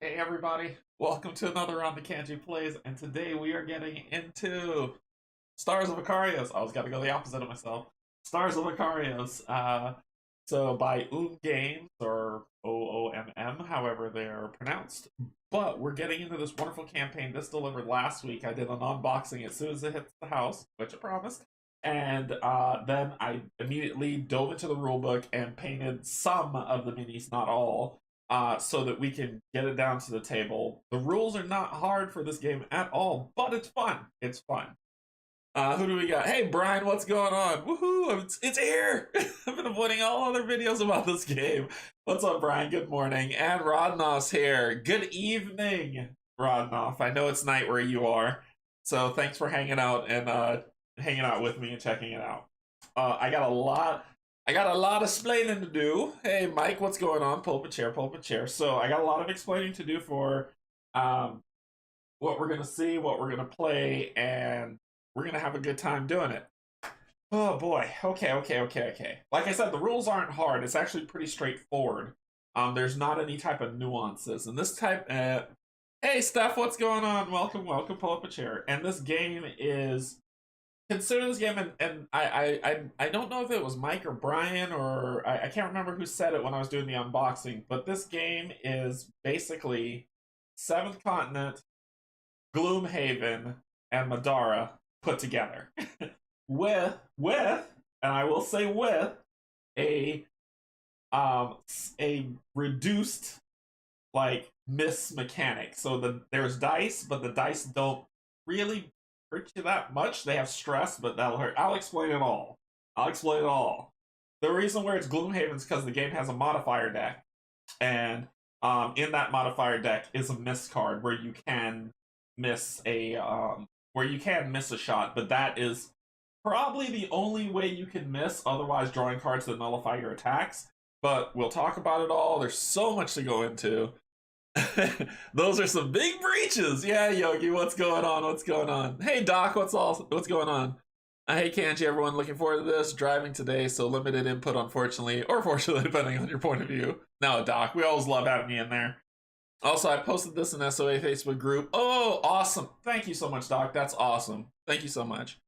Hey everybody, welcome to another round of Canje Plays, and today we are getting into Stars of Akarios. I was gotta go the opposite of myself. Stars of Akarios. So by Games, or OOMM, however they're pronounced. But we're getting into this wonderful campaign. This delivered last week. I did an unboxing as soon as it hits the house, which I promised. And then I immediately dove into the rulebook and painted some of the minis, not all, so that we can get it down to the table. The rules are not hard for this game at all, but it's fun. It's fun. Who do we got? Hey, Brian, what's going on? Woohoo! It's here! I've been avoiding all other videos about this game. What's up, Brian? Good morning. And Rodnoff's here. Good evening, Rodnoff. I know it's night where you are, so thanks for hanging out and hanging out with me and checking it out. I got a lot of explaining to do. Hey, Mike, what's going on? Pulpit chair, pulpit chair. So I got a lot of explaining to do for what we're gonna see, what we're gonna play, and we're gonna have a good time doing it. Oh boy. Okay. Like I said, the rules aren't hard. It's actually pretty straightforward. There's not any type of nuances. And this type, hey, Steph, what's going on? Welcome, pull up a chair. And this game is, consider this game, and I don't know if it was Mike or Brian, or I can't remember who said it when I was doing the unboxing, but this game is basically Seventh Continent, Gloomhaven, and Madara put together with and I will say with a reduced like miss mechanic. So there's dice, but the dice don't really hurt you that much. They have stress, but that'll hurt. I'll explain it all. The reason where it's Gloomhaven is because the game has a modifier deck, and in that modifier deck is a miss card where you can miss a shot, but that is probably the only way you can miss, otherwise drawing cards that nullify your attacks. But we'll talk about it all. There's so much to go into. Those are some big breaches. Yeah, Yogi, what's going on? Hey, Doc, what's going on? Hey, Canje, everyone, looking forward to this. Driving today, so limited input, unfortunately, or fortunately, depending on your point of view. No, Doc, we always love having you in there. Also, I posted this in SOA Facebook group. Oh, awesome. Thank you so much, Doc. That's awesome. Thank you so much.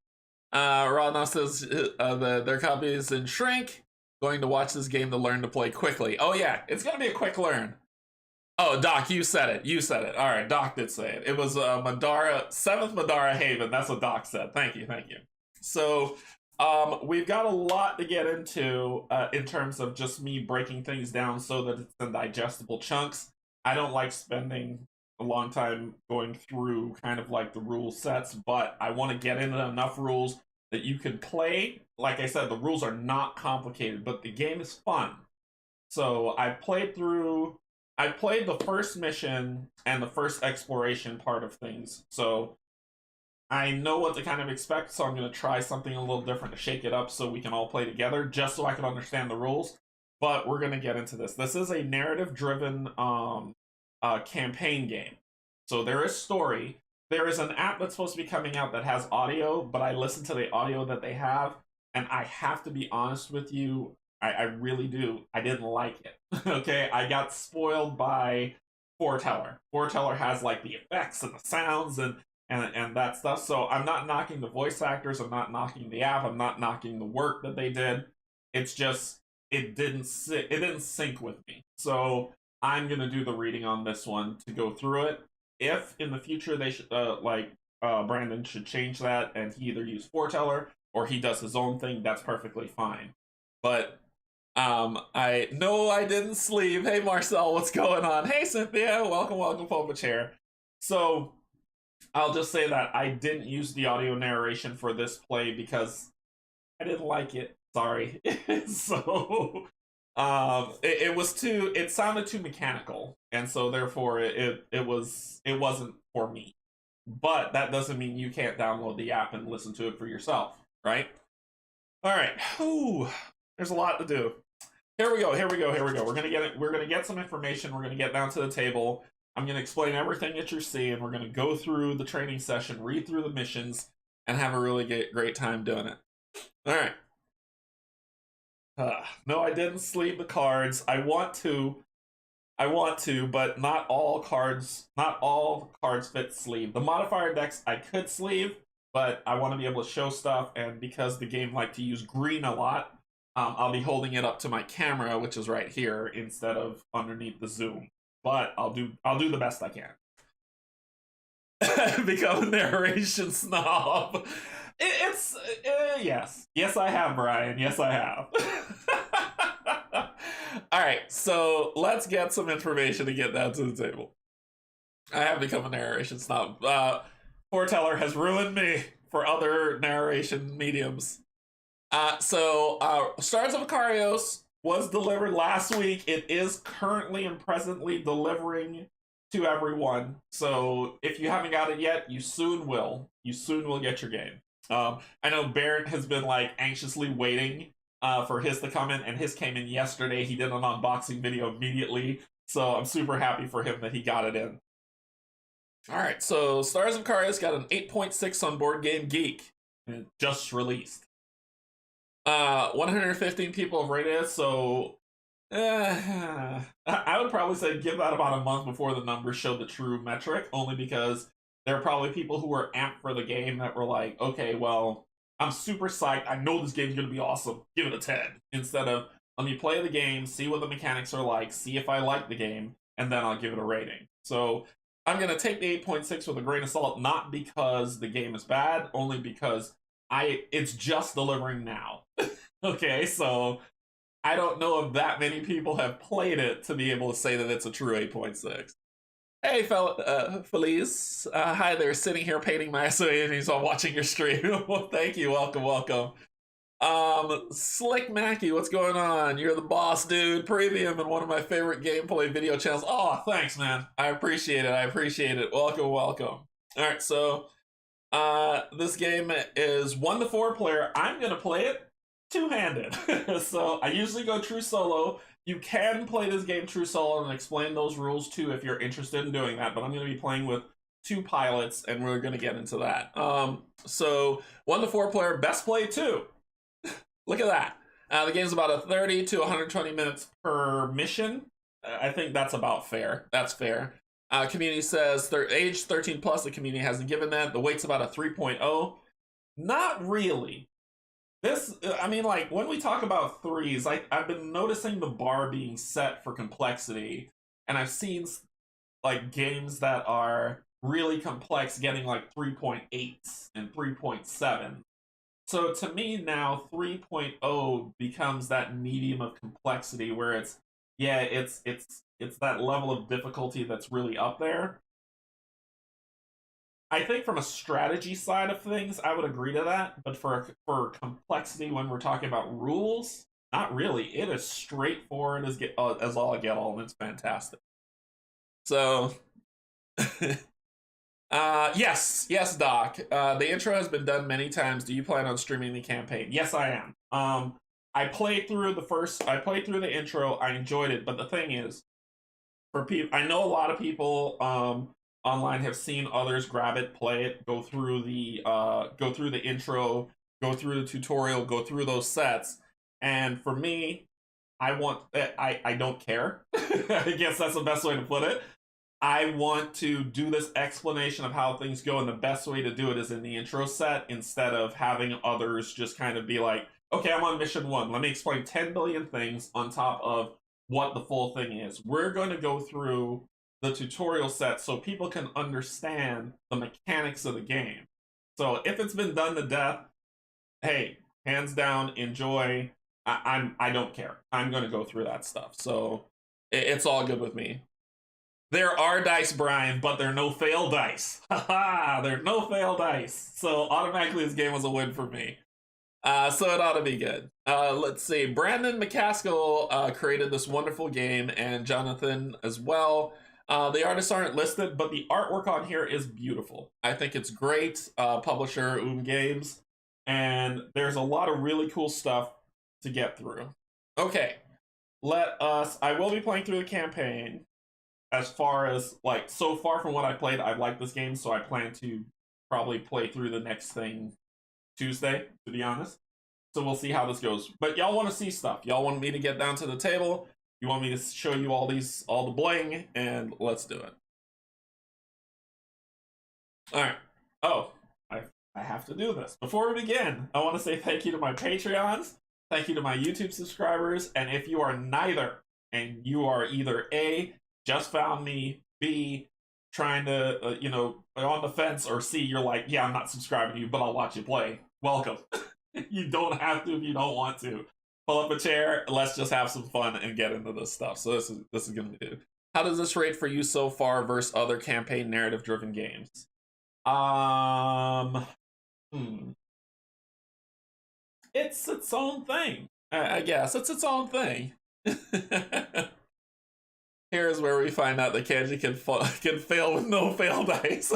Rodna says their copy is in shrink. Going to watch this game to learn to play quickly. Oh, yeah. It's going to be a quick learn. Oh, Doc, you said it. All right, Doc did say it. It was Madara, 7th Madara Haven. That's what Doc said. Thank you. So, we've got a lot to get into in terms of just me breaking things down so that it's in digestible chunks. I don't like spending a long time going through kind of like the rule sets, but I want to get into enough rules that you can play. Like I said, the rules are not complicated, but the game is fun. So I played the first mission and the first exploration part of things. So I know what to kind of expect, so I'm going to try something a little different to shake it up so we can all play together, just so I can understand the rules. But we're going to get into this. This is a narrative-driven campaign game. So there is story. There is an app that's supposed to be coming out that has audio, but I listened to the audio that they have, and I have to be honest with you, I really do. I didn't like it. Okay, I got spoiled by Foreteller. Foreteller has like the effects and the sounds and that stuff. So I'm not knocking the voice actors. I'm not knocking the app. I'm not knocking the work that they did. It's just it didn't sync with me. So I'm gonna do the reading on this one to go through it. If in the future they should Brandon should change that and he either use Foreteller or he does his own thing, that's perfectly fine. But I didn't sleep. Hey, Marcel, what's going on? Hey, Cynthia, welcome, Pulpit Chair. So I'll just say that I didn't use the audio narration for this play because I didn't like it. Sorry. So it sounded too mechanical, and so therefore it wasn't for me. But that doesn't mean you can't download the app and listen to it for yourself, right? All right. Ooh, there's a lot to do. Here we go. We're gonna get some information. We're gonna get down to the table. I'm gonna explain everything that you're seeing. We're gonna go through the training session, read through the missions, and have a really great time doing it. All right. No, I didn't sleeve the cards. I want to. I want to, but not all cards fit sleeve. The modifier decks I could sleeve, but I want to be able to show stuff, and because the game like to use green a lot, I'll be holding it up to my camera, which is right here, instead of underneath the zoom. But I'll do the best I can. Become a narration snob. Yes I have, Brian. Yes I have. All right, so let's get some information to get down to the table. I have become a narration snob. Foreteller has ruined me for other narration mediums. Stars of Akarios was delivered last week. It is currently and presently delivering to everyone. So if you haven't got it yet, you soon will. You soon will get your game. I know Barrett has been like anxiously waiting for his to come in, and his came in yesterday. He did an unboxing video immediately, so I'm super happy for him that he got it in. All right, so Stars of Akarios got an 8.6 on Board Game Geek, and it just released. 115 people have rated it, so I would probably say give that about a month before the numbers show the true metric, only because there are probably people who were amped for the game that were like, okay, well, I'm super psyched. I know this game's going to be awesome. Give it a 10. Instead of, let me play the game, see what the mechanics are like, see if I like the game, and then I'll give it a rating. So I'm going to take the 8.6 with a grain of salt, not because the game is bad, only because it's just delivering now. Okay, so I don't know if that many people have played it to be able to say that it's a true 8.6. Hey, Feliz. Hi there, sitting here painting my SOAs while watching your stream. Well, thank you. Welcome. Slick Mackie, what's going on? You're the boss, dude. Premium and one of my favorite gameplay video channels. Oh, thanks, man. I appreciate it. Welcome. All right, so this game is 1 to 4 player. I'm going to play it two-handed. So I usually go true solo. You can play this game true solo and explain those rules too if you're interested in doing that, but I'm going to be playing with 2 pilots, and we're going to get into that. So 1 to 4 player, best play 2. Look at that. The game's about a 30 to 120 minutes per mission. I think that's about fair. That's fair. Community says age 13 plus. The community hasn't given that. The weight's about a 3.0. Not really. This, I mean, like, when we talk about 3s, I've been noticing the bar being set for complexity, and I've seen, like, games that are really complex getting, like, 3.8s and 3.7. So to me now, 3.0 becomes that medium of complexity where it's that level of difficulty that's really up there. I think from a strategy side of things, I would agree to that, but for complexity when we're talking about rules, not really. It is straightforward as all I get all, and it's fantastic. So, yes, Doc. The intro has been done many times. Do you plan on streaming the campaign? Yes, I am. I played through the intro. I enjoyed it, but the thing is, for people, I know a lot of people online have seen others grab it, play it, go through the intro, go through the tutorial, go through those sets, and for me, I don't care. I guess that's the best way to put it. I want to do this explanation of how things go, and the best way to do it is in the intro set instead of having others just kind of be like, okay, I'm on mission 1. Let me explain 10 billion things on top of what the full thing is. We're going to go through the tutorial set so people can understand the mechanics of the game. So if it's been done to death, hey, hands down, enjoy. I don't care. I'm going to go through that stuff. So it's all good with me. There are dice, Brian, but there are no fail dice. Haha, there are no fail dice. So automatically this game was a win for me. So it ought to be good. Let's see. Brandon McCaskill created this wonderful game, and Jonathan as well. The artists aren't listed, but the artwork on here is beautiful. I think it's great. Publisher Games, and there's a lot of really cool stuff to get through. Okay, I will be playing through the campaign. As far as, like, so far from what I played, I've liked this game, so I plan to probably play through the next thing Tuesday, to be honest. So we'll see how this goes. But y'all want to see stuff. Y'all want me to get down to the table. You want me to show you all the bling, and let's do it. All right. Oh, I have to do this. Before we begin, I want to say thank you to my Patreons, thank you to my YouTube subscribers, and if you are neither, and you are either A, just found me, B, trying to, on the fence, or C, you're like, yeah, I'm not subscribing to you, but I'll watch you play. Welcome. You don't have to if you don't want to. Pull up a chair, let's just have some fun and get into this stuff. So this is gonna be good. How does this rate for you so far versus other campaign narrative driven games? It's its own thing. I guess it's its own thing. Here's where we find out that Canje can fail with no fail dice.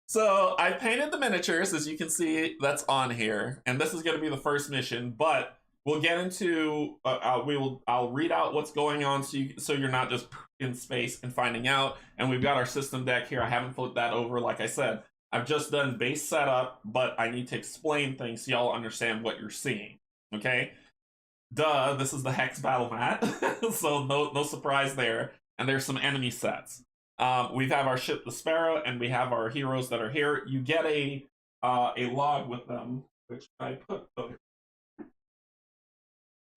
So I painted the miniatures, as you can see, that's on here, and this is going to be the first mission. But we'll get into I'll read out what's going on, so you're not just in space and finding out. And we've got our system deck here. I haven't flipped that over, like I said. I've just done base setup, but I need to explain things so y'all understand what you're seeing. Okay? Duh, this is the Hex battle mat, so no surprise there. And there's some enemy sets. We have our ship, the Sparrow, and we have our heroes that are here. You get a log with them, which I put.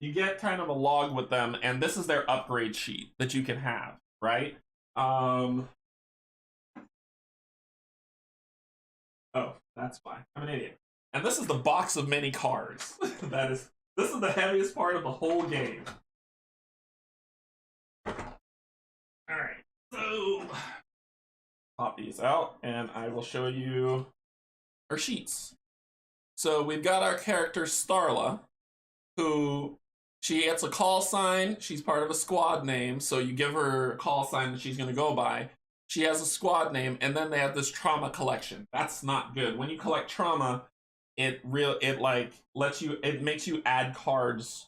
You get kind of a log with them, and this is their upgrade sheet that you can have, right? Oh, that's why. I'm an idiot. And this is the box of many cards. This is the heaviest part of the whole game. Alright, so pop these out, and I will show you our sheets. So we've got our character Starla, who she gets a call sign. She's part of a squad name, so you give her a call sign that she's going to go by. She has a squad name, and then they have this trauma collection. That's not good. When you collect trauma, it makes you add cards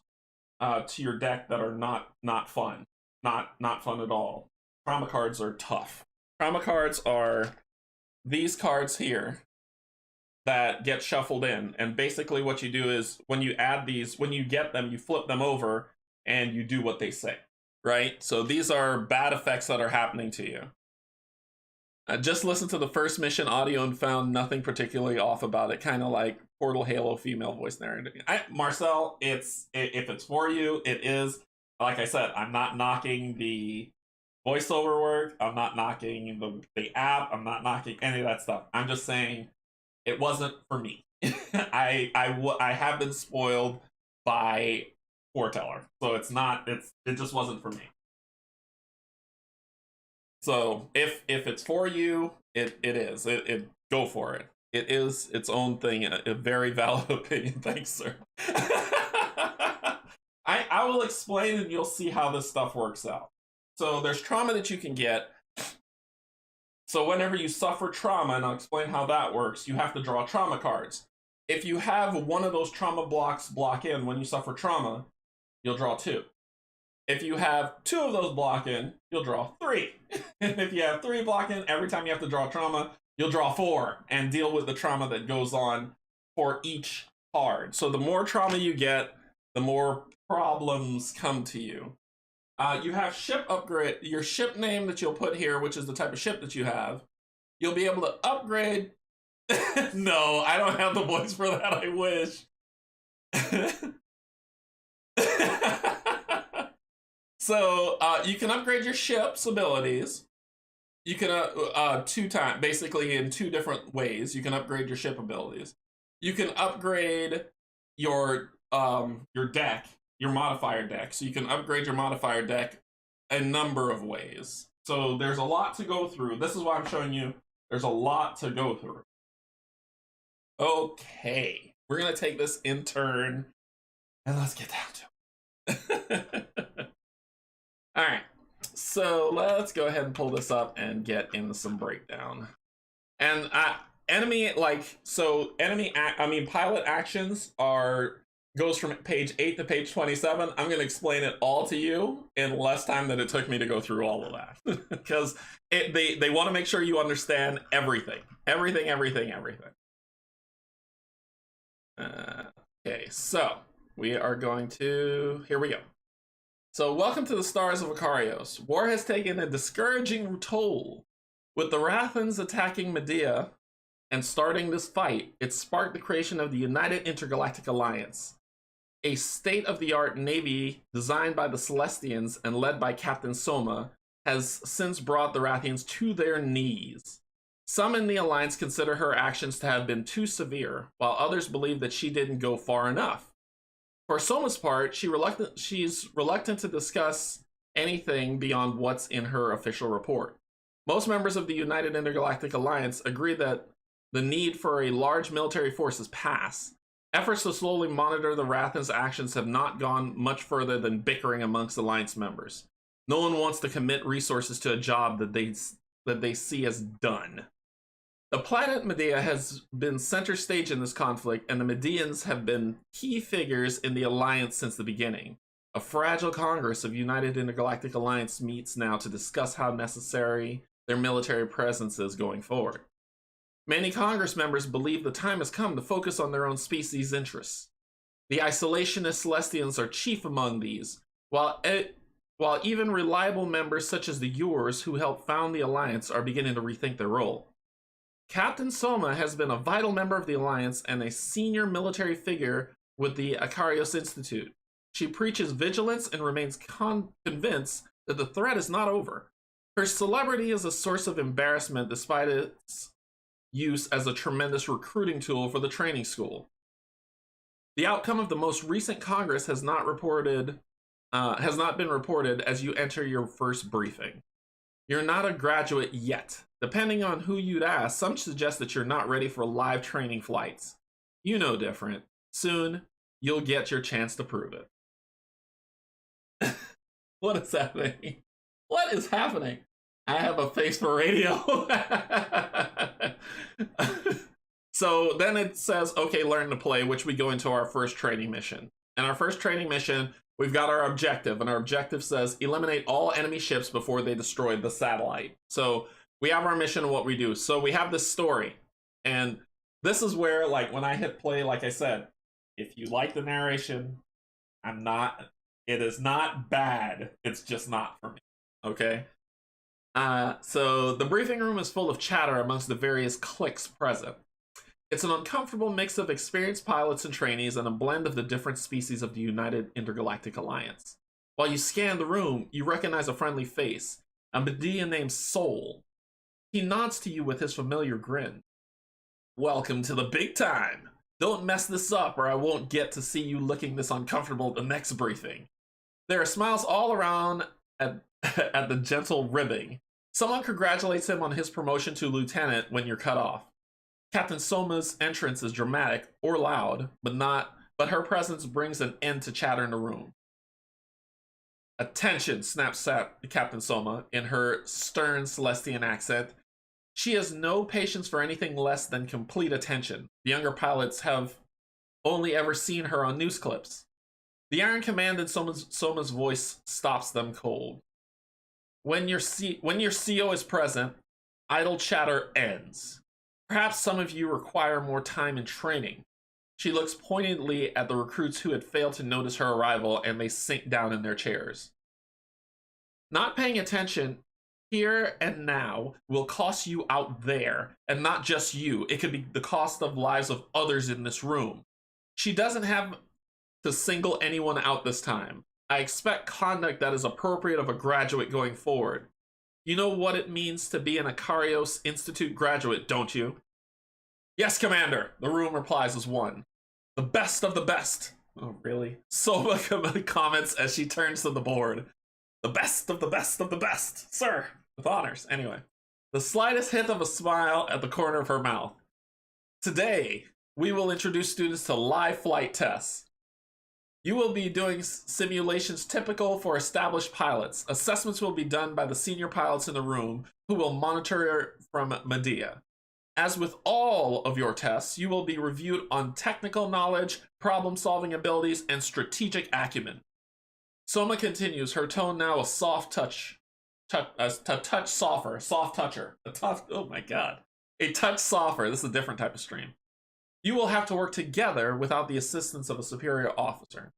to your deck that are not fun. Not fun at all. Trauma cards are tough. Trauma cards are these cards here that get shuffled in, and basically what you do is when you add these, when you get them, you flip them over and you do what they say, right? So these are bad effects that are happening to you. Just listened to the first mission audio and found nothing particularly off about it. Kind of like Portal Halo female voice narrative. Marcel, if it's for you, it is. Like I said, I'm not knocking the voiceover work. I'm not knocking the app. I'm not knocking any of that stuff. I'm just saying it wasn't for me. I have been spoiled by Foreteller, so it just wasn't for me. So if it's for you, it is. It go for it. It is its own thing. A very valid opinion. Thanks, sir. I will explain, and you'll see how this stuff works out. So there's trauma that you can get. So whenever you suffer trauma, and I'll explain how that works, you have to draw trauma cards. If you have one of those trauma blocks block in when you suffer trauma, you'll draw 2. If you have 2 of those block in, you'll draw 3. And if you have 3 block in, every time you have to draw trauma, you'll draw 4 and deal with the trauma that goes on for each card. So the more trauma you get, the more problems come to you. You have ship upgrade, your ship name that you'll put here, which is the type of ship that you have. You'll be able to upgrade. No, I don't have the voice for that. I wish. So you can upgrade your ship's abilities. You can 2 times, basically in 2 different ways. You can upgrade your ship abilities. You can upgrade your deck, your modifier deck. So you can upgrade your modifier deck a number of ways. So there's a lot to go through. This is why I'm showing you. There's a lot to go through. Okay, we're gonna take this in turn, and let's get down to it. All right, so let's go ahead and pull this up and get into some breakdown. And pilot actions goes from page 8 to page 27. I'm going to explain it all to you in less time than it took me to go through all of that. Because they want to make sure you understand everything. Everything. Okay, so we are going to... Here we go. So, welcome to the Stars of Akarios. War has taken a discouraging toll. With the Rathans attacking Medea and starting this fight, it sparked the creation of the United Intergalactic Alliance, a state-of-the-art navy designed by the Celestians and led by Captain Soma, has since brought the Rathians to their knees. Some in the Alliance consider her actions to have been too severe, while others believe that she didn't go far enough. For Soma's part, she's reluctant to discuss anything beyond what's in her official report. Most members of the United Intergalactic Alliance agree that the need for a large military force is past. Efforts to slowly monitor the Rathans' actions have not gone much further than bickering amongst Alliance members. No one wants to commit resources to a job that they see as done. The planet Medea has been center stage in this conflict, and the Medeans have been key figures in the Alliance since the beginning. A fragile Congress of United Intergalactic Alliance meets now to discuss how necessary their military presence is going forward. Many Congress members believe the time has come to focus on their own species' interests. The isolationist Celestians are chief among these, while even reliable members such as the Yours, who helped found the Alliance, are beginning to rethink their role. Captain Soma has been a vital member of the Alliance and a senior military figure with the Akarios Institute. She preaches vigilance and remains convinced that the threat is not over. Her celebrity is a source of embarrassment despite its use as a tremendous recruiting tool for the training school. The outcome of the most recent Congress has not been reported as you enter your first briefing. You're not a graduate yet. Depending on who you'd ask, some suggest that you're not ready for live training flights. You know different. Soon, you'll get your chance to prove it. What is happening? What is happening? I have a face for radio. So then it says, okay, learn to play, which we go into our first training mission. And our first training mission, we've got our objective, and our objective says eliminate all enemy ships before they destroy the satellite. So we have our mission and what we do. So we have this story, and this is where, like, when I hit play, like I said, if you like the narration, it is not bad. It's just not for me. Okay. So the briefing room is full of chatter amongst the various cliques present. It's an uncomfortable mix of experienced pilots and trainees and a blend of the different species of the United Intergalactic Alliance. While you scan the room, you recognize a friendly face, a Medellian named Soul. He nods to you with his familiar grin. Welcome to the big time. Don't mess this up or I won't get to see you looking this uncomfortable at the next briefing. There are smiles all around at the gentle ribbing. Someone congratulates him on his promotion to lieutenant when you're cut off. Captain Soma's entrance is dramatic or loud, but her presence brings an end to chatter in the room. Attention, snaps Captain Soma in her stern Celestian accent. She has no patience for anything less than complete attention. The younger pilots have only ever seen her on news clips. The iron command in Soma's voice stops them cold. When your CO is present, idle chatter ends. Perhaps some of you require more time in training. She looks pointedly at the recruits who had failed to notice her arrival, and they sink down in their chairs. Not paying attention here and now will cost you out there, and not just you. It could be the cost of lives of others in this room. She doesn't have to single anyone out this time. I expect conduct that is appropriate of a graduate going forward. You know what it means to be an Akarios Institute graduate, don't you? Yes, Commander, the room replies as one. The best of the best. Oh, really? Soma comments as she turns to the board. The best of the best of the best, sir. With honors, anyway. The slightest hint of a smile at the corner of her mouth. Today, we will introduce students to live flight tests. You will be doing simulations typical for established pilots. Assessments will be done by the senior pilots in the room, who will monitor from Medea. As with all of your tests, you will be reviewed on technical knowledge, problem-solving abilities, and strategic acumen. Soma continues, her tone now a soft touch. A touch softer. Soft toucher. Oh my god. A touch softer. This is a different type of stream. You will have to work together without the assistance of a superior officer.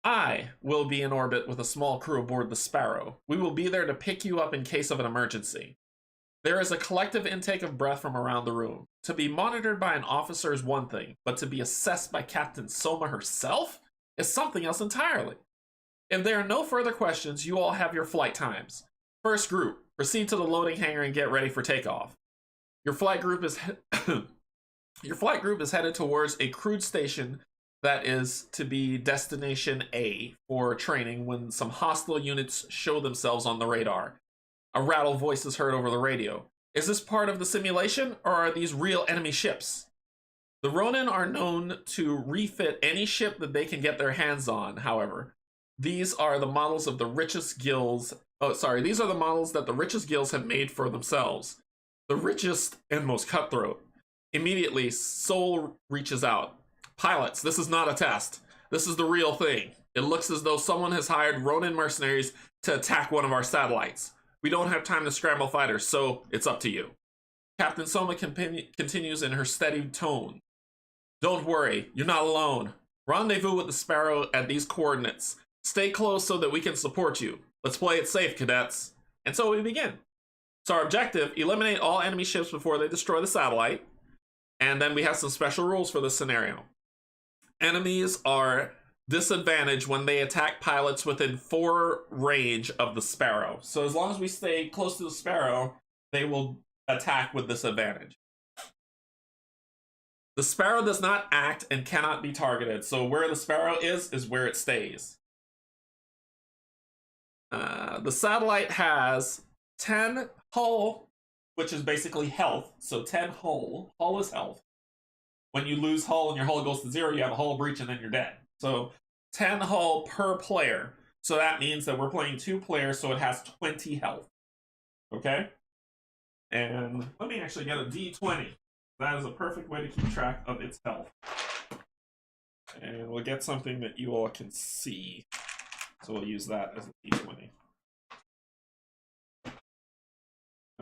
I will be in orbit with a small crew aboard the Sparrow. We will be there to pick you up in case of an emergency. There is a collective intake of breath from around the room. To be monitored by an officer is one thing, but to be assessed by Captain Soma herself is something else entirely. If there are no further questions, you all have your flight times. First group, proceed to the loading hangar and get ready for takeoff. Your flight group is headed towards a crewed station that is to be Destination A for training when some hostile units show themselves on the radar. A rattle voice is heard over the radio. Is this part of the simulation, or are these real enemy ships? The Ronin are known to refit any ship that they can get their hands on, however. These are the models of the richest guilds. These are the models that the richest guilds have made for themselves. The richest and most cutthroat. Immediately, Soul reaches out. Pilots, this is not a test. This is the real thing. It looks as though someone has hired Ronin mercenaries to attack one of our satellites. We don't have time to scramble fighters, so it's up to you. Captain Soma continues in her steady tone. Don't worry, you're not alone. Rendezvous with the Sparrow at these coordinates. Stay close so that we can support you. Let's play it safe, cadets. And so we begin. So our objective, eliminate all enemy ships before they destroy the satellite. And then we have some special rules for this scenario. Enemies are disadvantaged when they attack pilots within 4 range of the Sparrow. So as long as we stay close to the Sparrow, they will attack with disadvantage. The Sparrow does not act and cannot be targeted. So where the Sparrow is where it stays. The satellite has 10 hull, which is basically health. So 10 hull. Hull is health. When you lose hull and your hull goes to 0, you have a hull breach and then you're dead. So 10 hull per player. So that means that we're playing 2 players, so it has 20 health. Okay? And let me actually get a D20. That is a perfect way to keep track of its health. And we'll get something that you all can see. So we'll use that as a D20.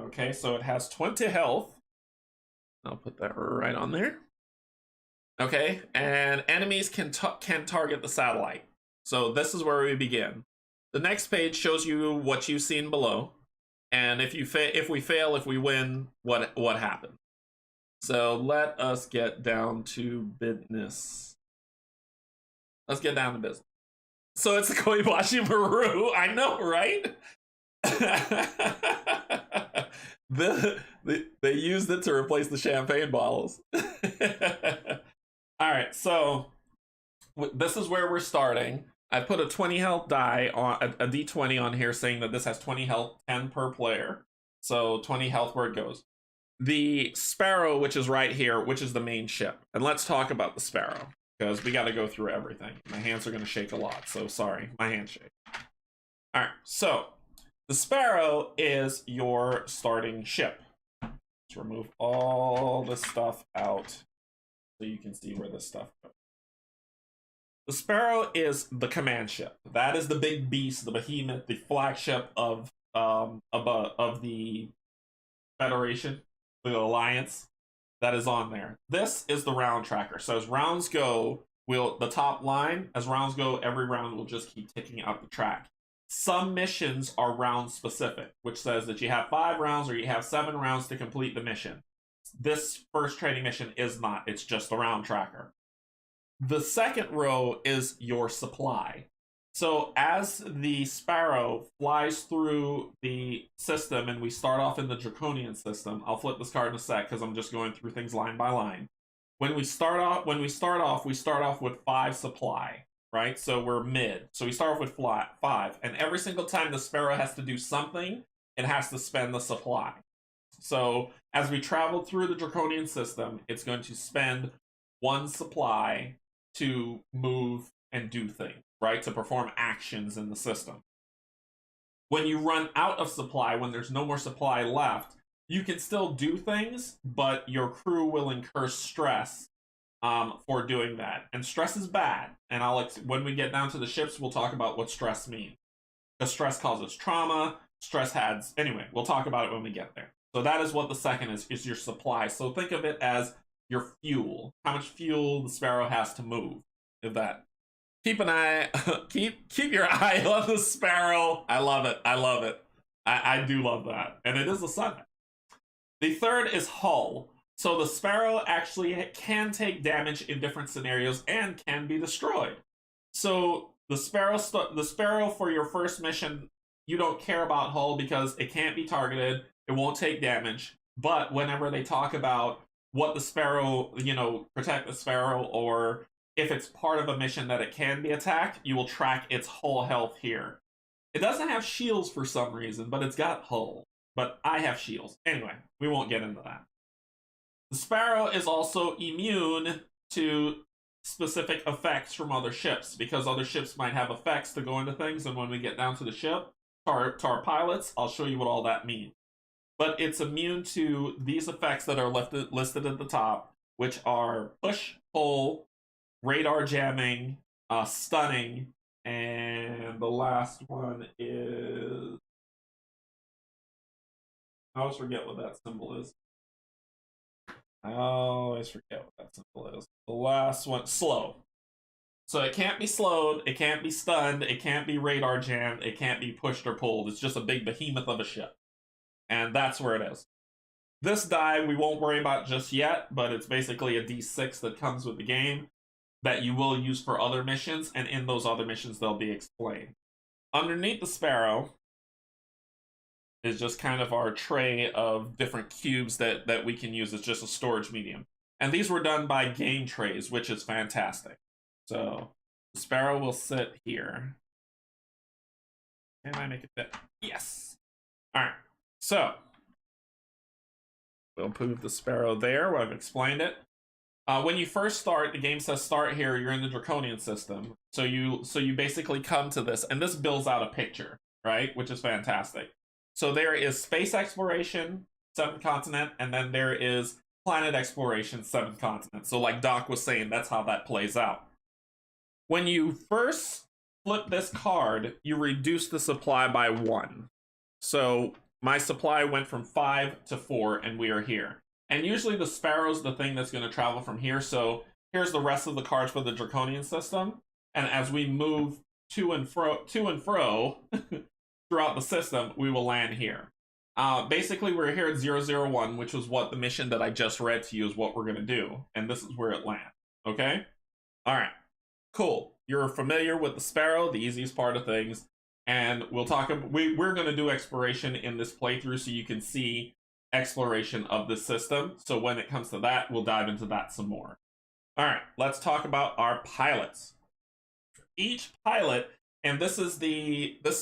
Okay, so it has 20 health. I'll put that right on there. Okay, and enemies can target the satellite. So this is where we begin. The next page shows you what you've seen below, and if we fail, if we win, what happened. So let us get down to business. Let's get down to business. So it's the Koibashi Maru. I know, right? They used it to replace the champagne bottles. All right, so this is where we're starting. I put a 20 health die on a D20 on here, saying that this has 20 health, 10 per player. So 20 health where it goes. The Sparrow, which is right here, which is the main ship. And let's talk about the Sparrow, because we got to go through everything. My hands are going to shake a lot, so sorry, my hands shake. All right, so the Sparrow is your starting ship. Let's remove all this stuff out so you can see where this stuff goes. The Sparrow is the command ship. That is the big beast, the behemoth, the flagship of the Federation, the Alliance, that is on there. This is the round tracker. So as rounds go, the top line, as rounds go, every round will just keep ticking up the track. Some missions are round specific, which says that you have 5 rounds or you have 7 rounds to complete the mission. This first training mission is not. It's just the round tracker. The second row is your supply. So as the Sparrow flies through the system, and we start off in the Draconian System, I'll flip this card in a sec because I'm just going through things line by line. When we start off with 5 supply, right? So we're mid. So we start off with 5, and every single time the Sparrow has to do something, it has to spend the supply. So as we travel through the Draconian System, it's going to spend 1 supply to move and do things, right? To perform actions in the system. When you run out of supply, when there's no more supply left, you can still do things, but your crew will incur stress for doing that. And stress is bad. And when we get down to the ships, we'll talk about what stress means. Because stress causes trauma, anyway, we'll talk about it when we get there. So that is what the second is your supply. So think of it as your fuel. How much fuel the Sparrow has to move, if that keep an eye, keep your eye on the Sparrow. I love it. I love it. I do love that, and it is a sun. The third is Hull. So the Sparrow actually can take damage in different scenarios and can be destroyed. So the Sparrow for your first mission, you don't care about Hull because it can't be targeted. It won't take damage. But whenever they talk about what the Sparrow, protect the Sparrow, or if it's part of a mission that it can be attacked, you will track its Hull health here. It doesn't have shields for some reason, but it's got Hull. But I have shields. Anyway, we won't get into that. The Sparrow is also immune to specific effects from other ships, because other ships might have effects to go into things, and when we get down to the ship, to our pilots, I'll show you what all that means. But it's immune to these effects that are listed at the top, which are push, pull, radar jamming, stunning, and the last one is... I always forget what that symbol is. I always forget what that symbol is. The last one, slow. So it can't be slowed, it can't be stunned, it can't be radar jammed, it can't be pushed or pulled. It's just a big behemoth of a ship. And that's where it is. This die we won't worry about just yet, but it's basically a D6 that comes with the game that you will use for other missions, and in those other missions they'll be explained. Underneath the Sparrow is just kind of our tray of different cubes that we can use as just a storage medium. And these were done by game trays, which is fantastic. So the Sparrow will sit here. Can I make it fit? Yes. All right. So we'll move the Sparrow there where I've explained it. When you first start, the game says start here. You're in the Draconian System. So you basically come to this, and this builds out a picture, right? Which is fantastic. So there is space exploration, 7th continent, and then there is planet exploration, 7th continent. So like Doc was saying, that's how that plays out. When you first flip this card, you reduce the supply by 1. So my supply went from 5 to 4, and we are here. And usually the Sparrow's the thing that's going to travel from here. So here's the rest of the cards for the Draconian System. And as we move to and fro throughout the system, we will land here. Basically, we're here at 001, which was what the mission that I just read to you is what we're going to do. And this is where it lands. Okay? All right. Cool. You're familiar with the Sparrow, the easiest part of things. And we'll talk about, we're going to do exploration in this playthrough so you can see exploration of the system. So when it comes to that, we'll dive into that some more. All right. Let's talk about our pilots. Each pilot... And this is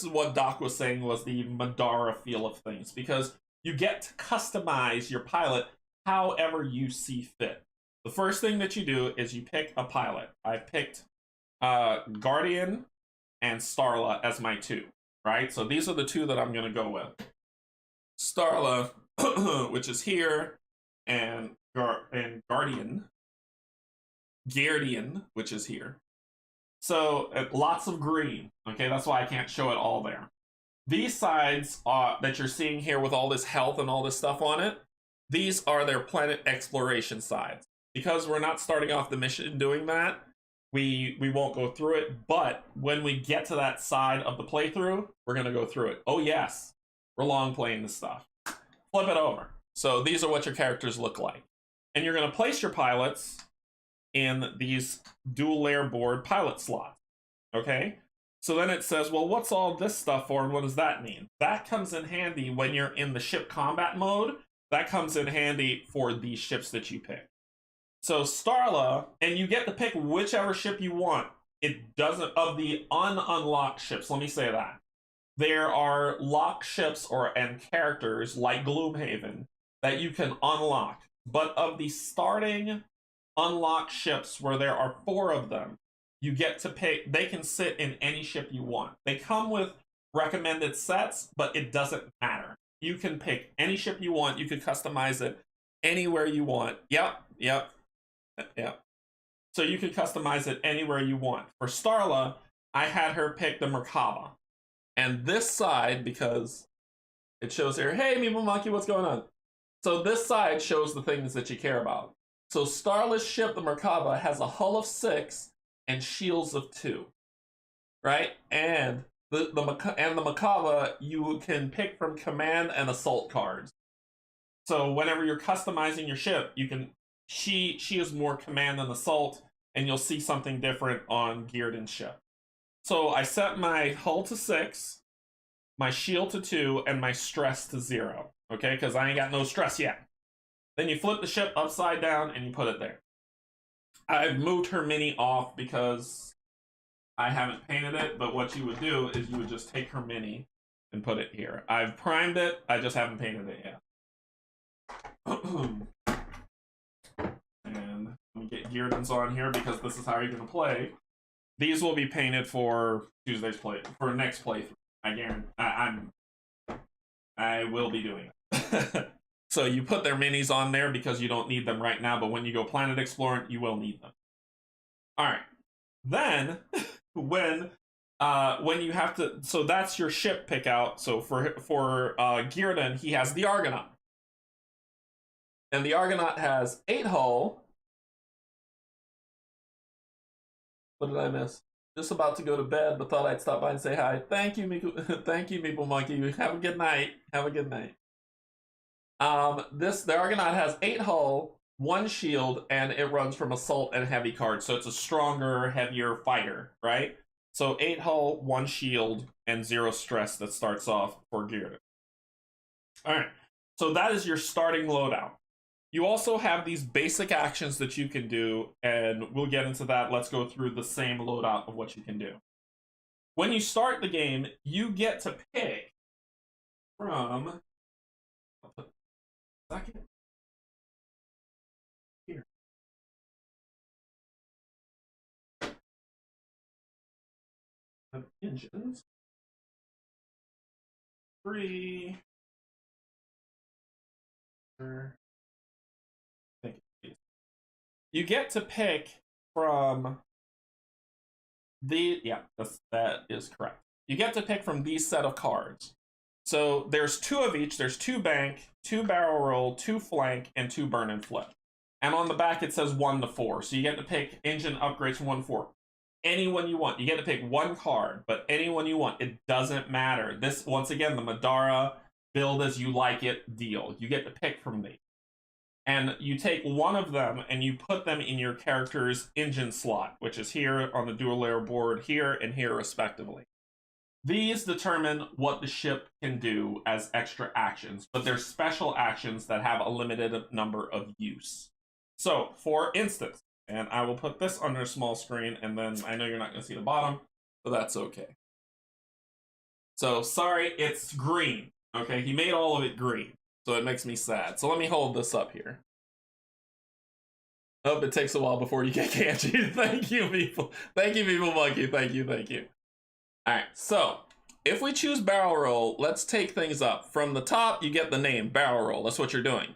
what Doc was saying was the Madara feel of things, because you get to customize your pilot however you see fit. The first thing that you do is you pick a pilot. I picked Guardian and Starla as my 2, right? So these are the 2 that I'm going to go with. Starla, which is here, and Guardian, which is here. So lots of green, okay? That's why I can't show it all there. These sides that you're seeing here with all this health and all this stuff on it, these are their planet exploration sides. Because we're not starting off the mission doing that, we won't go through it, but when we get to that side of the playthrough, we're going to go through it. Oh yes, we're long playing this stuff. Flip it over. So these are what your characters look like. And you're going to place your pilots in these dual layer board pilot slots. Okay? So then it says, well, what's all this stuff for, and what does that mean? That comes in handy when you're in the ship combat mode. That comes in handy for these ships that you pick. So Starla, and you get to pick whichever ship you want. It doesn't, of the unlocked ships, let me say that. There are locked ships and characters like Gloomhaven that you can unlock. But of the starting unlocked ships, where there are 4 of them, you get to pick. They can sit in any ship you want. They come with recommended sets, but it doesn't matter. You can pick any ship you want. You can customize it anywhere you want. Yep. So you can customize it anywhere you want. For Starla, I had her pick the Merkaba. And this side, because it shows here, hey, Meeple Monkey, what's going on? So this side shows the things that you care about. So Starla's ship, the Merkaba, has a hull of 6 and shields of 2, right? And the Macabre you can pick from command and assault cards. So whenever you're customizing your ship, you can she is more command than assault, and you'll see something different on Geared ship. So I set my hull to 6, my shield to 2, and my stress to 0. Okay, because I ain't got no stress yet. Then you flip the ship upside down and you put it there. I've moved her mini off because I haven't painted it, but what you would do is you would just take her mini and put it here. I've primed it, I just haven't painted it yet. And let me get Gearedens on here because this is how you're going to play. These will be painted for Tuesday's play, for next playthrough. I guarantee. I will be doing it. So you put their minis on there because you don't need them right now, but when you go planet exploring, you will need them. All right. Then when you have to, so that's your ship pick out. So for Gearden, he has the Argonaut. And the Argonaut has 8 hull. What did I miss? Just about to go to bed, but thought I'd stop by and say hi. Thank you, Meeple. Thank you, Meeple Monkey. Have a good night. Have a good night. The Argonaut has 8 hull, 1 shield, and it runs from assault and heavy cards. So it's a stronger, heavier fighter, right? So 8 hull, 1 shield, and 0 stress that starts off for Geared. All right. So that is your starting loadout. You also have these basic actions that you can do, and we'll get into that. Let's go through the same loadout of what you can do. When you start the game, you get to pick from here. Engines. 3. You get to pick from that is correct. You get to pick from these set of cards. So there's 2 of each. There's 2 bank, 2 barrel roll, 2 flank, and 2 burn and flip. And on the back it says 1 to 4. So you get to pick engine upgrades from 1 to 4. Anyone you want. You get to pick 1 card, but anyone you want. It doesn't matter. This, once again, the Madara build as you like it deal. You get to pick from these. And you take one of them and you put them in your character's engine slot, which is here on the dual layer board, here and here respectively. These determine what the ship can do as extra actions, but they're special actions that have a limited number of use. So, for instance, and I will put this under a small screen, and then I know you're not going to see the bottom, but that's okay. So, sorry, it's green. Okay, he made all of it green. So it makes me sad. So let me hold this up here. Oh, it takes a while before you get Canje. Thank you, people. Thank you, Meeple Monkey. Thank you, thank you. All right, so if we choose barrel roll, let's take things up. From the top, you get the name, barrel roll. That's what you're doing.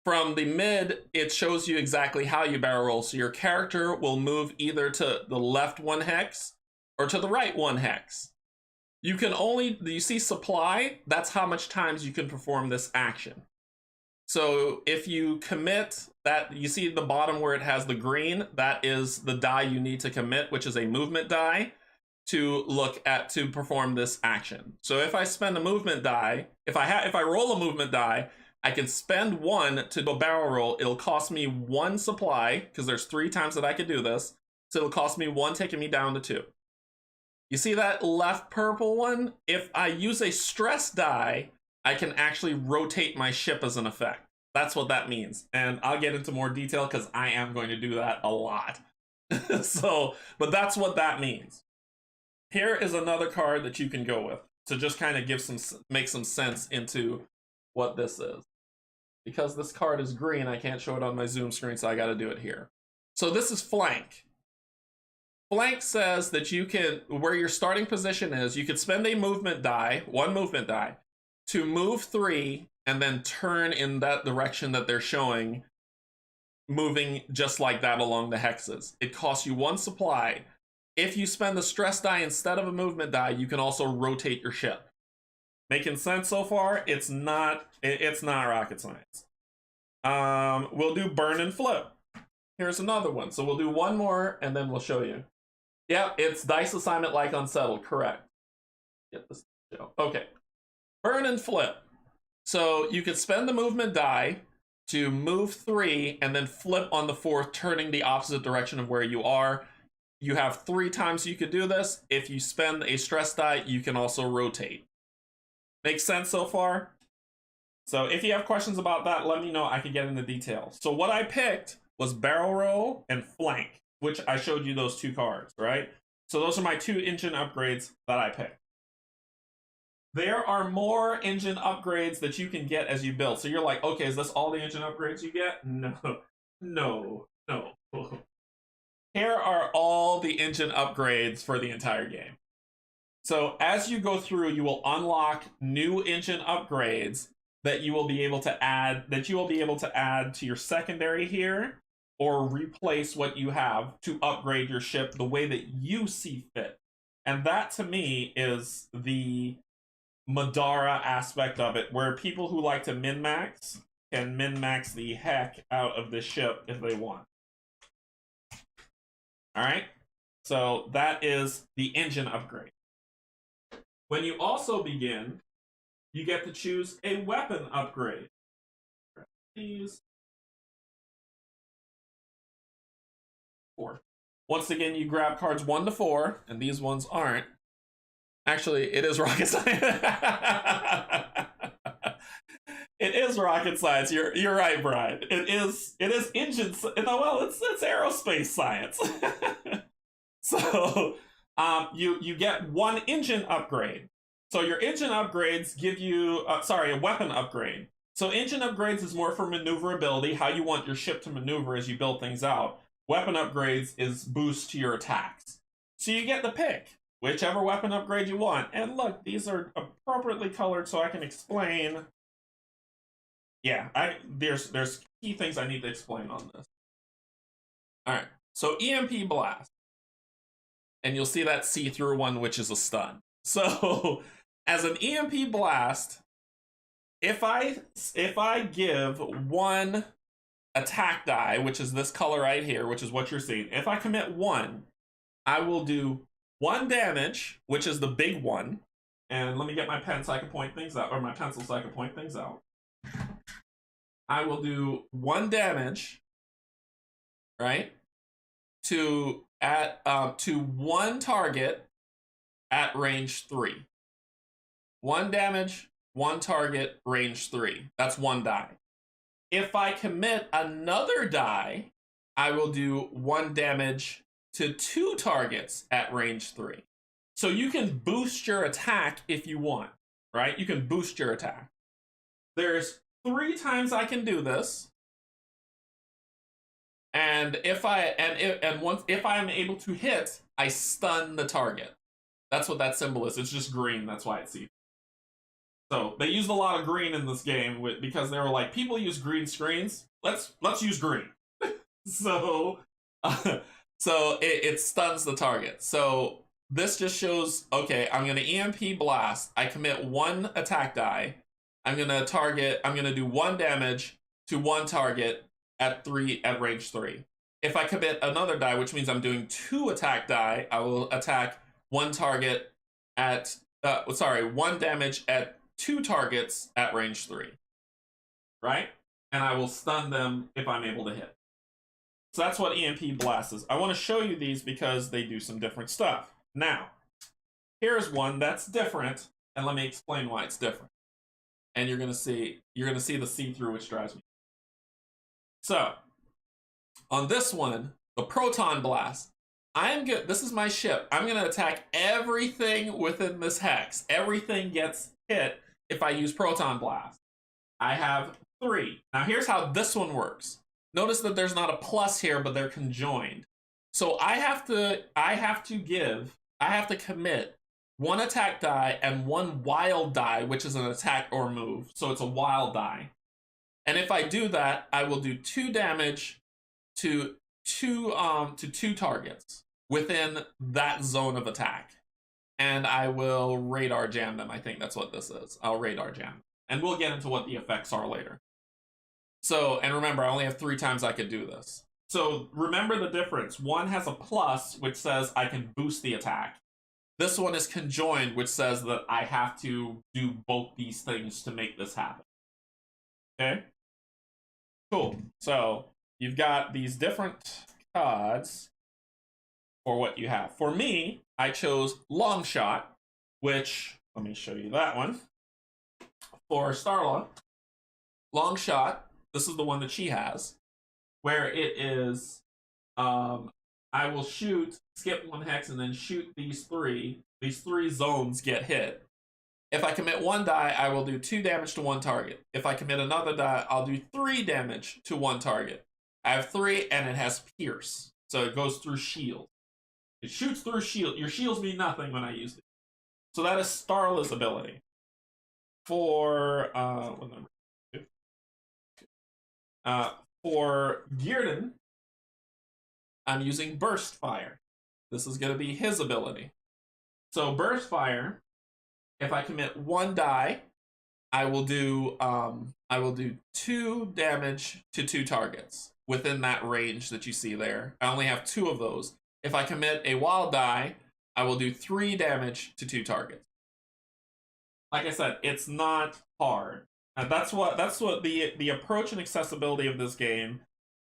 From the mid, it shows you exactly how you barrel roll. So your character will move either to the left 1 hex or to the right 1 hex. You can only, you see supply, that's how much times you can perform this action. So if you commit that, you see the bottom where it has the green, that is the die you need to commit, which is a movement die to perform this action. So if I spend a movement die, if I roll a movement die, I can spend 1 to go barrel roll. It'll cost me 1 supply, because there's 3 times that I could do this. So it'll cost me 1, taking me down to 2. You see that left purple one? If I use a stress die, I can actually rotate my ship as an effect. That's what that means. And I'll get into more detail because I am going to do that a lot. But that's what that means. Here is another card that you can go with to just kind of make some sense into what this is. Because this card is green, I can't show it on my Zoom screen, so I got to do it here. So this is flank. Flank says that you can, where your starting position is, you could spend a movement die, 1 movement die, to move 3 and then turn in that direction that they're showing, moving just like that along the hexes. It costs you 1 supply. If you spend the stress die instead of a movement die, you can also rotate your ship. Making sense so far? It's not rocket science. We'll do burn and flip. Here's another one. So we'll do 1 more and then we'll show you. Yeah, it's dice assignment like Unsettled, correct. Get this show. Okay. Burn and flip. So you could spend the movement die to move 3 and then flip on the 4th, turning the opposite direction of where you are. You have 3 times you could do this. If you spend a stress die, you can also rotate. Makes sense so far? So if you have questions about that, let me know. I can get into detail. So what I picked was barrel roll and flank, which I showed you those 2 cards, right? So those are my 2 engine upgrades that I picked. There are more engine upgrades that you can get as you build. So you're like, okay, is this all the engine upgrades you get? No, no, no. Here are all the engine upgrades for the entire game. So as you go through, you will unlock new engine upgrades that you will be able to add, to your secondary here, or replace what you have to upgrade your ship the way that you see fit. And that to me is the Madara aspect of it, where people who like to min-max can min-max the heck out of this ship if they want. Alright? So that is the engine upgrade. When you also begin, you get to choose a weapon upgrade. These 4. Once again, you grab cards 1 to 4, and these ones aren't. Actually, it is rocket science. It is rocket science. You're right, Brian. It is engine. Well, it's aerospace science. So you get 1 engine upgrade. So your engine upgrades give you a weapon upgrade. So engine upgrades is more for maneuverability, how you want your ship to maneuver as you build things out. Weapon upgrades is boost to your attacks. So you get the pick whichever weapon upgrade you want. And look, these are appropriately colored so I can explain. Yeah, there's key things I need to explain on this. All right, so EMP Blast. And you'll see that see-through one, which is a stun. So as an EMP Blast, if I give 1 attack die, which is this color right here, which is what you're seeing, if I commit 1, I will do 1 damage, which is the big one. And let me get my pen so I can point things out, or my pencil so I can point things out. I will do 1 damage, right, to 1 target at range 3. 1 damage, 1 target, range 3. That's 1 die. If I commit another die, I will do 1 damage to 2 targets at range 3. So you can boost your attack if you want, right? You can boost your attack. There's 3 times I can do this. And if I'm able to hit, I stun the target. That's what that symbol is. It's just green. That's why it's see. So they used a lot of green in this game because they were like, people use green screens. Let's use green. So it stuns the target. So this just shows, okay, I'm going to EMP Blast. I commit 1 attack die. I'm going to do 1 damage to 1 target at range 3. If I commit another die, which means I'm doing 2 attack die, I will attack 1 target at, 1 damage at 2 targets at range 3. Right? And I will stun them if I'm able to hit. So that's what EMP Blast is. I want to show you these because they do some different stuff. Now, here's one that's different, and let me explain why it's different. And you're gonna see the see-through, which drives me. So, on this one, the Proton Blast, this is my ship. I'm gonna attack everything within this hex. Everything gets hit if I use Proton Blast. I have 3. Now here's how this one works. Notice that there's not a plus here, but they're conjoined. So I have to commit 1 attack die and 1 wild die, which is an attack or move. So it's a wild die. And if I do that, I will do 2 damage to 2 targets within that zone of attack. And I will radar jam them. I think that's what this is. I'll radar jam. And we'll get into what the effects are later. So, and remember, I only have 3 times I could do this. So remember the difference. One has a plus, which says I can boost the attack. This one is conjoined, which says that I have to do both these things to make this happen. Okay? Cool. So you've got these different cards for what you have. For me, I chose Long Shot, which, let me show you that one. For Starla, Long Shot, this is the one that she has, where it is, I will shoot, skip 1 hex, and then shoot these three. These 3 zones get hit. If I commit 1 die, I will do 2 damage to 1 target. If I commit another die, I'll do 3 damage to 1 target. I have 3, and it has Pierce, so it goes through shield. It shoots through shield. Your shields mean nothing when I use it. So that is Starla's ability. For what number? For Gearden, I'm using Burst Fire. This is going to be his ability. So Burst Fire, if I commit 1 die, I will do 2 damage to 2 targets within that range that you see there. I only have 2 of those. If I commit a wild die, I will do 3 damage to 2 targets. Like I said, it's not hard. That's what the approach and accessibility of this game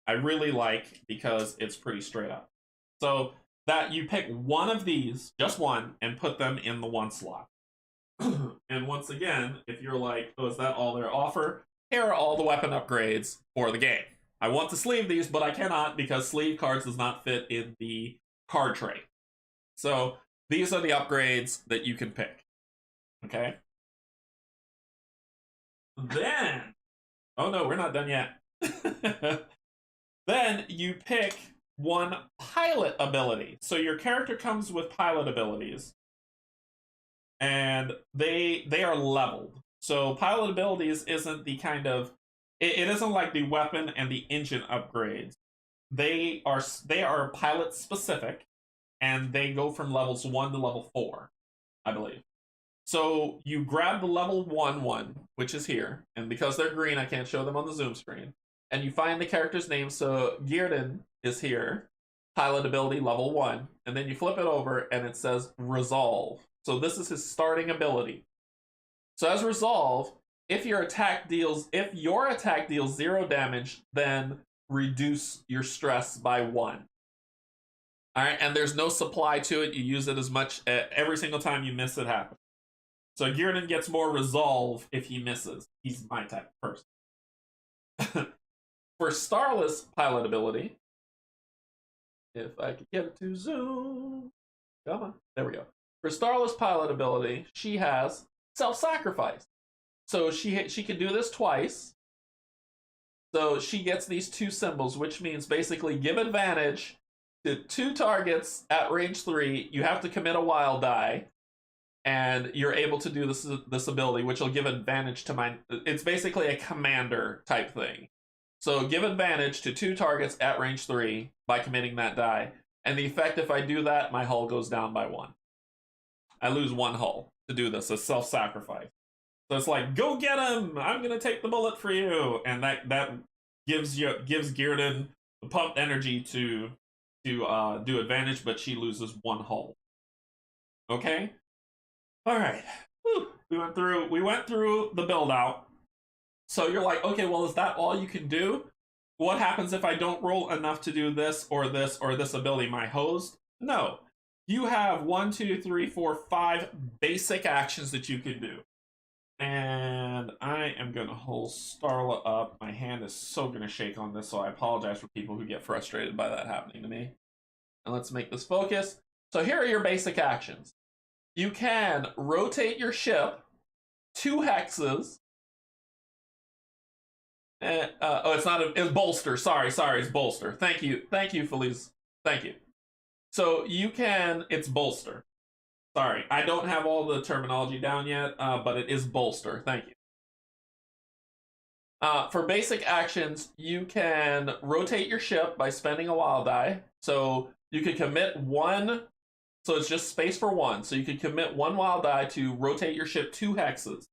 I really like, because it's pretty straight up. So that you pick one of these, just one, and put them in the 1 slot. And once again, if you're like, oh, is that all their offer? Here are all the weapon upgrades for the game. I want to sleeve these, but I cannot because sleeve cards does not fit in the card tray. So these are the upgrades that you can pick. Okay? Then, oh no, we're not done yet. Then you pick 1 pilot ability. So your character comes with pilot abilities, and they are leveled. So pilot abilities isn't the kind of, it isn't like the weapon and the engine upgrades. They are pilot specific, and they go from levels 1 to level 4, I believe. So you grab the level 1 one, which is here, and because they're green, I can't show them on the Zoom screen. And you find the character's name, so Gearden is here, pilot ability level 1, and then you flip it over and it says Resolve. So this is his starting ability. So as Resolve, if your attack deals 0 damage, then reduce your stress by 1. All right, and there's no supply to it. You use it as much every single time you miss, it happens. So Gearden gets more Resolve if he misses. He's my type of person. For Starla's pilot ability, if I could get it to zoom, come on, there we go. For Starla's pilot ability, she has self-sacrifice. So she can do this twice. So she gets these 2 symbols, which means basically give advantage to 2 targets at range 3. You have to commit a wild die, and you're able to do this ability, which will give advantage to my. It's basically a commander type thing. So give advantage to 2 targets at range 3 by committing that die. And the effect, if I do that, my hull goes down by 1. I lose 1 hull to do this, a self-sacrifice. So it's like, go get him! I'm gonna take the bullet for you! And that gives Gearden the pumped energy to do advantage, but she loses 1 hull. Okay? Alright. We went through the build out. So you're like, okay, well, is that all you can do? What happens if I don't roll enough to do this or this or this ability, my host? No. You have 1, 2, 3, 4, 5 basic actions that you can do. And I am going to hold Starla up. My hand is so going to shake on this, so I apologize for people who get frustrated by that happening to me. And let's make this focus. So here are your basic actions. You can rotate your ship 2 hexes. It's bolster. Sorry, it's bolster. Thank you, Felice. Thank you. So it's bolster. Sorry, I don't have all the terminology down yet, but it is bolster. Thank you. For basic actions, you can rotate your ship by spending a wild die. So you could commit 1, so it's just space for 1. So you could commit 1 wild die to rotate your ship 2 hexes.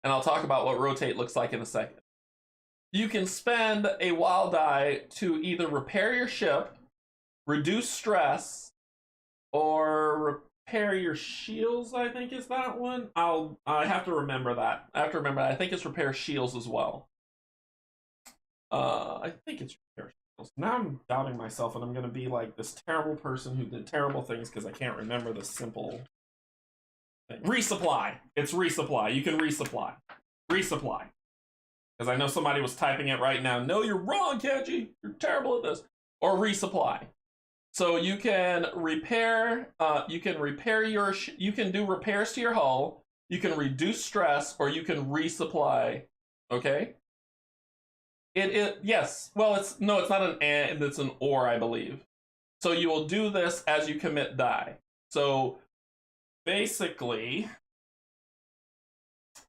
And I'll talk about what rotate looks like in a second. you can spend a wild die to either repair your ship, reduce stress, or repair your shields. I think is that one. I have to remember that. I have to remember that. I think it's repair shields as well. I think it's repair shields. Now I'm doubting myself, and I'm gonna be like this terrible person who did terrible things because I can't remember the simple thing. Resupply. It's resupply. You can resupply. Resupply. Because I know somebody was typing it right now. No, you're wrong, Canje. You're terrible at this. Or resupply. So you can repair. You can repair your. You can do repairs to your hull. You can reduce stress, or you can resupply. Okay. Yes. Well, it's no. It's not an and. It's an or, I believe. So you will do this as you commit die. So basically,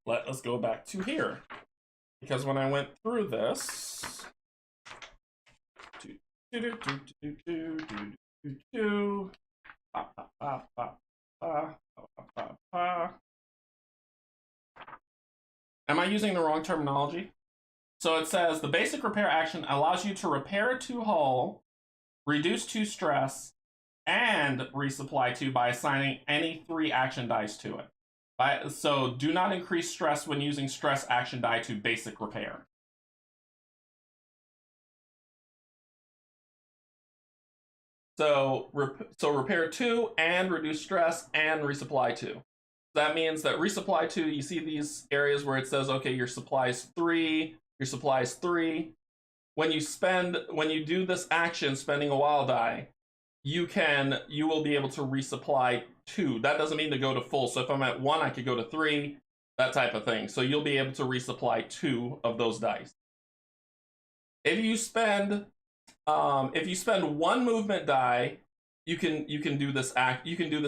let's go back to here. Because when I went through this, am I using the wrong terminology? So it says the basic repair action allows you to repair a 2 hull, reduce 2 stress, and resupply 2 by assigning any 3 action dice to it. So do not increase stress when using stress action die to basic repair. So repair 2 and reduce stress and resupply 2. That means that resupply 2, you see these areas where it says, okay, your supply is 3, your supply is 3. When you do this action, spending a wild die, you will be able to resupply 2. That doesn't mean to go to full. So if I'm at 1, I could go to 3, that type of thing. So you'll be able to resupply 2 of those dice. If you spend 1 movement die, you can do this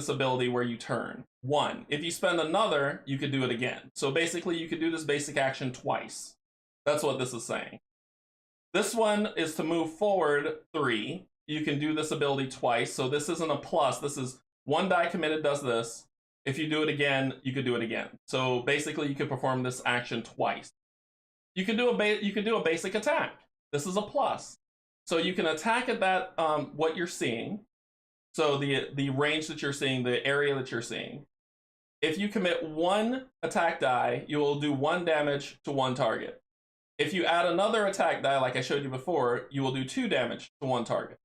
ability where you turn 1. If you spend another, you could do it again. So basically, you could do this basic action twice. That's what this is saying. This one is to move forward 3. You can do this ability twice. So this isn't a plus. This is 1 die committed does this. If you do it again, you could do it again. So basically, you could perform this action twice. You can do a basic attack. This is a plus. So you can attack at that what you're seeing. So the range that you're seeing, the area that you're seeing. If you commit 1 attack die, you will do 1 damage to 1 target. If you add another attack die, like I showed you before, you will do 2 damage to 1 target.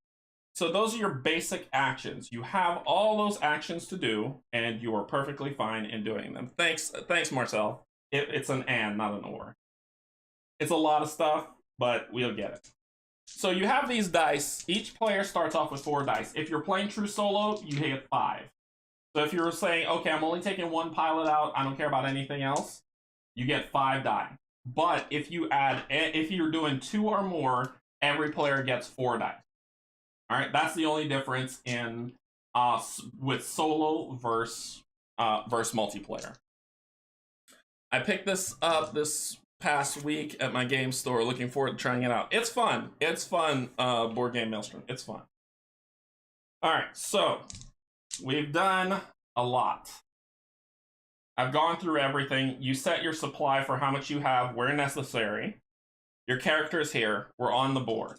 So those are your basic actions. You have all those actions to do, and you are perfectly fine in doing them. Thanks, Marcel. It's an and, not an or. It's a lot of stuff, but we'll get it. So you have these dice. Each player starts off with 4 dice. If you're playing true solo, you get 5. So if you're saying, okay, I'm only taking 1 pilot out, I don't care about anything else, you get 5 die. But if you're doing 2 or more, every player gets 4 dice. All right, that's the only difference in with solo versus multiplayer. I picked this up this past week at my game store. Looking forward to trying it out. It's fun. It's fun. Board Game Maelstrom. It's fun. All right, so we've done a lot. I've gone through everything. You set your supply for how much you have where necessary. Your character is here. We're on the board.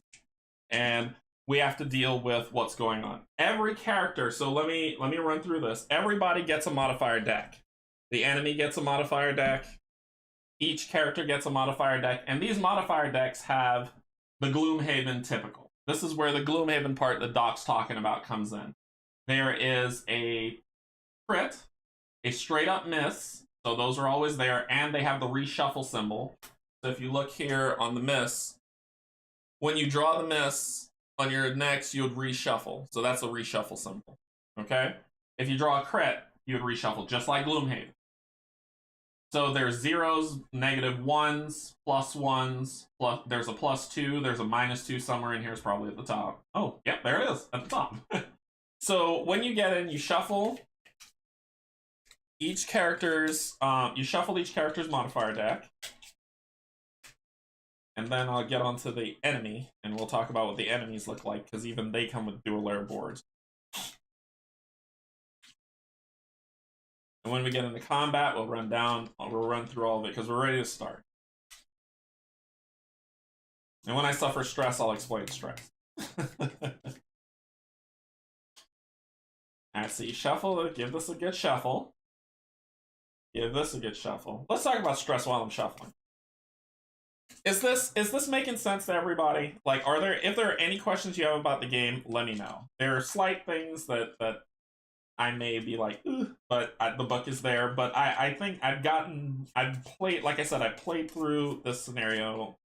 And we have to deal with what's going on. Every character, so let me run through this. Everybody gets a modifier deck. The enemy gets a modifier deck. Each character gets a modifier deck. And these modifier decks have the Gloomhaven typical. This is where the Gloomhaven part that Doc's talking about comes in. There is a crit, a straight up miss, so those are always there, and they have the reshuffle symbol. So if you look here on the miss, when you draw the miss on your next, you would reshuffle. So that's a reshuffle symbol. Okay? If you draw a crit, you would reshuffle, just like Gloomhaven. So there's zeros, negative ones, plus ones, there's a +2, there's a -2 somewhere in here, it's probably at the top. Oh, yep, there it is, at the top. So when you get in, you shuffle each character's modifier deck. And then I'll get onto the enemy, and we'll talk about what the enemies look like, because even they come with dual layer boards. And when we get into combat, we'll run through all of it, because we're ready to start. And when I suffer stress, I'll explain stress. Alright, so you shuffle, give this a good shuffle. Give this a good shuffle. Let's talk about stress while I'm shuffling. Is this making sense to everybody? Like, if there are any questions you have about the game, let me know. There are slight things that I may be like, but the book is there. But I think I've played, like I said, I played through this scenario,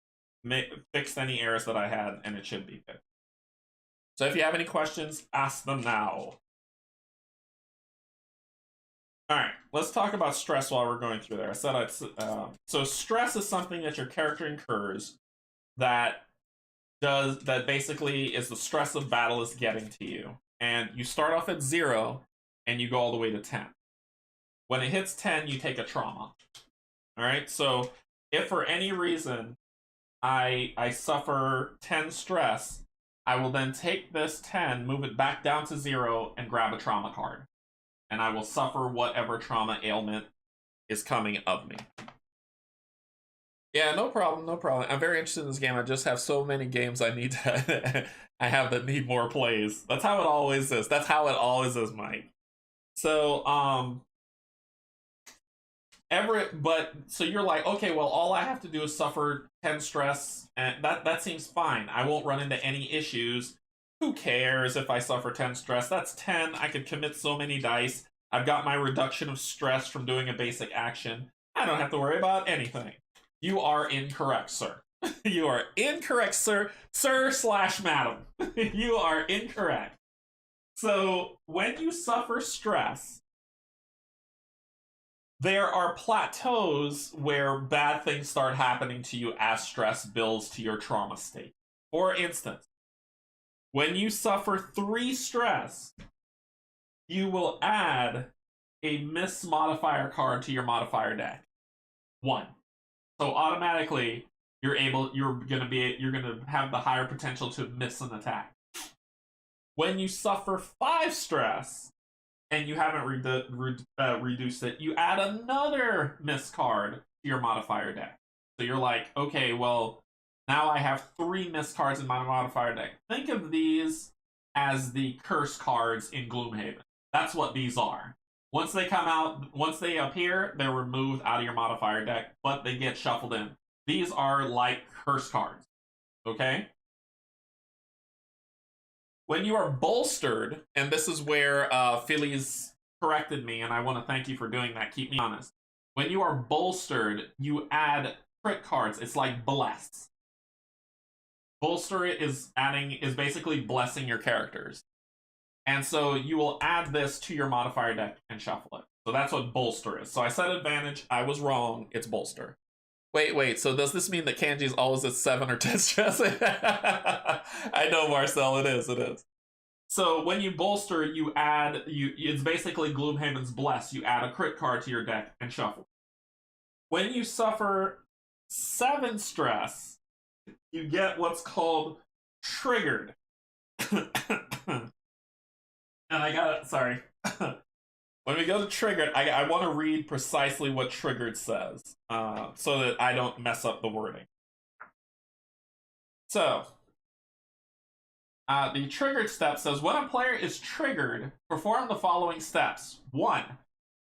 fixed any errors that I had, and it should be fixed. So if you have any questions, ask them now. All right, let's talk about stress while we're going through there. I said so stress is something that your character incurs that basically is the stress of battle is getting to you. And you start off at 0 and you go all the way to 10. When it hits 10, you take a trauma. All right, so if for any reason I suffer 10 stress, I will then take this 10, move it back down to 0, and grab a trauma card. And I will suffer whatever trauma ailment is coming of me. Yeah, no problem, no problem. I'm very interested in this game. I just have so many games I need to I have that need more plays. That's how it always is. That's how it always is, Mike. So, so you're like, okay, well, all I have to do is suffer 10 stress, and that seems fine. I won't run into any issues. Who cares if I suffer 10 stress? That's 10. I could commit so many dice. I've got my reduction of stress from doing a basic action. I don't have to worry about anything. You are incorrect, sir. You are incorrect, sir. Sir/madam. You are incorrect. So, when you suffer stress, there are plateaus where bad things start happening to you as stress builds to your trauma state. For instance, when you suffer 3 stress, you will add a miss modifier card to your modifier deck. 1. So automatically, you're gonna have the higher potential to miss an attack. When you suffer 5 stress and you haven't reduced it, you add another miss card to your modifier deck. So you're like, okay, well, now I have 3 miss cards in my modifier deck. Think of these as the curse cards in Gloomhaven. That's what these are. Once they come out, once they appear, they're removed out of your modifier deck, but they get shuffled in. These are like curse cards. Okay? When you are bolstered, and this is where Philly's corrected me, and I want to thank you for doing that. Keep me honest. When you are bolstered, you add crit cards. It's like bless. Bolster is basically blessing your characters. And so you will add this to your modifier deck and shuffle it. So that's what bolster is. So I said advantage. I was wrong. It's bolster. Wait. So does this mean that Canje is always at 7 or 10 stress? I know, Marcel. It is. So when you bolster, you add it's basically Gloomhaven's Bless. You add a crit card to your deck and shuffle. When you suffer 7 stress, you get what's called triggered. And I got it, sorry. When we go to triggered, I want to read precisely what triggered says, so that I don't mess up the wording. So, the triggered step says, when a player is triggered, perform the following steps. 1.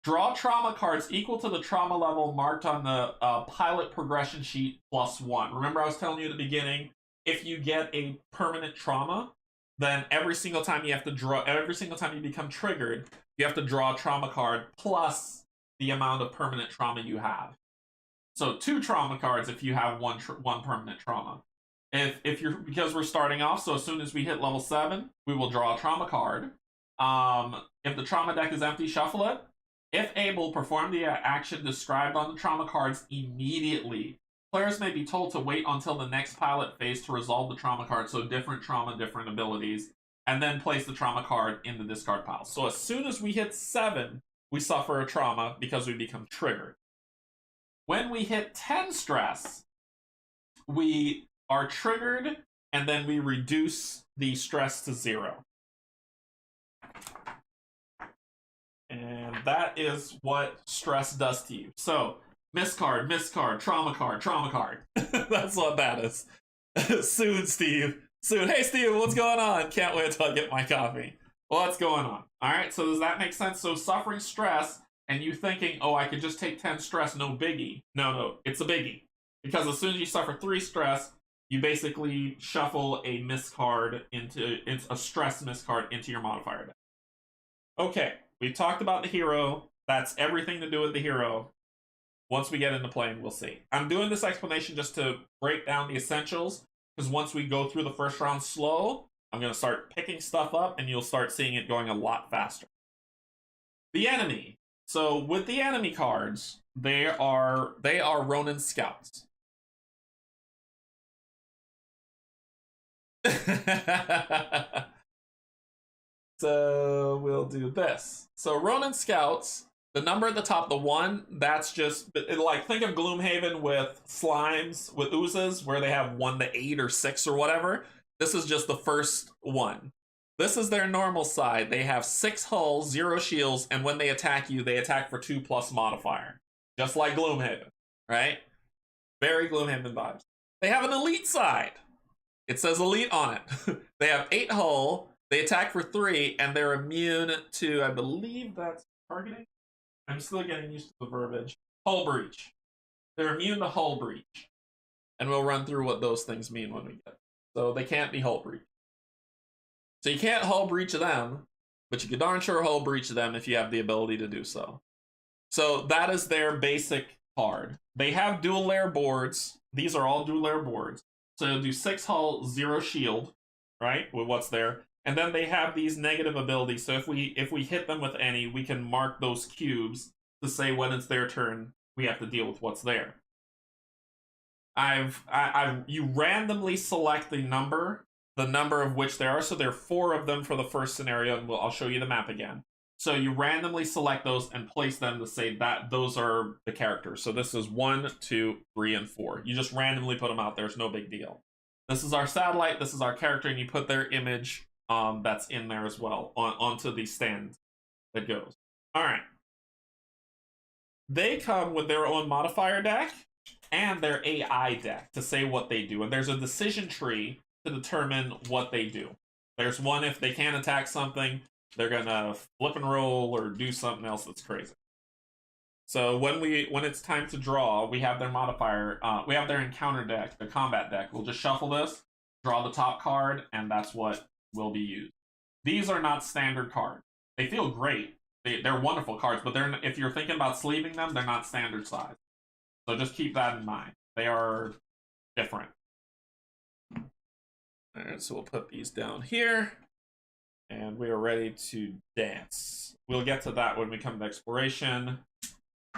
Draw trauma cards equal to the trauma level marked on the pilot progression sheet +1. Remember I was telling you at the beginning, if you get a permanent trauma, then every single time you become triggered, you have to draw a trauma card plus the amount of permanent trauma you have. So 2 trauma cards if you have one permanent trauma. Because we're starting off, so as soon as we hit level 7, we will draw a trauma card. If the trauma deck is empty, shuffle it. If able, perform the action described on the trauma cards immediately. Players may be told to wait until the next pilot phase to resolve the trauma card, so different trauma, different abilities, and then place the trauma card in the discard pile. So as soon as we hit 7, we suffer a trauma because we become triggered. When we hit 10 stress, we are triggered, and then we reduce the stress to 0. And that is what stress does to you. So, miss card, trauma card. That's what that is. Soon, Steve. Soon. Hey, Steve, what's going on? Can't wait until I get my coffee. What's going on? All right, so does that make sense? So suffering stress and you thinking, oh, I could just take 10 stress, no biggie. No, it's a biggie. Because as soon as you suffer 3 stress, you basically shuffle a miss card into a stress miss card into your modifier deck. Okay, we've talked about the hero. That's everything to do with the hero. Once we get into playing, we'll see. I'm doing this explanation just to break down the essentials, because once we go through the first round slow, I'm going to start picking stuff up, and you'll start seeing it going a lot faster. The enemy. So with the enemy cards, they are Ronin Scouts. So we'll do this. So Ronin Scouts, the number at the top, the 1, that's just like, think of Gloomhaven with slimes, with oozes, where they have 1 to 8 or 6 or whatever. This is just the first 1. This is their normal side. They have 6 hulls, 0 shields, and when they attack you, they attack for 2+ modifier. Just like Gloomhaven, right? Very Gloomhaven vibes. They have an elite side. It says elite on it. They have 8 hull, they attack for 3, and they're immune to, I believe that's targeting? I'm still getting used to the verbiage. Hull breach. They're immune to hull breach. And we'll run through what those things mean when we get it. So they can't be hull breach. So you can't hull breach them, but you can darn sure hull breach them if you have the ability to do so. So that is their basic card. They have dual layer boards. These are all dual layer boards. So you'll do 6 hull, 0 shield, right? With what's there. And then they have these negative abilities. So if we hit them with any, we can mark those cubes to say when it's their turn, we have to deal with what's there. You randomly select the number of which there are. So there are 4 of them for the first scenario, and I'll show you the map again. So you randomly select those and place them to say that those are the characters. So this is 1, 2, 3, and 4. You just randomly put them out there. It's no big deal. This is our satellite. This is our character, and you put their image that's in there as well onto the stand that goes. All right. They come with their own modifier deck and their AI deck to say what they do. And there's a decision tree to determine what they do. There's one if they can't attack something, they're gonna flip and roll or do something else that's crazy. So when it's time to draw, we have their modifier, we have their encounter deck, the combat deck. We'll just shuffle this, draw the top card, and that's what will be used. These are not standard cards. They feel great. They're wonderful cards, but if you're thinking about sleeving them, they're not standard size. So just keep that in mind. They are different. All right, so we'll put these down here. And we are ready to dance. We'll get to that when we come to exploration.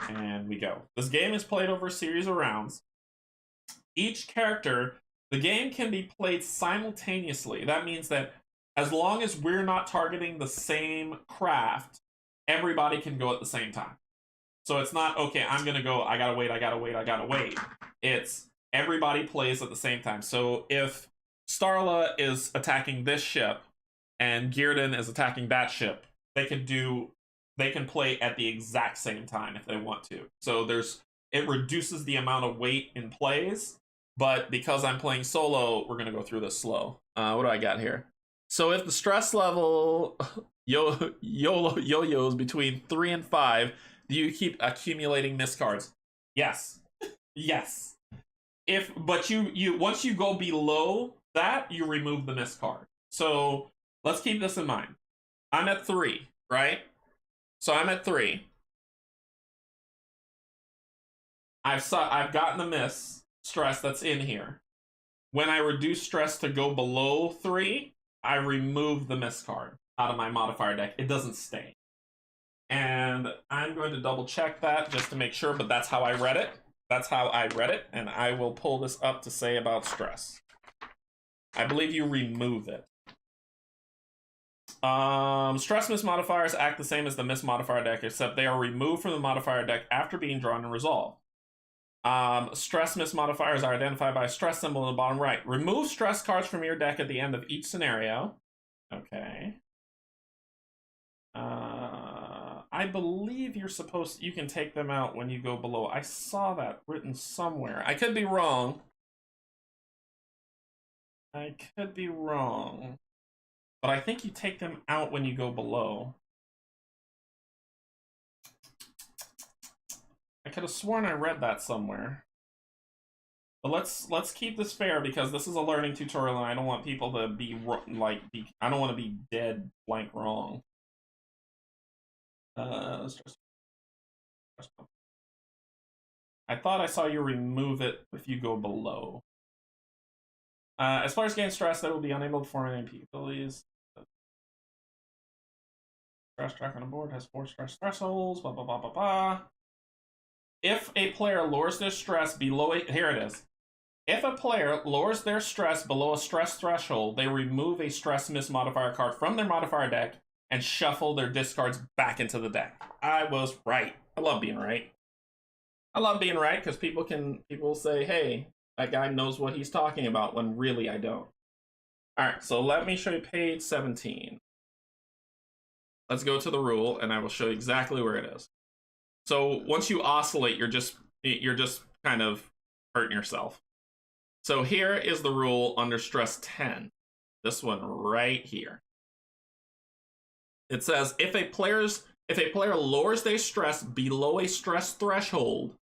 And we go. This game is played over a series of rounds. Each character, the game can be played simultaneously. That means that as long as we're not targeting the same craft, everybody can go at the same time. So it's not, okay, I'm going to go, I gotta wait. It's everybody plays at the same time. So if Starla is attacking this ship, and Gearden is attacking that ship, they can play at the exact same time if they want to. So it reduces the amount of weight in plays, but because I'm playing solo, we're gonna go through this slow. What do I got here? So if the stress level yo-yos between 3 and 5, do you keep accumulating miss cards? Yes. Yes. But you once you go below that, you remove the miss card. So let's keep this in mind. I'm at 3, right? So I'm at 3. I've gotten the miss stress that's in here. When I reduce stress to go below 3, I remove the miss card out of my modifier deck. It doesn't stay. And I'm going to double check that just to make sure, but that's how I read it. That's how I read it, and I will pull this up to say about stress. I believe you remove it. Stress miss modifiers act the same as the miss modifier deck, except they are removed from the modifier deck after being drawn and resolved. Stress miss modifiers are identified by a stress symbol in the bottom right. Remove stress cards from your deck at the end of each scenario. Okay. I believe you can take them out when you go below. I saw that written somewhere. I could be wrong. I could be wrong, but I think you take them out when you go below. I could have sworn I read that somewhere. But let's keep this fair because this is a learning tutorial and I don't want people to be like I don't want to be dead blank wrong. Let's just, I thought I saw you remove it if you go below. As far as gain stress, that will be unable to perform any abilities. Stress track on the board has 4 stress thresholds. Blah blah blah blah blah. If a player lowers their stress below here it is. If a player lowers their stress below a stress threshold, they remove a stress miss modifier card from their modifier deck and shuffle their discards back into the deck. I was right. I love being right. I love being right because people say, hey, that guy knows what he's talking about when really I don't. All right, so let me show you page 17. Let's go to the rule and I will show you exactly where it is. So once you oscillate, you're just kind of hurting yourself. So here is the rule under stress 10. This one right here. It says if a player lowers their stress below a stress threshold,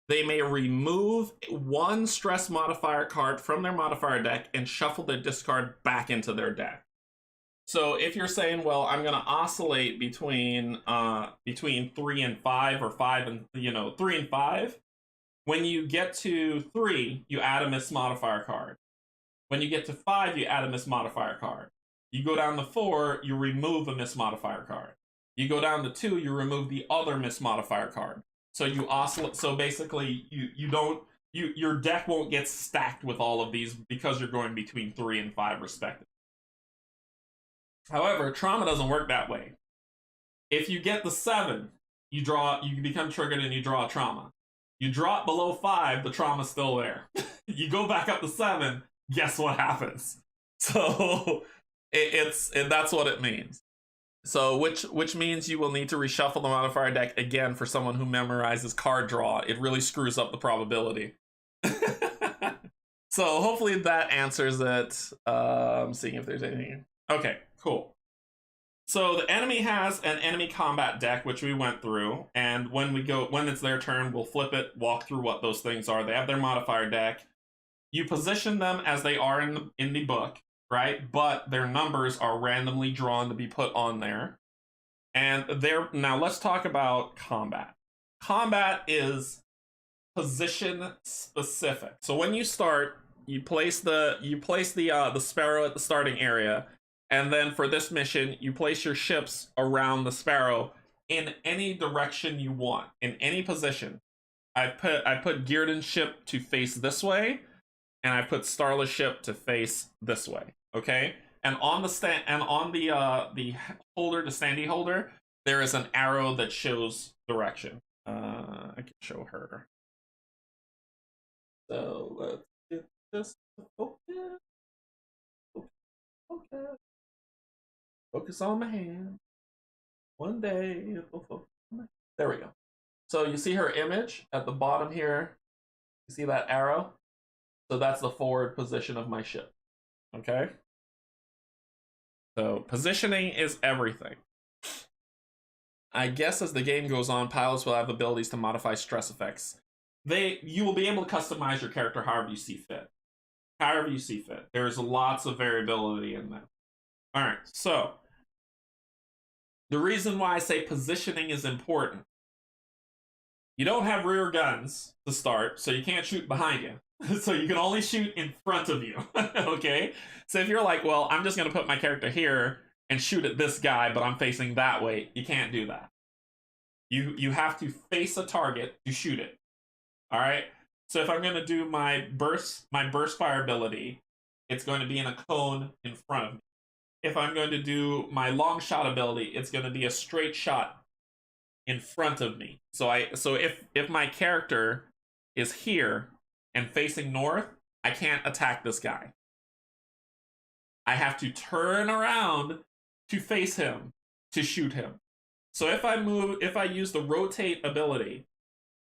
they may remove 1 stress modifier card from their modifier deck and shuffle their discard back into their deck. So if you're saying, well, I'm going to oscillate between 3 and 5 or 5 and 3 and 5, when you get to 3, you add a miss modifier card. When you get to 5, you add a miss modifier card. You go down to 4, you remove a miss modifier card. You go down to 2, you remove the other miss modifier card. So you oscillate. So basically, your deck won't get stacked with all of these because you're going between 3 and 5 respectively. However, trauma doesn't work that way. If you get the 7, you become triggered and you draw a trauma. You drop below 5, the trauma's still there. You go back up to 7, guess what happens? So that's what it means. So which means you will need to reshuffle the modifier deck again for someone who memorizes card draw. It really screws up the probability. So hopefully that answers it. I'm seeing if there's anything. Okay, cool. So the enemy has an enemy combat deck, which we went through, and when it's their turn, we'll flip it, walk through what those things are. They have their modifier deck. You position them as they are in the book, right? But their numbers are randomly drawn to be put on there. And now let's talk about combat. Combat is position specific. So when you start, you place the sparrow at the starting area. And then for this mission, you place your ships around the sparrow in any direction you want, in any position. I put Gearden's ship to face this way, and I put Starla's ship to face this way. Okay, and on the holder, the standee holder, there is an arrow that shows direction. I can show her. So let's get this to focus. Okay. Focus on my hand. One day it will focus on my hand. There we go. So you see her image at the bottom here. You see that arrow? So that's the forward position of my ship. Okay? So positioning is everything. I guess as the game goes on, pilots will have abilities to modify stress effects. You will be able to customize your character however you see fit. However you see fit. There's lots of variability in that. All right, so the reason why I say positioning is important. You don't have rear guns to start, so you can't shoot behind you. So you can only shoot in front of you, okay? So if you're like, well, I'm just going to put my character here and shoot at this guy, but I'm facing that way, you can't do that. You have to face a target to shoot it, all right? So if I'm going to do my burst fire ability, it's going to be in a cone in front of me. If I'm going to do my long shot ability, it's going to be a straight shot in front of me. So if my character is here and facing north, I can't attack this guy. I have to turn around to face him to shoot him. So if I use the rotate ability,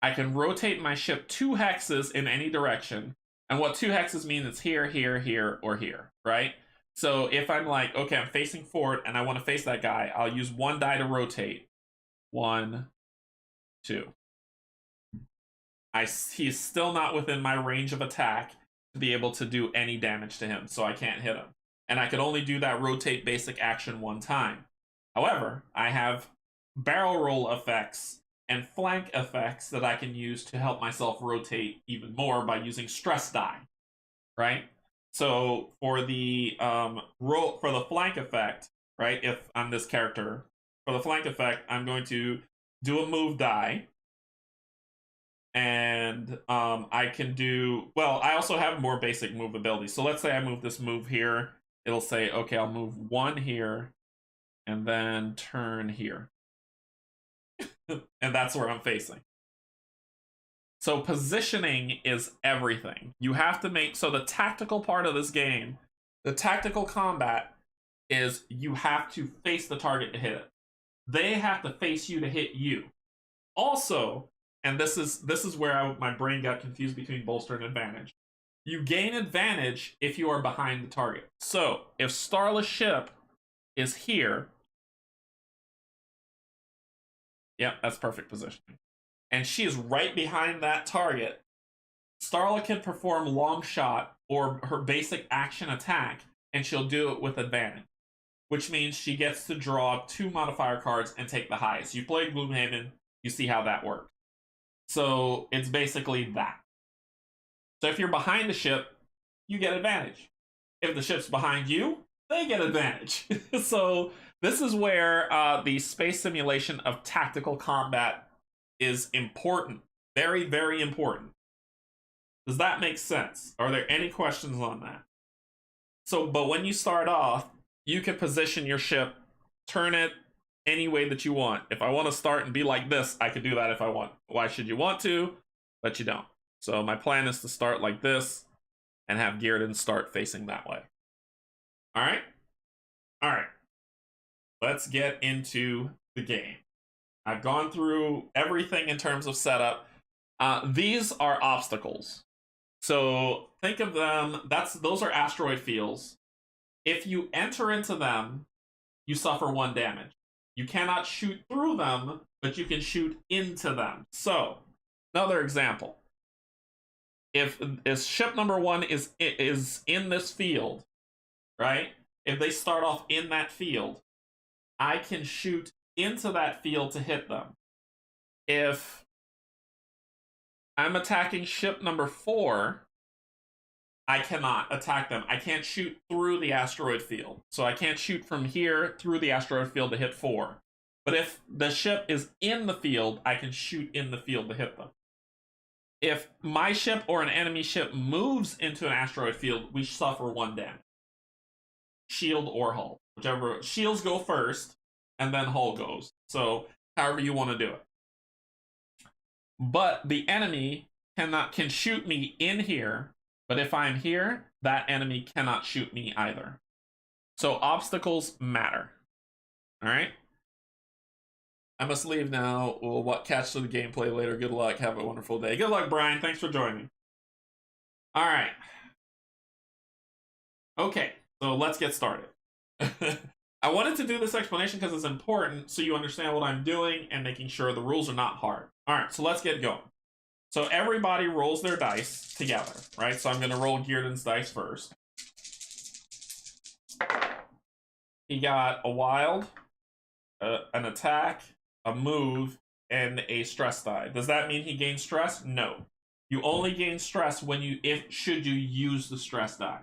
I can rotate my ship 2 hexes in any direction. And what 2 hexes mean is here, here, here, or here. right? So if I'm like, okay, I'm facing forward and I want to face that guy, I'll use 1 die to rotate. 1, 2. He's still not within my range of attack to be able to do any damage to him, so I can't hit him. And I can only do that rotate basic action 1 time. However, I have barrel roll effects and flank effects that I can use to help myself rotate even more by using stress die, right? So for the flank effect, right? If I'm this character, for the flank effect, I'm going to do a move die, and I can do, well, I also have more basic move abilities. So let's say I move this move here. It'll say, okay, I'll move 1 here and then turn here. And that's where I'm facing. So positioning is everything. You have to make, so the tactical part of this game, the tactical combat is you have to face the target to hit it. They have to face you to hit you. Also, and this is where my brain got confused between bolster and advantage. You gain advantage if you are behind the target. So if Starla's ship is here, yep, that's perfect positioning, and she is right behind that target, Starla can perform long shot or her basic action attack, and she'll do it with advantage, which means she gets to draw 2 modifier cards and take the highest. You played Gloomhaven, you see how that works. So it's basically that. So if you're behind the ship, you get advantage. If the ship's behind you, they get advantage. So this is where the space simulation of tactical combat is important. Very, very important. Does that make sense? Are there any questions on that? So, but when you start off, you can position your ship, turn it any way that you want. If I want to start and be like this, I could do that if I want. Why should you want to? But you don't. So my plan is to start like this and have Gearden start facing that way. All right? All right. Let's get into the game. I've gone through everything in terms of setup. These are obstacles. So think of them, those are asteroid fields. If you enter into them, you suffer 1 damage. You cannot shoot through them, but you can shoot into them. So, another example. If ship number 1 is in this field, right? If they start off in that field, I can shoot into that field to hit them. If I'm attacking ship number 4, I cannot attack them. I can't shoot through the asteroid field. So I can't shoot from here through the asteroid field to hit 4. But if the ship is in the field, I can shoot in the field to hit them. If my ship or an enemy ship moves into an asteroid field, we suffer 1 damage. Shield or hull. Whichever. Shields go first, and then hull goes. So however you want to do it. But the enemy can shoot me in here, but if I'm here, that enemy cannot shoot me either. So obstacles matter. All right? I must leave now. We'll catch the gameplay later. Good luck. Have a wonderful day. Good luck, Brian. Thanks for joining. All right. Okay, so let's get started. I wanted to do this explanation because it's important so you understand what I'm doing and making sure the rules are not hard. All right, so let's get going. So everybody rolls their dice together, right? So I'm going to roll Gearden's dice first. He got a wild, an attack, a move, and a stress die. Does that mean he gains stress? No. You only gain stress when should you use the stress die.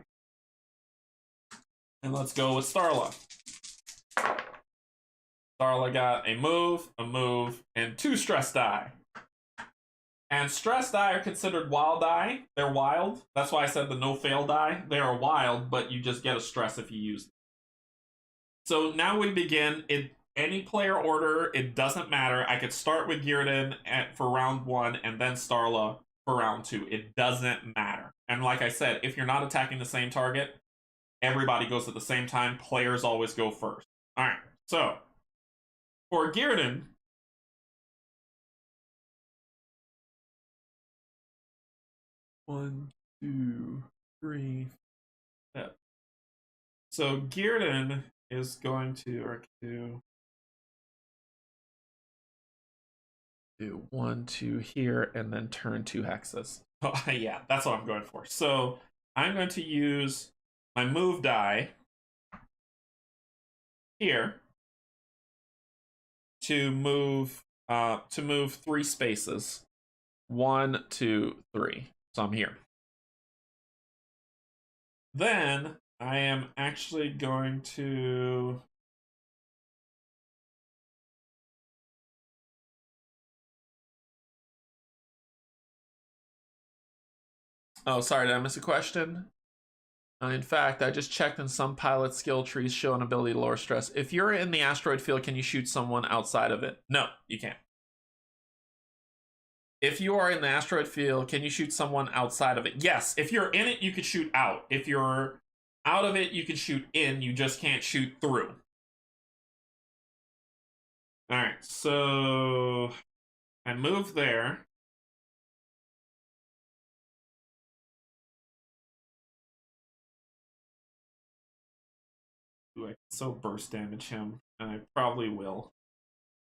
And let's go with Starla. Starla got a move, and 2 stress die. And stress die are considered wild die. They're wild. That's why I said the no-fail die. They are wild, but you just get a stress if you use them. So now we begin. Any player order, it doesn't matter. I could start with Gearden for round 1 and then Starla for round 2. It doesn't matter. And like I said, if you're not attacking the same target, everybody goes at the same time. Players always go first. All right, so for Gearden, one, two, three, So Gearden is going to do 1, 2 here, and then turn 2 hexes. Oh, yeah, that's what I'm going for. So I'm going to use my move die here to move 3 spaces. 1, 2, 3. So I'm here. Then I am actually going to oh, sorry, did I miss a question? In fact, I just checked and some pilot skill trees show an ability to lower stress. If you're in the asteroid field, can you shoot someone outside of it? No, you can't. If you are in the asteroid field, can you shoot someone outside of it? Yes, if you're in it, you can shoot out. If you're out of it, you can shoot in. You just can't shoot through. All right, so I move there. Ooh, I can so burst damage him, and I probably will.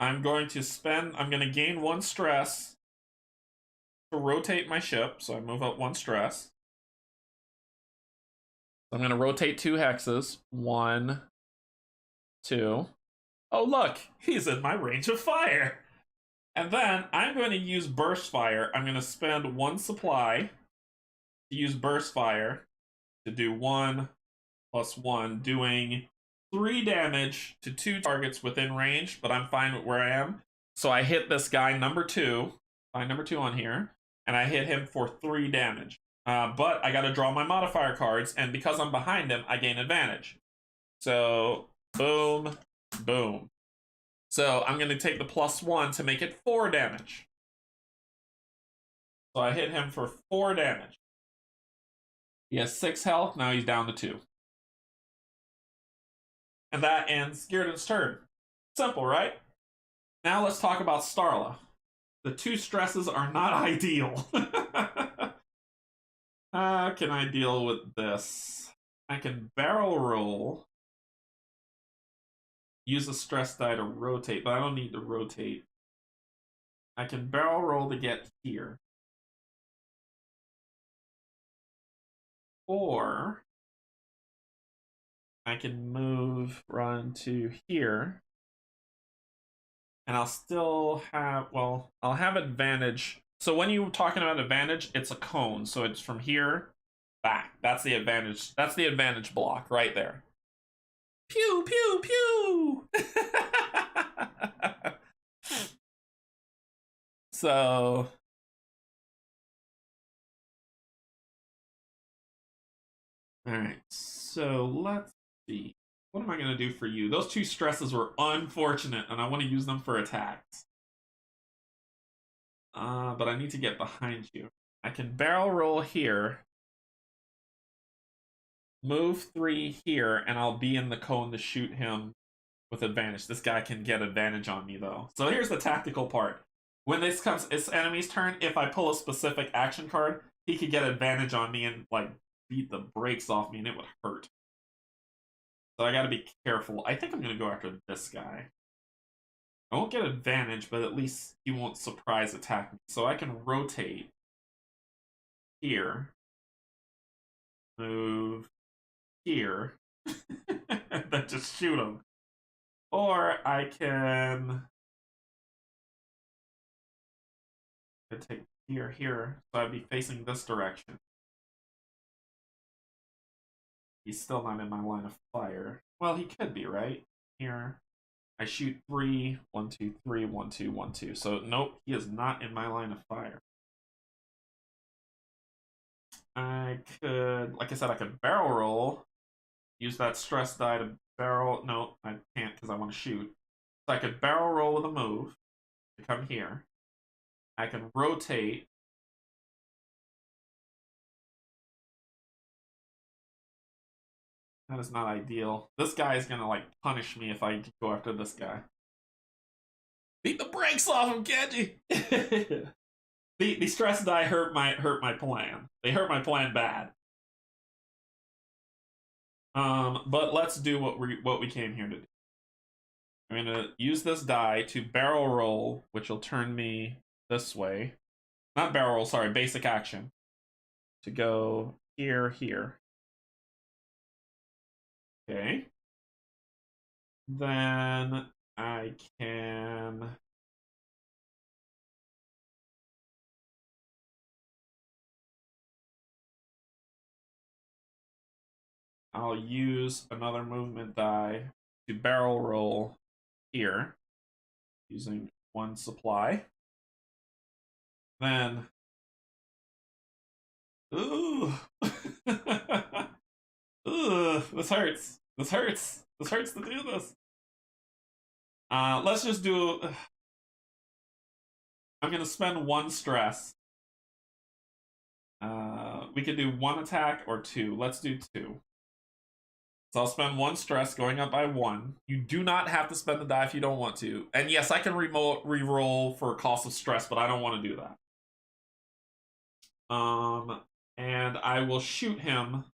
I'm going to gain 1 stress to rotate my ship, so I move up 1 stress. I'm going to rotate 2 hexes. 1, 2. Oh, look, he's in my range of fire. And then I'm going to use burst fire. I'm going to spend 1 supply to use burst fire to do 1 + 1, doing 3 damage to 2 targets within range, but I'm fine with where I am. So I hit this guy, number 2, find number 2 on here, and I hit him for 3 damage. But I got to draw my modifier cards, and because I'm behind him, I gain advantage. So, boom, boom. So I'm going to take the +1 to make it 4 damage. So I hit him for 4 damage. He has 6 health, now he's down to 2. And that ends Gearden's turn. Simple, right? Now let's talk about Starla. The 2 stresses are not ideal. How can I deal with this? I can barrel roll. Use a stress die to rotate, but I don't need to rotate. I can barrel roll to get here. Or I can run to here. And I'll still have, well, I'll have advantage. So when you're talking about advantage, it's a cone. So it's from here back. That's the advantage. That's the advantage block right there. Pew, pew, pew. So all right, so let's see. What am I going to do for you? Those 2 stresses were unfortunate, and I want to use them for attacks. But I need to get behind you. I can barrel roll here, move 3 here, and I'll be in the cone to shoot him with advantage. This guy can get advantage on me, though. So here's the tactical part. When this comes, it's enemy's turn, if I pull a specific action card, he could get advantage on me and, like, beat the brakes off me, and it would hurt. So I gotta be careful. I think I'm gonna go after this guy. I won't get advantage, but at least he won't surprise attack me. So I can rotate here, move here, and then just shoot him. Or I can take here, so I'd be facing this direction. He's still not in my line of fire. Well, he could be, right? Here. I shoot 3, 1, 2, 3, 1, 2, 1, 2. So, nope, he is not in my line of fire. I could, like I said, I could barrel roll. Use that stress die to barrel. No, I can't because I want to shoot. So I could barrel roll with a move to come here. I can rotate. That is not ideal. This guy is gonna like punish me if I go after this guy. Beat the brakes off him, Canje! The stress die hurt my plan. They hurt my plan bad. But let's do what we came here to do. I'm gonna use this die to barrel roll, which will turn me this way. Not barrel roll, sorry, basic action. To go here, here. Okay. Then I can... I'll use another movement die to barrel roll here, using one supply. Then... Ooh! Ugh, this hurts. This hurts. This hurts to do this. Let's just do... I'm gonna spend one stress. We could do one attack or two. Let's do two. So I'll spend one stress going up by one. You do not have to spend the die if you don't want to. And yes, I can re-roll for cost of stress, but I don't want to do that. And I will shoot him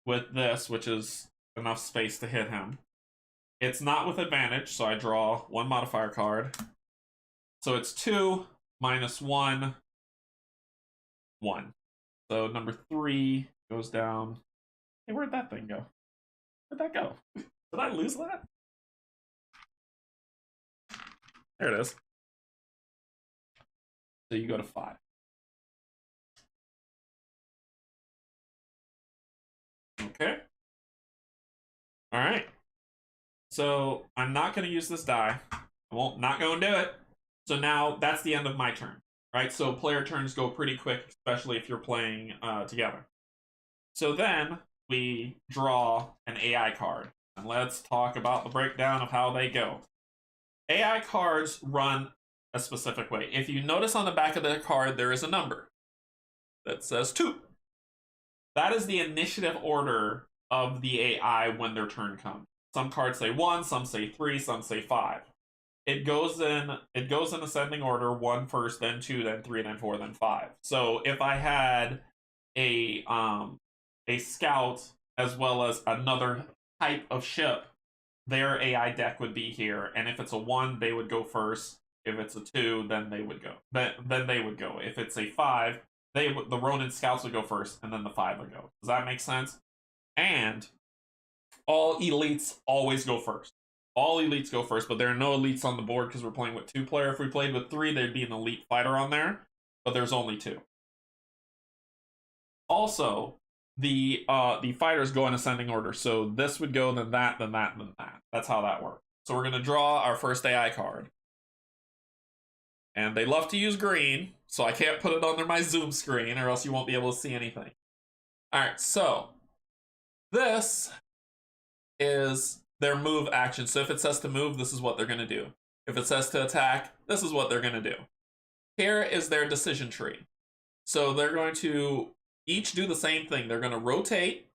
with this, which is enough space to hit him. It's not with advantage, so I draw one modifier card. So it's 2 minus 1, 1. So number 3 goes down. Hey, where'd that thing go? Where'd that go? Did I lose that? There it is. So you go to 5. Okay. All right. So I'm not going to use this die. I won't not go and do it. So now that's the end of my turn, right? So player turns go pretty quick, especially if you're playing together. So then we draw an AI card. And let's talk about the breakdown of how they go. AI cards run a specific way. If you notice on the back of the card, there is a number that says 2. That is the initiative order of the AI when their turn comes. Some cards say 1, some say 3, some say 5. It goes in ascending order: 1 first, then 2, then 3, then 4, then 5. So if I had a scout as well as another type of ship, their AI deck would be here. And if it's a 1, they would go first. If it's a 2, then they would go. Then they would go. If it's a 5, the Ronin scouts would go first, and then the 5 would go. Does that make sense? And all elites always go first. All elites go first, but there are no elites on the board because we're playing with 2-player. If we played with 3, there'd be an elite fighter on there, but there's only 2. Also, the fighters go in ascending order. So this would go, then that, then that, then that. That's how that works. So we're going to draw our first AI card. And they love to use green, so I can't put it under my zoom screen or else you won't be able to see anything. All right, so this is their move action. So if it says to move, this is what they're going to do. If it says to attack, this is what they're going to do. Here is their decision tree. So they're going to each do the same thing. They're going to rotate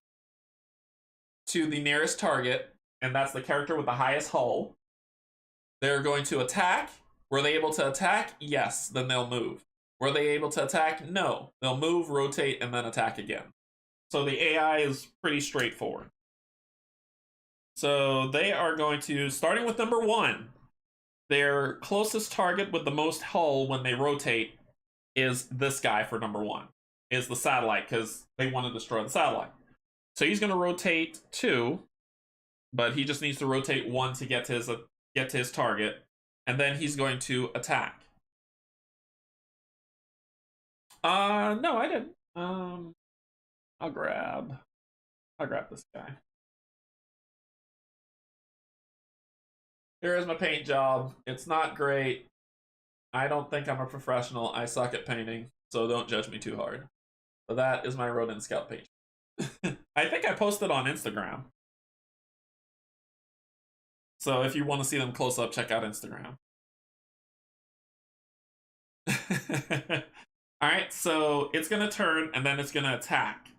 to the nearest target, and that's the character with the highest hull. They're going to attack. Were they able to attack? Yes, then they'll move. Were they able to attack? No. They'll move, rotate, and then attack again. So the AI is pretty straightforward. So they are going to, starting with number 1, their closest target with the most hull when they rotate is this guy for number 1, is the satellite, because they want to destroy the satellite. So he's going to rotate 2, but he just needs to rotate 1 to get to his target, and then he's going to attack. No, I didn't. I'll grab this guy. Here is my paint job. It's not great. I don't think I'm a professional. I suck at painting, so don't judge me too hard. But that is my Ronin Scout paint. I think I posted on Instagram. So if you want to see them close up, check out Instagram. Alright, so it's going to turn, and then it's going to attack.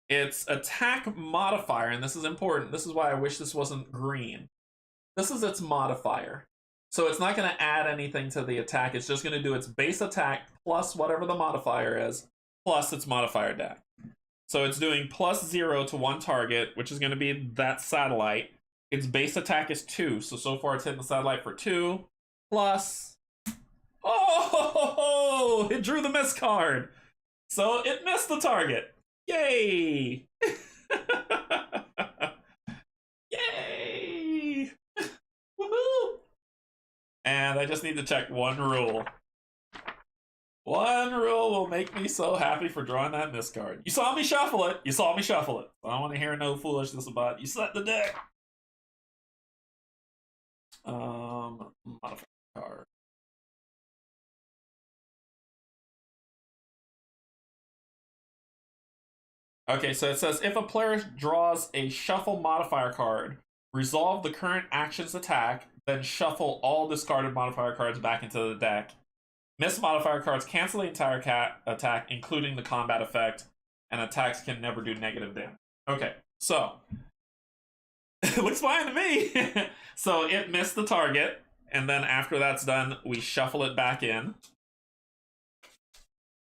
Its attack modifier, and this is important, this is why I wish this wasn't green. This is its modifier. So it's not going to add anything to the attack, it's just going to do its base attack plus whatever the modifier is, plus its modifier deck. So it's doing +0 to one target, which is going to be that satellite. Its base attack is 2, so far it's hitting the satellite for 2. Plus... Oh! It drew the miss card! So it missed the target! Yay! Yay! Woohoo! And I just need to check one rule. One rule will make me so happy for drawing that miss card. You saw me shuffle it. You saw me shuffle it. I don't want to hear no foolishness about it. You set the deck. Modifier card. Okay, so it says if a player draws a shuffle modifier card, resolve the current action's attack, then shuffle all discarded modifier cards back into the deck. Miss modifier cards cancel the entire attack, including the combat effect, and attacks can never do negative damage. Okay, so it looks fine to me. So it missed the target, and then after that's done, we shuffle it back in.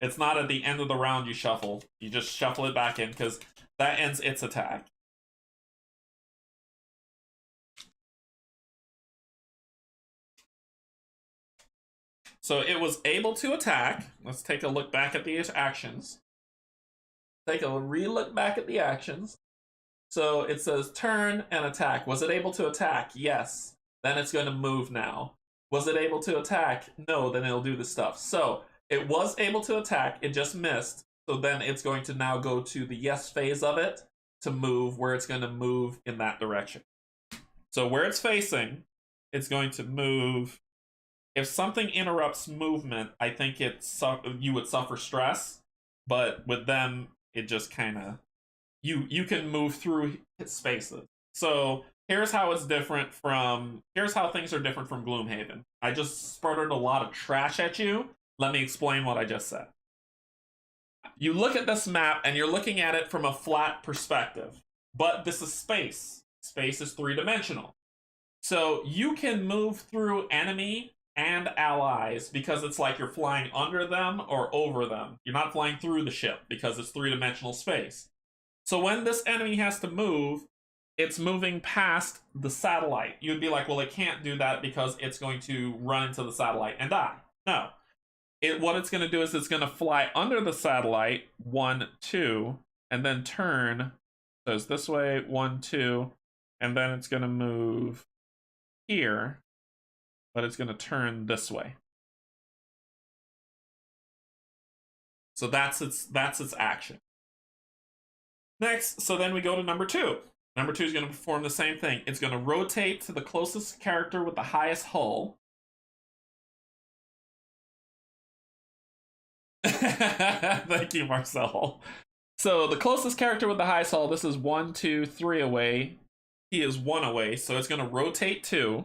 It's not at the end of the round you shuffle. You just shuffle it back in because that ends its attack. So it was able to attack. Let's take a look back at these actions. Take a re-look back at the actions. So it says turn and attack. Was it able to attack? Yes. Then it's going to move now. Was it able to attack? No, then it'll do the stuff. So it was able to attack. It just missed. So then it's going to now go to the yes phase of it to move, where it's going to move in that direction. So where it's facing, it's going to move. If something interrupts movement, I think you would suffer stress, but with them, it just kind of you can move through spaces. So here's how it's different from here's how things are different from Gloomhaven. I just spurted a lot of trash at you. Let me explain what I just said. You look at this map and you're looking at it from a flat perspective, but this is space. Space is 3-dimensional. So you can move through enemy and allies because it's like you're flying under them or over them. You're not flying through the ship because it's 3-dimensional space. So when this enemy has to move, it's moving past the satellite. You'd be like, well, it can't do that because it's going to run into the satellite and die. No. What it's going to do is it's going to fly under the satellite, 1, 2, and then turn. So it's this way, 1, 2, and then it's going to move here, but it's going to turn this way. So that's its action. Next, so then we go to number 2. Number 2 is going to perform the same thing. It's going to rotate to the closest character with the highest hull. Thank you, Marcel. So the closest character with the highest hull, this is 1, 2, 3 away. He is 1 away, so it's going to rotate 2.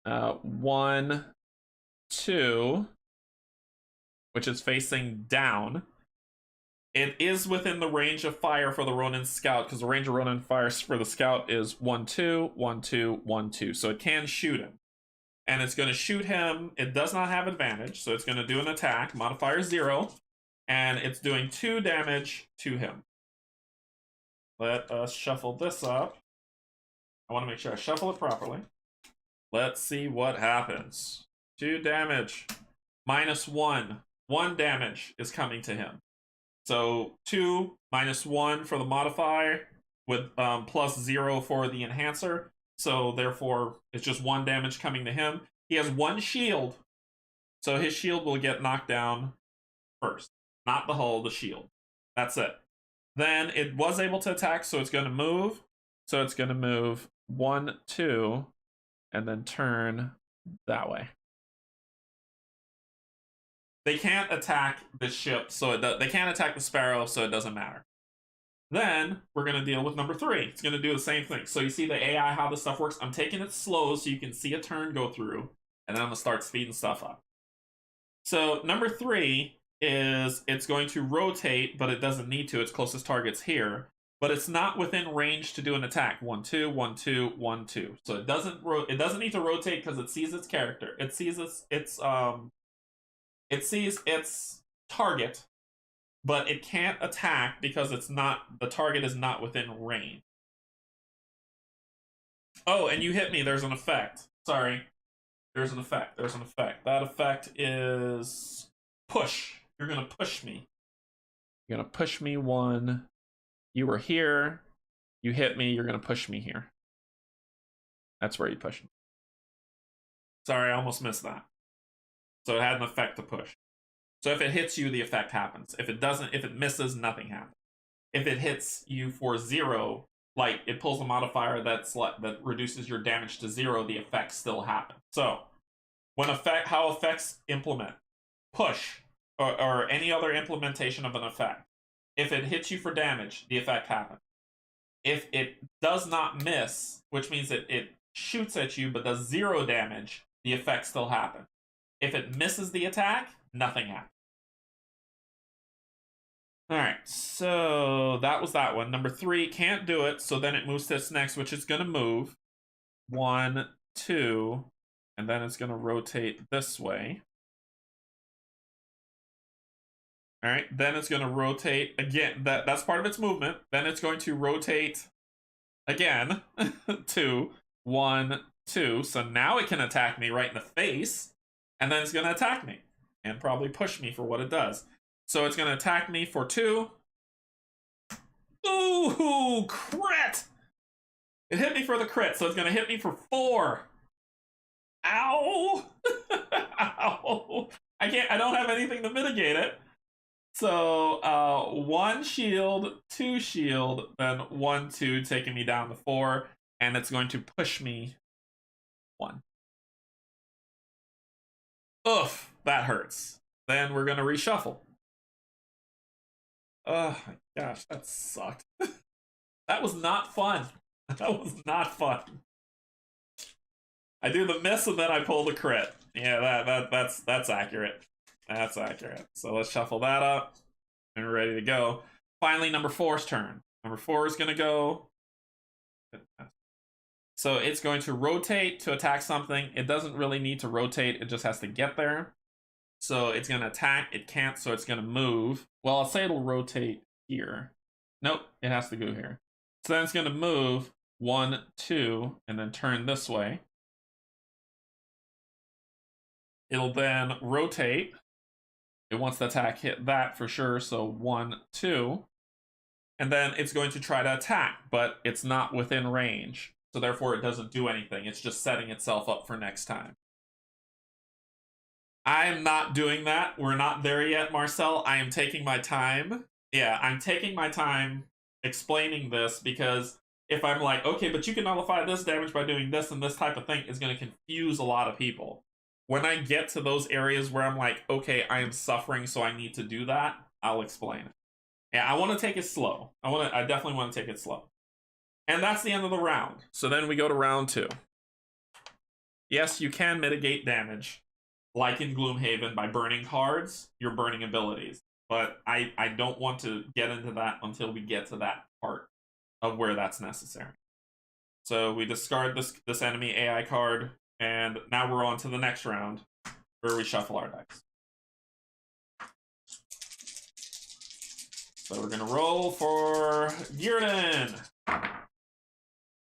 1, 2, which is facing down. It is within the range of fire for the Ronin Scout, because the range of Ronin fire for the Scout is 1, 2, 1, 2, 1, 2. So it can shoot him. And it's going to shoot him. It does not have advantage, so it's going to do an attack, modifier 0, and it's doing 2 damage to him. Let us shuffle this up. I want to make sure I shuffle it properly. Let's see what happens. 2 damage, -1. 1 damage is coming to him. So 2 -1 for the modifier with +0 for the enhancer. So therefore, it's just 1 damage coming to him. He has 1 shield. So his shield will get knocked down first. Not the hull, the shield. That's it. Then it was able to attack, so it's going to move. So it's going to move 1, 2, and then turn that way. They can't attack the ship, so they can't attack the Sparrow, so it doesn't matter. Then we're going to deal with number 3. It's going to do the same thing. So you see the AI, how this stuff works? I'm taking it slow so you can see a turn go through, and then I'm going to start speeding stuff up. So number 3 is it's going to rotate, but it doesn't need to. Its closest target's here, but it's not within range to do an attack. 1, 2, 1, 2, 1, 2. So it doesn't need to rotate because it sees its character. It sees its target, but it can't attack because it's not, the target is not within range. Oh, and you hit me, there's an effect. Sorry. There's an effect. There's an effect. That effect is push. You're going to push me. You're going to push me 1. You were here. You hit me. You're going to push me here. That's where you push me. Sorry, I almost missed that. So it had an effect to push. So if it hits you, the effect happens. If it doesn't, if it misses, nothing happens. If it hits you for 0, like it pulls a modifier that reduces your damage to 0, the effect still happens. So when how effects implement push or any other implementation of an effect, if it hits you for damage, the effect happens. If it does not miss, which means it shoots at you but does 0 damage, the effect still happens. If it misses the attack, nothing happens. Alright, so that was that one. Number 3, can't do it, so then it moves to its next, which is going to move. 1, 2, and then it's going to rotate this way. Alright, then it's going to rotate again. That's part of its movement. Then it's going to rotate again. 2, 1, 2. So now it can attack me right in the face. And then it's going to attack me. And probably push me for what it does. So it's going to attack me for 2. Ooh, crit! It hit me for the crit, so it's going to hit me for 4. Ow! Ow! I don't have anything to mitigate it. So 1 shield, 2 shield, then 1, 2, taking me down to 4, and it's going to push me 1. Oof, that hurts. Then we're going to reshuffle. Oh my gosh, that sucked. That was not fun. That was not fun. I do the miss and then I pull the crit. Yeah, that's accurate. That's accurate. So let's shuffle that up. And we're ready to go. Finally, number 4's turn. Number 4 is going to go. So it's going to rotate to attack something. It doesn't really need to rotate. It just has to get there. So it's going to attack. It can't, so it's going to move. Well, I'll say it'll rotate here. Nope, it has to go here. So then it's going to move 1, 2, and then turn this way. It'll then rotate. It wants to attack, hit that for sure. So 1, 2. And then it's going to try to attack, but it's not within range. So therefore it doesn't do anything. It's just setting itself up for next time. I am not doing that. We're not there yet, Marcel. I am taking my time. Yeah, I'm taking my time explaining this because if I'm like, okay, but you can nullify this damage by doing this and this type of thing, is going to confuse a lot of people. When I get to those areas where I'm like, okay, I am suffering, so I need to do that, I'll explain it. Yeah, I want to take it slow. I definitely want to take it slow. And that's the end of the round. So then we go to round 2. Yes, you can mitigate damage, like in Gloomhaven, by burning cards, you're burning abilities. But I don't want to get into that until we get to that part of where that's necessary. So we discard this enemy AI card, and now we're on to the next round, where we shuffle our dice. So we're going to roll for Gearden.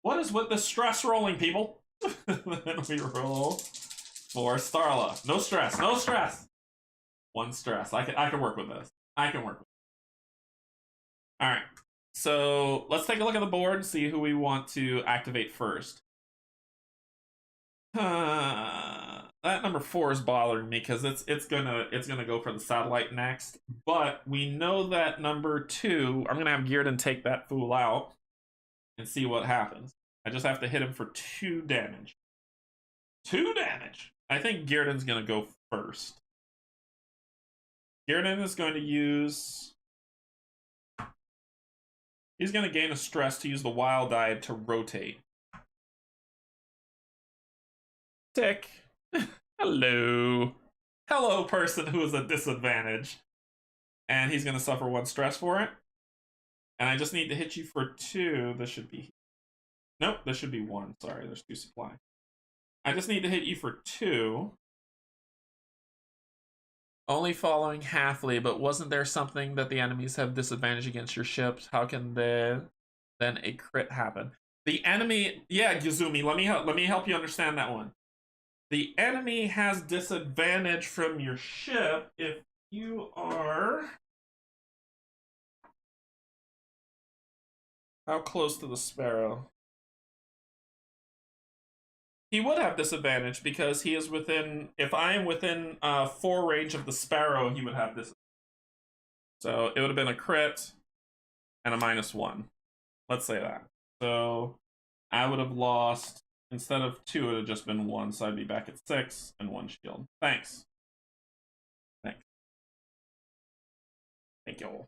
What is with the stress rolling, people? Then we roll for Starla. No stress, no stress. 1 stress. I can work with this. I can work with it. All right. So let's take a look at the board and see who we want to activate first. That number 4 is bothering me because it's gonna go for the satellite next. But we know that number 2, I'm gonna have Gearden take that fool out and see what happens. I just have to hit him for 2 damage. 2 damage. I think Gearden's gonna go first. Gearden is going to use. He's going to gain a stress to use the wild die to rotate. Tick. Hello. Hello, person who is a disadvantage. And he's going to suffer 1 stress for it. And I just need to hit you for 2. This should be. Nope, this should be 1. Sorry, there's 2 supply. I just need to hit you for 2. Only following halfly, but wasn't there something that the enemies have disadvantage against your ships? How can then a crit happen? The enemy, yeah, Gizumi, let me help you understand that one. The enemy has disadvantage from your ship if you are how close to the sparrow? He would have disadvantage because he is within. If I am within 4 range of the sparrow, he would have this. So it would have been a crit and a -1. Let's say that. So I would have lost, instead of 2, it would have just been 1. So I'd be back at 6 and 1 shield. Thanks. Thanks. Thank you.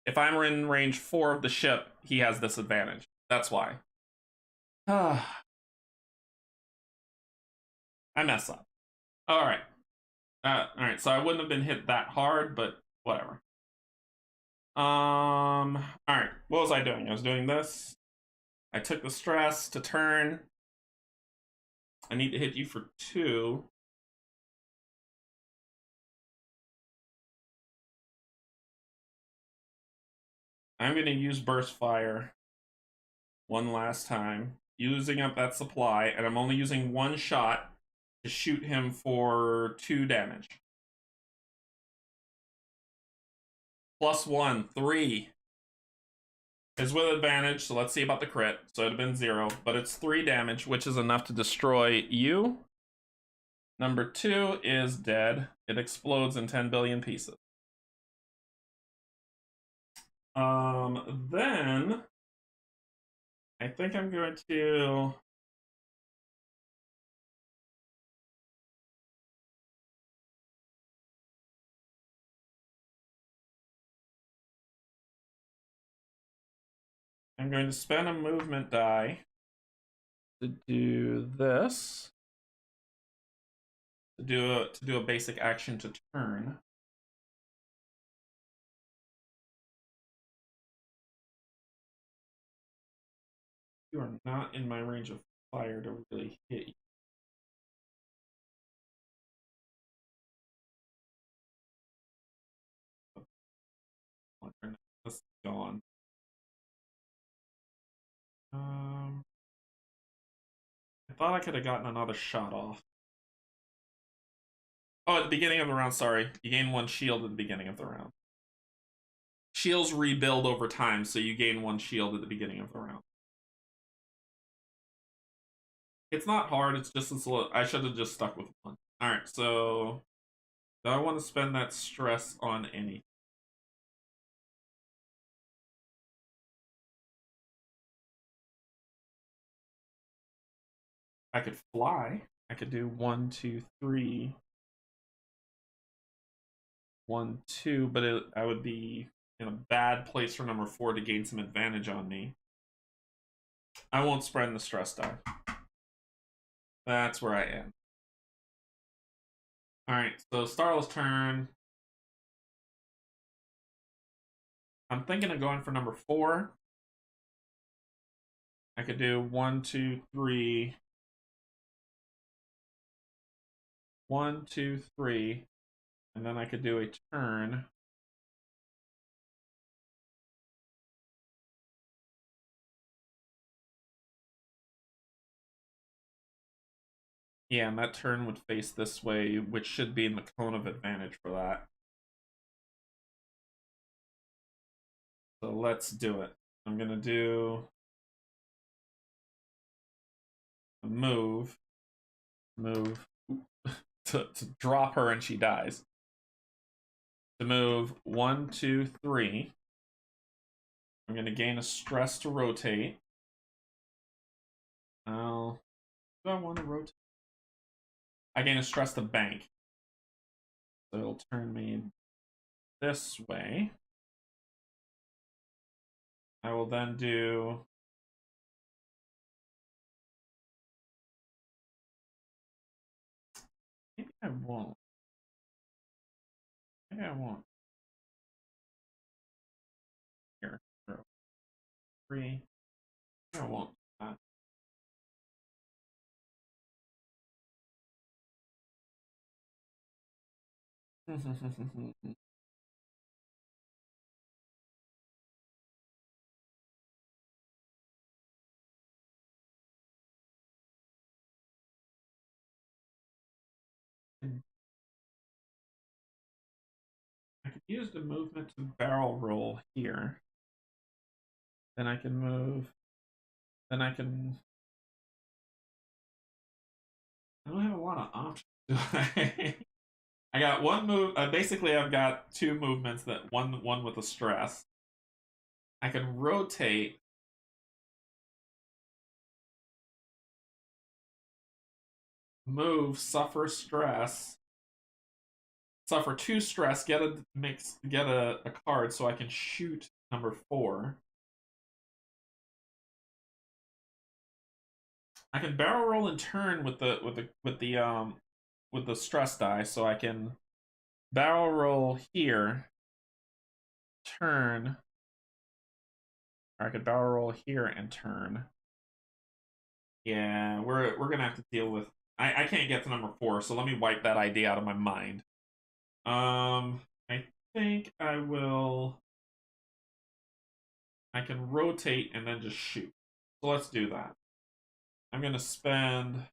If I'm in range 4 of the ship, he has disadvantage. That's why. I mess up. Alright. Alright, so I wouldn't have been hit that hard, but whatever. Alright, what was I doing? I was doing this. I took the stress to turn. I need to hit you for 2. I'm going to use Burst Fire one last time, using up that supply, and I'm only using 1 shot to shoot him for 2 damage. +1, 3. Is with advantage, so let's see about the crit. So it'd have been 0, but it's 3 damage, which is enough to destroy you. Number 2 is dead. It explodes in 10 billion pieces. Then I think I'm going to spend a movement die to do this. To do a basic action to turn. You are not in my range of fire to really hit you. This is gone. I thought I could have gotten another shot off. Oh, at the beginning of the round, sorry. You gain 1 shield at the beginning of the round. Shields rebuild over time, so you gain 1 shield at the beginning of the round. It's not hard, it's just I should have just stuck with 1. Alright, so do I want to spend that stress on anything? I could fly. I could do 1, 2, 3. 1, 2, but I would be in a bad place for number 4 to gain some advantage on me. I won't spread the stress die. That's where I am. Alright, so Starl's turn. I'm thinking of going for number 4. I could do 1, 2, 3. 1, 2, 3. And then I could do a turn. Yeah, and that turn would face this way, which should be in the cone of advantage for that. So let's do it. I'm gonna do a move to drop her and she dies. To move 1, 2, 3. I'm gonna gain a stress to rotate. Do I want to rotate? I gain a stress to bank. So it'll turn me this way. I will then do maybe I won't. Maybe I won't. Here. 3. I won't. I could use the movement to barrel roll here. Then I can move. Then I can. I don't have a lot of options, do I? I got one move. Basically, I've got two movements. That one with a stress. I can rotate. Move, suffer stress. Suffer 2 stress, get a card so I can shoot number 4. I can barrel roll and turn with the stress die, so I can barrel roll here, turn, or I could barrel roll here and turn. Yeah, we're gonna have to deal with. I can't get to number 4, so let me wipe that idea out of my mind. I think I will. I can rotate and then just shoot. So let's do that. I'm gonna spend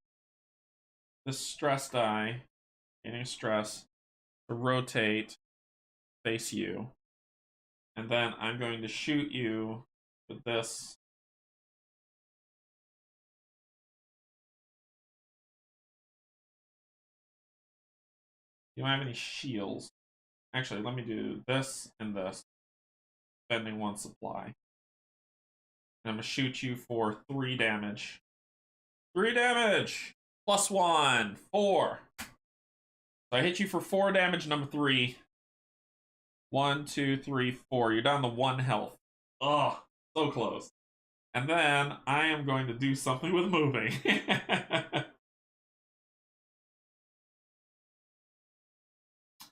this stress die, gaining stress, to rotate, face you, and then I'm going to shoot you with this. You don't have any shields. Actually, let me do this and this, spending 1 supply. And I'm gonna shoot you for 3 damage. 3 damage! +1, 4. So I hit you for 4 damage, number 3. 1, 2, 3, 4. You're down to 1 health. Ugh, so close. And then I am going to do something with moving.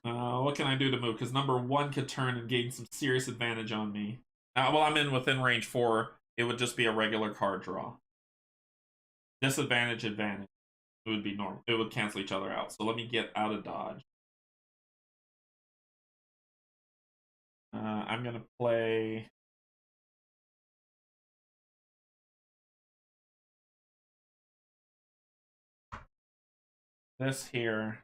What can I do to move? Because number 1 could turn and gain some serious advantage on me. Well, I'm in within range 4. It would just be a regular card draw. Disadvantage, advantage. It would be normal. It would cancel each other out. So let me get out of dodge. I'm going to play... this here.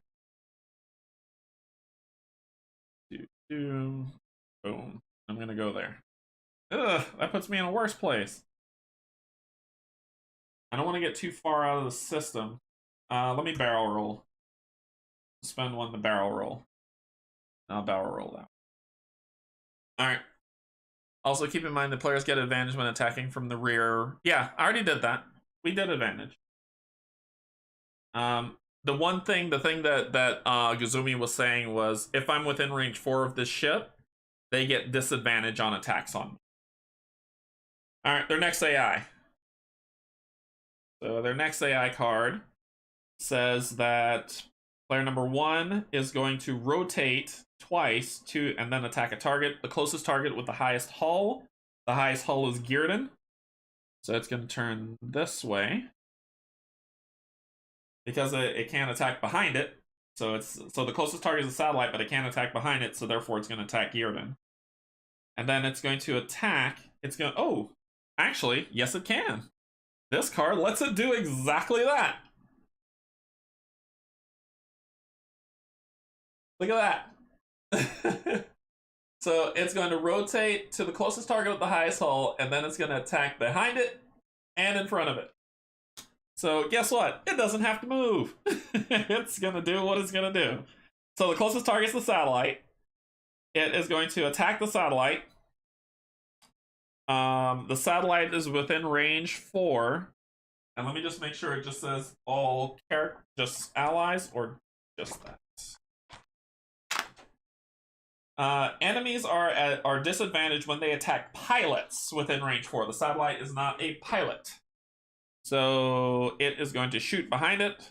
Boom. I'm going to go there. Ugh, that puts me in a worse place. I don't want to get too far out of the system. Let me barrel roll. Spend 1 to barrel roll. I'll barrel roll that. Alright. Also, keep in mind the players get advantage when attacking from the rear. Yeah, I already did that. We did advantage. The thing that Gazumi was saying was, if I'm within range 4 of this ship, they get disadvantage on attacks on me. Alright, their next AI. So their next AI card says that player number 1 is going to rotate twice to and then attack a target. The closest target with the highest hull. The highest hull is Gearden. So it's going to turn this way. Because it can't attack behind it. So the closest target is a satellite, but it can't attack behind it, so therefore it's going to attack Gearden. And then it's going to attack. It's going. Oh, actually, yes, it can. This card lets it do exactly that. Look at that. So it's going to rotate to the closest target with the highest hull, and then it's going to attack behind it and in front of it. So guess what? It doesn't have to move. It's going to do what it's going to do. So the closest target is the satellite. It is going to attack the satellite. The satellite is within range 4. And let me just make sure it just says all just allies or just that. Enemies are disadvantaged when they attack pilots within range 4. The satellite is not a pilot. So it is going to shoot behind it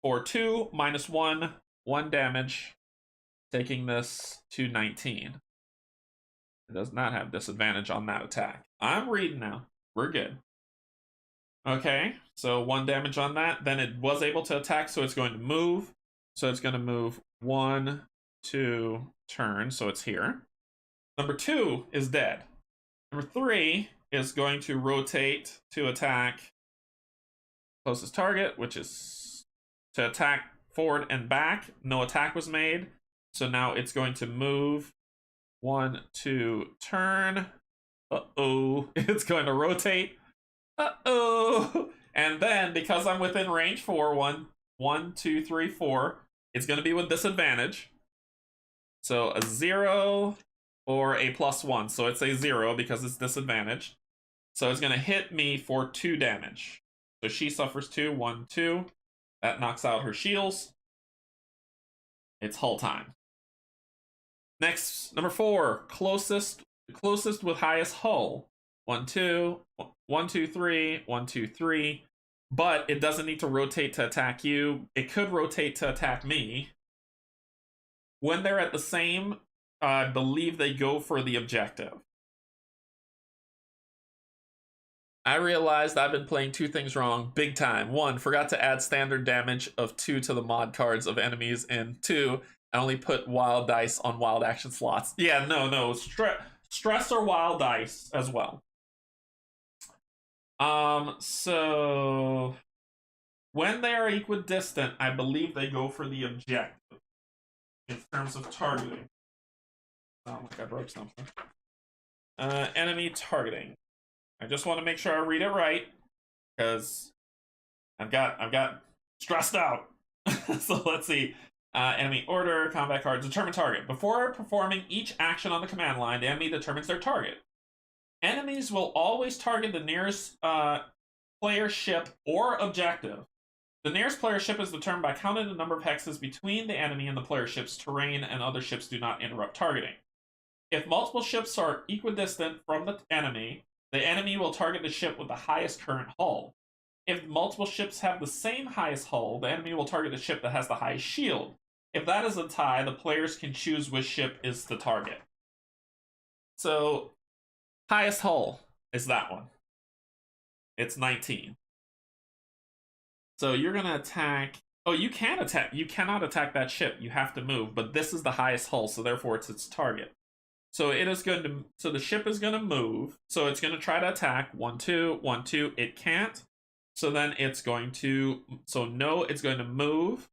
for 2, -1, 1 damage, taking this to 19. It does not have disadvantage on that attack. I'm reading now. We're good. Okay, so 1 damage on that. Then it was able to attack, so it's going to move. So it's going to move 1, 2 turn, so it's here. Number 2 is dead. Number 3 is going to rotate to attack closest target, which is to attack forward and back. No attack was made, so now it's going to move 1, 2, turn. Uh-oh. It's going to rotate. Uh-oh. And then, because I'm within range 4, 1, 2, 3, 4, it's going to be with disadvantage. So a 0 or a +1. So it's a 0 because it's disadvantaged. So it's going to hit me for 2 damage. So she suffers 2, 1, 2. That knocks out her shields. It's hull time. Next, number 4, closest with highest hull. 1, 2, 1, 2, 3, 1, 2, 3. But it doesn't need to rotate to attack you. It could rotate to attack me. When they're at the same, I believe they go for the objective. I realized I've been playing 2 things wrong, big time. 1, forgot to add standard damage of 2 to the mod cards of enemies, and 2, I only put wild dice on wild action slots. Yeah, no, stress or wild dice as well. So when they are equidistant, I believe they go for the objective in terms of targeting. Oh, like I broke something. Enemy targeting. I just want to make sure I read it right, because I've got stressed out. So let's see. Enemy order, combat card, determine target. Before performing each action on the command line, the enemy determines their target. Enemies will always target the nearest player ship or objective. The nearest player ship is determined by counting the number of hexes between the enemy and the player ship's terrain, and other ships do not interrupt targeting. If multiple ships are equidistant from the enemy will target the ship with the highest current hull. If multiple ships have the same highest hull, the enemy will target the ship that has the highest shield. If that is a tie, the players can choose which ship is the target. So, highest hull is that one. It's 19. So you're going to attack... Oh, you can attack. You cannot attack that ship. You have to move. But this is the highest hull, so therefore it's its target. So it is going to... So the ship is going to move. So it's going to try to attack. 1, 2, 1, 2. It can't. So then it's going to... So no, it's going to move.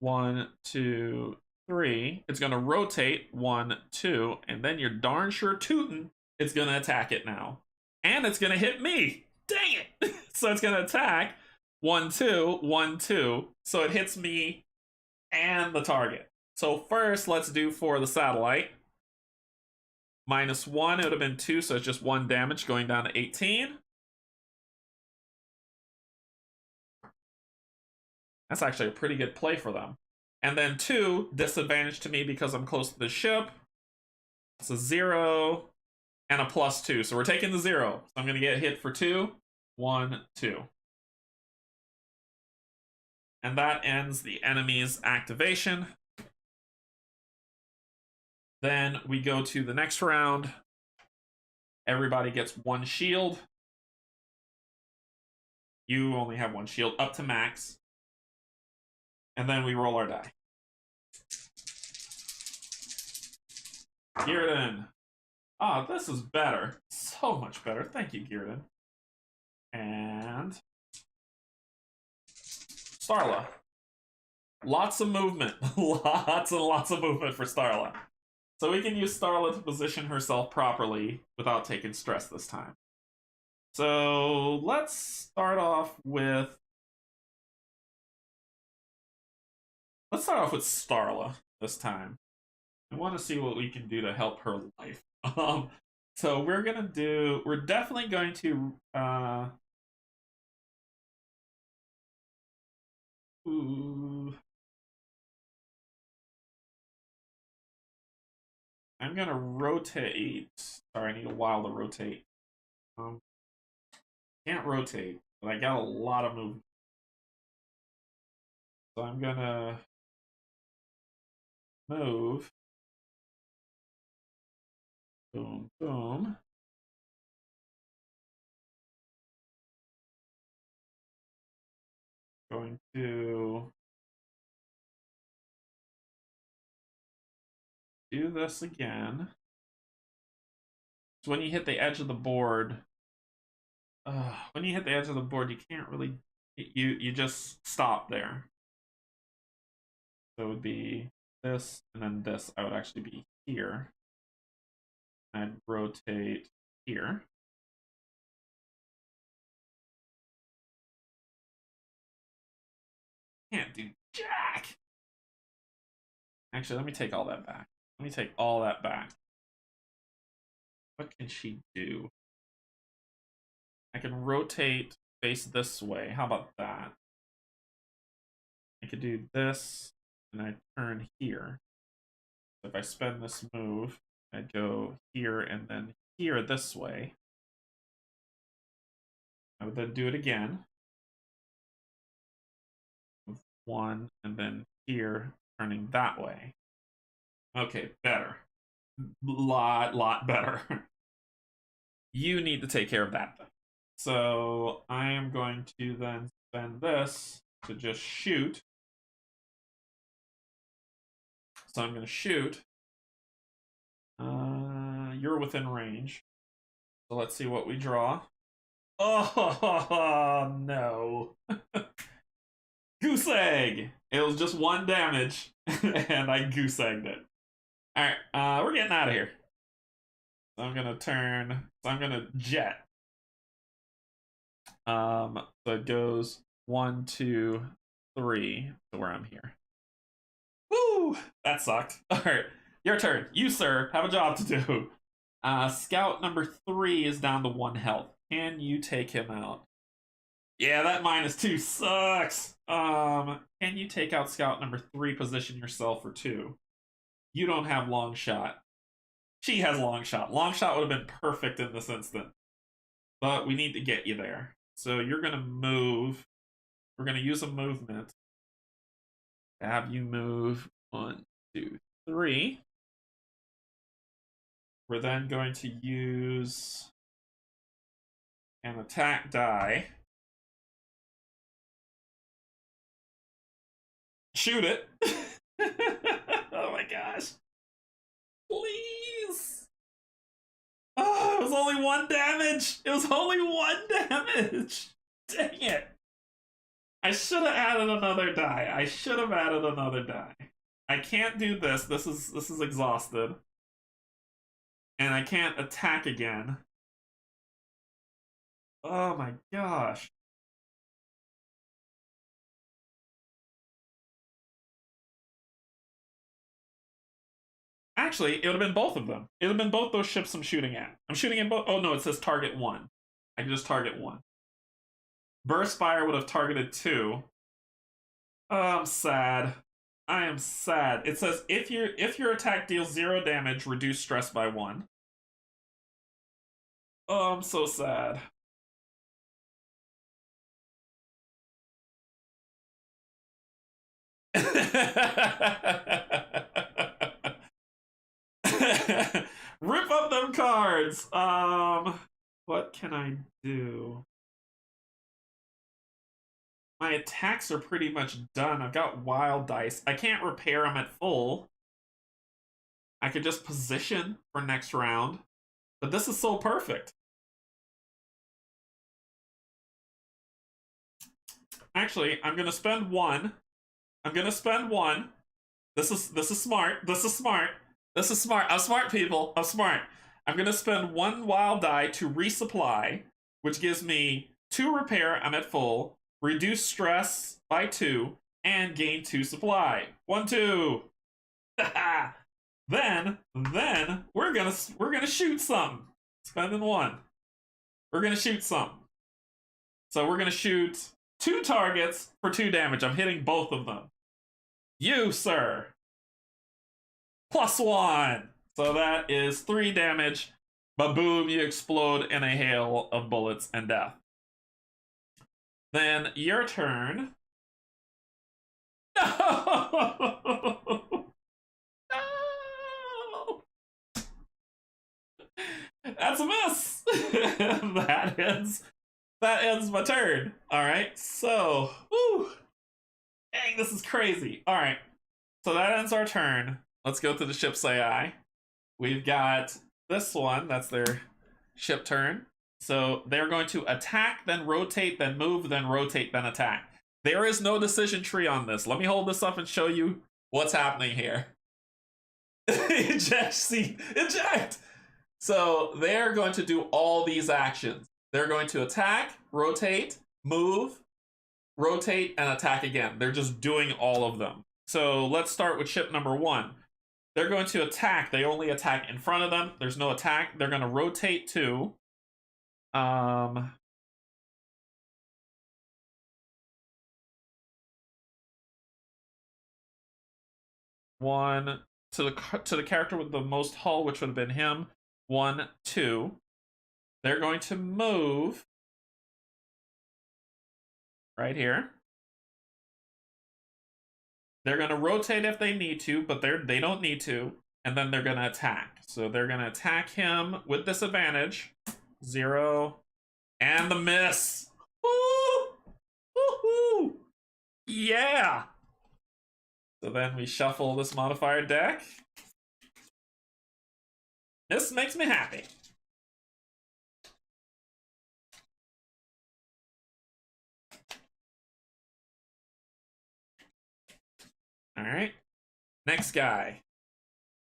1, 2, 3. It's going to rotate. 1, 2. And then you're darn sure tootin'. It's going to attack it now. And it's going to hit me. Dang it. So it's going to attack. 1, 2, 1, 2. So it hits me and the target. So first, let's do for the satellite. -1, it would have been 2, so it's just 1 damage going down to 18. That's actually a pretty good play for them. And then 2, disadvantage to me because I'm close to the ship. It's a 0 and a +2. So we're taking the 0. So I'm going to get hit for 2. 1, 2. And that ends the enemy's activation. Then we go to the next round. Everybody gets 1 shield. You only have 1 shield, up to max. And then we roll our die. Gearden. Ah, this is better. So much better. Thank you, Gearden. And Starla. Lots of movement. Lots and lots of movement for Starla. So we can use Starla to position herself properly without taking stress this time. So let's start off with... Let's start off with Starla this time. I want to see what we can do to help her life. So we're definitely going to... I'm going to rotate. Sorry, I need a while to rotate. Can't rotate, but I got a lot of movement. So I'm going to move. Boom, boom. Going to do this again. So when you hit the edge of the board, you can't really, you just stop there. So it would be this, and then this. I would actually be here. I'd rotate here. Can't do jack. Actually, let me take all that back. Let me take all that back. What can she do? I can rotate face this way. How about that? I could do this, and I turn here. So if I spend this move, I'd go here and then here this way. I would then do it again. One, and then here, turning that way. Okay, better. Lot better. You need to take care of that. So I am going to then spend this to just shoot. So I'm going to shoot. You're within range. So let's see what we draw. Oh, no. Goose egg! It was just 1 damage, and I goose egged it. Alright, we're getting out of here. So I'm gonna jet. So it goes 1, 2, 3 to where I'm here. Woo! That sucked. Alright, your turn. You, sir, have a job to do. Scout number 3 is down to 1 health. Can you take him out? Yeah, that -2 sucks. Can you take out scout number 3, position yourself for 2? You don't have long shot. She has long shot. Long shot would have been perfect in this instant. But we need to get you there. So you're gonna move. We're gonna use a movement. Have you move 1, 2, 3. We're then going to use an attack die. Shoot it. Oh my gosh. Please. Oh, it was only 1 damage. It was only 1 damage. Dang it. I should have added another die. I can't do this. This is exhausted. And I can't attack again. Oh my gosh. Actually, it would have been both of them. It would have been both those ships I'm shooting at. I'm shooting at both. Oh no, it says target 1. I can just target 1. Burst fire would have targeted 2. Oh, I'm sad. I am sad. It says if your attack deals 0 damage, reduce stress by 1. Oh, I'm so sad. Rip up them cards. What can I do? My attacks are pretty much done. I've got wild dice. I can't repair them at full. I could just position for next round. But this is so perfect. Actually, I'm gonna spend 1. This is smart. I'm smart, people. I'm smart. I'm gonna spend 1 wild die to resupply, which gives me 2 repair. I'm at full. Reduce stress by 2 and gain 2 supply. 1, 2. Then we're gonna shoot some. Spending 1. We're gonna shoot some. So we're gonna shoot 2 targets for 2 damage. I'm hitting both of them. You, sir. +1. So that is 3 damage. But boom, you explode in a hail of bullets and death. Then your turn. No! No! That's a miss. That ends my turn. All right. So, whew. Dang, this is crazy. All right. So that ends our turn. Let's go to the ship's AI. We've got this one. That's their ship turn. So they're going to attack, then rotate, then move, then rotate, then attack. There is no decision tree on this. Let me hold this up and show you what's happening here. Eject, see, eject! So they're going to do all these actions. They're going to attack, rotate, move, rotate, and attack again. They're just doing all of them. So let's start with ship number 1. They're going to attack. They only attack in front of them. There's no attack. They're going to rotate to one to the character with the most hull, which would have been him. 1, 2. They're going to move right here. They're going to rotate if they need to, but they don't need to. And then they're going to attack. So they're going to attack him with disadvantage. 0. And the miss. Woo! Woohoo! Yeah! So then we shuffle this modifier deck. This makes me happy. Alright. Next guy.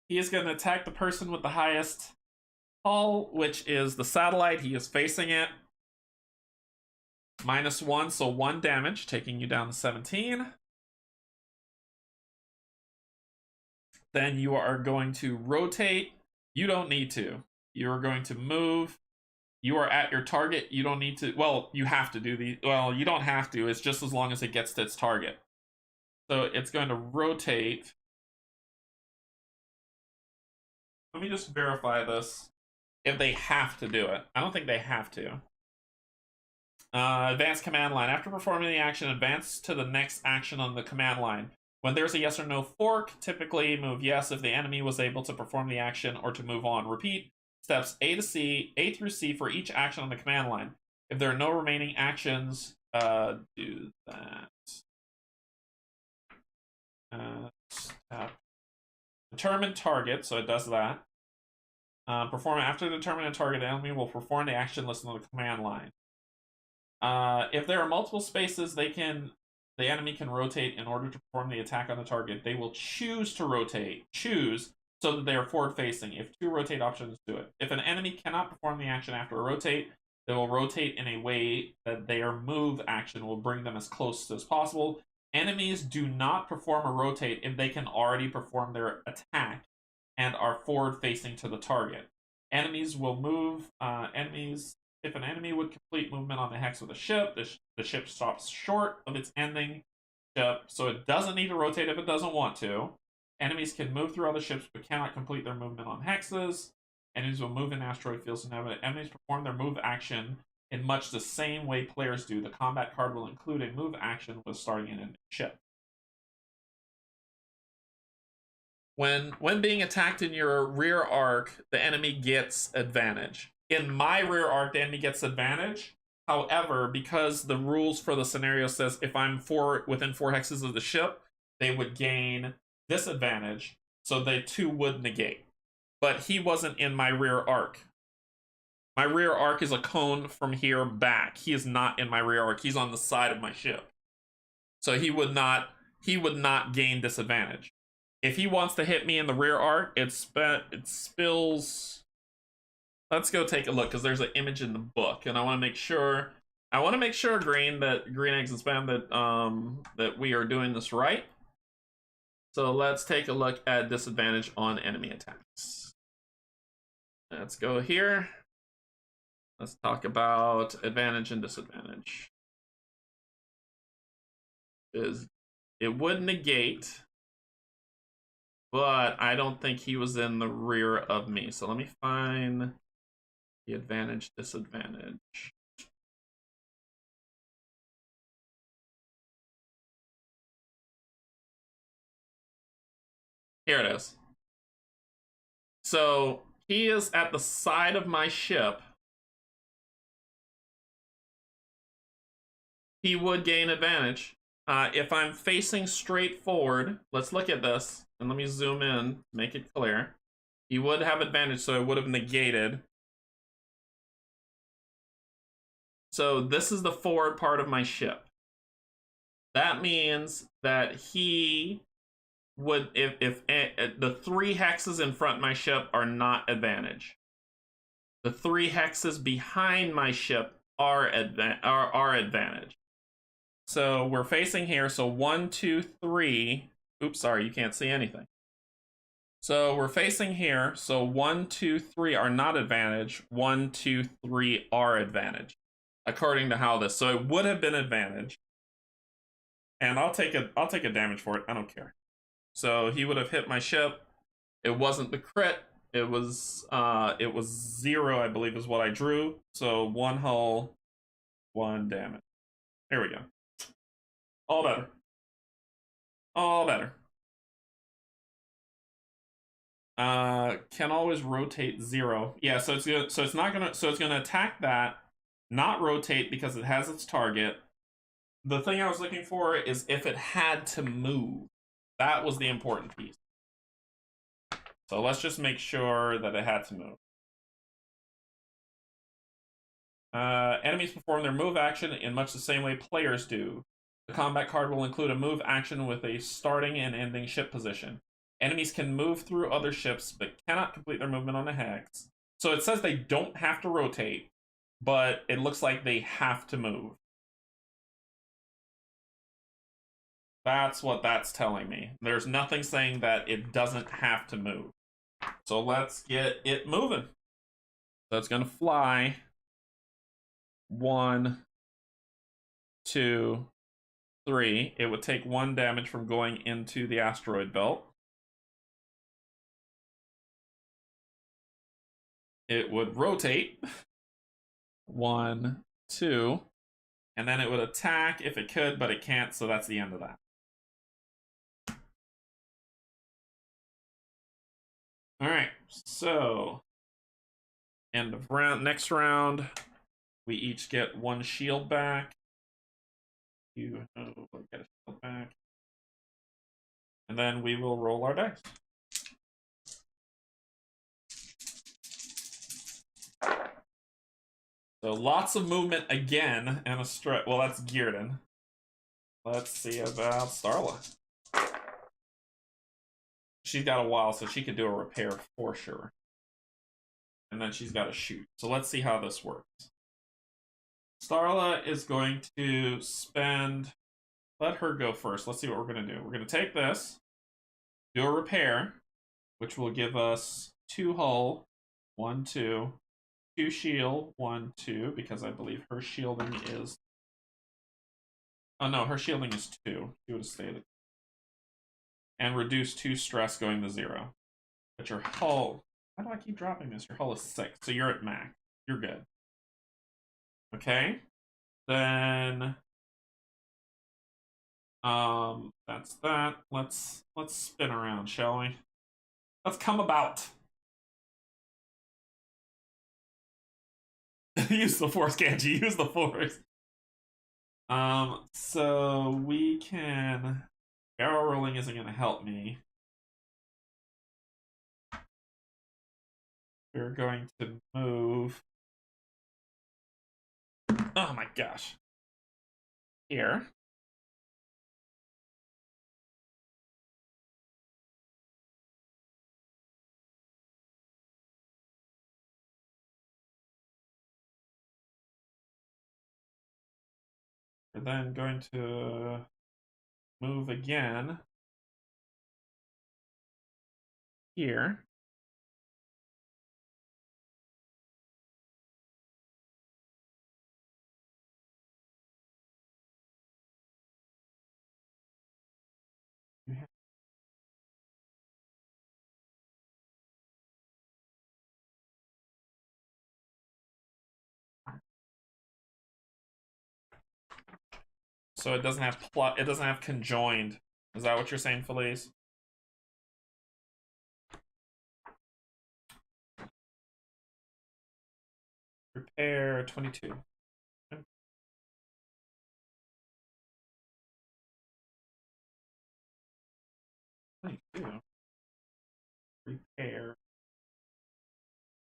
He is going to attack the person with the highest hull, which is the satellite. He is facing it. -1, so 1 damage, taking you down to 17. Then you are going to rotate. You don't need to. You're going to move. You are at your target. You don't need to. Well, you have to do the. Well, you don't have to. It's just as long as it gets to its target. So it's going to rotate. Let me just verify this. If they have to do it. I don't think they have to. Advanced command line. After performing the action, advance to the next action on the command line. When there's a yes or no fork, typically move yes if the enemy was able to perform the action or to move on. Repeat steps A through C for each action on the command line. If there are no remaining actions, do that. Determine target, so it does that. Perform after determining a target, the enemy will perform the action listed on the command line. If there are multiple spaces, the enemy can rotate in order to perform the attack on the target. They will choose to rotate, so that they are forward-facing. If 2 rotate options do it. If an enemy cannot perform the action after a rotate, they will rotate in a way that their move action will bring them as close as possible. Enemies do not perform a rotate if they can already perform their attack and are forward-facing to the target. Enemies will move. If an enemy would complete movement on the hex with a ship, the ship stops short of its ending ship, so it doesn't need to rotate if it doesn't want to. Enemies can move through other ships but cannot complete their movement on hexes. Enemies will move in asteroid fields and enemies perform their move action in much the same way players do. The combat card will include a move action with starting and ending ship. When being attacked in your rear arc, the enemy gets advantage. In my rear arc, the enemy gets advantage. However, because the rules for the scenario says if I'm within 4 hexes of the ship, they would gain disadvantage, so they 2 would negate. But he wasn't in my rear arc. My rear arc is a cone from here back. He is not in my rear arc. He's on the side of my ship. So he would not gain disadvantage. If he wants to hit me in the rear arc, it spills. Let's go take a look, because there's an image in the book, and I want to make sure. Green Eggs and Spam, that we are doing this right. So let's take a look at disadvantage on enemy attacks. Let's go here. Let's talk about advantage and disadvantage. It would negate, but I don't think he was in the rear of me. So let me find the advantage, disadvantage. Here it is. So he is at the side of my ship. He would gain advantage. If I'm facing straight forward, let's look at this, and let me zoom in, make it clear. He would have advantage, so it would have negated. So this is the forward part of my ship. That means that he would, if the 3 hexes in front of my ship are not advantage. The 3 hexes behind my ship are advantage. So we're facing here, so 1, 2, 3. Oops, sorry, you can't see anything. So we're facing here, so 1, 2, 3 are not advantage. 1, 2, 3 are advantage, according to how this. So it would have been advantage, and I'll take a damage for it. I don't care. So he would have hit my ship. It wasn't the crit. It was 0, I believe, is what I drew. So 1 hull, 1 damage. There we go. All better. All better. Can always rotate 0. Yeah, so it's gonna attack that, not rotate because it has its target. The thing I was looking for is if it had to move. That was the important piece. So let's just make sure that it had to move. Enemies perform their move action in much the same way players do. The combat card will include a move action with a starting and ending ship position. Enemies can move through other ships, but cannot complete their movement on a hex. So it says they don't have to rotate, but it looks like they have to move. That's what that's telling me. There's nothing saying that it doesn't have to move. So let's get it moving. So it's going to fly. 1, 2, 3. It would take 1 damage from going into the asteroid belt. It would rotate. 1, 2. And then it would attack if it could, but it can't, so that's the end of that. Alright, so end of round. Next round, we each get 1 shield back. You get a shield back. And then we will roll our dice. So lots of movement again, and a strut. Well, that's Gearden. Let's see about Starla. She's got a while, so she could do a repair for sure. And then she's got to shoot. So let's see how this works. Starla is going to spend... Let her go first. Let's see what we're going to do. We're going to take this, do a repair, which will give us 2 hull, 1, 2, 2 shield, 1, 2, because I believe her shielding is... Oh no, her shielding is 2. She would have stayed. And reduce 2 stress going to 0. But your hull... How do I keep dropping this? Your hull is 6, so you're at max. You're good. Okay. Then... that's that. Let's spin around, shall we? Let's come about. Use the force, Canje. Use the force. So we can... Barrel rolling isn't going to help me. We're going to move... Oh my gosh. Here. We're then going to move again here. So it doesn't have it doesn't have conjoined. Is that what you're saying, Felice? Repair 22. Repair.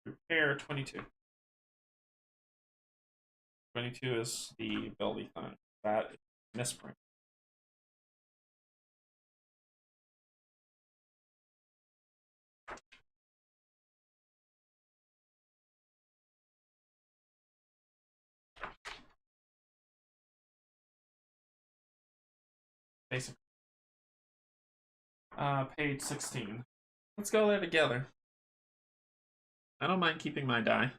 Repair 22. 22 is the ability thing. That is misprint. Basic. Page 16. Let's go there together. I don't mind keeping my die.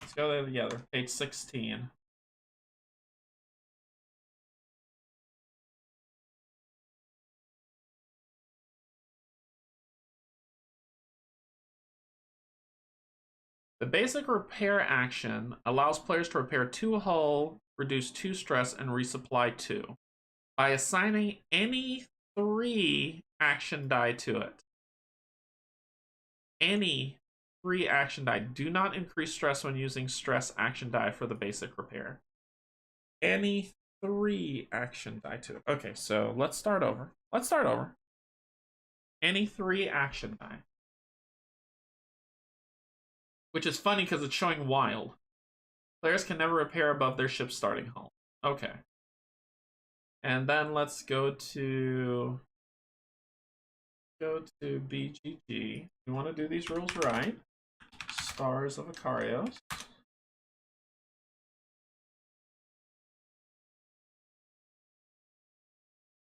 Let's go there together. Page 16. The basic repair action allows players to repair 2 hull, reduce 2 stress, and resupply 2 by assigning any 3 action die to it. Any 3 action die. Do not increase stress when using stress action die for the basic repair. Any 3 action die to it. Okay, so let's start over. Any 3 action die. Which is funny because it's showing wild. Players can never repair above their ship's starting hull. Okay. And then let's go to BGG. We want to do these rules right. Stars of Akarios.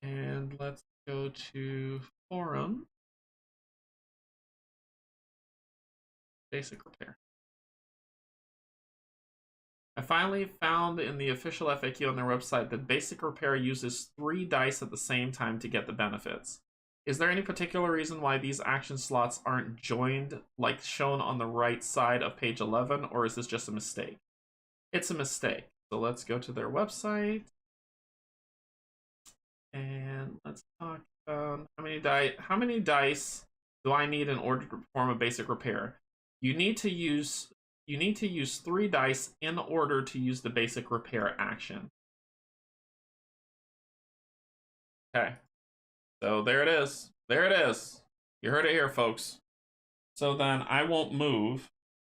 And let's go to forum. Basic repair. I finally found in the official FAQ on their website that basic repair uses 3 dice at the same time to get the benefits. Is there any particular reason why these action slots aren't joined like shown on the right side of page 11, or is this just a mistake? It's a mistake. So let's go to their website. And let's talk about how many dice do I need in order to perform a basic repair? You need to use 3 dice in order to use the basic repair action. Okay. So there it is. There it is. You heard it here, folks. So then I won't move.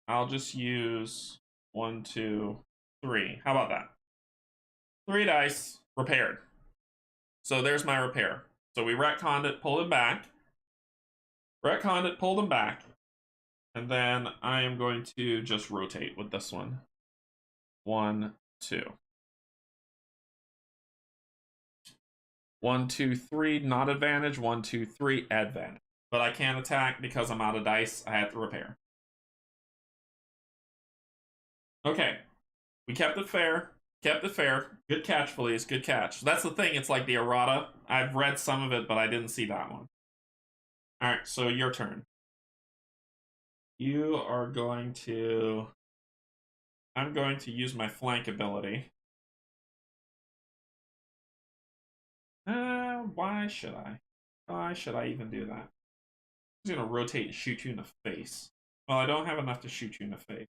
I'll just use 1, 2, 3. How about that? 3 dice, repaired. So there's my repair. So we retconned it, pulled it back. Retconned it, pulled them back. And then I am going to just rotate with this one. 1, 2. 1, 2, 3, not advantage. 1, 2, 3, advantage. But I can't attack because I'm out of dice. I have to repair. Okay. We kept it fair. Kept it fair. Good catch, Felice. Good catch. That's the thing. It's like the errata. I've read some of it, but I didn't see that one. Alright, so your turn. You are going to... I'm going to use my flank ability. Why should I? Why should I even do that? I'm just going to rotate and shoot you in the face. Well, I don't have enough to shoot you in the face.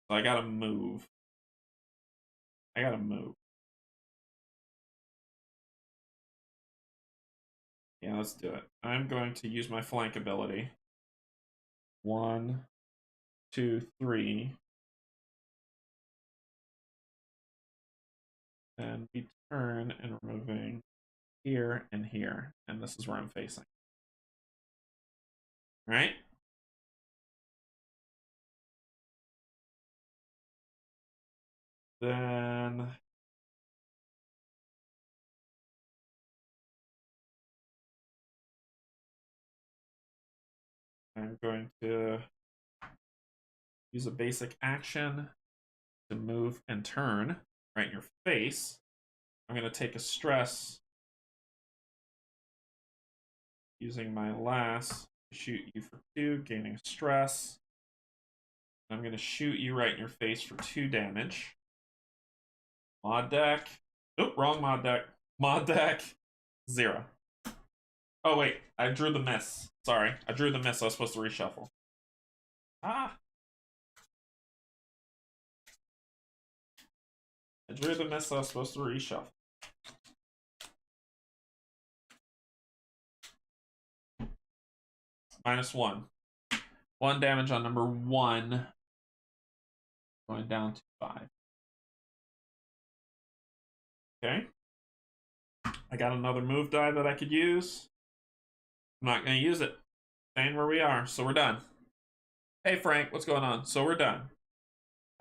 So I gotta move. Yeah, let's do it. I'm going to use my flank ability. 1, 2, 3. And we turn and removing here and here. And this is where I'm facing. All right? Then I'm going to use a basic action to move and turn right in your face. I'm going to take a stress using my last to shoot you for 2, gaining stress. I'm going to shoot you right in your face for 2 damage. Mod deck. Nope, wrong mod deck. Mod deck, 0. Oh, wait. I drew the miss. Sorry. I drew the miss. I was supposed to reshuffle. Ah. I drew the miss. I was supposed to reshuffle. -1. 1 damage on number 1. Going down to 5. Okay. I got another move die that I could use. I'm not going to use it. Staying where we are, so we're done. Hey Frank, what's going on? So we're done.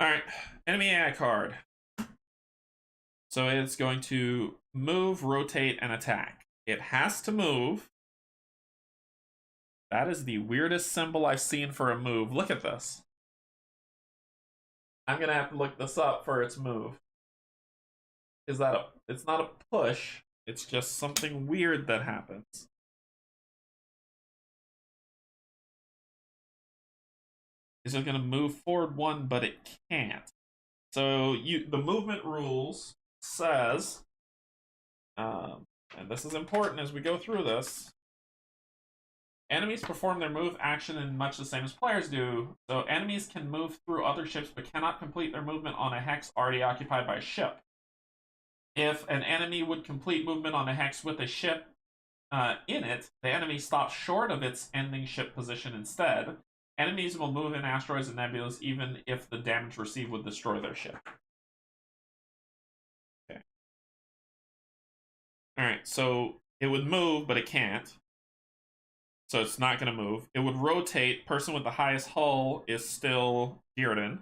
Alright, enemy AI card. So it's going to move, rotate, and attack. It has to move. That is the weirdest symbol I've seen for a move. Look at this. I'm going to have to look this up for its move. It's not a push. It's just something weird that happens. Is it going to move forward 1, but it can't. So the movement rules says, and this is important as we go through this, enemies perform their move action in much the same as players do. So enemies can move through other ships but cannot complete their movement on a hex already occupied by a ship. If an enemy would complete movement on a hex with a ship in it, the enemy stops short of its ending ship position instead. Enemies will move in asteroids and nebulas even if the damage received would destroy their ship. Okay. Alright, so it would move, but it can't. So it's not going to move. It would rotate. Person with the highest hull is still Gearden.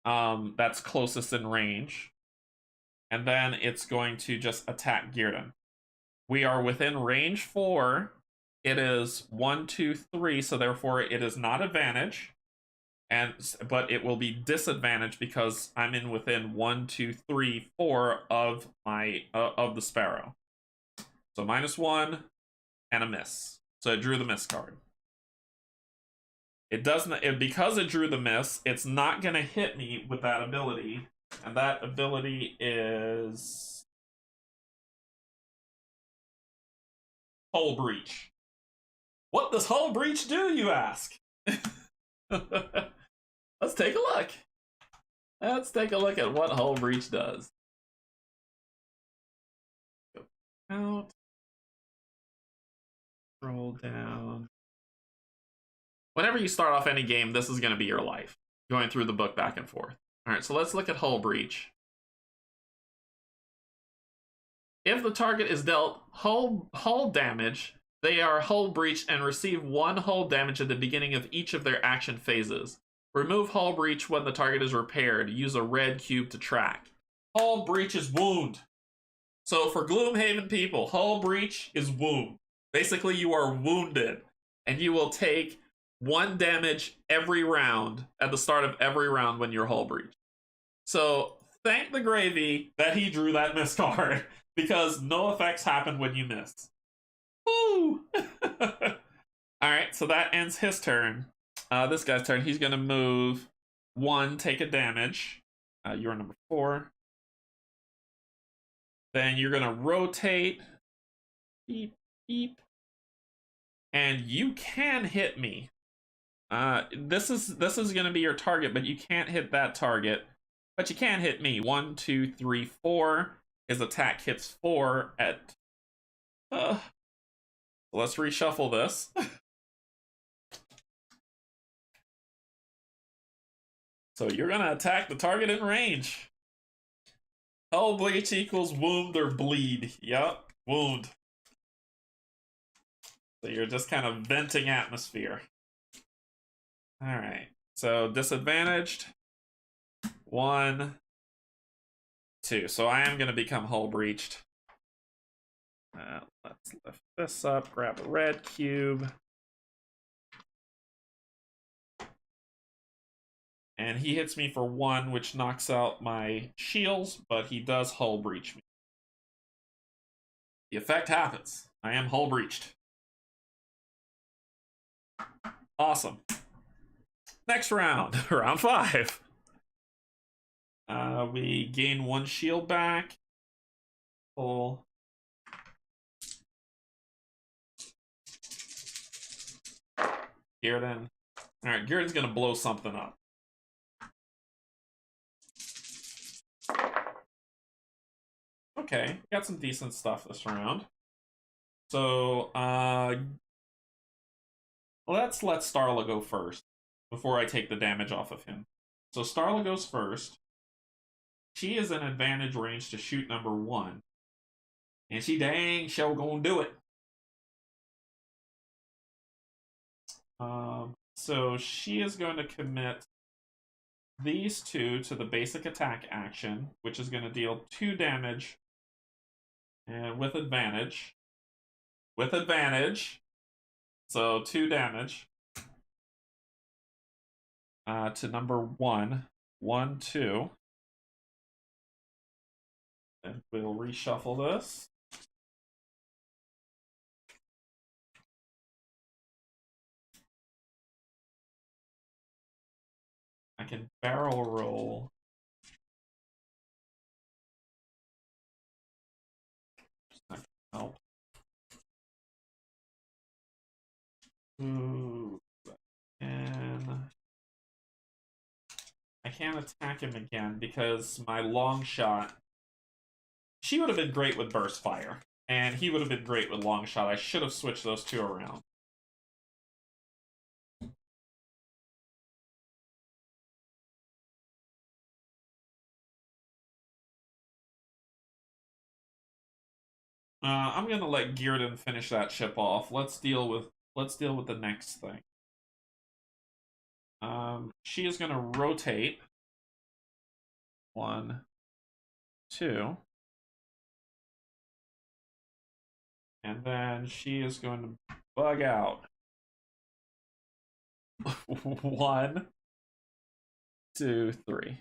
That's closest in range. And then it's going to just attack Gearden. We are within range 4. It is 1, 2, 3, so therefore it is not advantage, but it will be disadvantage because I'm in within 1, 2, 3, 4 of my of the Sparrow. So -1 and a miss. So it drew the miss card. It doesn't because it drew the miss. It's not going to hit me with that ability, and that ability is Hull Breach. What does Hull Breach do, you ask? Let's take a look. Let's take a look at what Hull Breach does. Go out. Scroll down. Whenever you start off any game, this is going to be your life. Going through the book back and forth. Alright, so let's look at Hull Breach. If the target is dealt hull damage, they are hull breached and receive 1 hull damage at the beginning of each of their action phases. Remove hull breach when the target is repaired. Use a red cube to track. Hull breach is wound. So for Gloomhaven people, hull breach is wound. Basically, you are wounded, and you will take 1 damage every round at the start of every round when you're hull breach. So thank the gravy that he drew that miss card, because no effects happen when you miss. Woo! Alright, so that ends his turn. This guy's turn. He's going to move 1, take a damage. You're number 4. Then you're going to rotate. Beep, beep. And you can hit me. This is going to be your target, but you can't hit that target. But you can hit me. 1, 2, 3, 4. His attack hits 4 at... let's reshuffle this. So you're going to attack the target in range. Hull breach equals wound or bleed. Yep, wound. So you're just kind of venting atmosphere. Alright, so disadvantaged. 1, 2. So I am going to become hull breached. Let's lift this up, grab a red cube. And he hits me for 1, which knocks out my shields, but he does hull breach me. The effect happens. I am hull breached. Awesome. Next round, round 5. We gain 1 shield back. Pull. Gearden. Alright, Gearden's gonna blow something up. Okay, got some decent stuff this round. So, let's let Starla go first before I take the damage off of him. So Starla goes first. She is in advantage range to shoot number 1. And she dang sure gonna do it. So she is going to commit these 2 to the basic attack action, which is going to deal 2 damage and with advantage. With advantage. So 2 damage to number 1. 1, 2. And we'll reshuffle this. I can barrel roll. Help. Ooh. And I can't attack him again because my long shot. She would have been great with burst fire, and he would have been great with long shot. I should have switched those 2 around. I'm gonna let Gearden finish that ship off. Let's deal with the next thing. She is gonna rotate. 1, 2. And then she is going to bug out. 1, 2, 3.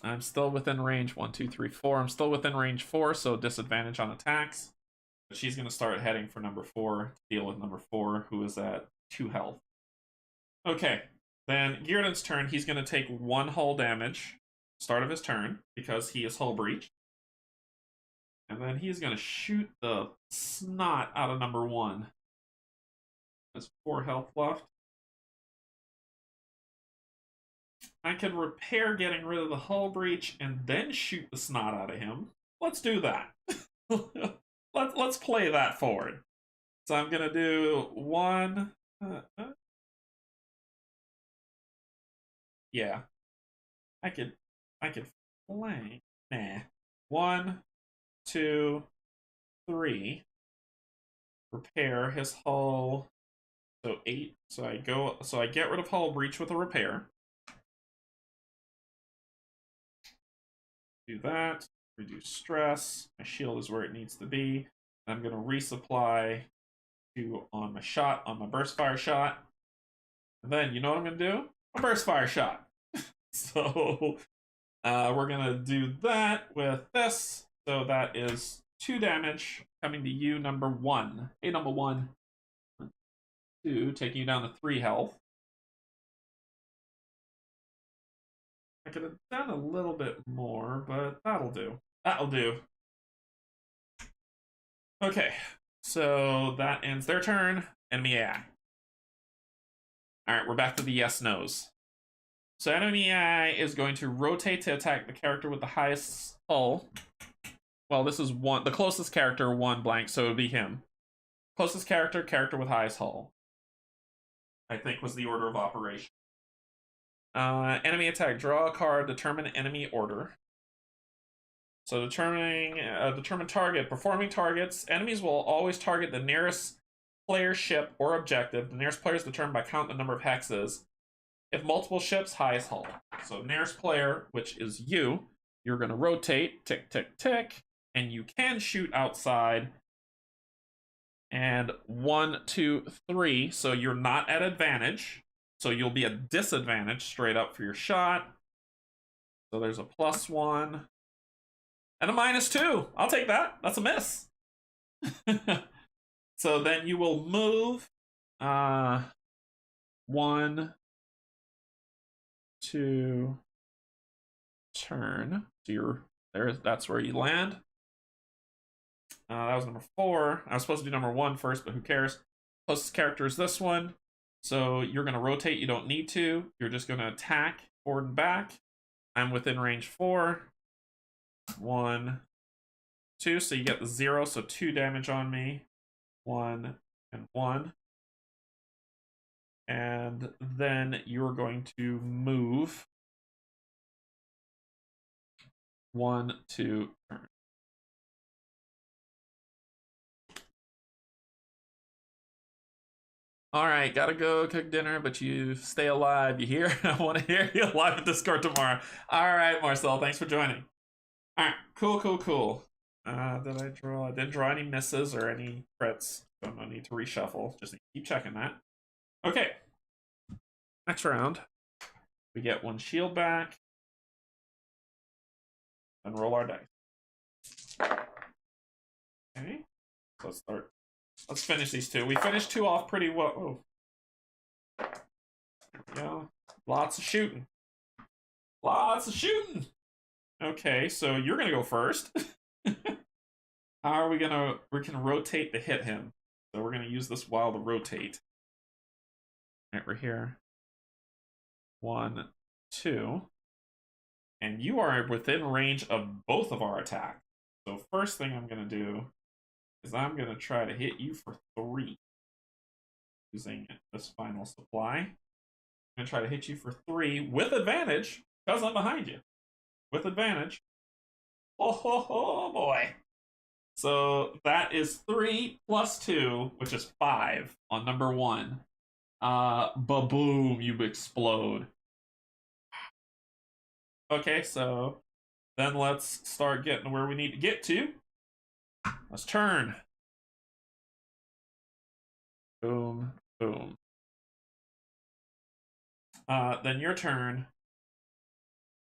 I'm still within range. 1, 2, 3, 4. I'm still within range 4, so disadvantage on attacks. But she's going to start heading for number 4 to deal with number 4, who is at 2 health. Okay, then Gearden's turn. He's going to take 1 hull damage, start of his turn, because he is hull breached. And then he's going to shoot the snot out of number 1. There's 4 health left. I can repair getting rid of the hull breach and then shoot the snot out of him. Let's do that. Let's play that forward. So I'm going to do 1... yeah. I could flank. Nah. 1, 2, 3. Repair his hull. So 8. So I get rid of hull breach with a repair. Do that. Reduce stress. My shield is where it needs to be. I'm going to resupply 2 on my burst fire shot. And then you know what I'm going to do? A burst fire shot. So we're going to do that with this. So that is 2 damage coming to you, number 1. Hey, number 1. 2, taking you down to 3 health. I could have done a little bit more, but that'll do. That'll do. Okay, so that ends their turn. Enemy AI. Alright, we're back to the yes-nos. So enemy AI is going to rotate to attack the character with the highest hull. Well, this is the closest character, 1 blank, so it would be him. Closest character with highest hull. I think was the order of operation. Enemy attack. Draw a card. Determine enemy order. So determine target. Performing targets. Enemies will always target the nearest player ship or objective. The nearest player is determined by count the number of hexes. If multiple ships, highest hull. So nearest player, which is you, you're going to rotate. Tick, tick, tick. And you can shoot outside. And 1, 2, 3. So you're not at advantage. So you'll be at disadvantage straight up for your shot. So there's a +1. And a -2. I'll take that. That's a miss. So then you will move 1, 2, turn. So you're there. That's where you land. That was number 4. I was supposed to do number 1 first, but who cares? Closest character is this one. So you're going to rotate. You don't need to. You're just going to attack forward and back. I'm within range 4. 1, 2. So you get the 0. So 2 damage on me. 1, and 1. And then you're going to move 1, 2, turn. All right, gotta go cook dinner, but you stay alive. You hear? I want to hear you live in Discord tomorrow. All right, Marcel, thanks for joining. All right, cool. Did I draw? I didn't draw any misses or any crits, so no need to reshuffle. Just keep checking that. Okay. Next round, we get 1 shield back, and roll our dice. Okay, so let's start. Let's finish these 2. We finished 2 off pretty well. Oh. There we go. Lots of shooting. Lots of shooting. Okay, so you're gonna go first. How are we gonna? We can rotate to hit him. So we're gonna use this while to rotate. Right, we're here. 1, 2. And you are within range of both of our attacks. So first thing I'm gonna do is I'm gonna try to hit you for 3. Using this final supply. I'm gonna try to hit you for 3 with advantage, because I'm behind you. With advantage. Oh boy. So that is 3 plus 2, which is 5 on number 1. Ba-boom, you explode. Okay, so then let's start getting where we need to get to. Let's turn. Boom, boom. Then your turn.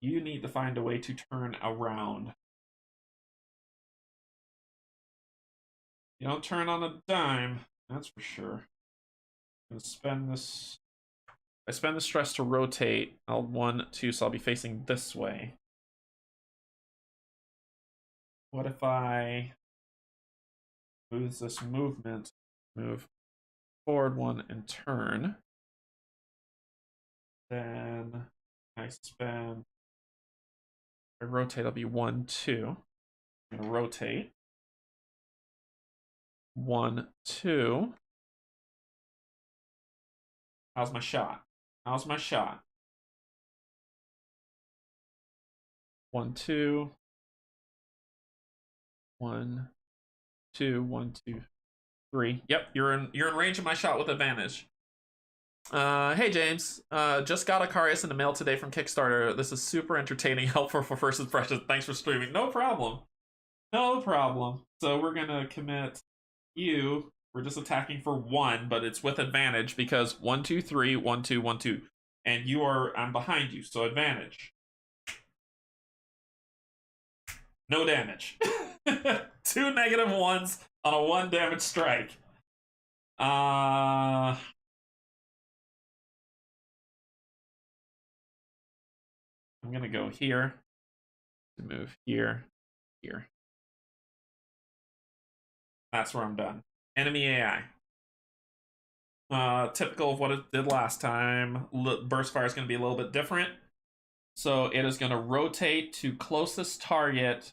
You need to find a way to turn around. You don't turn on a dime, that's for sure. I'm gonna spend this. I spend the stress to rotate. I'll 1, 2, so I'll be facing this way. What if I lose this movement? Move forward 1 and turn. Then I spend. I rotate. I'll be 1, 2. I'm gonna rotate. 1, 2. How's my shot? How's my shot? 1, 2. 1, 2. 1, 2, 3. Yep, you're in range of my shot with advantage. Hey James, just got Akarios in the mail today from Kickstarter. This is super entertaining, helpful for first impressions. Thanks for streaming. No problem. No problem. So we're gonna commit you. We're just attacking for 1, but it's with advantage because 1, 2, 3, 1, 2, 1, 2. And I'm behind you, so advantage. No damage. 2 negative 1s on a 1 damage strike. I'm gonna go here to move here, here. That's where I'm done. Enemy AI. Typical of what it did last time. Burst fire is going to be a little bit different. So it is going to rotate to closest target.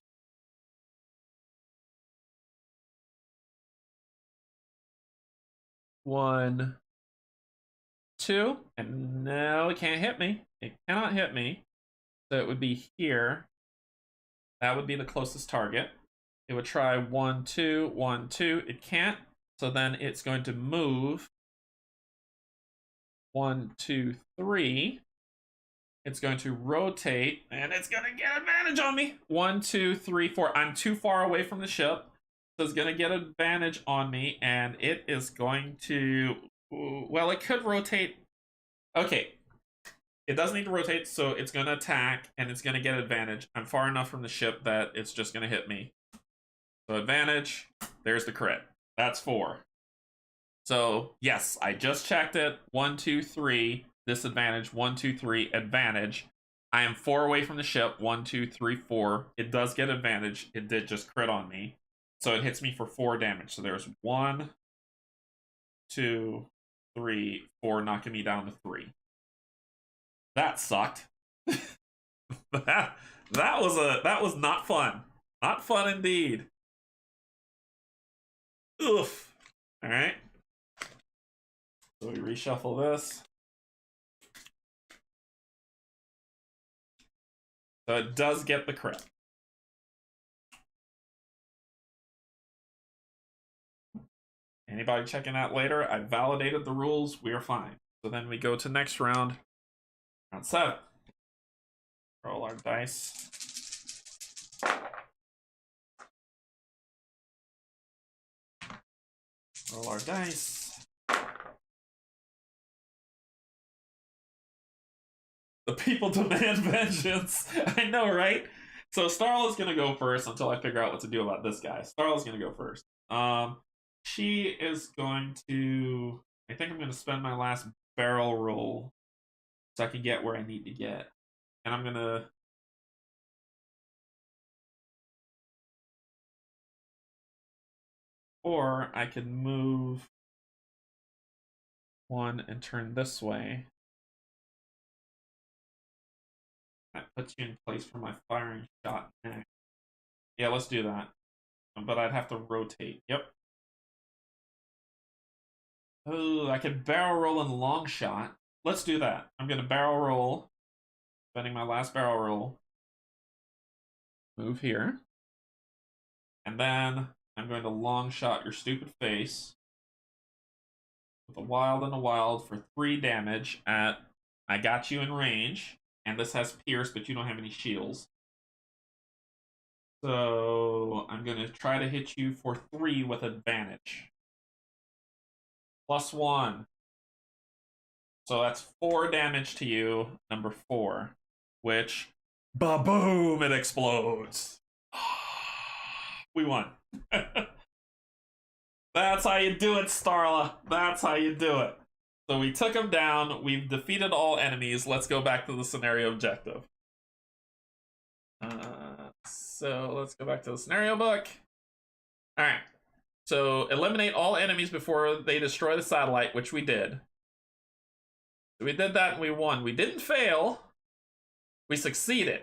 One, 2, and no, it can't hit me. It cannot hit me. So it would be here. That would be the closest target. It would try 1, 2, 1, 2. It can't. So then it's going to move 1, 2, 3. It's going to rotate, and it's going to get advantage on me. 1, 2, 3, 4. I'm too far away from the ship. So it's going to get advantage on me, and it is going to... Well, it could rotate. Okay. It doesn't need to rotate, so it's going to attack, and it's going to get advantage. I'm far enough from the ship that it's just going to hit me. So advantage. There's the crit. That's 4. So, yes, I just checked it. 1, 2, 3. Disadvantage. 1, 2, 3. Advantage. I am 4 away from the ship. 1, 2, 3, 4. It does get advantage. It did just crit on me. So it hits me for 4 damage. So there's 1, 2, 3, 4, knocking me down to 3. That sucked. that was not fun. Not fun indeed. Oof. All right. So we reshuffle this. So it does get the crit. Anybody checking out later? I validated the rules. We are fine. So then we go to next round. Round 7. Roll our dice. Roll our dice. The people demand vengeance. I know, right? So Starla's gonna go first until I figure out what to do about this guy. Starla's gonna go first. She is going to. I think I'm gonna spend my last barrel roll so I can get where I need to get, and I'm gonna. Or I can move one and turn this way. That puts you in place for my firing shot next. Yeah, let's do that. But I'd have to rotate. Yep. Oh, I could barrel roll and long shot. Let's do that. I'm going to barrel roll. Spending my last barrel roll. Move here. And then I'm going to long shot your stupid face. With a wild and a wild for 3 damage at... I got you in range. And this has pierce, but you don't have any shields. So I'm going to try to hit you for 3 with advantage. +1. So that's 4 damage to you, number 4. Which, ba-boom, it explodes. We won. That's how you do it, Starla. That's how you do it. So we took him down. We've defeated all enemies. Let's go back to the scenario objective. So let's go back to the scenario book. All right. So eliminate all enemies before they destroy the satellite, which we did. We did that and we won. We didn't fail. We succeeded.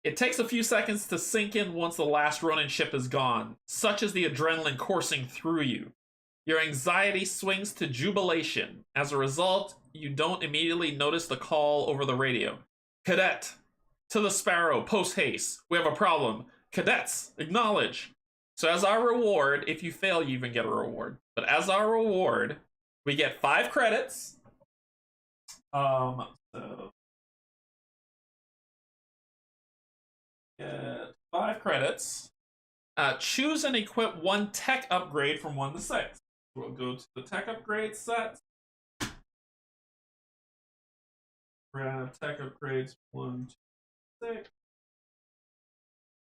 It takes a few seconds to sink in once the last Ronin ship is gone, such as the adrenaline coursing through you. Your anxiety swings to jubilation. As a result, you don't immediately notice the call over the radio. Cadet, to the Sparrow, post haste. We have a problem. Cadets, acknowledge. So as our reward, if you fail, you even get a reward. But as our reward, we get 5 credits. So get 5 credits. Choose and equip 1 tech upgrade from 1 to 6. We'll go to the tech upgrade set. Grab tech upgrades 1 to 6.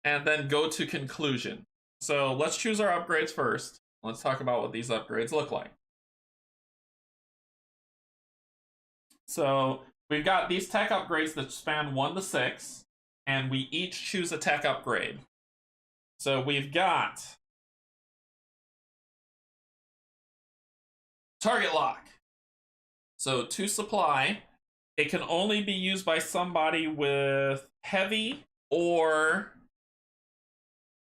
And then go to conclusion. So let's choose our upgrades first. Let's talk about what these upgrades look like. So we've got these tech upgrades that span 1 to 6, and we each choose a tech upgrade. So we've got target lock. So 2 supply. It can only be used by somebody with heavy or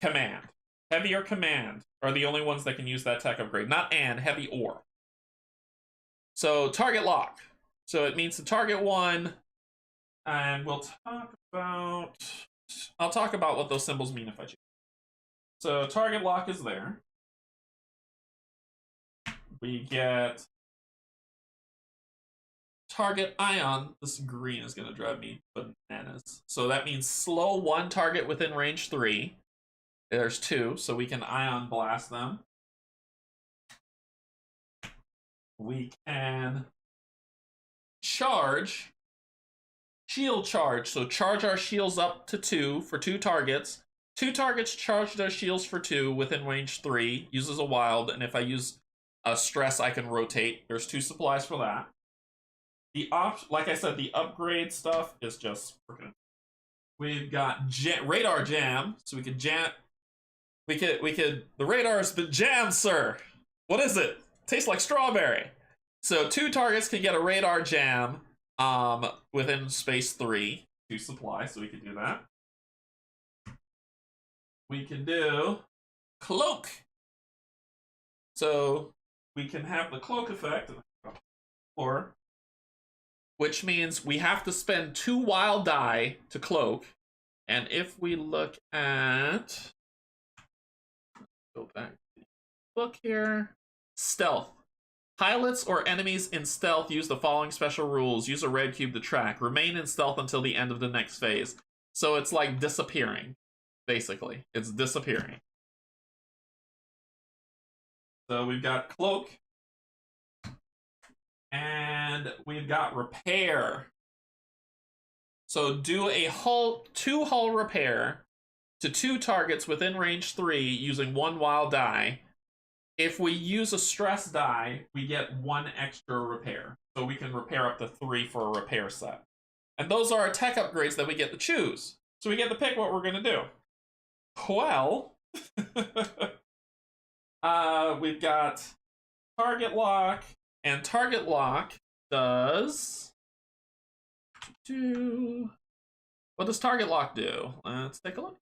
command. Heavy or command are the only ones that can use that tech upgrade. Not and, heavy or. So target lock. So it means to target 1, and we'll talk about... I'll talk about what those symbols mean if I choose. So target lock is there. We get target ion. This green is going to drive me bananas. So that means slow 1 target within range 3. There's 2, so we can ion blast them. We can charge, shield charge. So charge our shields up to 2 for 2 targets. 2 targets charge their shields for 2 within range 3. Uses a wild, and if I use a stress, I can rotate. There's 2 supplies for that. The like I said, the upgrade stuff is just freaking. We've got radar jam, so we could jam. We could. The radar has been jammed, sir. What is it? Tastes like strawberry. So 2 targets can get a radar jam within space 3. 2 supply, so we can do that. We can do cloak. So we can have the cloak effect, or which means we have to spend 2 wild die to cloak. And if we look at, go back to the book here, stealth. Pilots or enemies in stealth use the following special rules. Use a red cube to track. Remain in stealth until the end of the next phase. So it's like disappearing, basically. It's disappearing. So we've got cloak. And we've got repair. So do a hull, 2 hull repair to 2 targets within range 3 using 1 wild die. If we use a stress die, we get 1 extra repair. So we can repair up to 3 for a repair set. And those are our tech upgrades that we get to choose. So we get to pick what we're going to do. Well, we've got target lock, and target lock does... What does target lock do? Let's take a look.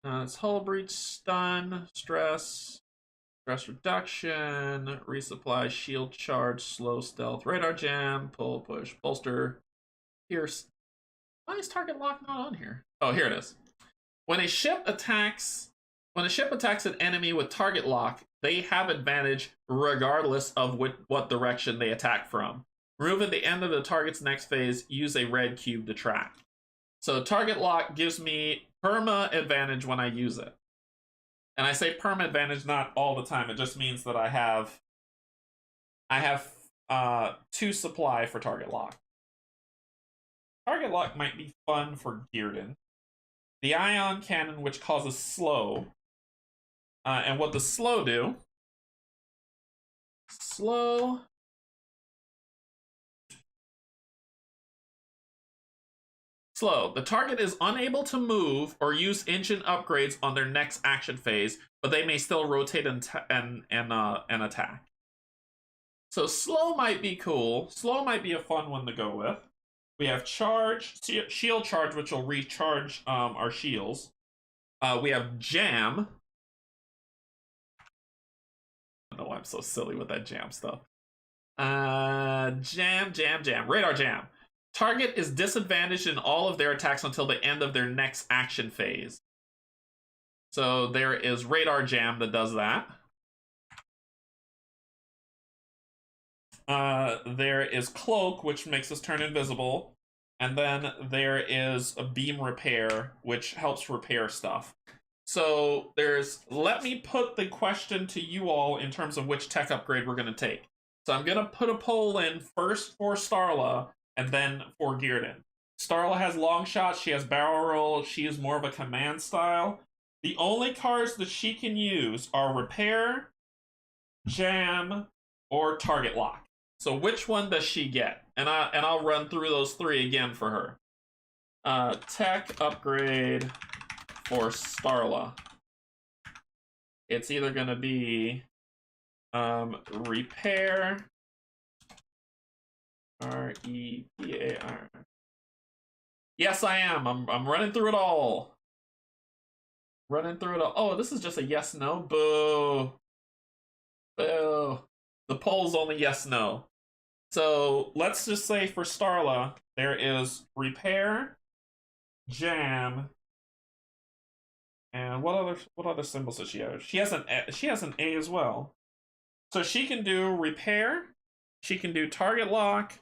It's hull breach, stun, stress reduction, resupply, shield charge, slow stealth, radar jam, pull, push, bolster, pierce. Why is target lock not on here? Oh, here it is. When a ship attacks an enemy with target lock, they have advantage regardless of what direction they attack from. Remove at the end of the target's next phase, use a red cube to track. So target lock gives me perma advantage when I use it. And I say perma advantage not all the time. It just means that I have 2 supply for target lock. Target lock might be fun for Gearden. The ion cannon, which causes slow. And what does slow do? Slow. Slow. The target is unable to move or use engine upgrades on their next action phase, but they may still rotate and attack. So slow might be cool. Slow might be a fun one to go with. We have charge, shield charge, which will recharge our shields. We have jam. I don't know why I'm so silly with that jam stuff. Jam. Radar jam. Target is disadvantaged in all of their attacks until the end of their next action phase. So there is radar jam that does that. There is cloak, which makes us turn invisible. And then there is a beam repair, which helps repair stuff. So let me put the question to you all in terms of which tech upgrade we're going to take. So I'm going to put a poll in first for Starla, and then for Gearden. Starla has long shots, she has barrel roll, she is more of a command style. The only cards that she can use are repair, jam, or target lock. So which one does she get? And I'll run through those 3 again for her. Tech upgrade for Starla. It's either gonna be repair, R-E-P-A-R. Yes, I am. I'm running through it all. Oh, this is just a yes, no. Boo. Boo. The poll's only yes, no. So let's just say for Starla, there is repair, jam, and what other symbols does she have? She has an A as well. So she can do repair, she can do target lock,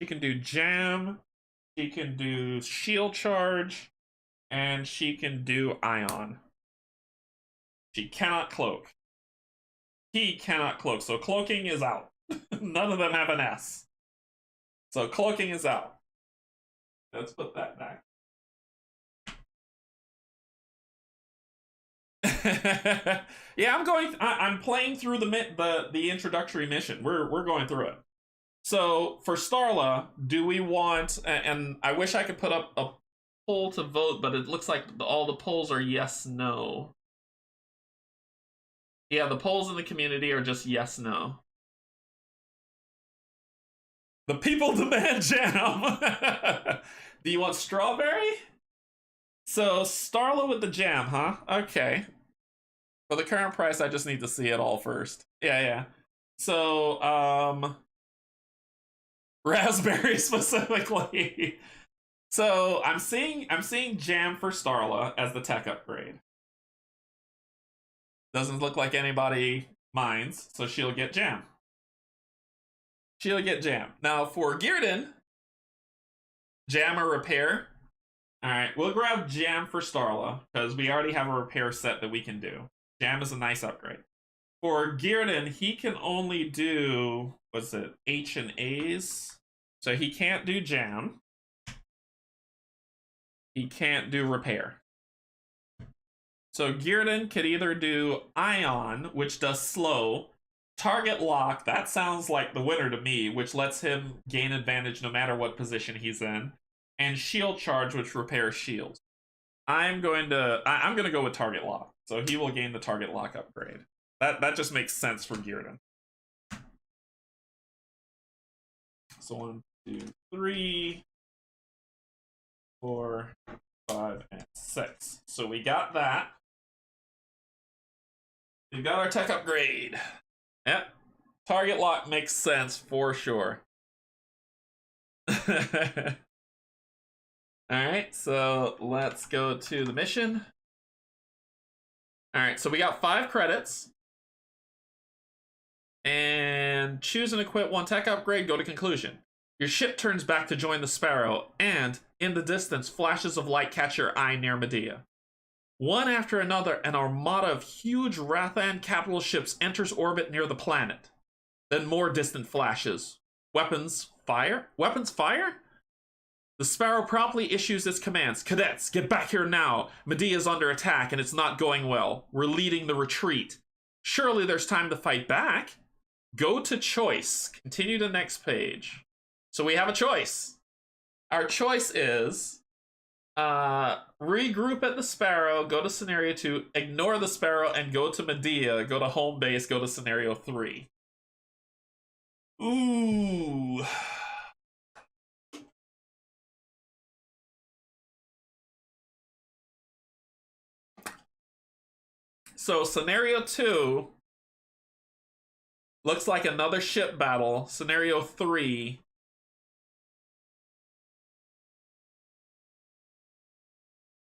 she can do jam, she can do shield charge, and she can do ion. She cannot cloak. He cannot cloak, so cloaking is out. None of them have an S. So cloaking is out. Let's put that back. Yeah, I'm playing through the introductory mission. We're going through it. So for Starla, do we want, and I wish I could put up a poll to vote, but it looks like all the polls are yes, no. Yeah, the polls in the community are just yes, no. The people demand jam. Do you want strawberry? So Starla with the jam, huh? Okay. For the current price, I just need to see it all first. Yeah. So, raspberry specifically. So I'm seeing Jam for Starla as the tech upgrade. Doesn't look like anybody minds, so she'll get Jam. Now for Gearden, Jam or Repair. Alright, we'll grab Jam for Starla, because we already have a repair set that we can do. Jam is a nice upgrade. For Gearden, he can only do, what's it, H and A's? So he can't do Jam. He can't do Repair. So Gearden could either do Ion, which does slow, Target Lock, that sounds like the winner to me, which lets him gain advantage no matter what position he's in, and Shield Charge, which repairs shields. I'm gonna go with Target Lock, so he will gain the Target Lock upgrade. That just makes sense for Gearden. So 1, 2, 3, 4, 5, and 6. So we got that. We got our tech upgrade. Yep. Target Lock makes sense for sure. Alright, so let's go to the mission. Alright, so we got 5 credits. And choose and equip 1 tech upgrade, go to conclusion. Your ship turns back to join the Sparrow, and in the distance, flashes of light catch your eye near Medea. One after another, an armada of huge Rathan capital ships enters orbit near the planet. Then more distant flashes. Weapons fire? Weapons fire? The Sparrow promptly issues its commands. Cadets, get back here now. Medea's under attack and it's not going well. We're leading the retreat. Surely there's time to fight back. Go to choice. Continue to next page. So we have a choice. Our choice is regroup at the Sparrow, go to scenario 2, ignore the Sparrow, and go to Medea, go to home base, go to scenario 3. Ooh. So scenario 2 looks like another ship battle. Scenario 3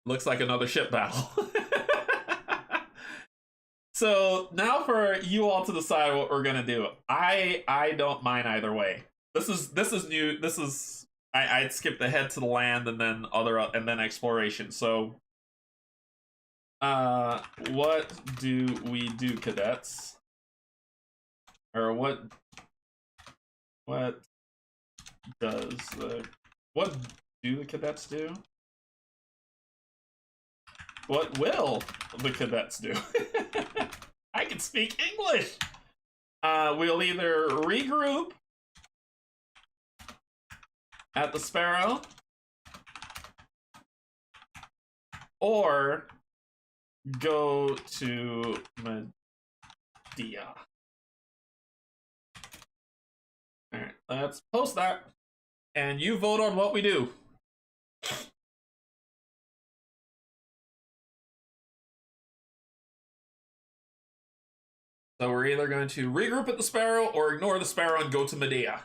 looks like another ship battle. So now for you all to decide what we're gonna do. I don't mind either way. This is new. This is I'd skip ahead to the land and then exploration. So what do we do, cadets? Or what do the cadets do? What will the cadets do? I can speak English! We'll either regroup at the Sparrow or go to Medea. Alright, let's post that. And you vote on what we do. So we're either going to regroup at the Sparrow or ignore the Sparrow and go to Medea.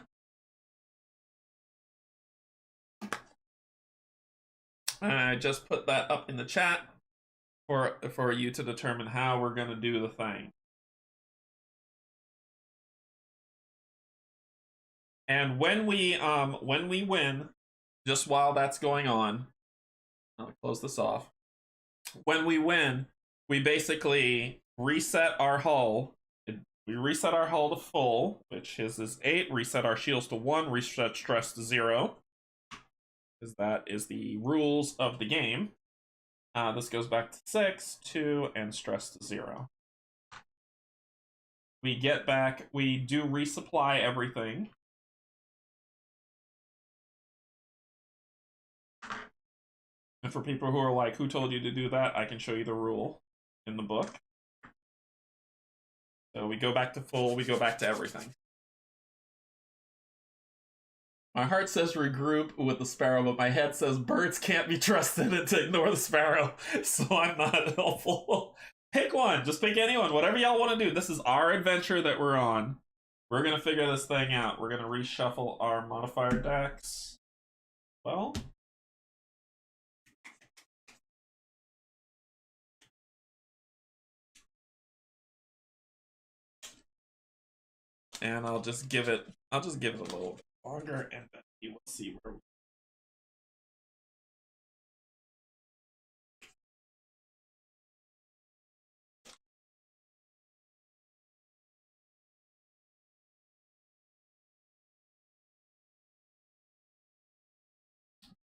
I just put that up in the chat for you to determine how we're going to do the thing. And when we win, just while that's going on, I'll close this off. When we win, we basically reset our hull. We reset our hull to full, which is 8. Reset our shields to 1. Reset stress to 0. Because that is the rules of the game. This goes back to 6, 2, and stress to 0. We get back. We do resupply everything. And for people who are like, who told you to do that? I can show you the rule in the book. So we go back to full, we go back to everything. My heart says regroup with the Sparrow, but my head says birds can't be trusted and to ignore the Sparrow, so I'm not helpful. Pick one. Just pick anyone. Whatever y'all want to do. This is our adventure that we're on. We're going to figure this thing out. We're going to reshuffle our modifier decks. Well... and I'll just give it a little bit longer, and then you will see where we...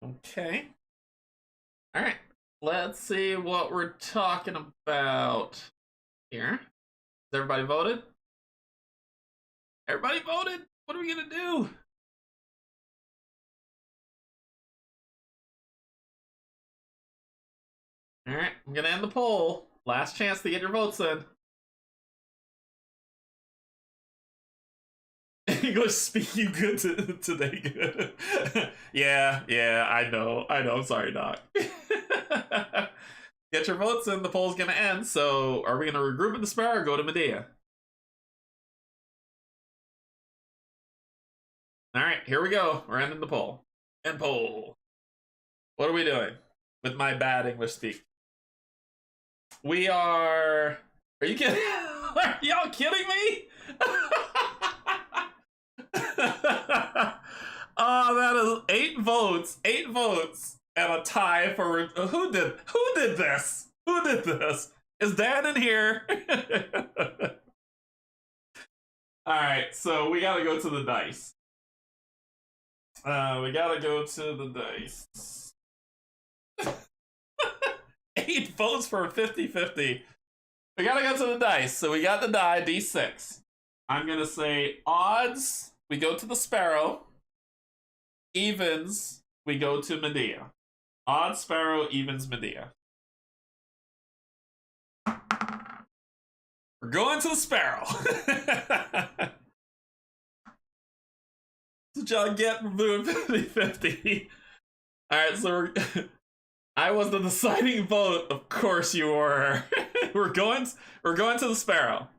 Okay. All right. Let's see what we're talking about here. Has everybody voted? Everybody voted? What are we gonna do? All right, I'm gonna end the poll. Last chance to get your votes in. English speak you good today, good. yeah, I know. I'm sorry, Doc. Get your votes in. The poll's gonna end. So, are we gonna regroup in the Sparrow or go to Medea? All right, here we go. We're ending the poll. End poll. What are we doing with my bad English speak? We are. Are you kidding? Are y'all kidding me? Oh, that is 8 votes. 8 votes and a tie for who did this? Who did this? Is Dan in here? All right, so we gotta go to the dice. We gotta go to the dice. 8 votes for a 50-50. We gotta go to the dice. So we got the die, D6. I'm gonna say odds, we go to the Sparrow. Evens, we go to Medea. Odds, Sparrow, evens, Medea. We're going to the Sparrow. Did y'all get from doing 50-50? Alright, so I was the deciding vote. Of course you were. we're going to the Sparrow.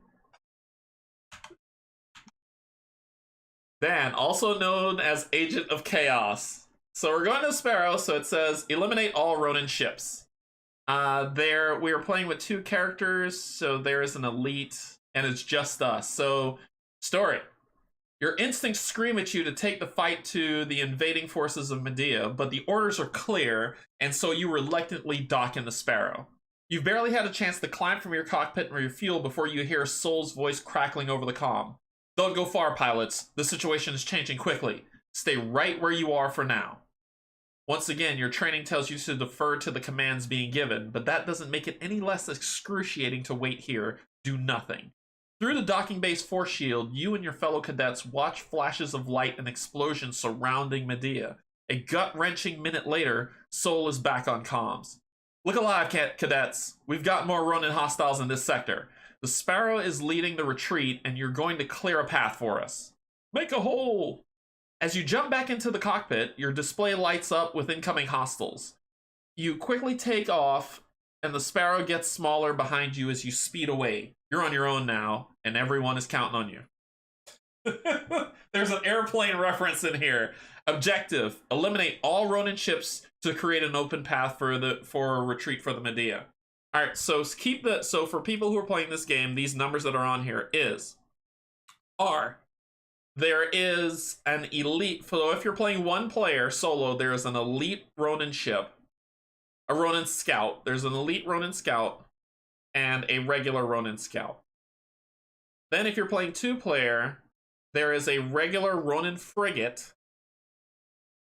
Dan, also known as Agent of Chaos. So we're going to Sparrow, so it says eliminate all Ronin ships. We are playing with 2 characters, so there is an elite, and it's just us. So, story. Your instincts scream at you to take the fight to the invading forces of Medea, but the orders are clear, and so you reluctantly dock in the Sparrow. You've barely had a chance to climb from your cockpit and refuel before you hear Soul's voice crackling over the comm. Don't go far, pilots. The situation is changing quickly. Stay right where you are for now. Once again, your training tells you to defer to the commands being given, but that doesn't make it any less excruciating to wait here, do nothing. Through the docking bay's force shield, you and your fellow cadets watch flashes of light and explosions surrounding Medea. A gut-wrenching minute later, Soul is back on comms. Look alive, cadets. We've got more Ronin hostiles in this sector. The Sparrow is leading the retreat, and you're going to clear a path for us. Make a hole! As you jump back into the cockpit, your display lights up with incoming hostiles. You quickly take off, and the Sparrow gets smaller behind you as you speed away. You're on your own now, and everyone is counting on you. There's an airplane reference in here. Objective: eliminate all Ronin ships to create an open path for a retreat for the Medea. All right, so for people who are playing this game, these numbers that are on here there is an elite. So if you're playing one player solo, there is an elite Ronin ship, a Ronin scout. There's an elite Ronin scout and a regular Ronin scout. Then if you're playing 2-player, there is a regular Ronin frigate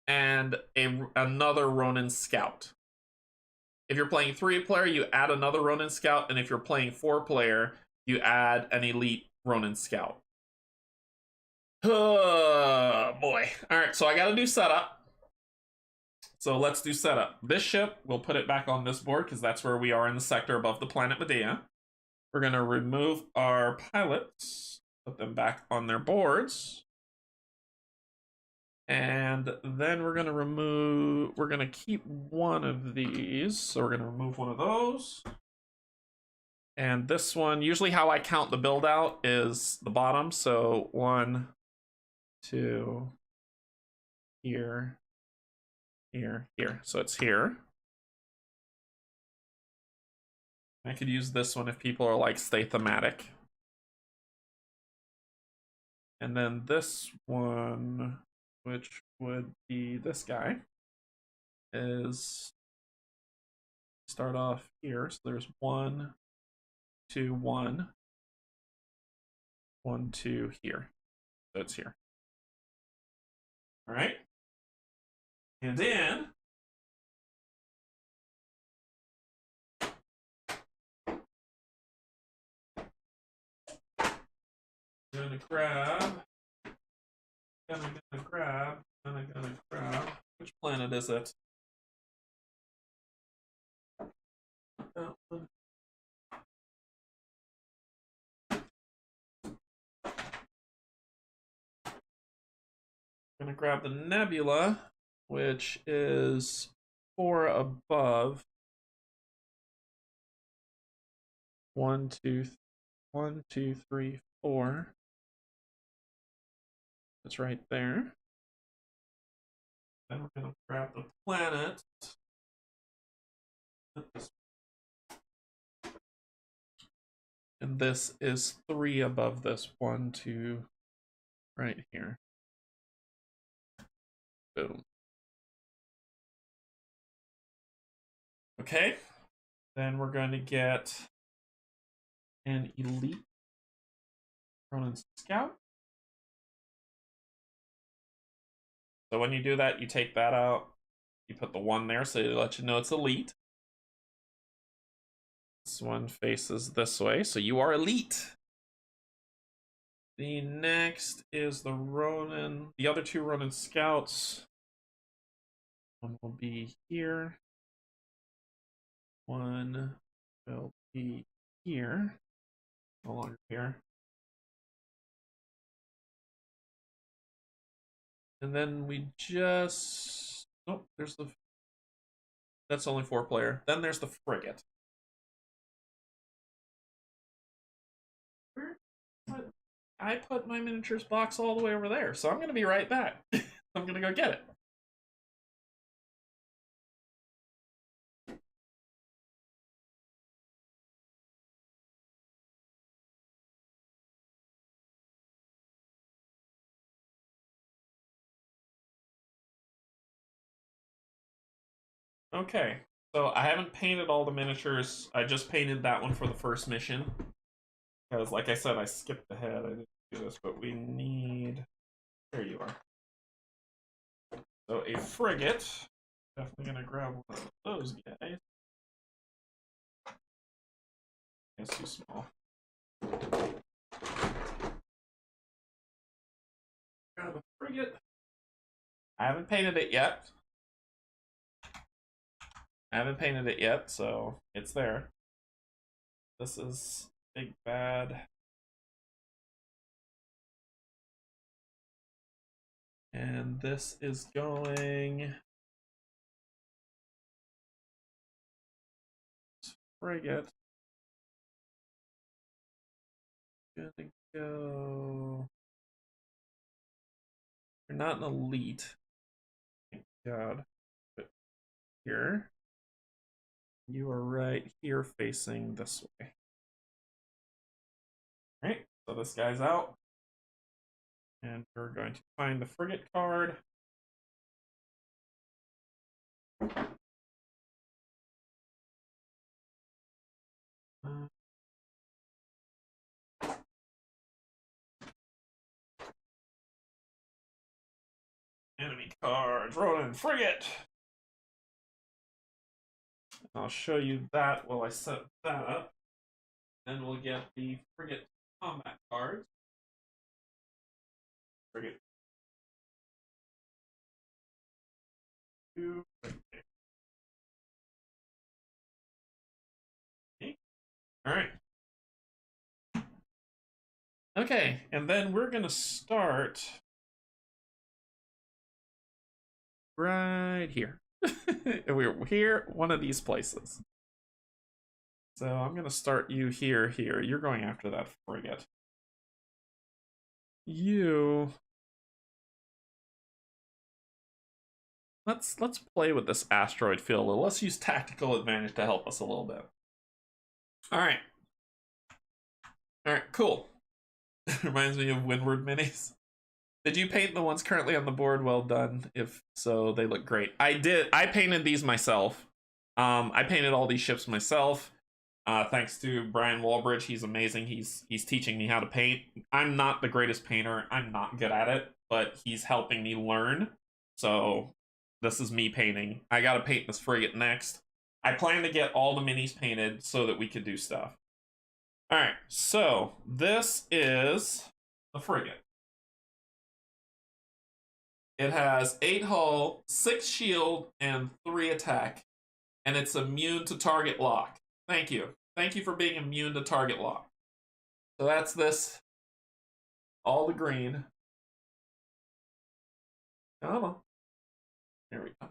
and another Ronin scout. If you're playing 3-player, you add another Ronin scout, and if you're playing 4-player, you add an elite Ronin scout. Oh boy. Alright, so I gotta do setup. So let's do setup. This ship, we'll put it back on this board because that's where we are in the sector above the planet Medea. We're gonna remove our pilots, put them back on their boards. And then we're gonna keep one of these. So we're gonna remove one of those. And this one, usually how I count the build out is the bottom. So 1, 2, here, here, here. So it's here. I could use this one if people are like, stay thematic. And then this one, which would be this guy, is start off here. So there's 1, 2, 1, 1, 2 here. So it's here. All right. And then I'm gonna grab. Which planet is it? That one. I'm gonna grab the nebula, which is 4 above. 1, 2, 1, 2, 3, 4. It's right there. Then we're gonna grab the planet. And this is 3 above this. 1, 2, right here. Boom. Okay. Then we're going to get an elite Ronin Scout. So when you do that, you take that out. You put the 1 there so it lets you know it's elite. This one faces this way, so you are elite. The next is the Ronin, the other 2 Ronin Scouts. One will be here. One will be here. No longer here. And then we just... Oh, there's the... That's only 4-player. Then there's the frigate. I put my miniatures box all the way over there, so I'm going to be right back. I'm going to go get it. Okay, so I haven't painted all the miniatures. I just painted that one for the first mission. Because, like I said, I skipped ahead. I didn't do this, but we need... There you are. So a frigate. Definitely gonna grab one of those guys. It's too small. Grab a frigate. I haven't painted it yet. So it's there. This is Big Bad. And this is going... Frigate. Gonna go... You're not an elite. Thank God. But here. You are right here facing this way. Alright, so this guy's out. And we're going to find the frigate card. Enemy cards, Ronin frigate. I'll show you that while I set that up. Then we'll get the frigate combat cards. Frigate 2. Okay. All right. Okay, and then we're gonna start right here. We're here, one of these places. So I'm gonna start you here. You're going after that frigate. You. Let's play with this asteroid field a little. Let's use tactical advantage to help us a little bit. All right. All right. Cool. Reminds me of Windward minis. Did you paint the ones currently on the board? Well done. If so, they look great. I did. I painted these myself. I painted all these ships myself. Thanks to Brian Walbridge. He's amazing. He's teaching me how to paint. I'm not the greatest painter. I'm not good at it, but he's helping me learn. So this is me painting. I gotta paint this frigate next. I plan to get all the minis painted so that we could do stuff. All right, so this is the frigate. It has 8 hull, 6 shield, and 3 attack, and it's immune to target lock. Thank you. Thank you for being immune to target lock. So that's this. All the green. Come on. There we go.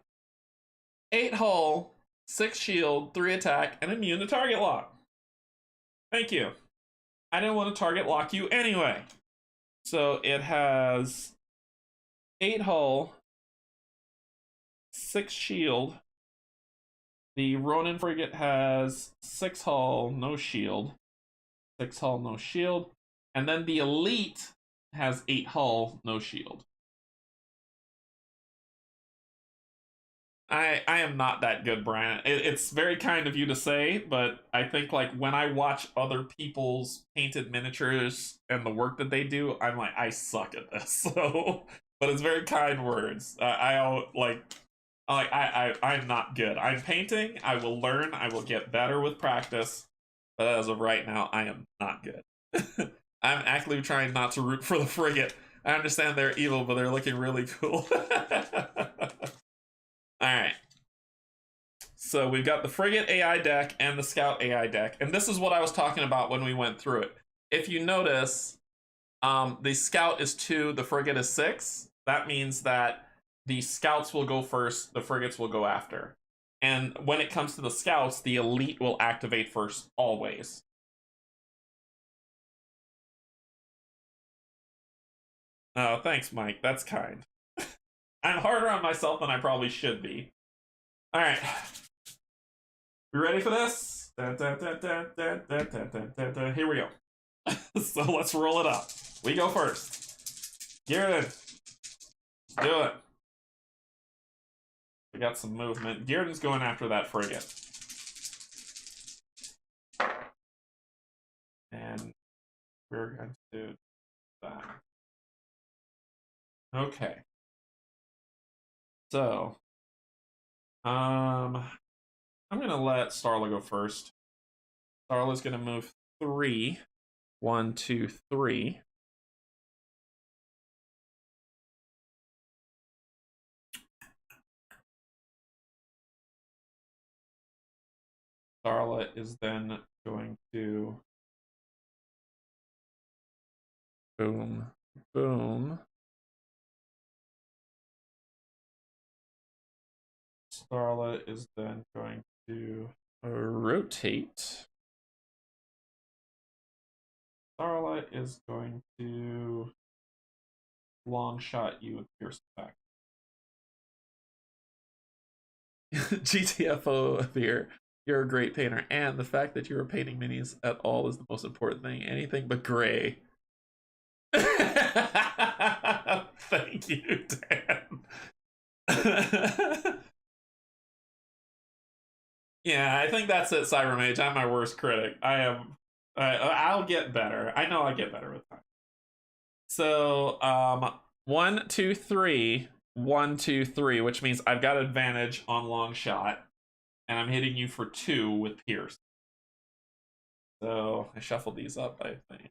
8 hull, 6 shield, 3 attack, and immune to target lock. Thank you. I didn't want to target lock you anyway. So it has 8 hull, 6 shield. The Ronin frigate has 6 hull, no shield. 6 hull, no shield. And then the Elite has 8 hull, no shield. I am not that good, Brian. It's very kind of you to say, but I think like when I watch other people's painted miniatures and the work that they do, I'm like, I suck at this. So, but it's very kind words. I'm not good. I'm painting. I will learn. I will get better with practice. But as of right now, I am not good. I'm actively trying not to root for the frigate. I understand they're evil, but they're looking really cool. Alright. So we've got the frigate AI deck and the scout AI deck. And this is what I was talking about when we went through it. If you notice, the scout is 2, the frigate is 6. That means that the scouts will go first, the frigates will go after. And when it comes to the scouts, the elite will activate first, always. Oh, thanks, Mike. That's kind. I'm harder on myself than I probably should be. All right. You ready for this? Here we go. So let's roll it up. We go first. Get it in. Do it. We got some movement. Gearden's going after that frigate. And we're going to do that. Okay. So, I'm going to let Starla go first. Starla's going to move 3. 1, 2, 3. Starla is then going to boom, boom. Starla is then going to rotate. Starla is going to long shot you with Pierce back. GTFO here. You're a great painter, and the fact that you're painting minis at all is the most important thing. Anything but gray. Thank you, Dan. Yeah, I think that's it, Cybermage. I'm my worst critic. I am. I'll get better. I know I'll get better with time. So, 1, 2, 3. 1, 2, 3, which means I've got advantage on long shot, and I'm hitting you for 2 with Pierce. So I shuffled these up, I think.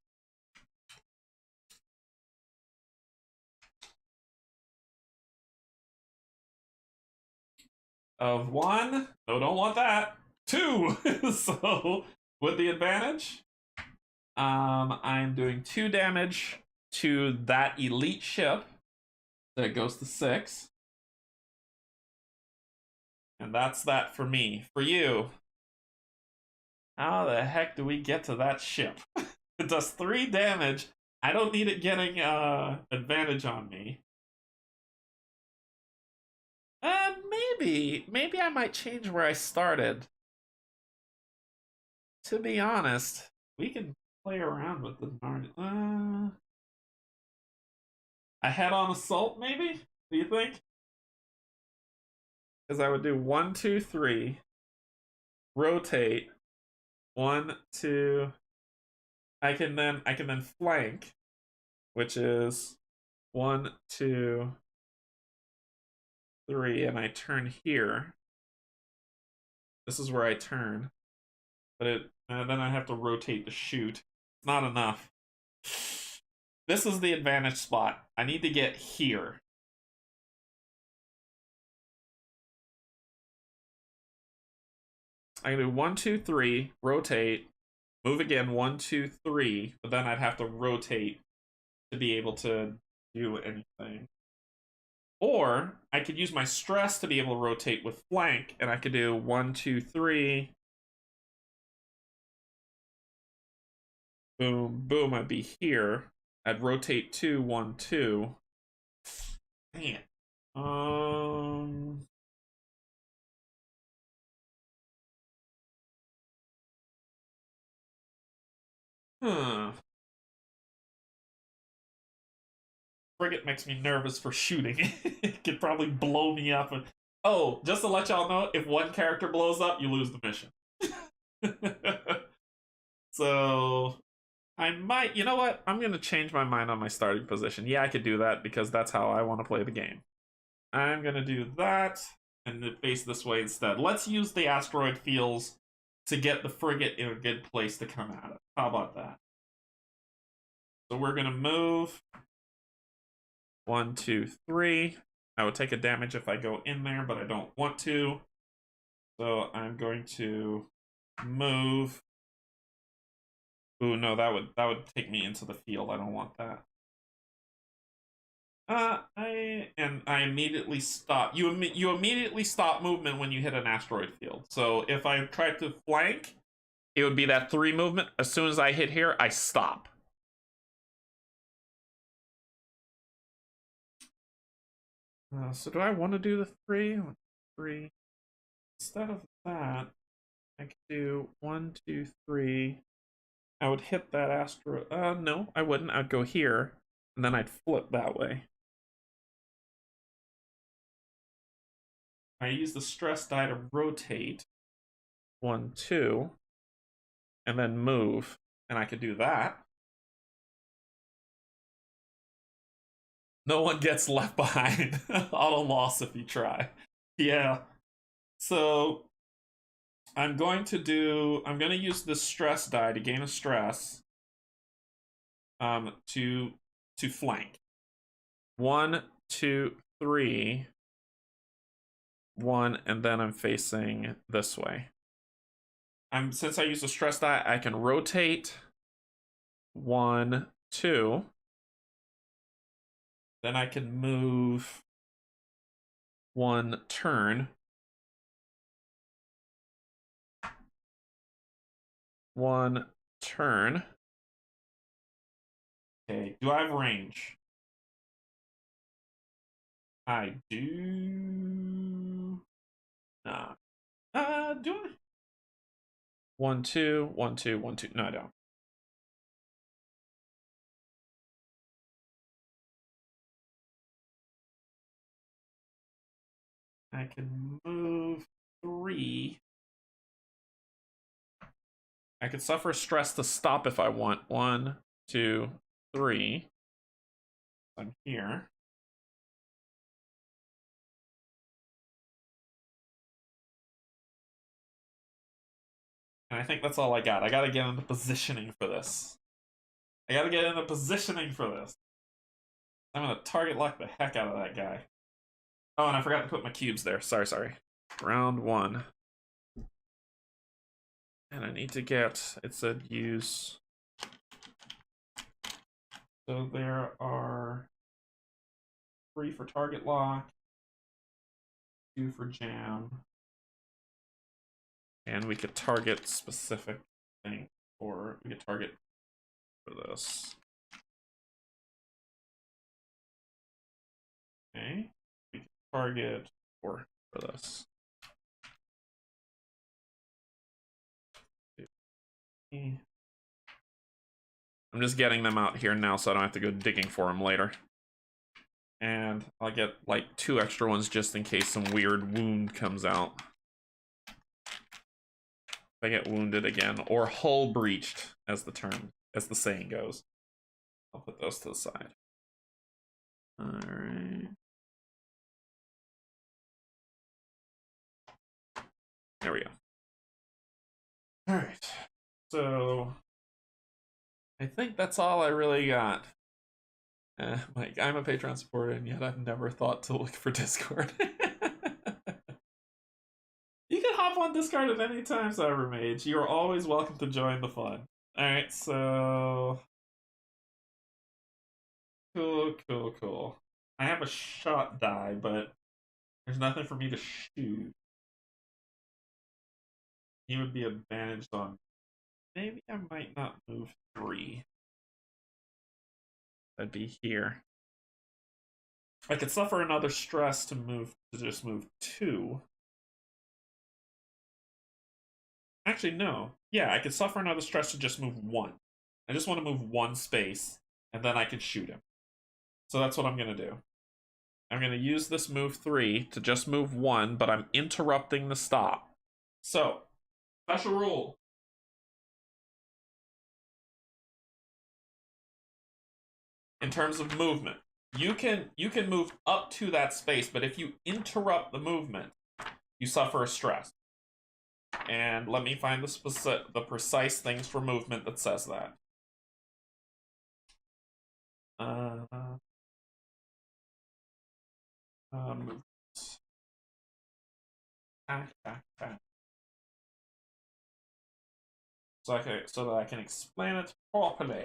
Of 1, no, don't want that. 2. So with the advantage, I'm doing 2 damage to that elite ship. That goes to 6. And that's that for me. For you, How the heck do we get to that ship? It does 3 damage. I don't need it getting advantage on me. Maybe I might change where I started. To be honest, we can play around with the a head-on assault, maybe? Do you think? Because I would do 1, 2, 3, rotate, 1, 2. I can then flank, which is 1, 2, 3, and I turn here. This is where I turn, but then I have to rotate to shoot. It's not enough. This is the advantage spot. I need to get here. I can do 1, 2, 3, rotate, move again, 1, 2, 3, but then I'd have to rotate to be able to do anything. Or I could use my stress to be able to rotate with flank, and I could do 1, 2, 3. Boom, boom, I'd be here. I'd rotate 2, 1, 2. Man. Huh. Frigate makes me nervous for shooting. It could probably blow me up. Oh, just to let y'all know, if one character blows up, you lose the mission. So I might, you know what? I'm gonna change my mind on my starting position. Yeah, I could do that because that's how I want to play the game. I'm gonna do that and face this way instead. Let's use the asteroid fields to get the frigate in a good place to come at it. How about that? So we're gonna move 1, 2, 3. I would take a damage if I go in there, but I don't want to. So I'm going to move. Ooh, no, that would take me into the field. I don't want that. I immediately stop. You immediately stop movement when you hit an asteroid field. So if I tried to flank, it would be that 3 movement. As soon as I hit here, I stop. So do I want to do the 3? 3. Instead of that, I could do 1, 2, 3. I would hit that asteroid. No, I wouldn't. I'd go here, and then I'd flip that way. I use the stress die to rotate. 1, 2, and then move, and I could do that. No one gets left behind. Auto loss if you try. Yeah. So I'm going to use this stress die to gain a stress to flank. 1, 2, 3, 1, and then I'm facing this way. Since I use the stress die, I can rotate 1, 2. Then I can move 1 turn. 1 turn. Okay, do I have range? I do. Nah. Do I? 1, 2, 1, 2, 1, 2. No, I don't. I can move 3. I could suffer stress to stop if I want. 1, 2, 3. I'm here. And I think that's all I got. I gotta get into positioning for this. I'm gonna target lock the heck out of that guy. Oh, and I forgot to put my cubes there. Sorry. Round 1. And I need to get, it said use. So there are 3 for target lock, 2 for jam, And we could target specific thing, or we could target for this. Okay. We can target for this. I'm just getting them out here now so I don't have to go digging for them later. And I'll get like 2 extra ones just in case some weird wound comes out. If I get wounded again, or hull breached, as the saying goes. I'll put those to the side. Alright. There we go. Alright. So I think that's all I really got. Like, I'm a Patreon supporter, and yet I've never thought to look for Discord. You can hop on Discord at any time, Cybermage. You are always welcome to join the fun. Alright, so... Cool. I have a shot die, but there's nothing for me to shoot. He would be advantaged on... Maybe I might not move 3. That'd be here. I could suffer another stress to just move 2. Actually, no. Yeah, I could suffer another stress to just move 1. I just want to move 1 space, and then I can shoot him. So that's what I'm going to do. I'm going to use this move 3 to just move 1, but I'm interrupting the stop. So, special rule. In terms of movement, you can move up to that space, but if you interrupt the movement, you suffer a stress. And let me find the precise things for movement that says that. Movement. So that I can explain it properly.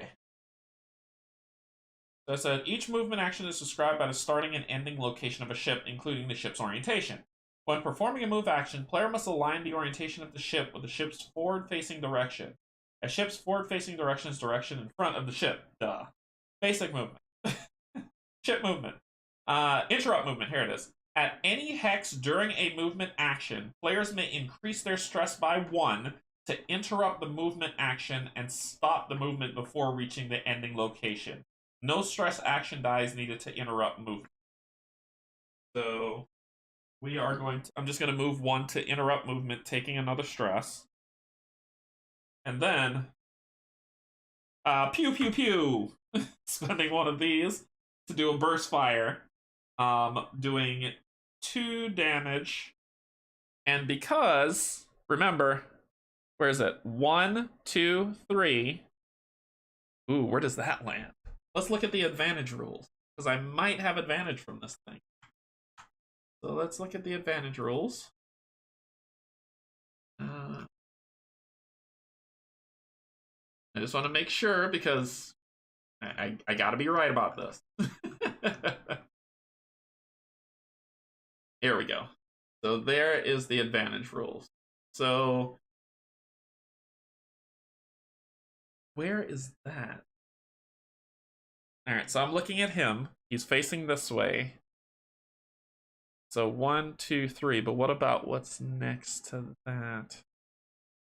So I said, each movement action is described by the starting and ending location of a ship, including the ship's orientation. When performing a move action, player must align the orientation of the ship with the ship's forward-facing direction. A ship's forward-facing direction is direction in front of the ship. Duh. Basic movement. Ship movement. Interrupt movement. Here it is. At any hex during a movement action, players may increase their stress by 1 to interrupt the movement action and stop the movement before reaching the ending location. No stress action die is needed to interrupt movement. So we are going to... I'm just going to move 1 to interrupt movement, taking another stress. And then... pew pew pew! Spending 1 of these to do a burst fire. Doing 2 damage. And because... Remember... Where is it? 1, 2, 3. Ooh, where does that land? Let's look at the advantage rules, because I might have advantage from this thing. So let's look at the advantage rules. I just want to make sure, because I gotta be right about this. Here we go. So there is the advantage rules. So where is that? Alright, so I'm looking at him. He's facing this way. So 1, 2, 3. But what about what's next to that?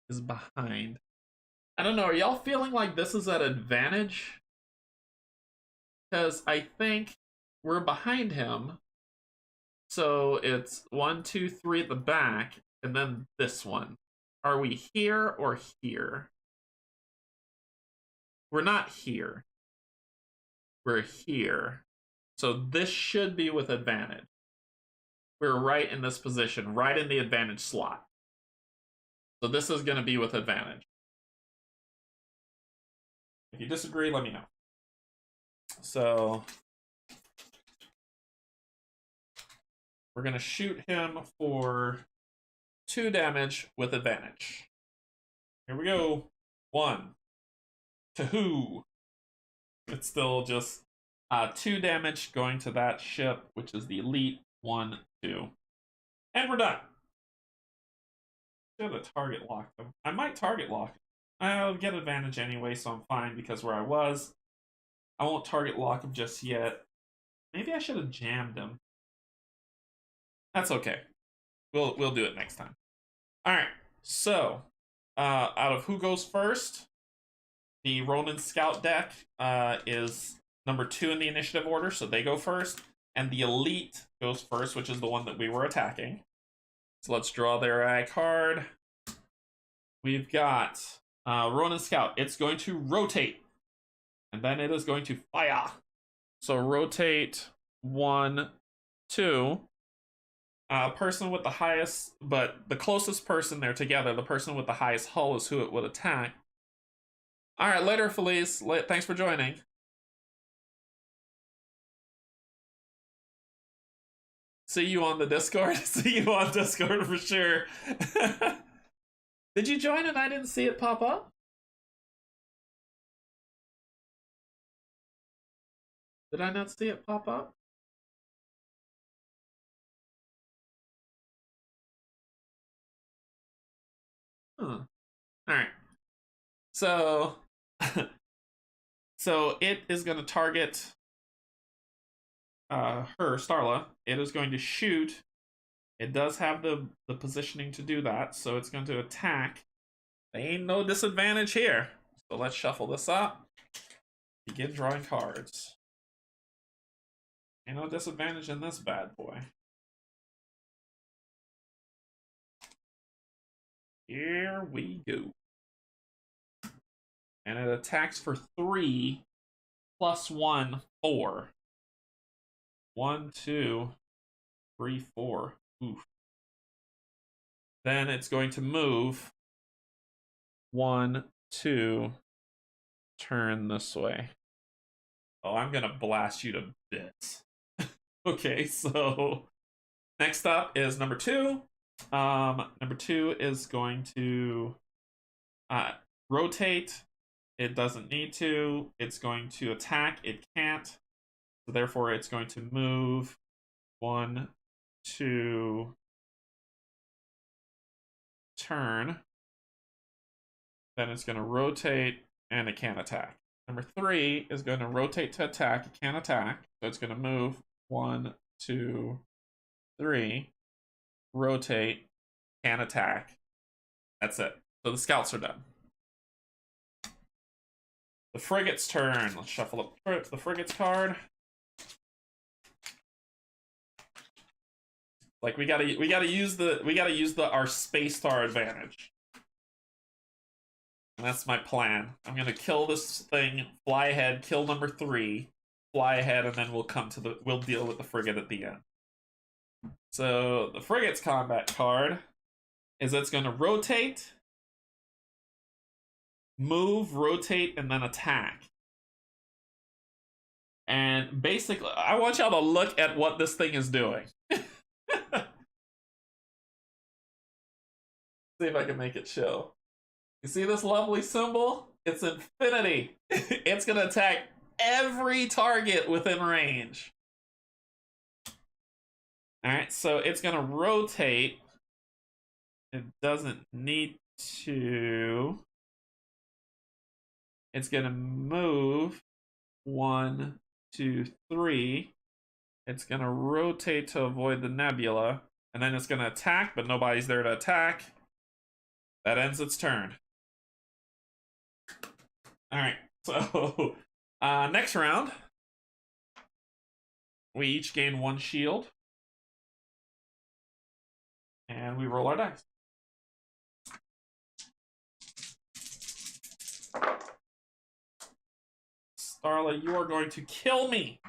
Is behind. I don't know. Are y'all feeling like this is at advantage? Because I think we're behind him. So it's 1, 2, 3 at the back. And then this one. Are we here or here? We're not here. We're here. So this should be with advantage. We're right in this position, right in the advantage slot. So this is going to be with advantage. If you disagree, let me know. So we're going to shoot him for 2 damage with advantage. Here we go. 1. To who? It's still just 2 damage going to that ship, which is the elite. 1, 2. And we're done. should have target locked him. I might target lock him. I'll get advantage anyway, so I'm fine because where I was. I won't target lock him just yet. Maybe I should have jammed him. That's okay. We'll do it next time. All right. So, out of who goes first, the Ronin Scout deck is number 2 in the initiative order, so they go first, and the Elite goes first, which is the one that we were attacking. So let's draw their card. We've got Ronin Scout. It's going to rotate, and then it is going to fire. So rotate 1, 2. Person with the highest, but the closest person there together, the person with the highest hull is who it would attack. All right, later, Felice. Thanks for joining. See you on the Discord. See you on Discord for sure. Did you join and I didn't see it pop up? Did I not see it pop up? Huh. All right. So, so it is going to target her, Starla. It is going to shoot. It does have the positioning to do that, so it's going to attack. There ain't no disadvantage here. So let's shuffle this up. Begin drawing cards. Ain't no disadvantage in this bad boy. Here we go. And it attacks for 3 plus 1, 4. 1, 2, 3, 4. Oof. Then it's going to move 1, 2, turn this way. Oh, I'm gonna blast you to bits. Okay, so next up is number 2. Number 2 is going to rotate. It doesn't need to. It's going to attack. It can't. So therefore, it's going to move 1, 2, turn. Then it's going to rotate, and it can't attack. Number 3 is going to rotate to attack. It can't attack. So it's going to move 1, 2, 3. Rotate, can't attack. That's it. So the scouts are done. The frigate's turn. Let's shuffle up the frigate's card. Like we gotta use our space star advantage. And that's my plan. I'm gonna kill this thing, fly ahead, kill number 3, fly ahead, and then we'll deal with the frigate at the end. So the frigate's combat card is it's gonna rotate, move, rotate, and then attack. And basically, I want y'all to look at what this thing is doing. See if I can make it show. You see this lovely symbol? It's infinity. It's gonna attack every target within range. Alright, so it's gonna rotate. It doesn't need to. It's gonna move 1, 2, 3. It's gonna rotate to avoid the nebula, and then it's gonna attack, but nobody's there to attack. That ends its turn. Alright, so next round, we each gain 1 shield. And we roll our dice. Starla, you are going to kill me.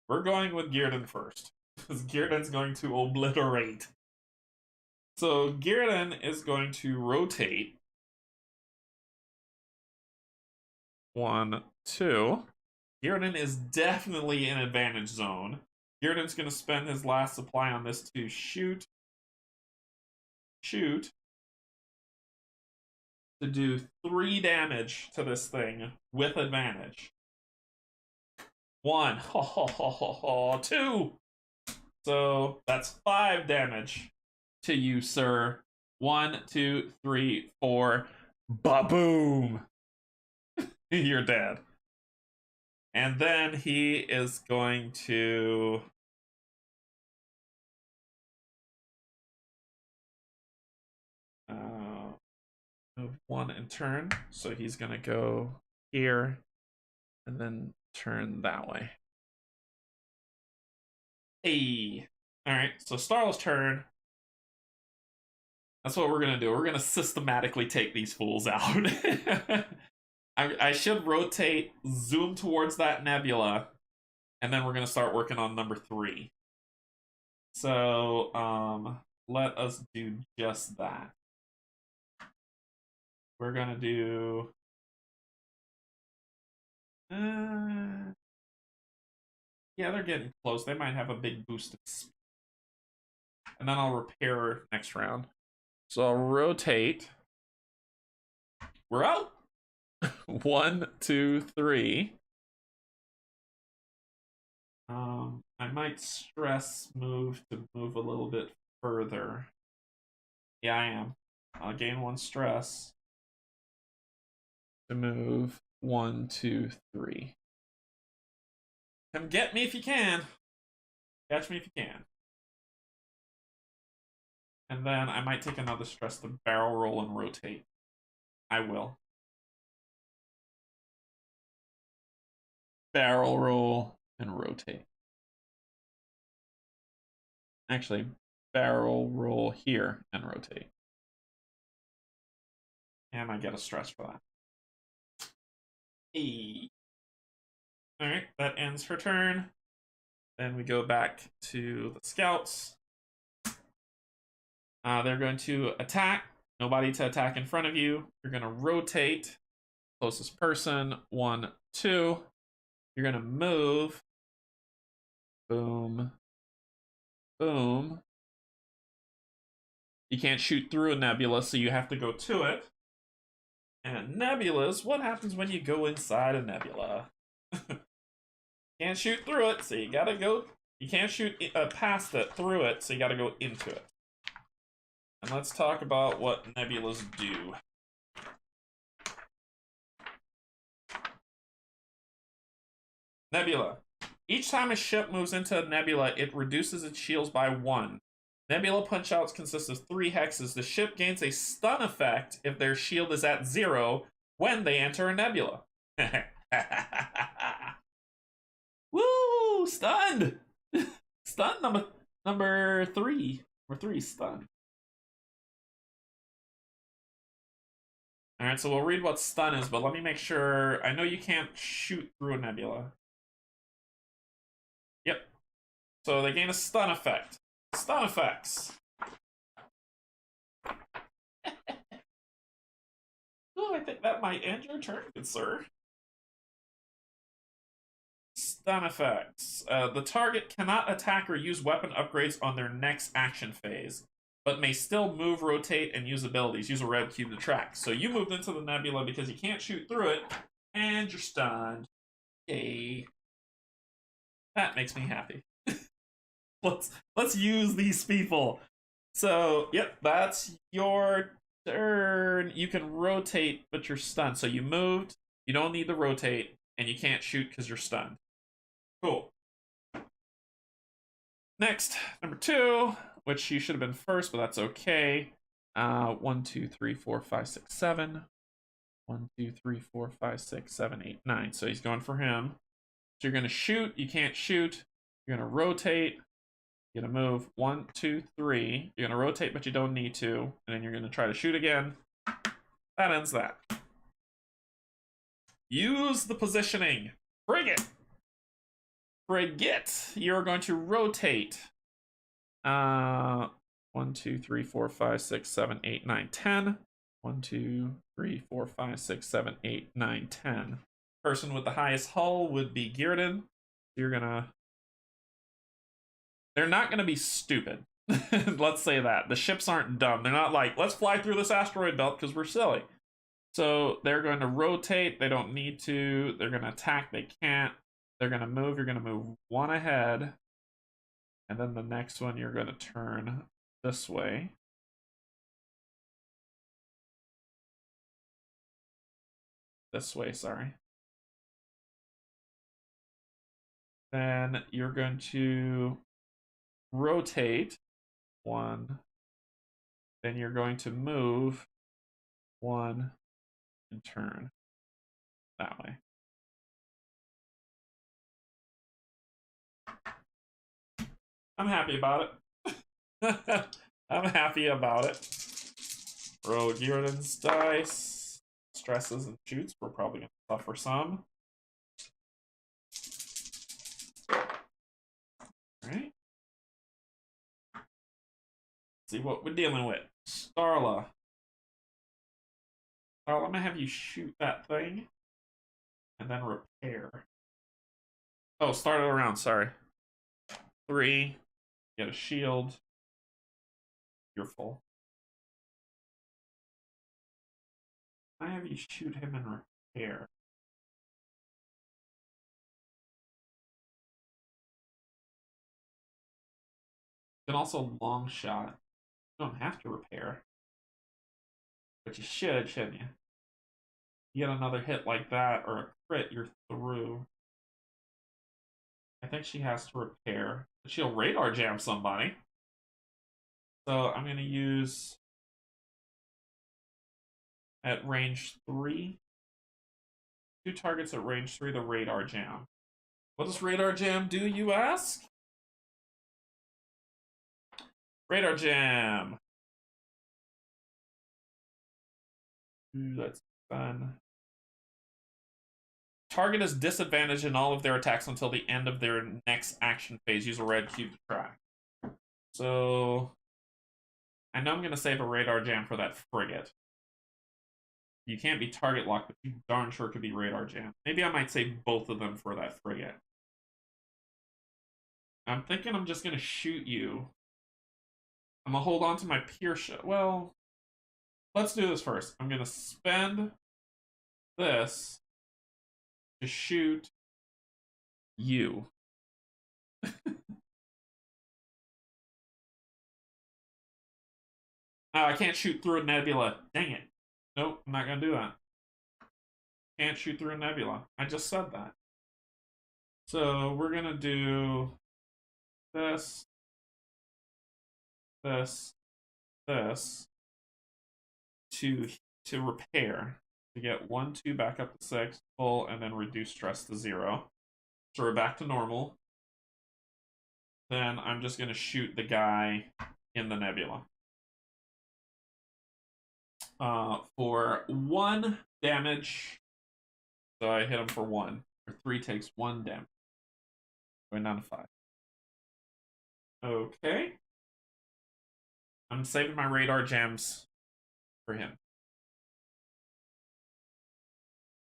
We're going with Gearden first, because Gearden's going to obliterate. So Gearden is going to rotate. 1, 2. Gearden is definitely in advantage zone. Gearden's going to spend his last supply on this to shoot. To do 3 damage to this thing with advantage. 1. 2. So that's 5 damage to you, sir. 1, 2, 3, 4. Ba-boom! You're dead. And then he is going to... move 1 and turn. So he's going to go here and then turn that way. Hey! Alright, so Starl's turn. That's what we're going to do. We're going to systematically take these fools out. I should rotate, zoom towards that nebula, and then we're going to start working on number 3. So, let us do just that. We're going to do... yeah, they're getting close. They might have a big boost of speed. And then I'll repair next round. So I'll rotate. We're out. 1, 2, 3. I might stress move to move a little bit further. Yeah, I am. I'll gain 1 stress to move 1, 2, 3. Come get me if you can. Catch me if you can. And then I might take another stress to barrel roll and rotate. I will. Barrel roll and rotate. Actually, barrel roll here and rotate. And I get a stress for that. Hey. Alright, that ends her turn. Then we go back to the scouts. They're going to attack. Nobody to attack in front of you. You're going to rotate. Closest person. 1, 2. You're going to move. Boom. Boom. You can't shoot through a nebula, so you have to go to it. And nebulas, what happens when you go inside a nebula? Can't shoot through it, so you gotta go. You can't shoot past it, through it, so you gotta go into it. And let's talk about what nebulas do. Nebula. Each time a ship moves into a nebula, it reduces its shields by 1. Nebula punch-outs consist of 3 hexes. The ship gains a stun effect if their shield is at 0 when they enter a nebula. Woo! Stunned! Stun number 3. Number 3, stun. Alright, so we'll read what stun is, but let me make sure. I know you can't shoot through a nebula. Yep. So they gain a stun effect. Stun effects. Oh, I think that might end your turn, good sir. Stun effects. The target cannot attack or use weapon upgrades on their next action phase, but may still move, rotate, and use abilities. Use a red cube to track. So you moved into the nebula because you can't shoot through it, and you're stunned. Yay. That makes me happy. Let's use these people. So, yep, that's your turn. You can rotate, but you're stunned. So you moved, you don't need to rotate, and you can't shoot because you're stunned. Cool. Next, number 2, which you should have been first, but that's okay. 1, 2, 3, 4, 5, 6, 7. 1, 2, 3, 4, 5, 6, 7, 8, 9. So he's going for him. So you're going to shoot. You can't shoot. You're going to rotate. You're going to move 1, 2, 3. You're going to rotate, but you don't need to. And then you're going to try to shoot again. That ends that. Use the positioning. Frigate. Frigate. You're going to rotate. 1, 2, 3, 4, 5, 6, 7, 8, 9, 10. 1, 2, 3, 4, 5, 6, 7, 8, 9, 10. Person with the highest hull would be Gearden. You're gonna... They're not gonna be stupid. Let's say that. The ships aren't dumb. They're not like, let's fly through this asteroid belt because we're silly. So they're going to rotate. They don't need to. They're gonna attack. They can't. They're gonna move. You're gonna move 1 ahead. And then the next one you're going to turn this way. This way, sorry. Then you're going to rotate 1. Then you're going to move 1 and turn that way. I'm happy about it. I'm happy about it. Roll Gierden's dice. Stresses and shoots. We're probably going to suffer some. Alright. See what we're dealing with. Starla. Starla, I'm going to have you shoot that thing. And then repair. Oh, start it around, sorry. 3. Get a shield. You're full. I have you shoot him and repair. You can also long shot. You don't have to repair. But you should, shouldn't you? You get another hit like that or a crit, you're through. I think she has to repair. But she'll radar jam somebody. So I'm going to use at range 3. 2 targets at range 3, the radar jam. What does radar jam do, you ask? Radar jam. Ooh, that's fun. Target is disadvantaged in all of their attacks until the end of their next action phase. Use a red cube to track. So I know I'm going to save a radar jam for that frigate. You can't be target locked, but you darn sure could be radar jam. Maybe I might save both of them for that frigate. I'm thinking I'm just going to shoot you. I'm going to hold on to my Pierce shot. Well, let's do this first. I'm going to spend this to shoot you. Oh, I can't shoot through a nebula. Dang it. Nope, I'm not going to do that. Can't shoot through a nebula. I just said that. So we're going to do this, this, this to repair. To get 1, 2 back up to 6, full, and then reduce stress to 0. So we're back to normal. Then I'm just going to shoot the guy in the nebula. For 1 damage. So I hit him for 1. Or 3 takes 1 damage. Going down to 5. Okay. I'm saving my radar gems for him.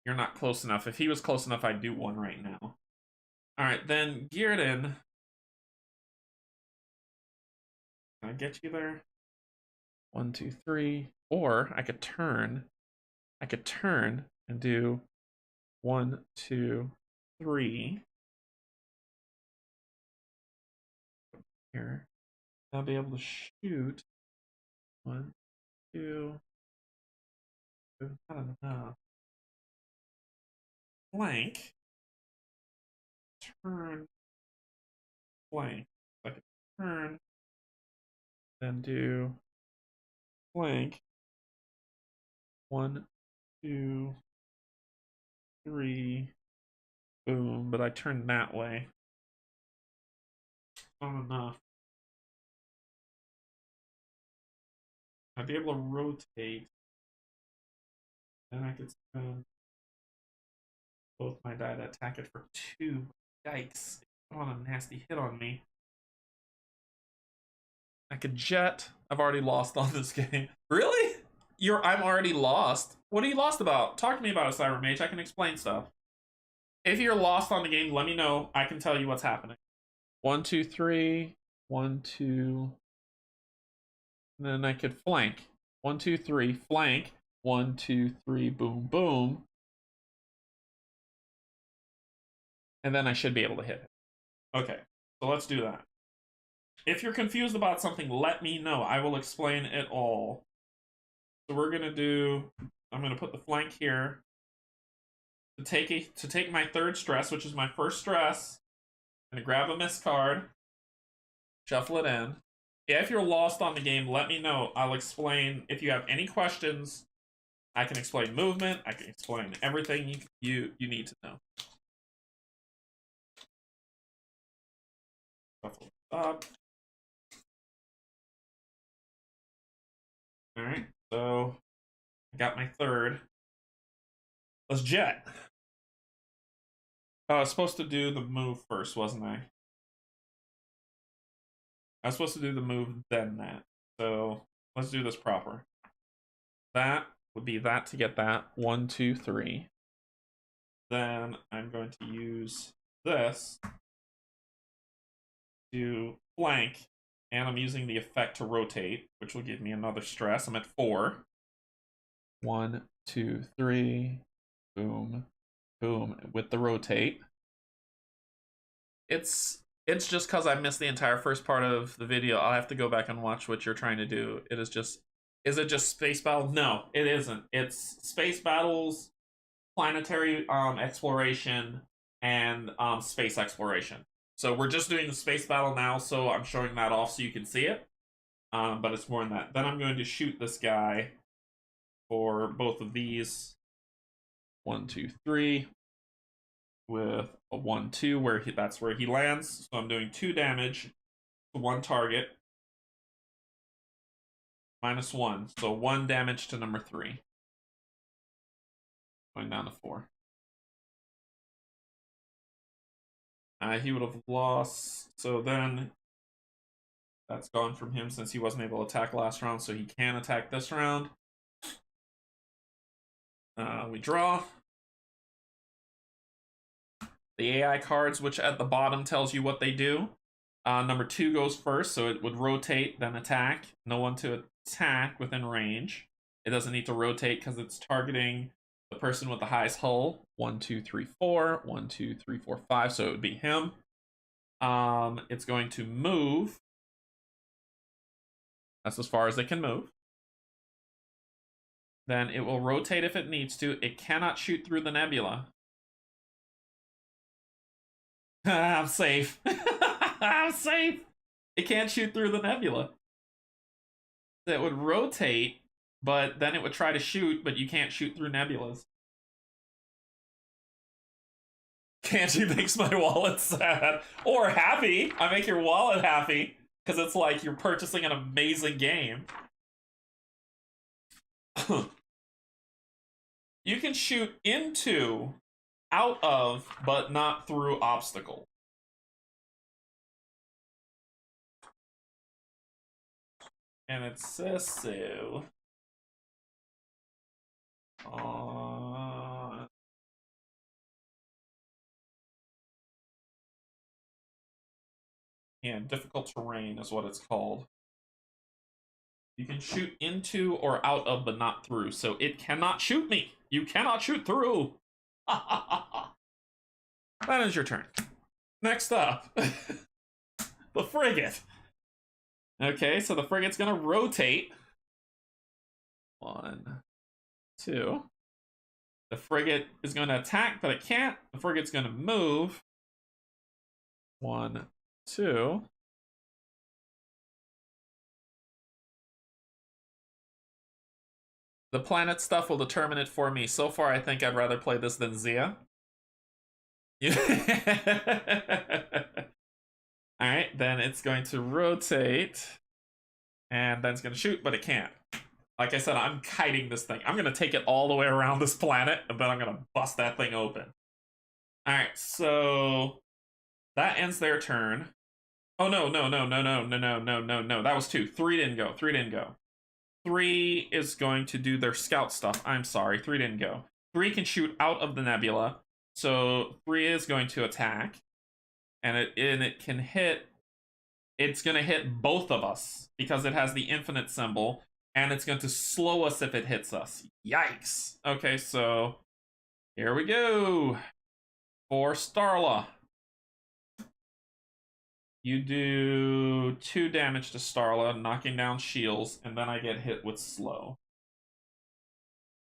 You're not close enough. If he was close enough, I'd do 1 right now. Alright, then Gierden. Can I get you there? 1, 2, 3. Or I could turn. I could turn and do 1, 2, 3. Here. I'll be able to shoot. 1, 2. I don't know. Flank. Turn. Flank. I could turn. Then do flank. 1, 2, 3. Boom. But I turned that way. Not enough. I'd be able to rotate. Then I could spend both my die to attack it for 2. Yikes. Come on, a nasty hit on me. I could jet. I've already lost on this game. Really? I'm already lost. What are you lost about? Talk to me about it, Cyber Mage. I can explain stuff. If you're lost on the game, let me know. I can tell you what's happening. 1, 2, 3. 1, 2. And then I could flank. 1, 2, 3. Flank. 1, 2, 3. Boom, boom. And then I should be able to hit it. Okay, so let's do that. if you're confused about something, let me know. I will explain it all. So we're gonna do. I'm gonna put the flank here to take my third stress, which is my first stress. I'm gonna grab a miss card, shuffle it in. Yeah, if you're lost on the game, let me know. I'll explain. If you have any questions, I can explain movement. I can explain everything you need to know. Shuffle it up. All right, so I got my third. Let's jet. Oh, I was supposed to do the move first, wasn't I? I was supposed to do the move, then that. So let's do this proper. That would be that to get that. 1, 2, 3. Then I'm going to use this to flank, and I'm using the effect to rotate, which will give me another stress. I'm at 4. 1, 2, 3. Boom. Boom. With the rotate. It's just because I missed the entire first part of the video. I'll have to go back and watch what you're trying to do. It is just... Is it just space battle? No, it isn't. It's space battles, planetary exploration, and space exploration. So we're just doing the space battle now, so I'm showing that off so you can see it. But it's more than that. Then I'm going to shoot this guy for both of these. 1, 2, 3. With a 1, 2, that's where he lands. So I'm doing 2 damage to one target. -1. So 1 damage to number 3. Going down to 4. He would have lost. So then that's gone from him since he wasn't able to attack last round. So he can attack this round. We draw. The AI cards, which at the bottom tells you what they do. Number 2 goes first, so it would rotate, then attack. No one to attack within range. It doesn't need to rotate because it's targeting the person with the highest hull. 1, 2, 3, 4. 1, 2, 3, 4, 5. So it would be him. It's going to move. That's as far as it can move. Then it will rotate if it needs to. It cannot shoot through the nebula. I'm safe. I'm safe. It can't shoot through the nebula. It would rotate, but then it would try to shoot, but you can't shoot through nebulas. Canje makes my wallet sad. Or happy. I make your wallet happy. Because it's like you're purchasing an amazing game. You can shoot into, out of, but not through obstacle. And it says so. Yeah, difficult terrain is what it's called. You can shoot into or out of, but not through. So it cannot shoot me. You cannot shoot through. That is your turn. Next up, the frigate. Okay, so the frigate's gonna rotate. 1, 2. The frigate is gonna attack, but it can't. The frigate's gonna move. 1, 2. The planet stuff will determine it for me. So far, I think I'd rather play this than Zia. Alright, then it's going to rotate. And then it's going to shoot, but it can't. Like I said, I'm kiting this thing. I'm going to take it all the way around this planet, and then I'm going to bust that thing open. Alright, so that ends their turn. Oh, no. That was 2. 3 didn't go. 3 didn't go. 3 is going to do their scout stuff. I'm sorry, 3 didn't go. 3 can shoot out of the nebula. So 3 is going to attack. And it can hit. It's going to hit both of us because it has the infinite symbol. And it's going to slow us if it hits us. Yikes. Okay, so here we go. For Starla. You do 2 damage to Starla, knocking down shields, and then I get hit with slow.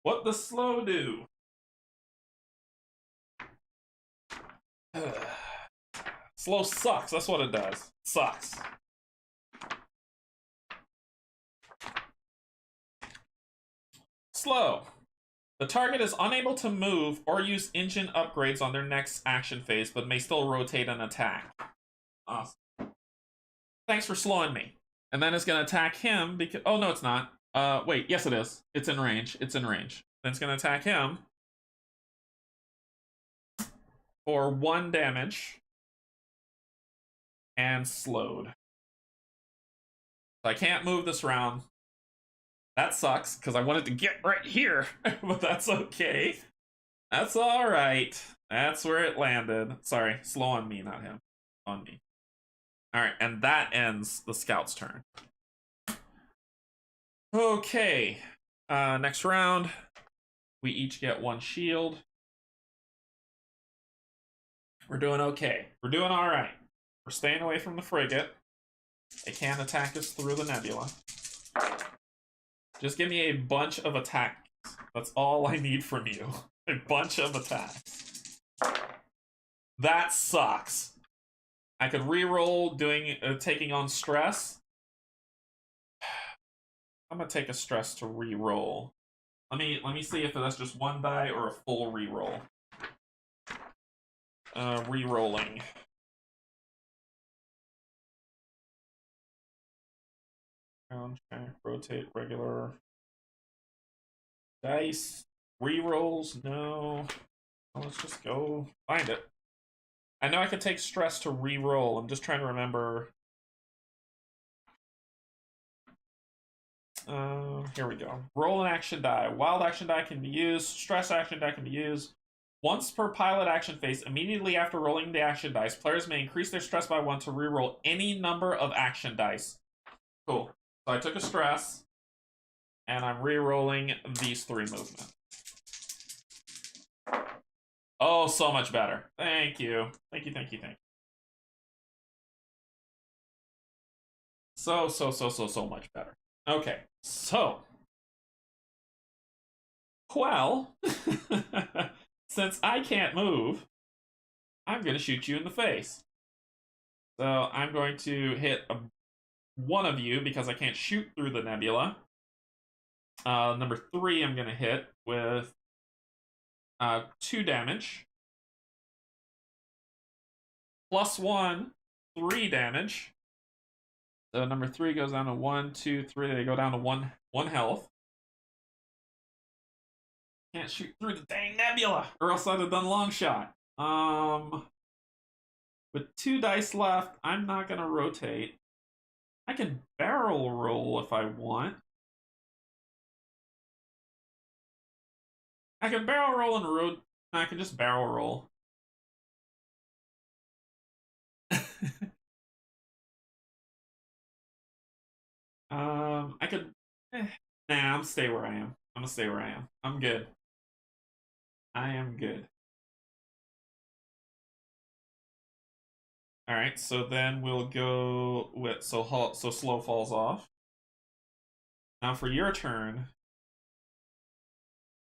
What does slow do? Slow sucks, that's what it does. Sucks. Slow. The target is unable to move or use engine upgrades on their next action phase, but may still rotate and attack. Awesome. Thanks for slowing me. And then it's going to attack him because... Oh, no, it's not. Wait, yes it is. It's in range. It's in range. Then it's going to attack him for 1 damage and slowed. So I can't move this round. That sucks, because I wanted to get right here, but that's okay. That's alright. That's where it landed. Sorry, slow on me, not him. On me. Alright, and that ends the scout's turn. Okay. Next round. We each get 1 shield. We're doing okay. We're doing alright. We're staying away from the frigate. They can't attack us through the nebula. Just give me a bunch of attacks. That's all I need from you. A bunch of attacks. That sucks. I could reroll doing taking on stress. I'm gonna take a stress to reroll. Let me see if that's just 1 die or a full reroll. Rerolling. Check, rotate, regular. Dice. Rerolls, no. Well, let's just go find it. I know I could take stress to reroll. I'm just trying to remember. Here we go. Roll an action die. Wild action die can be used. Stress action die can be used. Once per pilot action phase, immediately after rolling the action dice, players may increase their stress by 1 to reroll any number of action dice. Cool. So I took a stress, and I'm re-rolling these 3 movement. Oh, so much better. Thank you. Thank you, thank you, thank you. So much better. Okay, so. Well, since I can't move, I'm going to shoot you in the face. So I'm going to hit one of you because I can't shoot through the nebula. Number 3, I'm going to hit with 2 damage. Plus 1, 3 damage. So number 3 goes down to 1, 2, 3. They go down to 1 health. Can't shoot through the dang nebula, or else I'd have done long shot. With 2 dice left, I'm not going to rotate. I can barrel roll if I want. I can barrel roll and I can just barrel roll. I could. Nah, I'm gonna stay where I am. I'm gonna stay where I am. I'm good. I am good. All right, so then we'll go with so slow falls off. Now for your turn,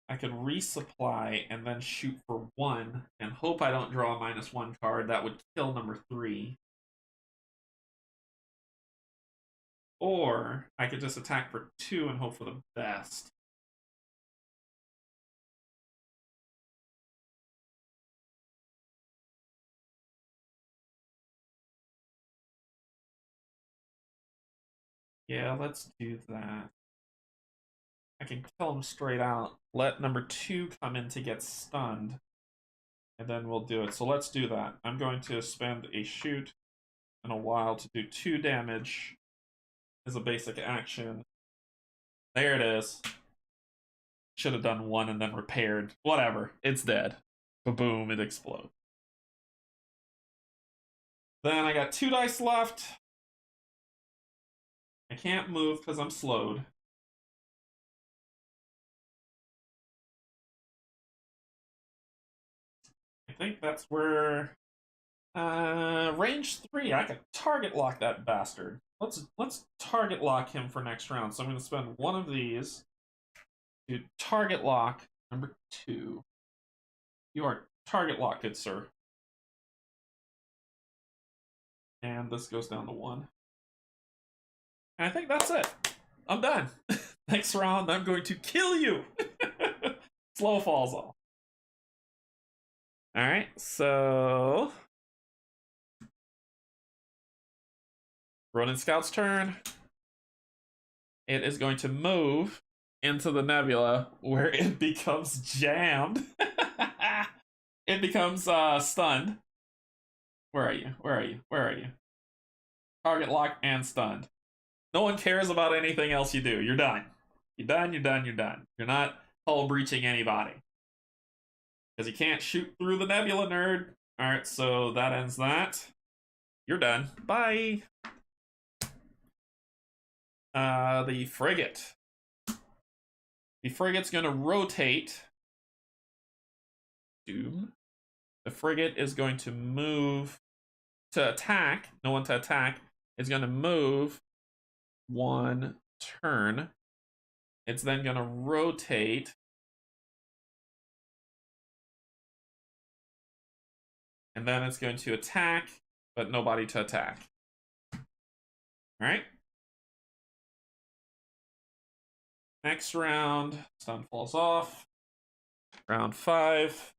I could resupply and then shoot for 1 and hope I don't draw a -1 card. That would kill number 3. Or I could just attack for 2 and hope for the best. Yeah, let's do that. I can kill him straight out. Let number 2 come in to get stunned. And then we'll do it. So let's do that. I'm going to spend a shoot and a while to do 2 damage as a basic action. There it is. Should have done 1 and then repaired. Whatever. It's dead. Ba-boom, it explodes. Then I got 2 dice left. I can't move because I'm slowed. I think that's where Range 3. I can target lock that bastard. Let's target lock him for next round. So I'm going to spend one of these to target lock number 2. You are target locked, good sir. And this goes down to 1. And I think that's it. I'm done. Next round, I'm going to kill you. Slow falls off. Alright, so Ronin Scout's turn. It is going to move into the nebula where it becomes jammed. It becomes stunned. Where are you? Where are you? Where are you? Target lock and stunned. No one cares about anything else you do. You're done. You're done, you're done, you're done. You're not hull breaching anybody. Because you can't shoot through the nebula, nerd. Alright, so that ends that. You're done. Bye. The frigate. The frigate's going to rotate. Doom. The frigate is going to move to attack. No one to attack. It's going to move 1 turn. It's then going to rotate. And then it's going to attack, but nobody to attack. Alright. Next round, stun falls off. Round 5.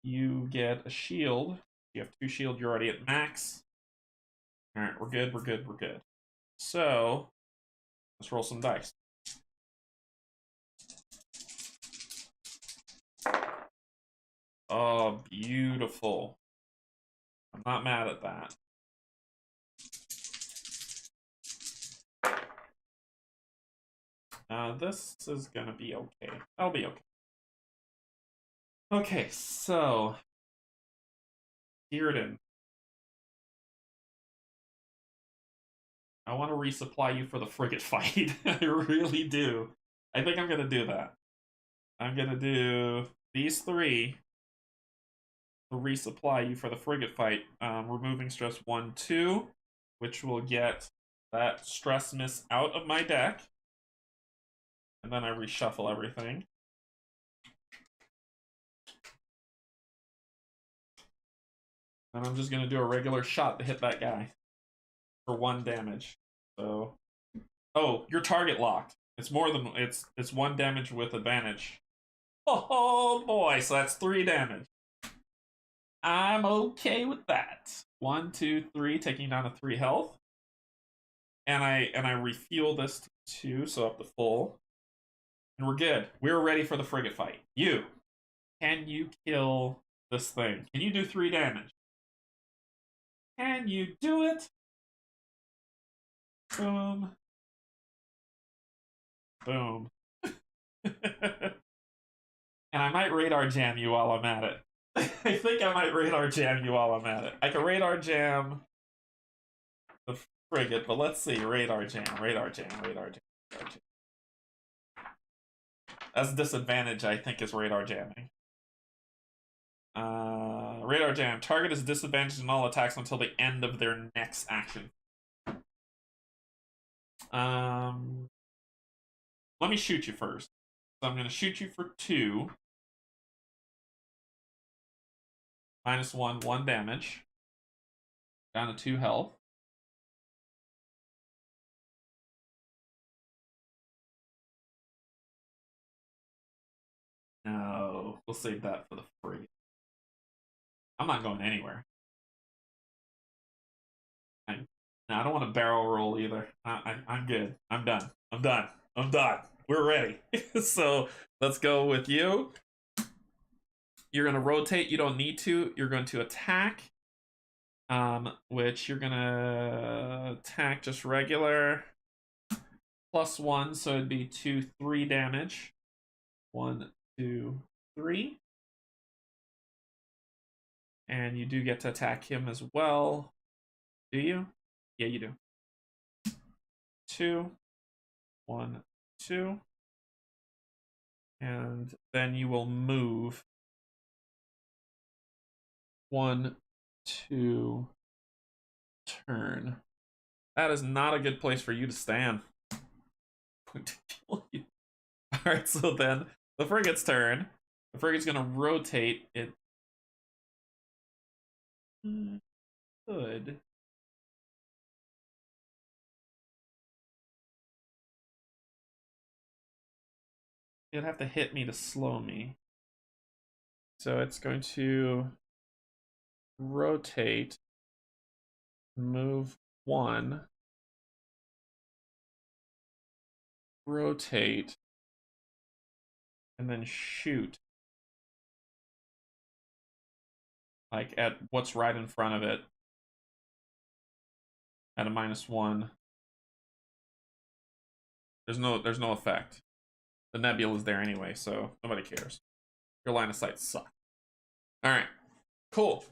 You get a shield. You have 2 shield, you're already at max. Alright, we're good, we're good, we're good. So, let's roll some dice. Oh, beautiful. I'm not mad at that. This is gonna be okay. I'll be okay. Okay, so Dearden. I want to resupply you for the frigate fight. I really do. I think I'm gonna do that. I'm gonna do these 3 to resupply you for the frigate fight. Removing stress 1, 2, which will get that stress miss out of my deck. And then I reshuffle everything. And I'm just gonna do a regular shot to hit that guy for 1 damage. So, oh, you're target locked. It's more than it's 1 damage with advantage. Oh boy, so that's 3 damage. I'm okay with that. 1, 2, 3, taking down to 3 health. And I refuel this to 2, so up to full. And we're good. We're ready for the frigate fight. You. Can you kill this thing? Can you do 3 damage? Can you do it? Boom. Boom. And I might radar jam you while I'm at it. I think I might radar jam you while I'm at it. I can radar jam the frigate, but let's see. Radar jam, radar jam, radar jam, radar jam. That's a disadvantage, I think, is radar jamming. Radar jam. Target is disadvantaged in all attacks until the end of their next action. Let me shoot you first. So I'm going to shoot you for 2. -1, 1 damage. Down to 2 health. No, we'll save that for the free. I'm not going anywhere. No, I don't want to barrel roll either. I'm good. I'm done. I'm done. I'm done. We're ready. So let's go with you. You're going to rotate. You don't need to. You're going to attack. Which you're going to attack just regular. +1, so it'd be 2, 3 damage. 1, 2, 3. And you do get to attack him as well. Do you? Yeah, you do. 2, 1, 2. And then you will move 1, to turn. That is not a good place for you to stand. Going to kill you. Alright, so then the frigate's turn. The frigate's gonna rotate it. Good. It'd have to hit me to slow me. So it's going to rotate, move 1, rotate, and then shoot. Like at what's right in front of it. At a -1. There's no effect. The nebula is there anyway, so nobody cares. Your line of sight sucks. Alright. Cool.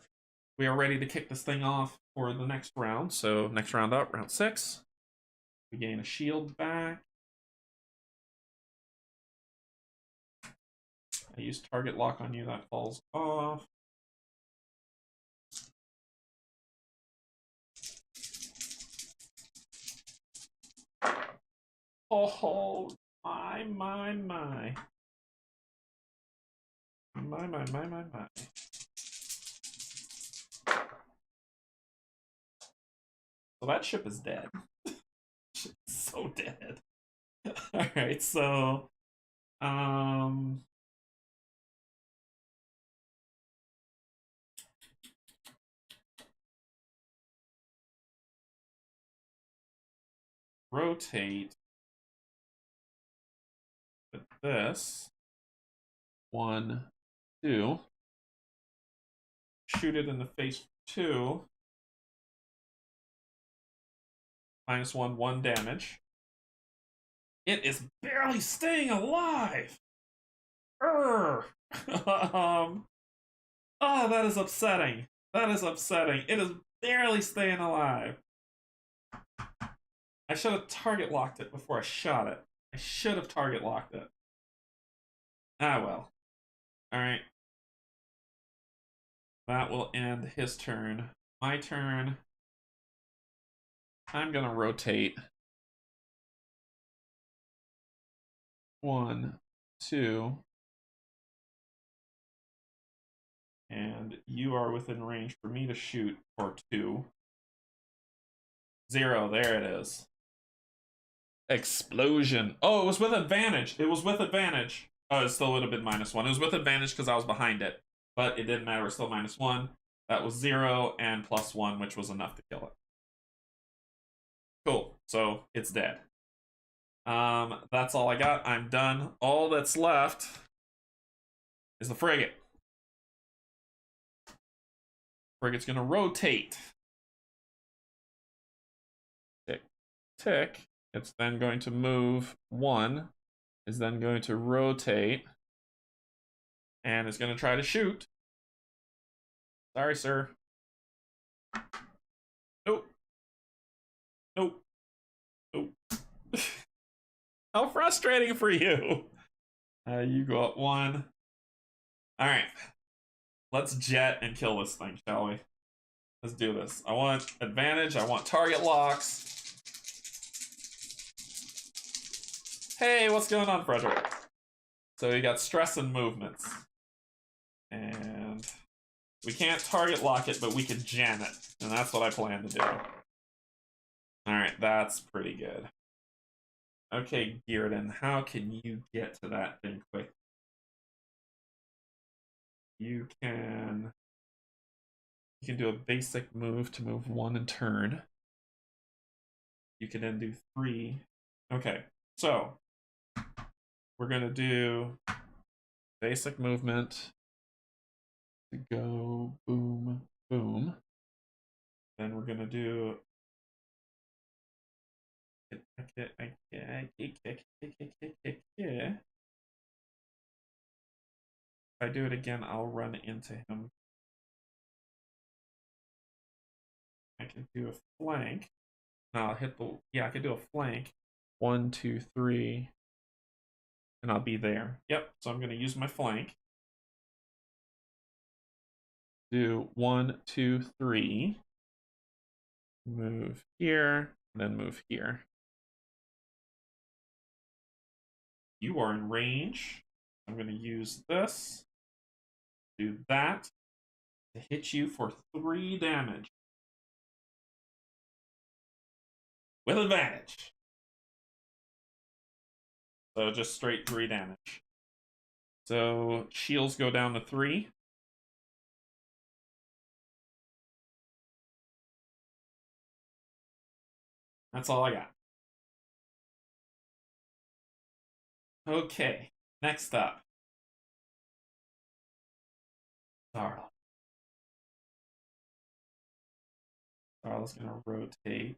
We are ready to kick this thing off for the next round. So next round up, round 6. We gain a shield back. I use target lock on you, that falls off. Oh, my. My. So that ship is dead. Ship is so dead. Alright, so rotate with this. 1, 2. Shoot it in the face for 2. -1, 1 damage. It is barely staying alive. Oh, that is upsetting. That is upsetting. It is barely staying alive. I should have target locked it before I shot it. I should have target locked it. Ah, well. Alright. That will end his turn. My turn. I'm gonna rotate. 1, 2. And you are within range for me to shoot for 2. 0, there it is. Explosion. Oh, it was with advantage. It was with advantage. Oh, it still would have been -1. It was with advantage because I was behind it. But it didn't matter, it was still -1. That was 0 and +1, which was enough to kill it. Cool. So it's dead. That's all I got. I'm done. All that's left is the frigate. Frigate's gonna rotate. Tick, tick. It's then going to move 1. Is then going to rotate. And is going to try to shoot. Sorry, sir. Nope. Nope. Nope. How frustrating for you. You go up 1. Alright. Let's jet and kill this thing, shall we? Let's do this. I want advantage. I want target locks. Hey, what's going on, Frederick? So we got stress and movements. And we can't target lock it, but we can jam it. And that's what I plan to do. Alright, that's pretty good. Okay, Gearden, how can you get to that thing quick? You can do a basic move to move 1 and turn. You can then do 3. Okay, so we're gonna do basic movement to go boom, boom. Then we're gonna do if I do it again, I'll run into him. I can do a flank. No, I'll hit the, yeah, I can do a flank. 1, 2, 3. And I'll be there. Yep, so I'm gonna use my flank. Do 1, 2, 3. Move here, then move here. You are in range. I'm going to use this. Do that to hit you for 3 damage. With advantage. So just straight 3 damage. So shields go down to 3. That's all I got. Okay, next up. Darla. Darla's gonna rotate.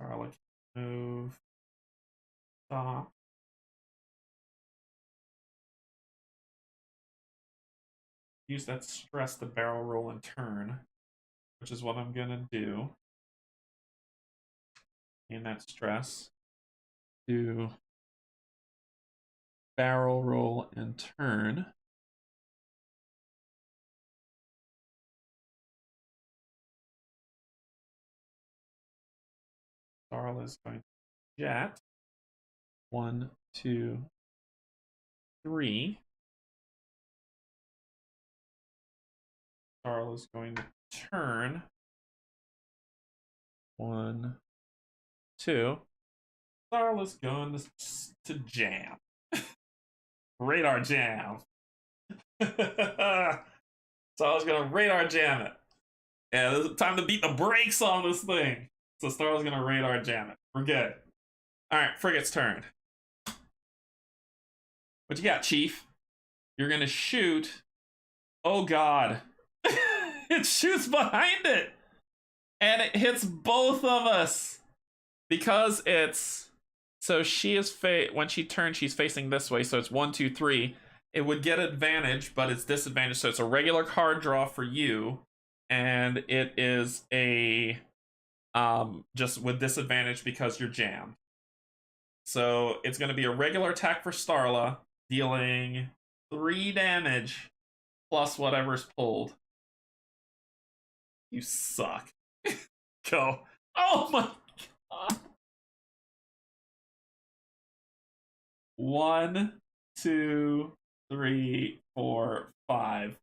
Darla can move. Stop. Use that stress to barrel roll and turn, which is what I'm gonna do. And that stress. Do barrel roll and turn. Darla is going to jet. 1, 2, 3. Darla is going to turn. 1, 2. Darla's going to jam. Radar jam. Darla's gonna radar jam it. Yeah, this is time to beat the brakes on this thing. So Starla's gonna radar jam it. We're good. Alright, Frigate's turn. What you got, Chief? You're gonna shoot. Oh god. It shoots behind it! And it hits both of us! Because it's... So she is when she turns, she's facing this way, so it's 1, 2, 3. It would get advantage, but it's disadvantage, so it's a regular card draw for you. And it is a... just with disadvantage because you're jammed. So it's going to be a regular attack for Starla, dealing 3 damage plus whatever's pulled. You suck. Go. Oh my god. 1, 2, 3, 4, 5.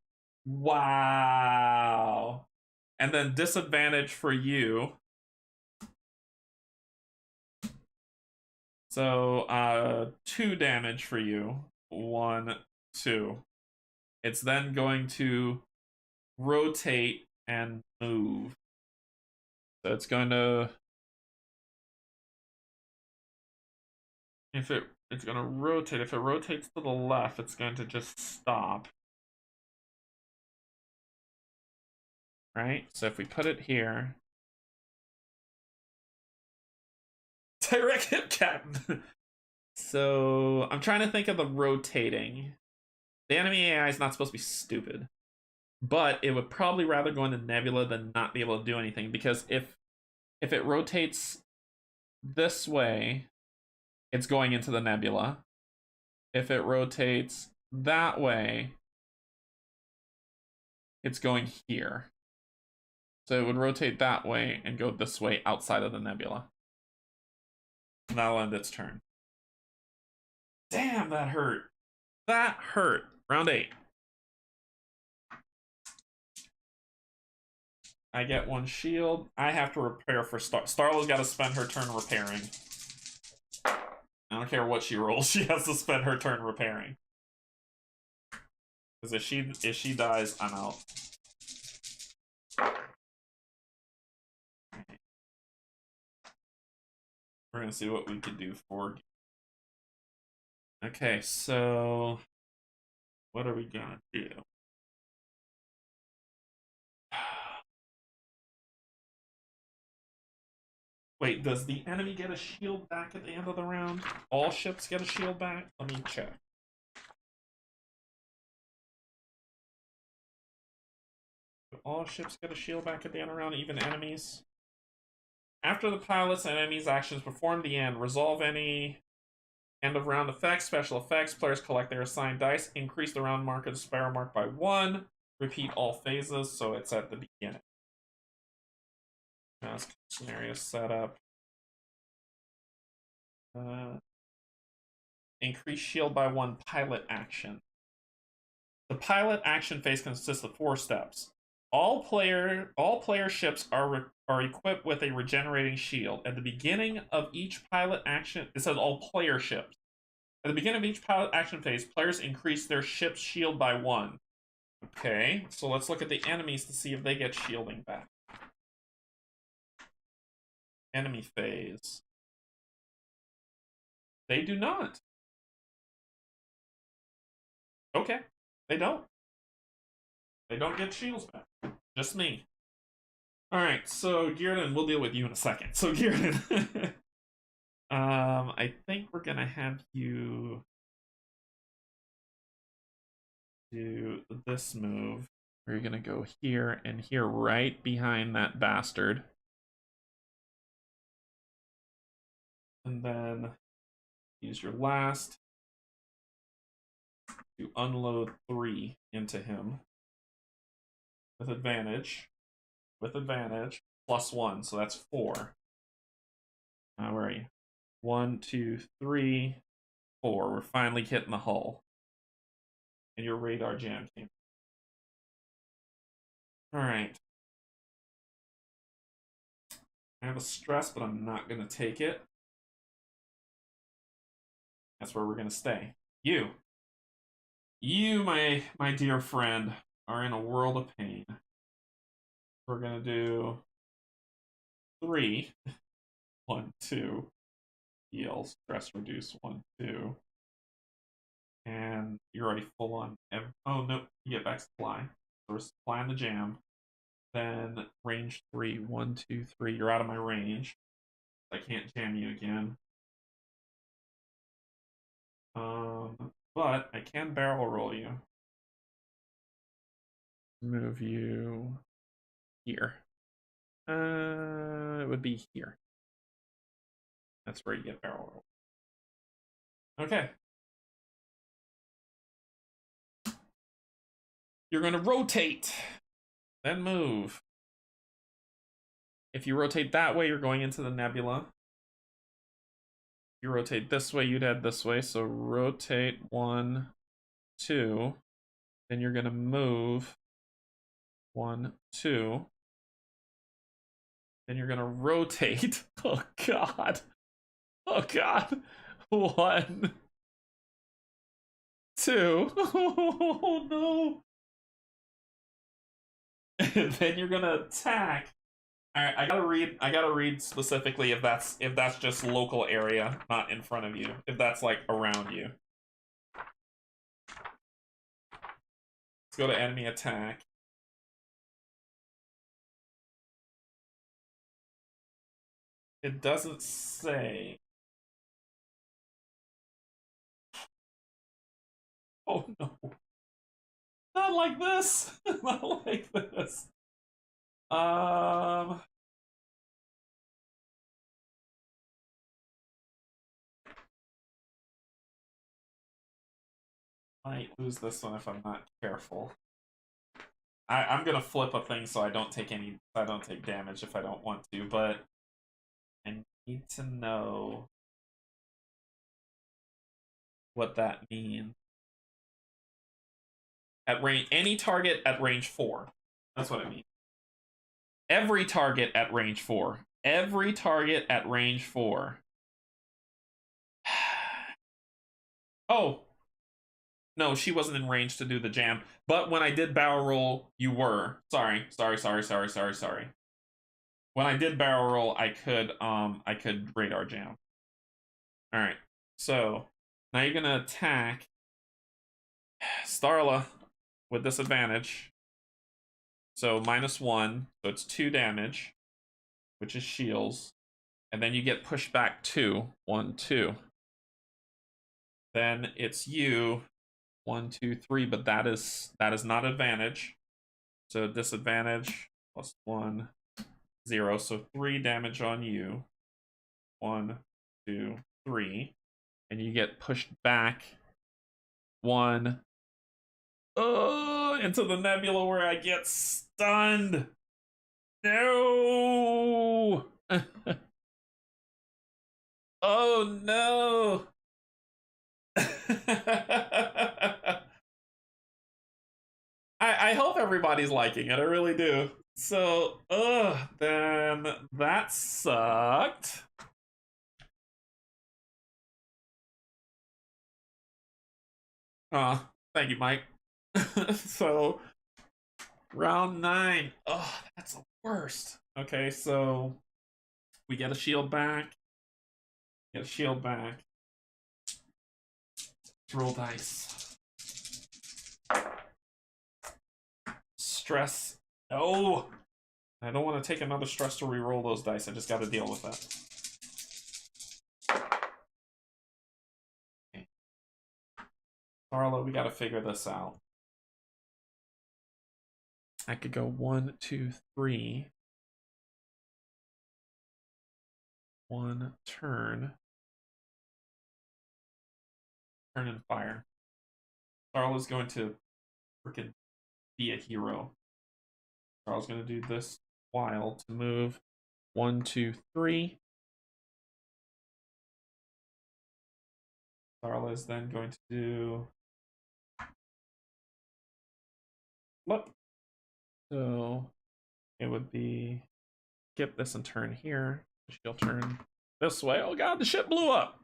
Wow. And then disadvantage for you. So 2 damage for you. 1, 2. It's then going to rotate and move. So it's going to... It's going to rotate. If it rotates to the left, it's going to just stop. Right? So if we put it here... Direct hit, Captain! So I'm trying to think of the rotating. The enemy AI is not supposed to be stupid. But it would probably rather go into Nebula than not be able to do anything. Because if it rotates this way, it's going into the Nebula. If it rotates that way, it's going here. So it would rotate that way and go this way outside of the Nebula. And that'll end its turn. Damn, that hurt. That hurt. Round 8. I get 1 shield. I have to repair for Starla's got to spend her turn repairing. I don't care what she rolls. She has to spend her turn repairing. Because if she dies, I'm out. We're gonna see what we can do for. Okay, so what are we gonna do? Wait, does the enemy get a shield back at the end of the round? All ships get a shield back? Let me check. all ships get a shield back at the end of round, even enemies? After the pilot's and enemies' actions perform the end, resolve any end of round effects, special effects, players collect their assigned dice, increase the round mark of the spiral mark by 1, repeat all phases, so it's at the beginning. Now let's get scenario set up. Increase shield by 1 pilot action. The pilot action phase consists of 4 steps. All player ships are equipped with a regenerating shield. At the beginning of each pilot action, it says all player ships. At the beginning of each pilot action phase, players increase their ship's shield by 1. Okay, so let's look at the enemies to see if they get shielding back. Enemy phase. They do not. Okay, they don't. They don't get shields back. Just me. Alright, so Gearden, we'll deal with you in a second. So Gearden, I think we're gonna have you do this move. We're gonna go here and here, right behind that bastard. And then use your last to unload 3 into him. With advantage. With advantage. +1, so that's 4. Where are you? 1, 2, 3, 4. We're finally hitting the hull. And your radar jam came. Alright. I have a stress, but I'm not going to take it. That's where we're going to stay. You, my dear friend, are in a world of pain. We're going to do 3. 1, 2. Heal, stress reduce, 1, 2. And you're already full on. Oh, no, you get back to fly. So we're flying the jam. Then range 3, 1, 2, 3. You're out of my range. I can't jam you again. But I can barrel roll you. Move you here. It would be here. That's where you get barrel roll. Okay. You're going to rotate, then move. If you rotate that way, you're going into the nebula. If you rotate this way, you'd head this way. So rotate 1, 2. Then you're going to move 1, 2. Then you're going to rotate. Oh, God. Oh, God. 1, 2. Oh, no. And then you're going to attack. All right, I gotta read specifically if that's just local area, not in front of you. If that's like around you. Let's go to enemy attack. It doesn't say. Oh no. Not like this. Not like this. Might lose this one if I'm not careful. I'm gonna flip a thing so I don't take damage if I don't want to, but I need to know what that means. At range, any target at range 4. That's what it means. Every target at range 4. Every target at range 4. Oh. No, she wasn't in range to do the jam. But when I did barrel roll, you were. Sorry. When I did barrel roll, I could radar jam. Alright. So now you're gonna attack Starla with disadvantage. So -1, so it's 2 damage, which is shields. And then you get pushed back 2. 1, 2. Then it's you. 1, 2, 3, but that is not advantage. So disadvantage +1, 0. So 3 damage on you. 1, 2, 3. And you get pushed back 1. Oh, into the nebula where I get stunned. No. Oh no. I hope everybody's liking it. I really do. So, then that sucked. Thank you, Mike. So, round 9. Oh, that's the worst. Okay, so we get a shield back. Get a shield back. Roll dice. Stress. No! I don't want to take another stress to re-roll those dice. I just got to deal with that. Okay. Carla, we got to figure this out. I could go 1, 2, 3. 1 turn. Turn and fire. Carla's going to freaking be a hero. Carla's going to do this while to move 1, 2, 3. Carla is then going to do. Look. So it would be skip this and turn here. She'll turn this way. Oh god, the ship blew up.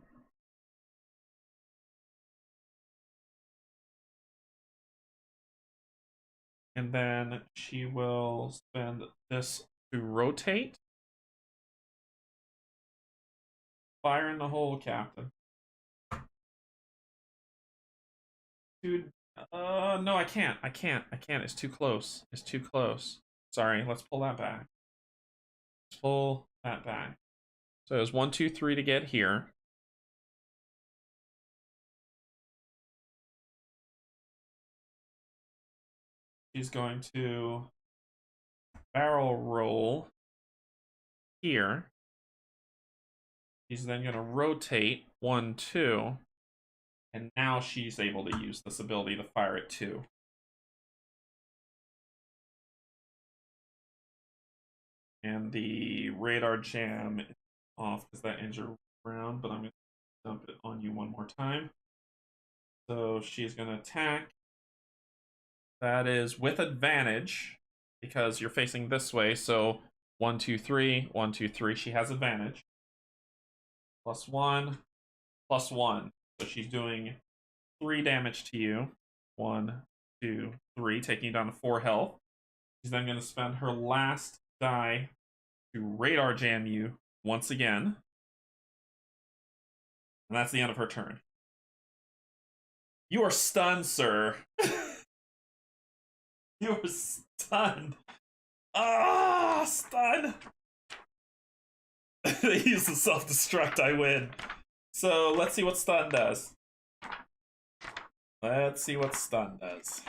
And then she will spend this to rotate. Fire in the hole, Captain. Dude, no, I can't. I can't. It's too close. It's too close. Sorry, let's pull that back. Let's pull that back. So it was 1, 2, 3 to get here. She's going to barrel roll here. She's then going to rotate 1, 2. And now she's able to use this ability to fire at 2. And the radar jam is off because that ends your round, but I'm going to dump it on you one more time. So she's going to attack. That is with advantage because you're facing this way. So 1, 2, 3, 1, 2, 3. She has advantage. +1, +1. So she's doing 3 damage to you. 1, 2, 3, taking you down to 4 health. She's then going to spend her last die to radar jam you once again. And that's the end of her turn. You are stunned, sir. You are stunned. Ah, stun. They use the self-destruct, I win. So let's see what stun does. Let's see what stun does.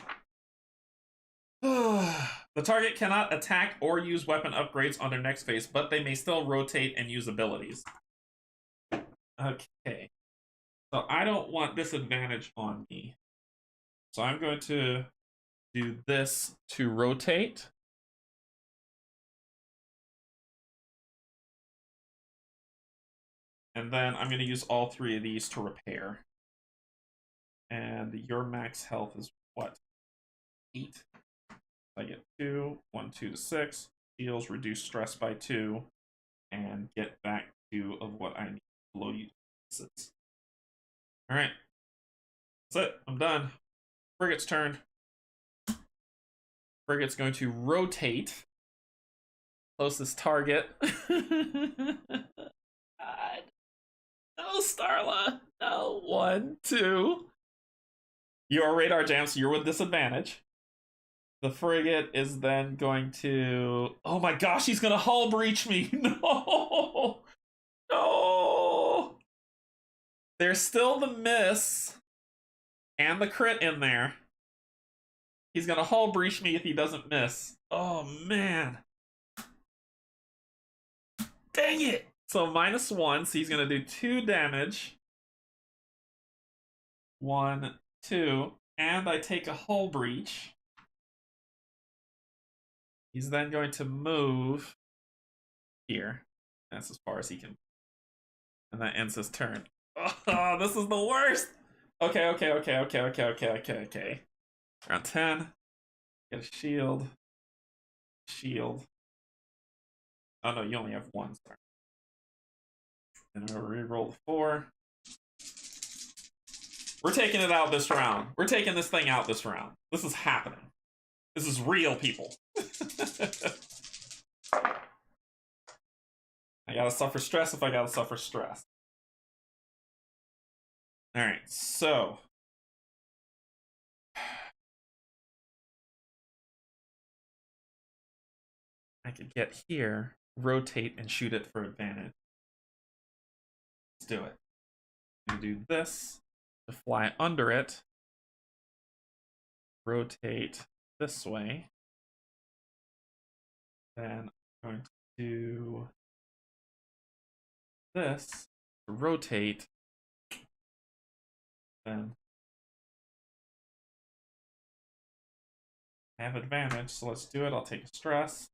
The target cannot attack or use weapon upgrades on their next phase, but they may still rotate and use abilities. Okay. So I don't want disadvantage on me. So I'm going to do this to rotate. And then I'm going to use all 3 of these to repair. And your max health is what? 8. I get 2, 1, 2 to 6. Heals, reduce stress by 2, and get back 2 of what I need below you. Alright. That's it. I'm done. Frigate's turn. Frigate's going to rotate. Closest target. God. No, Starla. No. 1, 2. Your radar jam, so you're with disadvantage. The frigate is then going to. Oh my gosh, he's going to hull breach me. No. No. There's still the miss and the crit in there. He's gonna hull breach me if he doesn't miss. Oh man. Dang it! So -1, so he's gonna do 2 damage. 1, 2, and I take a hull breach. He's then going to move here. That's as far as he can. And that ends his turn. Oh, this is the worst! Okay. Round 10. Get a shield. Shield. Oh no, you only have 1. Sorry. And I'm gonna reroll the 4. We're taking it out this round. We're taking this thing out this round. This is happening. This is real, people. I gotta suffer stress if I gotta suffer stress. Alright, so. I could get here, rotate, and shoot it for advantage. Let's do it. I'm gonna do this to fly under it. Rotate this way. Then I'm going to do this to rotate. Then I have advantage, so let's do it. I'll take a stress.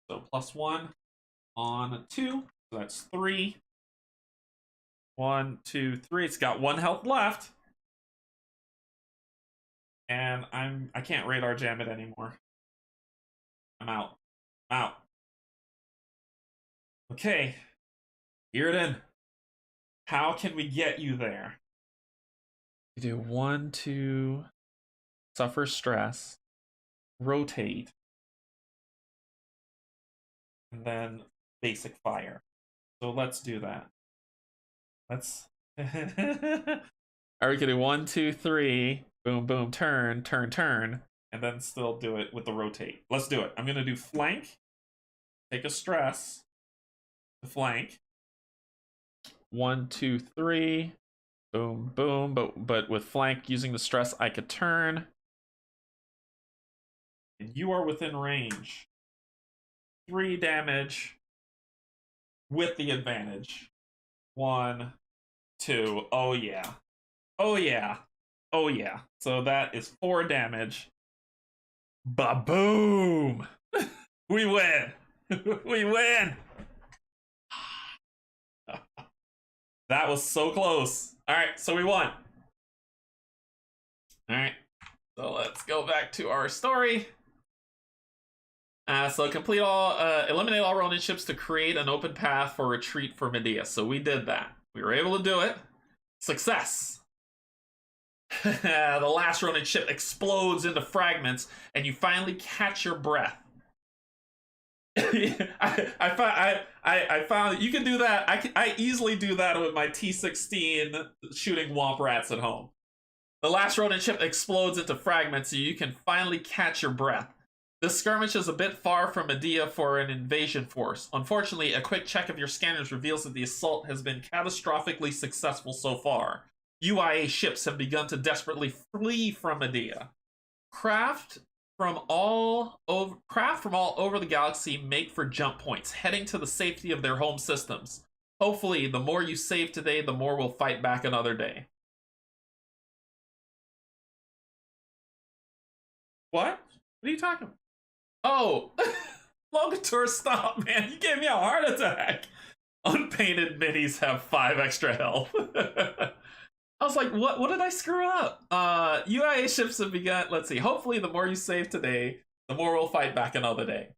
So +1 on 2, so that's 3. 1, 2, 3. It's got 1 health left. And I can't radar jam it anymore. I'm out. Okay. Gear it in. How can we get you there? You do 1, 2, suffer stress, rotate, and then basic fire. So let's do that. Let's. Are we gonna do 1, 2, 3, boom, boom, turn, and then still do it with the rotate? Let's do it. I'm gonna do flank, take a stress, the flank. 1, 2, 3, boom, boom. But with flank using the stress, I could turn. And you are within range. 3 damage with the advantage. 1, 2. Oh yeah. So that is 4 damage. Ba-boom! We win! We win! That was so close. Alright, so we won. Alright, so let's go back to our story. So eliminate all Ronin ships to create an open path for retreat for Medea. So we did that. We were able to do it. Success. The last Ronin ship explodes into fragments, and you finally catch your breath. I found that you can do that. I easily do that with my T-16 shooting womp rats at home. The last Ronin ship explodes into fragments, so you can finally catch your breath. This skirmish is a bit far from Medea for an invasion force. Unfortunately, a quick check of your scanners reveals that the assault has been catastrophically successful so far. UIA ships have begun to desperately flee from Medea. Craft from all over the galaxy make for jump points, heading to the safety of their home systems. Hopefully, the more you save today, the more we'll fight back another day. What? What are you talking about? Oh, Logator, stop, man. You gave me a heart attack. Unpainted minis have 5 extra health. I was like, what did I screw up? UIA ships have begun. Let's see. Hopefully, the more you save today, the more we'll fight back another day.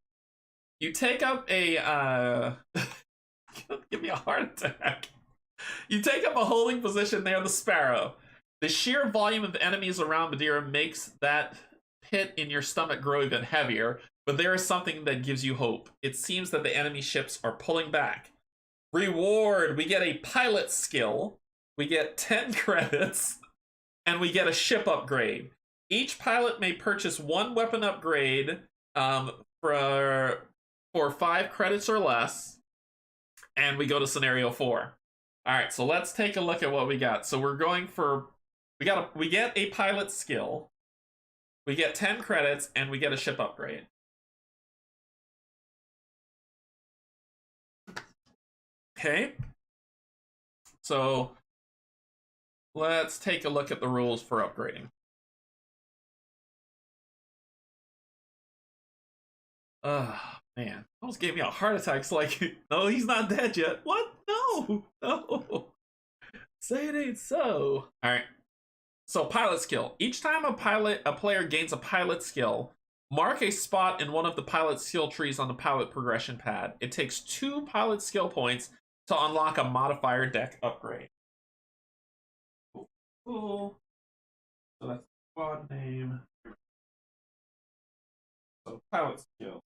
You take up a... give me a heart attack. You take up a holding position near the Sparrow. The sheer volume of enemies around Madeira makes that pit in your stomach grow even heavier, but there is something that gives you hope. It seems that the enemy ships are pulling back. Reward! We get a pilot skill, we get 10 credits, and we get a ship upgrade. Each pilot may purchase 1 weapon upgrade for 5 credits or less, and we go to scenario 4. Alright, so let's take a look at what we got. So we're going for We get a pilot skill, we get 10 credits, and we get a ship upgrade. Okay. So let's take a look at the rules for upgrading. Man, almost gave me a heart attack. It's like, no, he's not dead yet. What? No, no. Say it ain't so. All right. So pilot skill. Each time a player gains a pilot skill, mark a spot in one of the pilot skill trees on the pilot progression pad. It takes 2 pilot skill points to unlock a modifier deck upgrade. Cool. So that's the squad name. So pilot skill.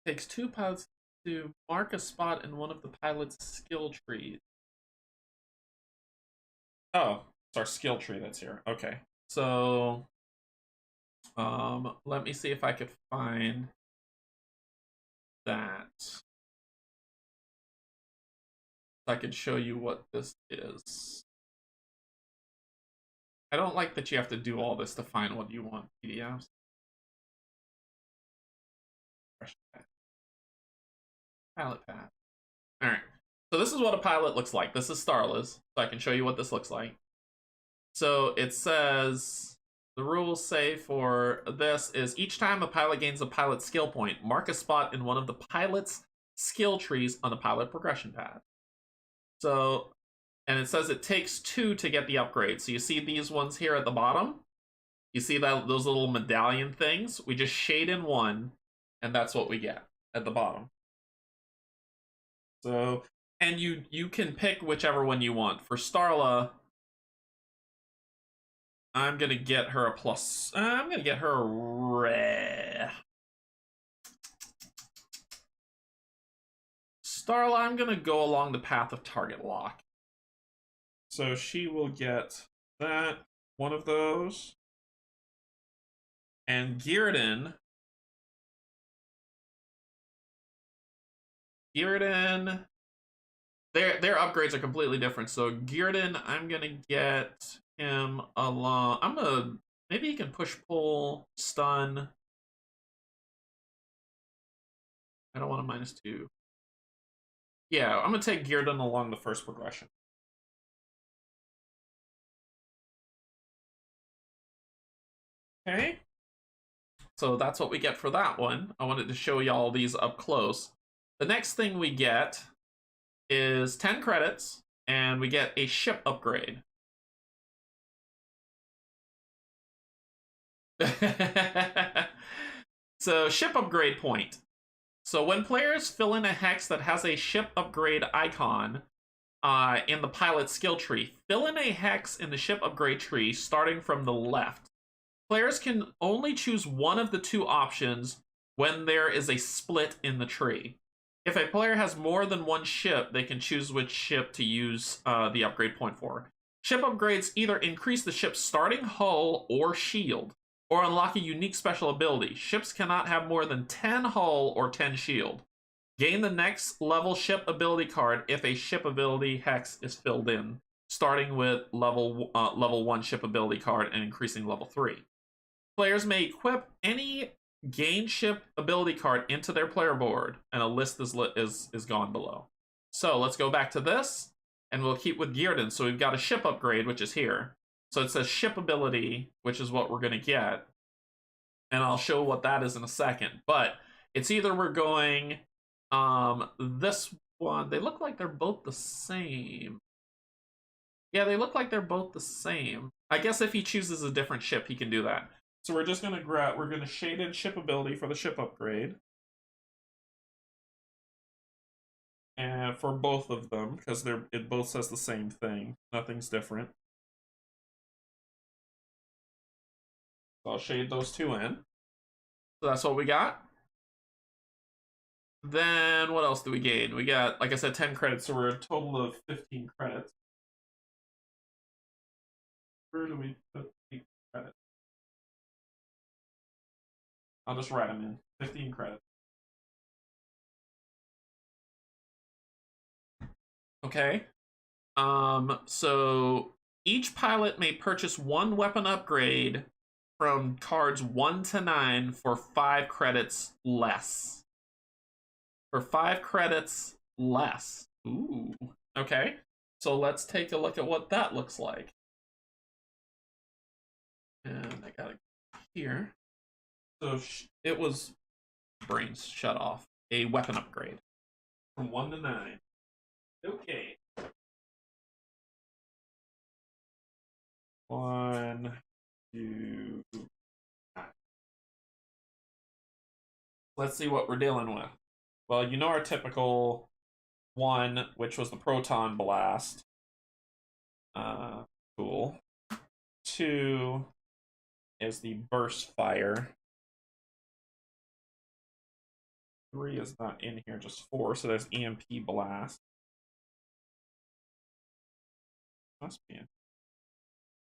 Takes 2 pilots to mark a spot in one of the pilot's skill trees. Oh, it's our skill tree that's here. Okay. So let me see if I could find that. I could show you what this is. I don't like that you have to do all this to find what you want PDFs. Pilot path. Alright. So this is what a pilot looks like. This is Starless. So I can show you what this looks like. So it says the rules say for this is each time a pilot gains a pilot skill point, mark a spot in one of the pilot's skill trees on the pilot progression pad. So, and it says it takes 2 to get the upgrade. So you see these ones here at the bottom? You see that those little medallion things? We just shade in one, and that's what we get at the bottom. So, and you can pick whichever one you want. For Starla, I'm gonna get her a plus. I'm gonna get her a rare. Starla, I'm gonna go along the path of target lock. So she will get that, one of those. And Gearden, their upgrades are completely different. So Gearden, I'm gonna get him along. Maybe he can push, pull, stun. I don't want a -2. Yeah, I'm gonna take Gearden along the first progression. Okay. So that's what we get for that one. I wanted to show y'all these up close. The next thing we get is 10 credits, and we get a ship upgrade. So, ship upgrade point. So when players fill in a hex that has a ship upgrade icon in the pilot skill tree, fill in a hex in the ship upgrade tree starting from the left. Players can only choose one of the 2 options when there is a split in the tree. If a player has more than one ship, they can choose which ship to use the upgrade point for. Ship upgrades either increase the ship's starting hull or shield, or unlock a unique special ability. Ships cannot have more than 10 hull or 10 shield. Gain the next level ship ability card if a ship ability hex is filled in, starting with level 1 ship ability card and increasing level 3. Players may equip any gained ship ability card into their player board, and a list is gone below. So let's go back to this, and we'll keep with Gearden. So we've got a ship upgrade, which is here. So it says ship ability, which is what we're going to get. And I'll show what that is in a second. But it's either we're going this one. They look like they're both the same. Yeah, they look like they're both the same. I guess if he chooses a different ship, he can do that. So we're just going to we're going to shade in ship ability for the ship upgrade. And for both of them, because it both says the same thing. Nothing's different. So I'll shade those 2 in. So that's what we got. Then what else do we gain? We got, like I said, 10 credits, so we're a total of 15 credits. Where do we put the credit? I'll just write them in. 15 credits. Okay. So each pilot may purchase one weapon upgrade from cards 1 to 9 for 5 credits less. For 5 credits less. Ooh. Okay. So let's take a look at what that looks like. And I got it here. So it was brains shut off. A weapon upgrade from 1 to 9. Okay. 1, 2. Let's see what we're dealing with. Well, you know our typical 1, which was the Proton Blast. Cool. 2 is the Burst Fire. 3 is not in here, just 4. So there's EMP Blast. Must be in.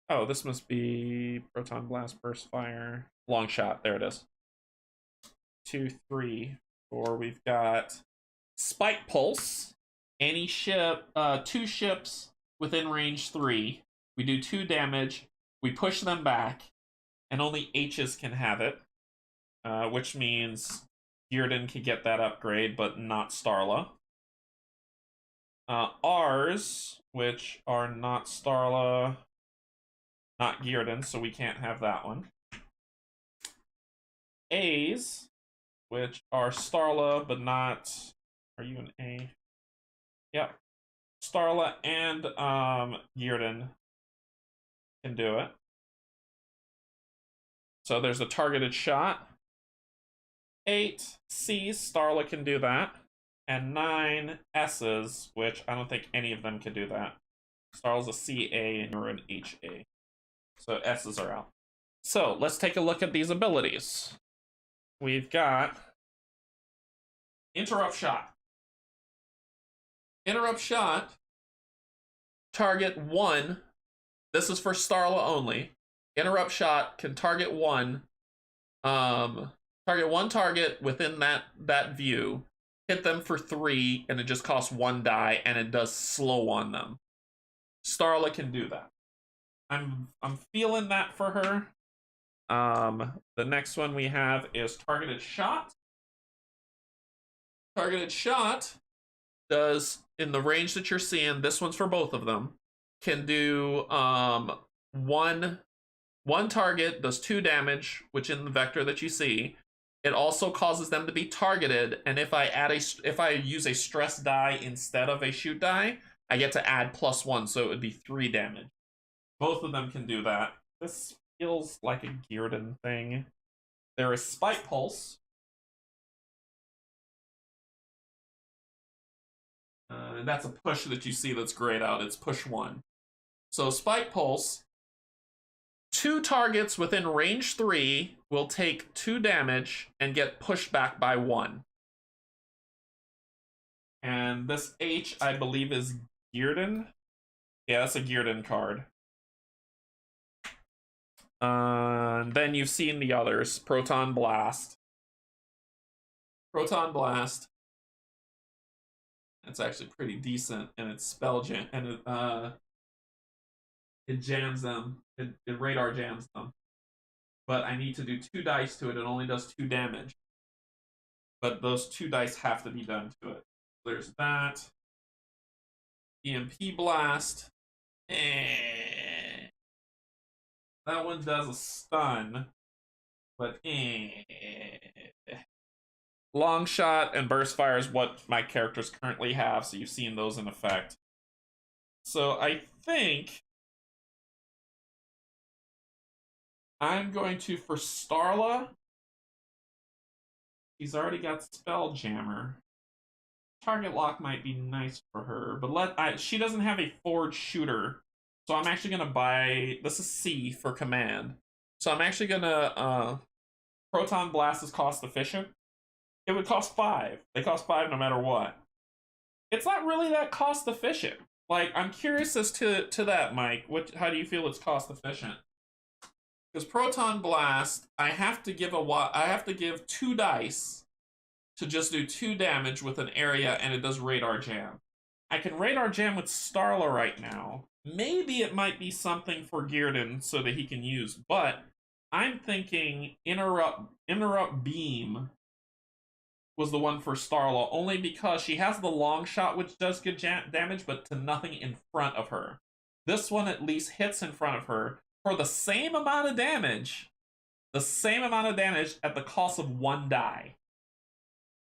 Oh, this must be Proton Blast, Burst Fire, Long Shot. There it is. 2, 3, 4. We've got Spike Pulse. Any ship, 2 ships within range 3. We do 2 damage. We push them back, and only H's can have it, which means Gearden can get that upgrade, but not Starla. R's, which are not Starla, not Gearden, so we can't have that one. A's, which are Starla, but not... Are you an A? Yep. Starla and Gearden can do it. So there's a targeted shot. 8 C's, Starla can do that. And 9 S's, which I don't think any of them can do that. Starla's a CA and you're an HA. So S's are out. So let's take a look at these abilities. We've got Interrupt Shot. Interrupt Shot, target 1. This is for Starla only. Interrupt Shot can target 1. Target 1 target within that view. Hit them for 3, and it just costs 1 die, and it does slow on them. Starla can do that. I'm feeling that for her. The next one we have is Targeted Shot. Targeted Shot does, in the range that you're seeing, this one's for both of them, can do one target, does 2 damage, which in the vector that you see. It also causes them to be targeted, and if I use a stress die instead of a shoot die, I get to add +1, so it would be 3 damage. Both of them can do that. This feels like a Gearden thing. There is Spike Pulse. And that's a push that you see that's grayed out. It's push 1. So Spike Pulse, 2 targets within range 3 will take 2 damage and get pushed back by 1. And this H, I believe, is Gearden. Yeah, that's a Gearden card. Then you've seen the others. Proton Blast. Proton Blast. It's actually pretty decent, and it's spell jam, and it jams them. It radar jams them. But I need to do 2 dice to it. It only does 2 damage. But those 2 dice have to be done to it. There's that. EMP Blast. That one does a stun. But Long Shot and Burst Fire is what my characters currently have, so you've seen those in effect. So I think I'm going to, for Starla, she's already got Spelljammer. Target Lock might be nice for her, but she doesn't have a forged shooter, so I'm actually going to buy, this is C for command, so I'm actually going to, Proton Blast is cost efficient. It would cost 5. They cost 5 no matter what. It's not really that cost efficient. Like, I'm curious as to that, Mike. How do you feel it's cost efficient? Because Proton Blast, I have to give 2 dice to just do 2 damage with an area, and it does radar jam. I can radar jam with Starla right now. Maybe it might be something for Gearden so that he can use, but I'm thinking interrupt beam was the one for Starla, only because she has the long shot, which does good damage, but to nothing in front of her. This one at least hits in front of her for the same amount of damage. The same amount of damage at the cost of 1 die.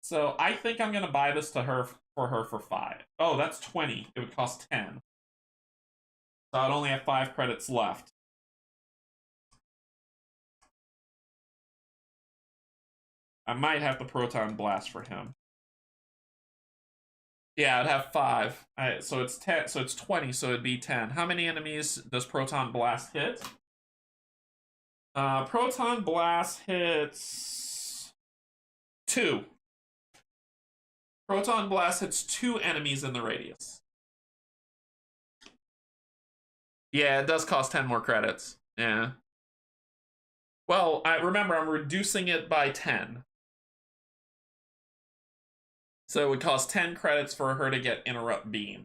So I think I'm going to buy this for her for 5. Oh, that's 20. It would cost 10. So I'd only have 5 credits left. I might have the Proton Blast for him. Yeah, I'd have 5. So it's 10. So it's 20. So it'd be 10. How many enemies does Proton Blast hit? Proton Blast hits 2. Proton Blast hits 2 enemies in the radius. Yeah, it does cost 10 more credits. Yeah. Well, remember, I'm reducing it by 10. So it would cost 10 credits for her to get Interrupt Beam.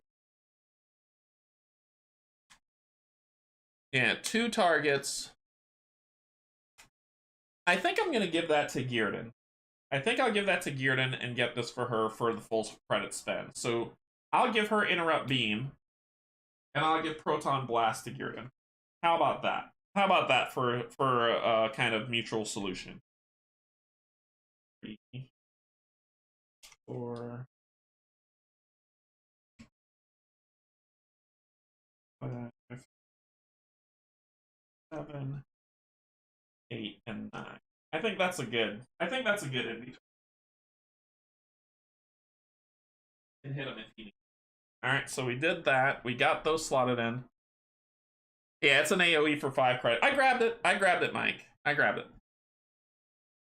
Yeah, 2 targets. I think I'm going to give that to Gearden. I think I'll give that to Gearden and get this for her for the full credit spend. So I'll give her Interrupt Beam, and I'll give Proton Blast to Gearden. How about that? How about that for a kind of mutual solution? 3, 4, 5, 7, 8, and 9. I think that's a good in between. And hit him if he needs. Alright, so we did that. We got those slotted in. Yeah, it's an AoE for 5 credit. I grabbed it, Mike. I grabbed it.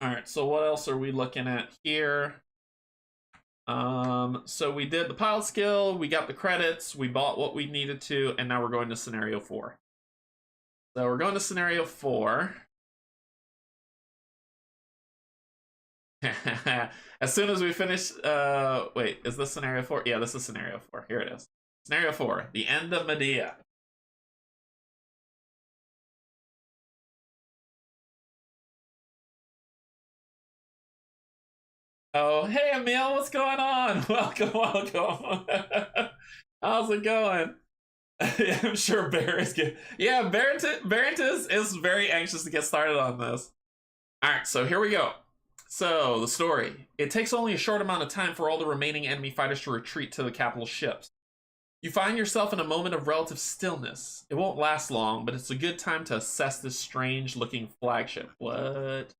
Alright, so what else are we looking at here? So we did the pilot skill, we got the credits, we bought what we needed to, and now we're going to scenario 4. So we're going to scenario 4. As soon as we finish, wait, is this scenario 4? Yeah, this is scenario 4. Here it is. Scenario 4, the end of Medea. Oh, hey Emil, what's going on? Welcome. How's it going? I'm sure Bear is good. Yeah, Barentis is very anxious to get started on this. Alright, so here we go. So, the story. It takes only a short amount of time for all the remaining enemy fighters to retreat to the capital ships. You find yourself in a moment of relative stillness. It won't last long, but it's a good time to assess this strange-looking flagship. What?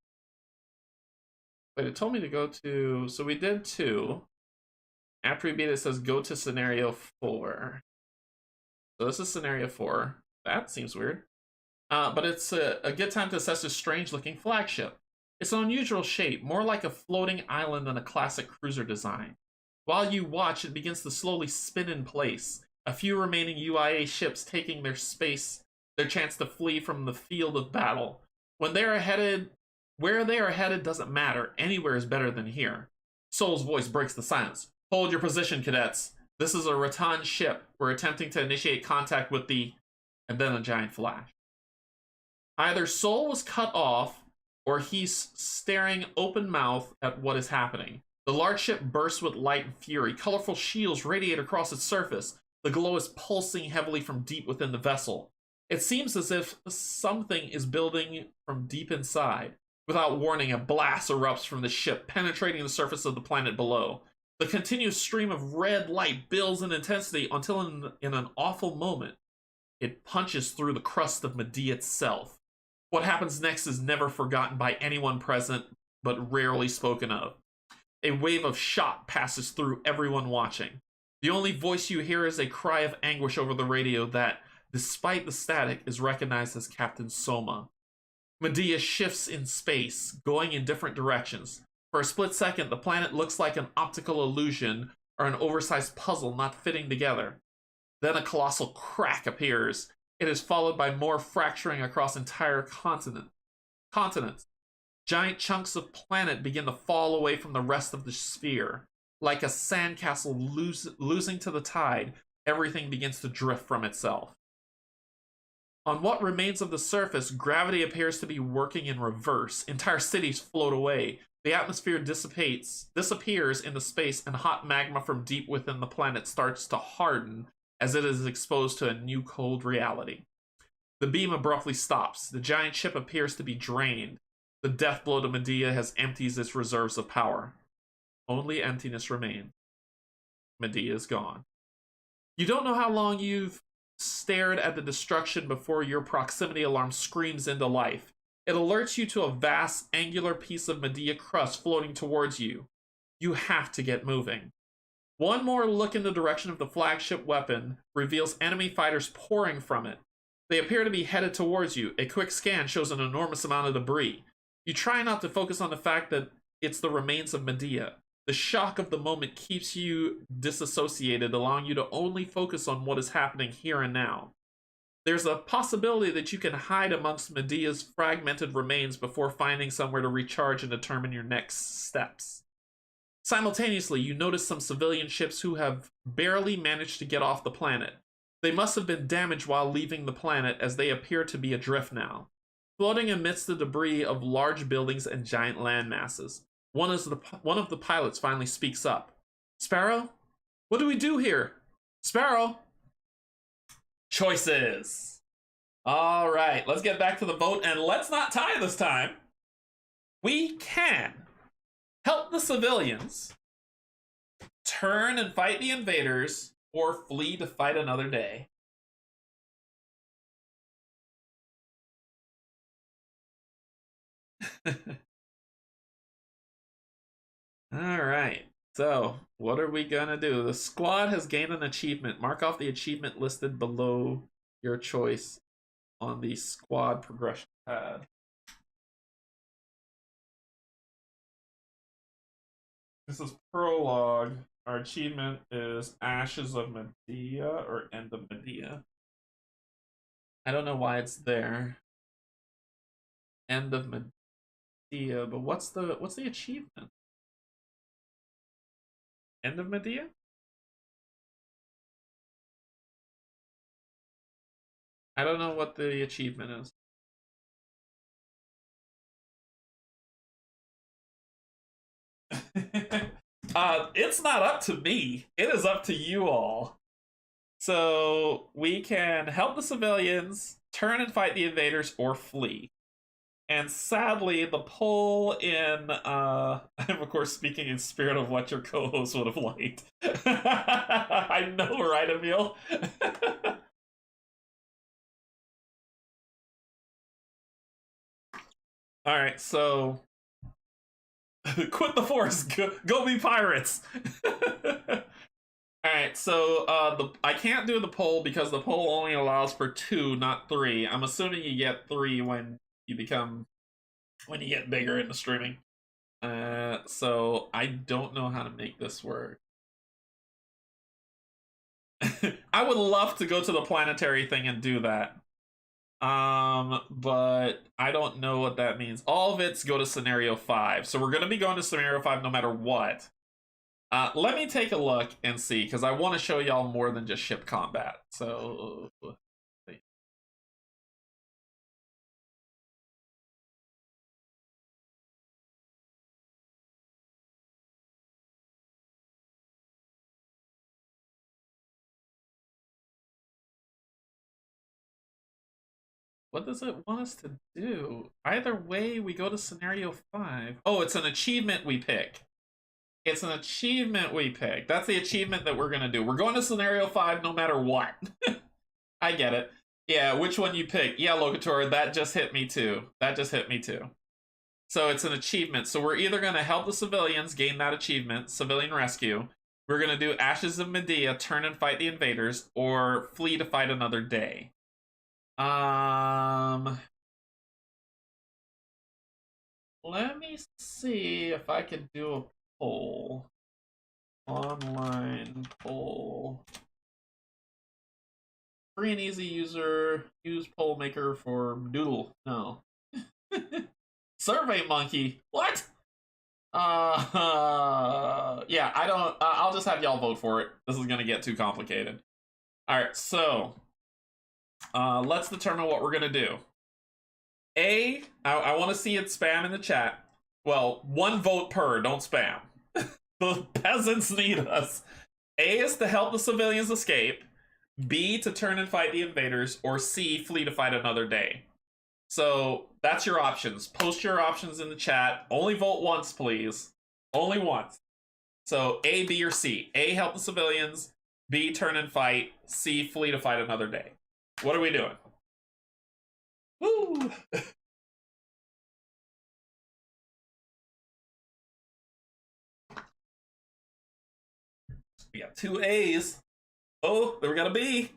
Wait, it told me to go to... So we did 2. After we beat it, it says go to scenario 4. So this is scenario 4. That seems weird. But it's a good time to assess this strange-looking flagship. It's an unusual shape, more like a floating island than a classic cruiser design. While you watch, it begins to slowly spin in place, a few remaining UIA ships taking their chance to flee from the field of battle. Where they are headed doesn't matter. Anywhere is better than here. Sol's voice breaks the silence. Hold your position, cadets. This is a Rattan ship. We're attempting to initiate contact with the... And then a giant flash. Either Sol was cut off, or he's staring open-mouthed at what is happening. The large ship bursts with light and fury. Colorful shields radiate across its surface. The glow is pulsing heavily from deep within the vessel. It seems as if something is building from deep inside. Without warning, a blast erupts from the ship, penetrating the surface of the planet below. The continuous stream of red light builds in intensity until in an awful moment, it punches through the crust of Medea itself. What happens next is never forgotten by anyone present, but rarely spoken of. A wave of shock passes through everyone watching. The only voice you hear is a cry of anguish over the radio that, despite the static, is recognized as Captain Soma. Medea shifts in space, going in different directions. For a split second, the planet looks like an optical illusion or an oversized puzzle not fitting together. Then a colossal crack appears. It is followed by more fracturing across entire continents. Giant chunks of planet begin to fall away from the rest of the sphere. Like a sandcastle losing to the tide, everything begins to drift from itself. On what remains of the surface, gravity appears to be working in reverse. Entire cities float away. The atmosphere disappears into space, and hot magma from deep within the planet starts to harden as it is exposed to a new cold reality. The beam abruptly stops. The giant ship appears to be drained. The death blow to Medea has emptied its reserves of power. Only emptiness remains. Medea is gone. You don't know how long you've stared at the destruction before your proximity alarm screams into life. It alerts you to a vast, angular piece of Medea crust floating towards you. You have to get moving. One more look in the direction of the flagship weapon reveals enemy fighters pouring from it. They appear to be headed towards you. A quick scan shows an enormous amount of debris. You try not to focus on the fact that it's the remains of Medea. The shock of the moment keeps you disassociated, allowing you to only focus on what is happening here and now. There's a possibility that you can hide amongst Medea's fragmented remains before finding somewhere to recharge and determine your next steps. Simultaneously, you notice some civilian ships who have barely managed to get off the planet. They must have been damaged while leaving the planet, as they appear to be adrift now, floating amidst the debris of large buildings and giant land masses. One of the pilots finally speaks up. Sparrow? What do we do here? Sparrow? Choices. All right, let's get back to the boat, and let's not tie this time. We can help the civilians, turn and fight the invaders, or flee to fight another day. All right, so what are we gonna do? The squad has gained an achievement. Mark off the achievement listed below your choice on the squad progression pad. This is prologue. Our achievement is Ashes of Medea or End of Medea. I don't know why it's there. End of Medea, but what's the achievement? End of Medea? I don't know what the achievement is. It's not up to me. It is up to you all. So we can help the civilians, turn and fight the invaders, or flee. And sadly, the poll in I'm of course speaking in spirit of what your co-host would have liked. I know, right, Emil? Alright, so quit the force, go be pirates. Alright, so I can't do the poll because the poll only allows for 2, not 3. I'm assuming you get 3 when you get bigger in the streaming. So I don't know how to make this work. I would love to go to the planetary thing and do that. But I don't know what that means. All of it's go to scenario 5. So we're gonna be going to scenario 5 no matter what. Let me take a look and see, because I want to show y'all more than just ship combat. So what does it want us to do? Either way, we go to scenario 5. Oh, it's an achievement we pick. It's an achievement we pick. That's the achievement that we're gonna do. We're going to scenario 5 no matter what. I get it. Yeah, which one you pick? Yeah, Locator, that just hit me too. That just hit me too. So it's an achievement. So we're either gonna help the civilians gain that achievement, civilian rescue. We're gonna do Ashes of Medea, turn and fight the invaders, or flee to fight another day. Let me see if I can do a poll. Online poll. Free and easy user. Use poll maker for noodle. No. Survey monkey. What? Yeah, I don't. I'll just have y'all vote for it. This is gonna get too complicated. All right, so let's determine what we're gonna do. I want to see it spam in the chat. Well, 1 vote per. Don't spam. The peasants need us. A is to help the civilians escape. B, to turn and fight the invaders. Or C, flee to fight another day. So that's your options. Post your options in the chat. Only vote once, please. Only once. So A, B, or C. A, help the civilians. B, turn and fight. C, flee to fight another day. What are we doing? Woo! We got 2 A's. Oh, there we got a B.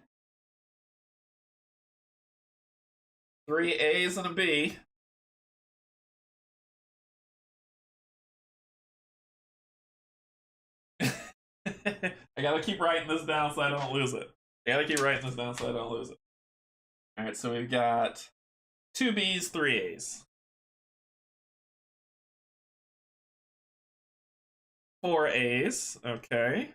3 A's and a B. I gotta keep writing this down so I don't lose it. Alright, so we've got 2 B's, 3 A's. 4 A's, okay.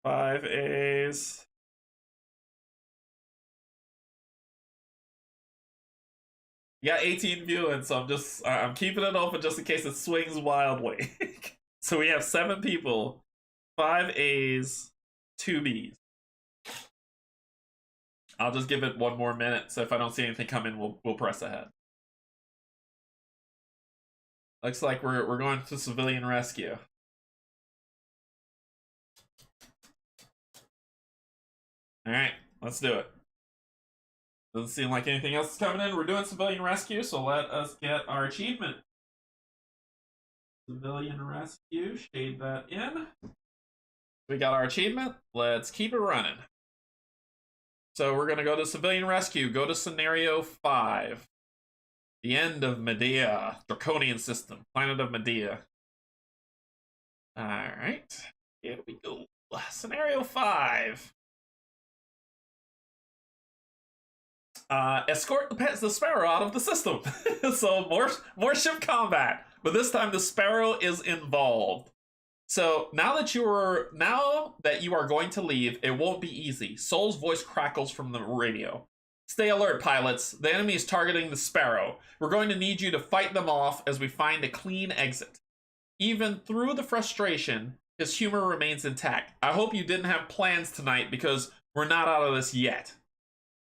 5 A's. You got 18 viewing, so I'm keeping it open just in case it swings wildly. So we have 7 people, 5 A's, 2 B's. I'll just give it 1 more minute, so if I don't see anything come in, we'll press ahead. Looks like we're going to civilian rescue. Alright, let's do it. Doesn't seem like anything else is coming in. We're doing civilian rescue, so let us get our achievement. Civilian rescue, shade that in. We got our achievement. Let's keep it running. So we're going to go to civilian rescue. Go to scenario 5. The end of Medea. Draconian System. Planet of Medea. Alright. Here we go. Scenario 5. Escort the Sparrow out of the system. So more ship combat, but this time the Sparrow is involved. So now that you are going to leave, it won't be easy. Soul's voice crackles from the radio. Stay alert, pilots. The enemy is targeting the Sparrow. We're going to need you to fight them off as we find a clean exit. Even through the frustration, his humor remains intact. I hope you didn't have plans tonight because we're not out of this yet.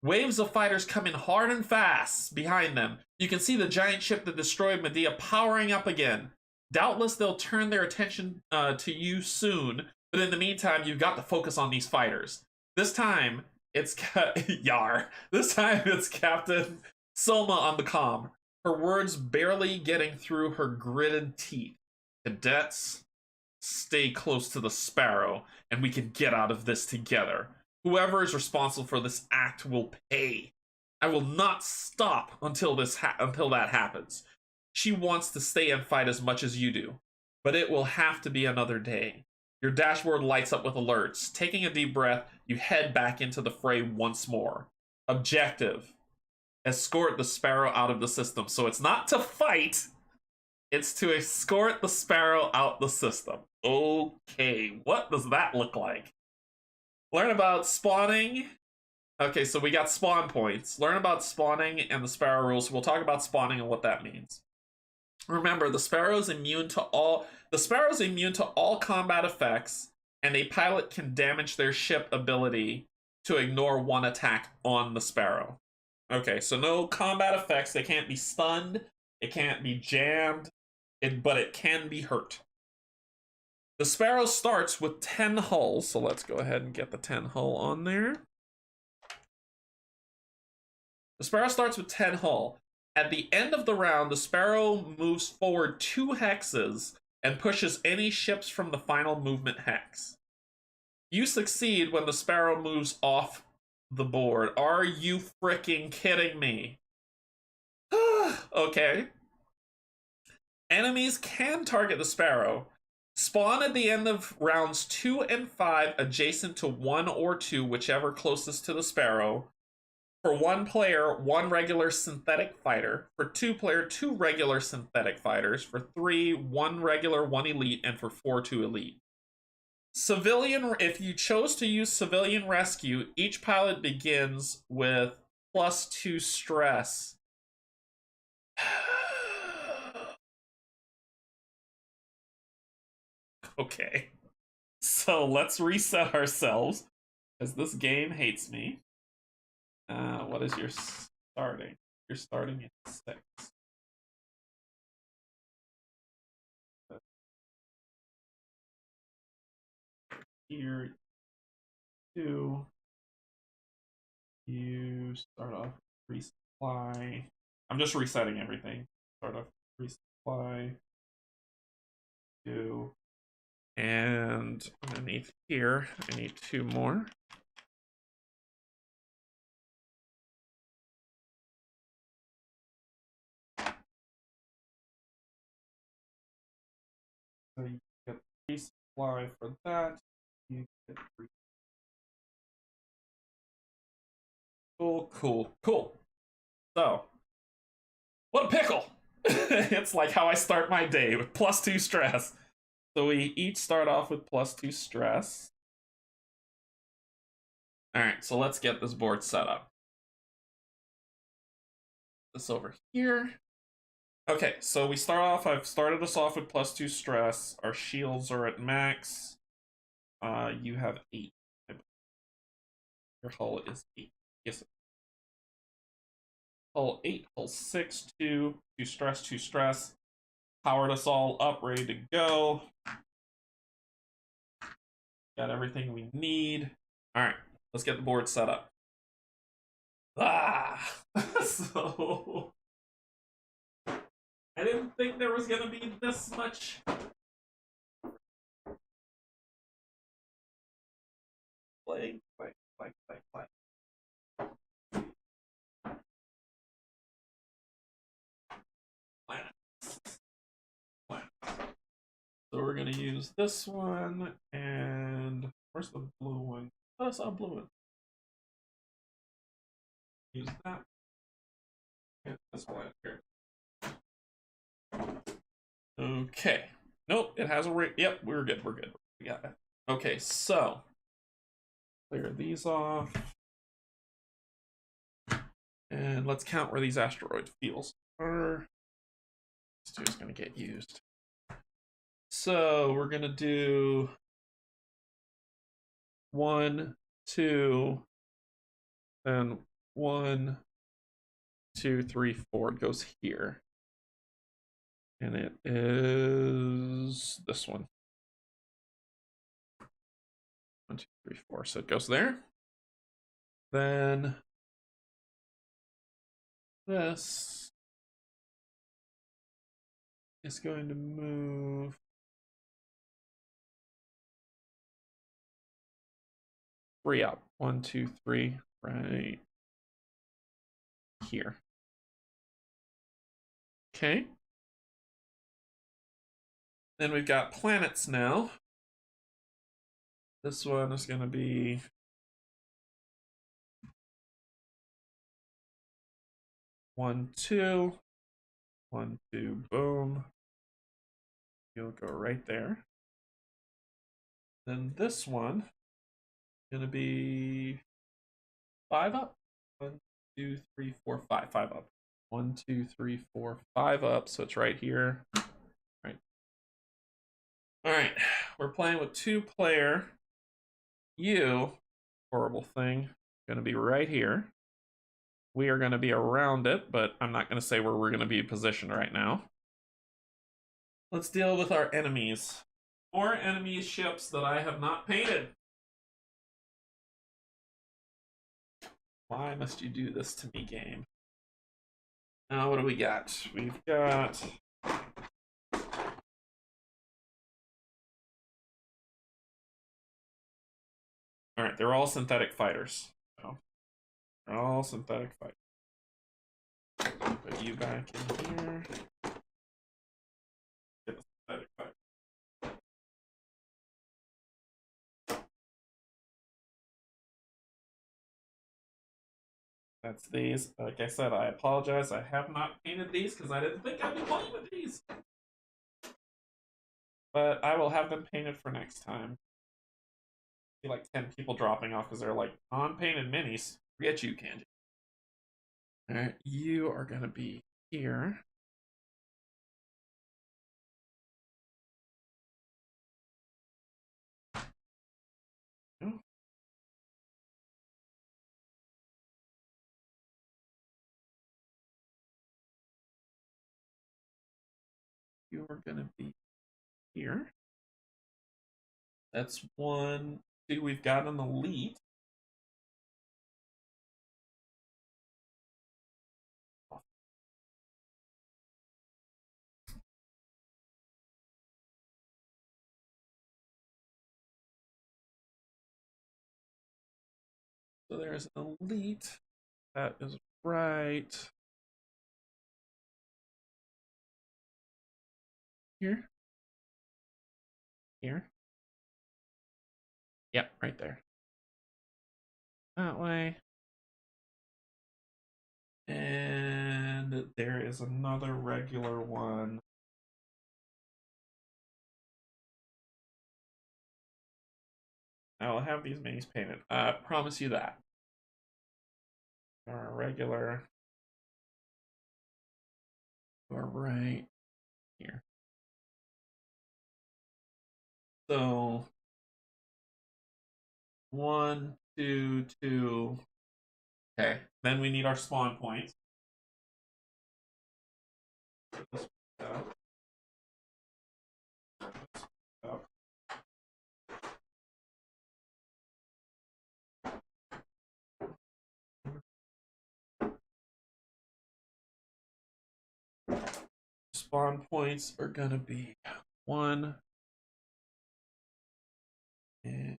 Waves of fighters come in hard and fast behind them. You can see the giant ship that destroyed Medea powering up again. Doubtless they'll turn their attention to you soon, but in the meantime, you've got to focus on these fighters. This time, it's This time, it's Captain Soma on the comm. Her words barely getting through her gritted teeth. Cadets, stay close to the Sparrow, and we can get out of this together. Whoever is responsible for this act will pay. I will not stop until that happens. She wants to stay and fight as much as you do, but it will have to be another day. Your dashboard lights up with alerts. Taking a deep breath, you head back into the fray once more. Objective: escort the Sparrow out of the system. So it's not to fight, it's to escort the Sparrow out the system. Okay, what does that look like? Learn about spawning. Okay, so we got spawn points. Learn about spawning and the Sparrow rules. We'll talk about spawning and what that means. Remember, the Sparrow's immune to all combat effects, and a pilot can damage their ship ability to ignore 1 attack on the Sparrow. Okay, so no combat effects. They can't be stunned. It can't be jammed. But it can be hurt. The Sparrow starts with 10 hulls, so let's go ahead and get the 10 hull on there. The Sparrow starts with 10 hull. At the end of the round, the Sparrow moves forward 2 hexes and pushes any ships from the final movement hex. You succeed when the Sparrow moves off the board. Are you freaking kidding me? Okay. Enemies can target the Sparrow, Spawn at the end of rounds 2 and 5 adjacent to 1 or 2, whichever closest to the Sparrow. For 1 player, 1 regular synthetic fighter. For 2 player, 2 regular synthetic fighters. For 3, 1 regular, 1 elite. And for 4, 2 elite. Civilian, if you chose to use civilian rescue, each pilot begins with +2 stress. Okay. So let's reset ourselves, because this game hates me. What is your starting? You're starting at 6. Here, 2. You start off resupply. I'm just resetting everything. Start off resupply. 2. And underneath here, I need 2 more. So you get resupply for that. You get cool. So, what a pickle! It's like how I start my day with +2 stress. So we each start off with +2 stress. Alright, so let's get this board set up. This over here. Okay, so we start off, I've started us off with +2 stress. Our shields are at max. You have 8. Your hull is 8. Yes. Hull 8, hull 6, 2. 2 stress, 2 stress. Powered us all up, ready to go. Got everything we need. Alright, let's get the board set up. So I didn't think there was gonna be this much play. So we're gonna use this one, and where's the blue one? Oh, I saw a blue one. Use that. And this one here. Okay. Nope, it has a yep, we're good. We got it. Okay, so clear these off. And let's count where these asteroid fields are. This two is gonna get used. So we're gonna do 1, 2, and 1, 2, 3, 4. It goes here. And it is this one. 1, 2, 3, 4. So it goes there. Then this is going to move three up. 1, 2, 3, right here. Okay. Then we've got planets now. This one is going to be 1, 2, 1, 2, boom. You'll go right there. Then this one is going to be 5 up. 1, 2, 3, 4, 5. 5 up. 1, 2, 3, 4, 5 up. So it's right here. Right. All right. We're playing with 2-player. You, horrible thing, going to be right here. We are going to be around it, but I'm not going to say where we're going to be positioned right now. Let's deal with our enemies. 4 enemy ships that I have not painted. Why must you do this to me, game? Now, what do we got? We've got... Alright, they're all synthetic fighters. So, they're all synthetic fighters. Put you back in here. Get a synthetic fighter. That's these. Like I said, I apologize. I have not painted these because I didn't think I'd be playing with these. But I will have them painted for next time. See like 10 people dropping off because they're like unpainted minis. Forget you, Canje. Alright, you are gonna be here. Oh. You are gonna be here. That's 1, 2. We've got an elite. So there's an elite. That is right here. Here. Yep, right there. That way. And there is another regular one. I'll have these minis painted. Promise you that. Our regular. Are right here. So 1, 2, 2. Okay. Then we need our spawn points. Spawn points are gonna be 1 and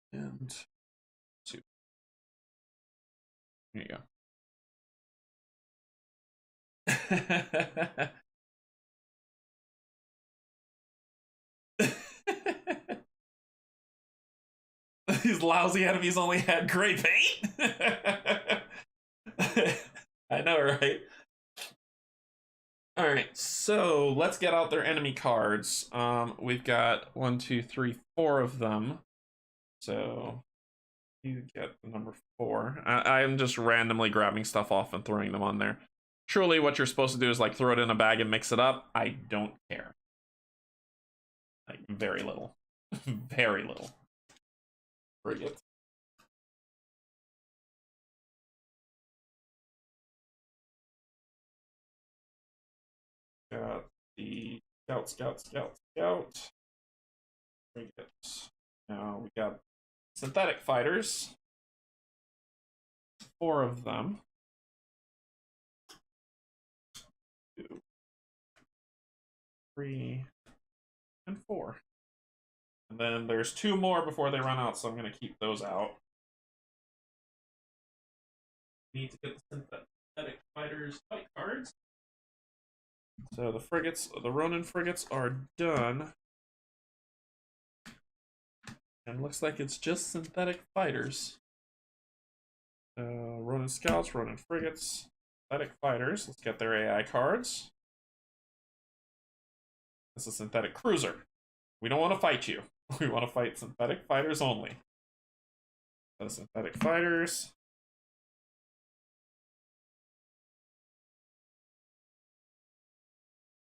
2. There you go. These lousy enemies only had gray paint. I know, right? All right, so let's get out their enemy cards. We've got 1, 2, 3, 4 of them. So you get the number 4. I'm just randomly grabbing stuff off and throwing them on there. Truly, what you're supposed to do is like throw it in a bag and mix it up. I don't care. Like very little, very little. Frigate. Got the scout. Frigates. Now we got synthetic fighters. 4 of them. 2, 3, and 4. And then there's 2 more before they run out, so I'm going to keep those out. Need to get the synthetic fighters fight cards. So the frigates, the Ronin frigates are done. And looks like it's just synthetic fighters. Ronin scouts, Ronin frigates, synthetic fighters. Let's get their AI cards. This is a synthetic cruiser. We don't want to fight you. We want to fight synthetic fighters only. The synthetic fighters.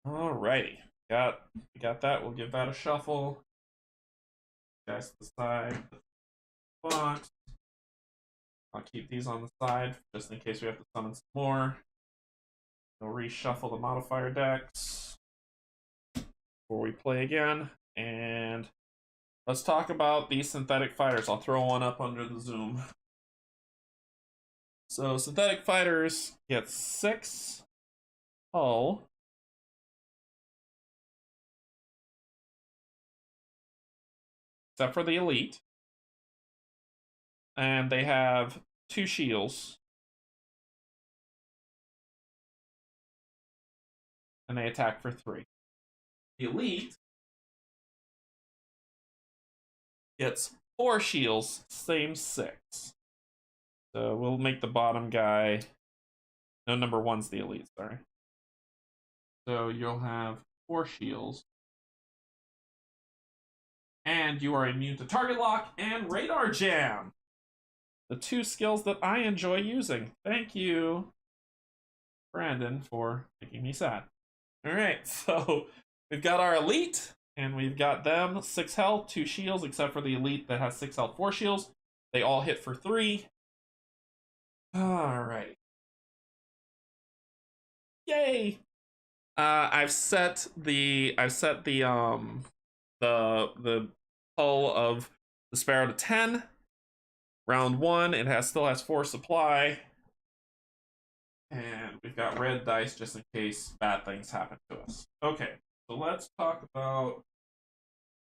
Alrighty. We got that. We'll give that a shuffle. Guys to the side. Font. I'll keep these on the side just in case we have to summon some more. We'll reshuffle the modifier decks before we play again. And let's talk about these synthetic fighters. I'll throw one up under the zoom. So synthetic fighters get 6 hull. Except for the elite. And they have 2 shields. And they attack for 3. The elite gets 4 shields, same 6. So we'll make the bottom guy No, number one's the elite, sorry. So you'll have 4 shields. And you are immune to target lock and radar jam. The 2 skills that I enjoy using. Thank you, Brandon, for making me sad. Alright, so we've got our elite, and we've got them 6 health, 2 shields, except for the elite that has 6 health, 4 shields. They all hit for 3. Alright. Yay! I've set the hull of the Sparrow to 10. Round 1, it still has 4 supply. And we've got red dice just in case bad things happen to us. Okay, so let's talk about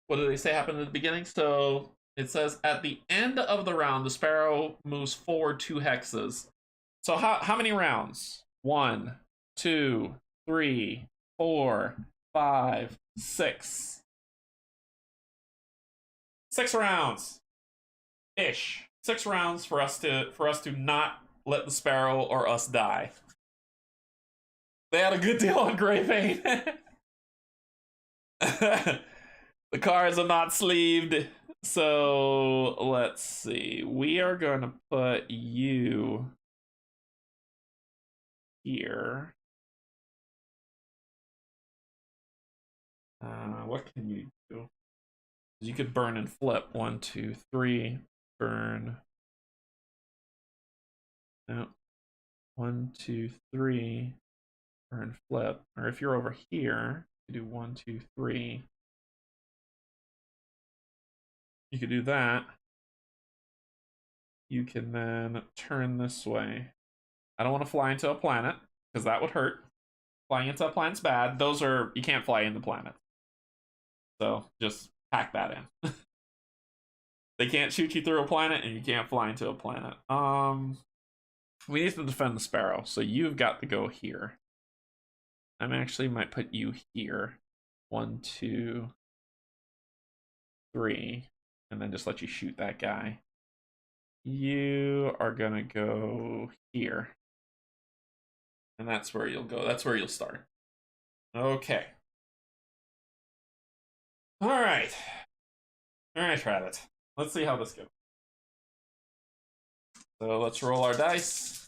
what did they say happened at the beginning? So it says at the end of the round, the Sparrow moves forward 2 hexes. So how many rounds? 1, 2, 3, 4, 5, 6. 6 rounds. Ish. 6 rounds for us to not let the Sparrow or us die. They had a good deal on Grey Vein. The cards are not sleeved. So let's see. We are going to put you here. What can you do? You could burn and flip. 1, 2, 3. Burn. No. 1, 2, 3. Burn, flip. Or if you're over here, you do 1, 2, 3. You could do that. You can then turn this way. I don't want to fly into a planet, because that would hurt. Flying into a planet's bad. Those are, you can't fly into planets. So just pack that in. They can't shoot you through a planet, and you can't fly into a planet. We need to defend the Sparrow, so you've got to go here. I actually might put you here. 1, 2, 3. And then just let you shoot that guy. You are gonna go here. And that's where you'll go. That's where you'll start. Okay. Alright. Alright, Rabbit. Let's see how this goes. So let's roll our dice.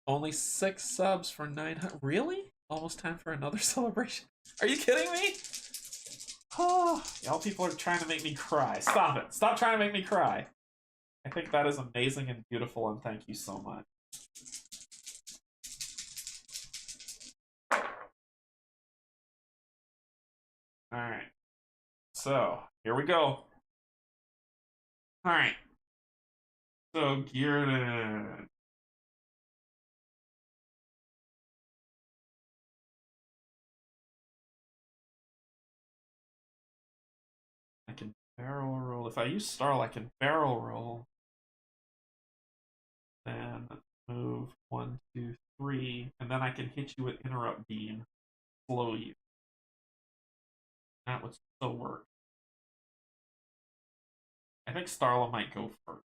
Only 6 subs for 900. Really? Almost time for another celebration. Are you kidding me? Oh, y'all people are trying to make me cry. Stop it. Stop trying to make me cry. I think that is amazing and beautiful, and thank you so much. Alright. So, here we go. Alright. So, Gearden. I can barrel roll. If I use Starl, I can barrel roll. Then move 1, 2, 3. And then I can hit you with Interrupt Beam. Slow you. That would still work. I think Starla might go first.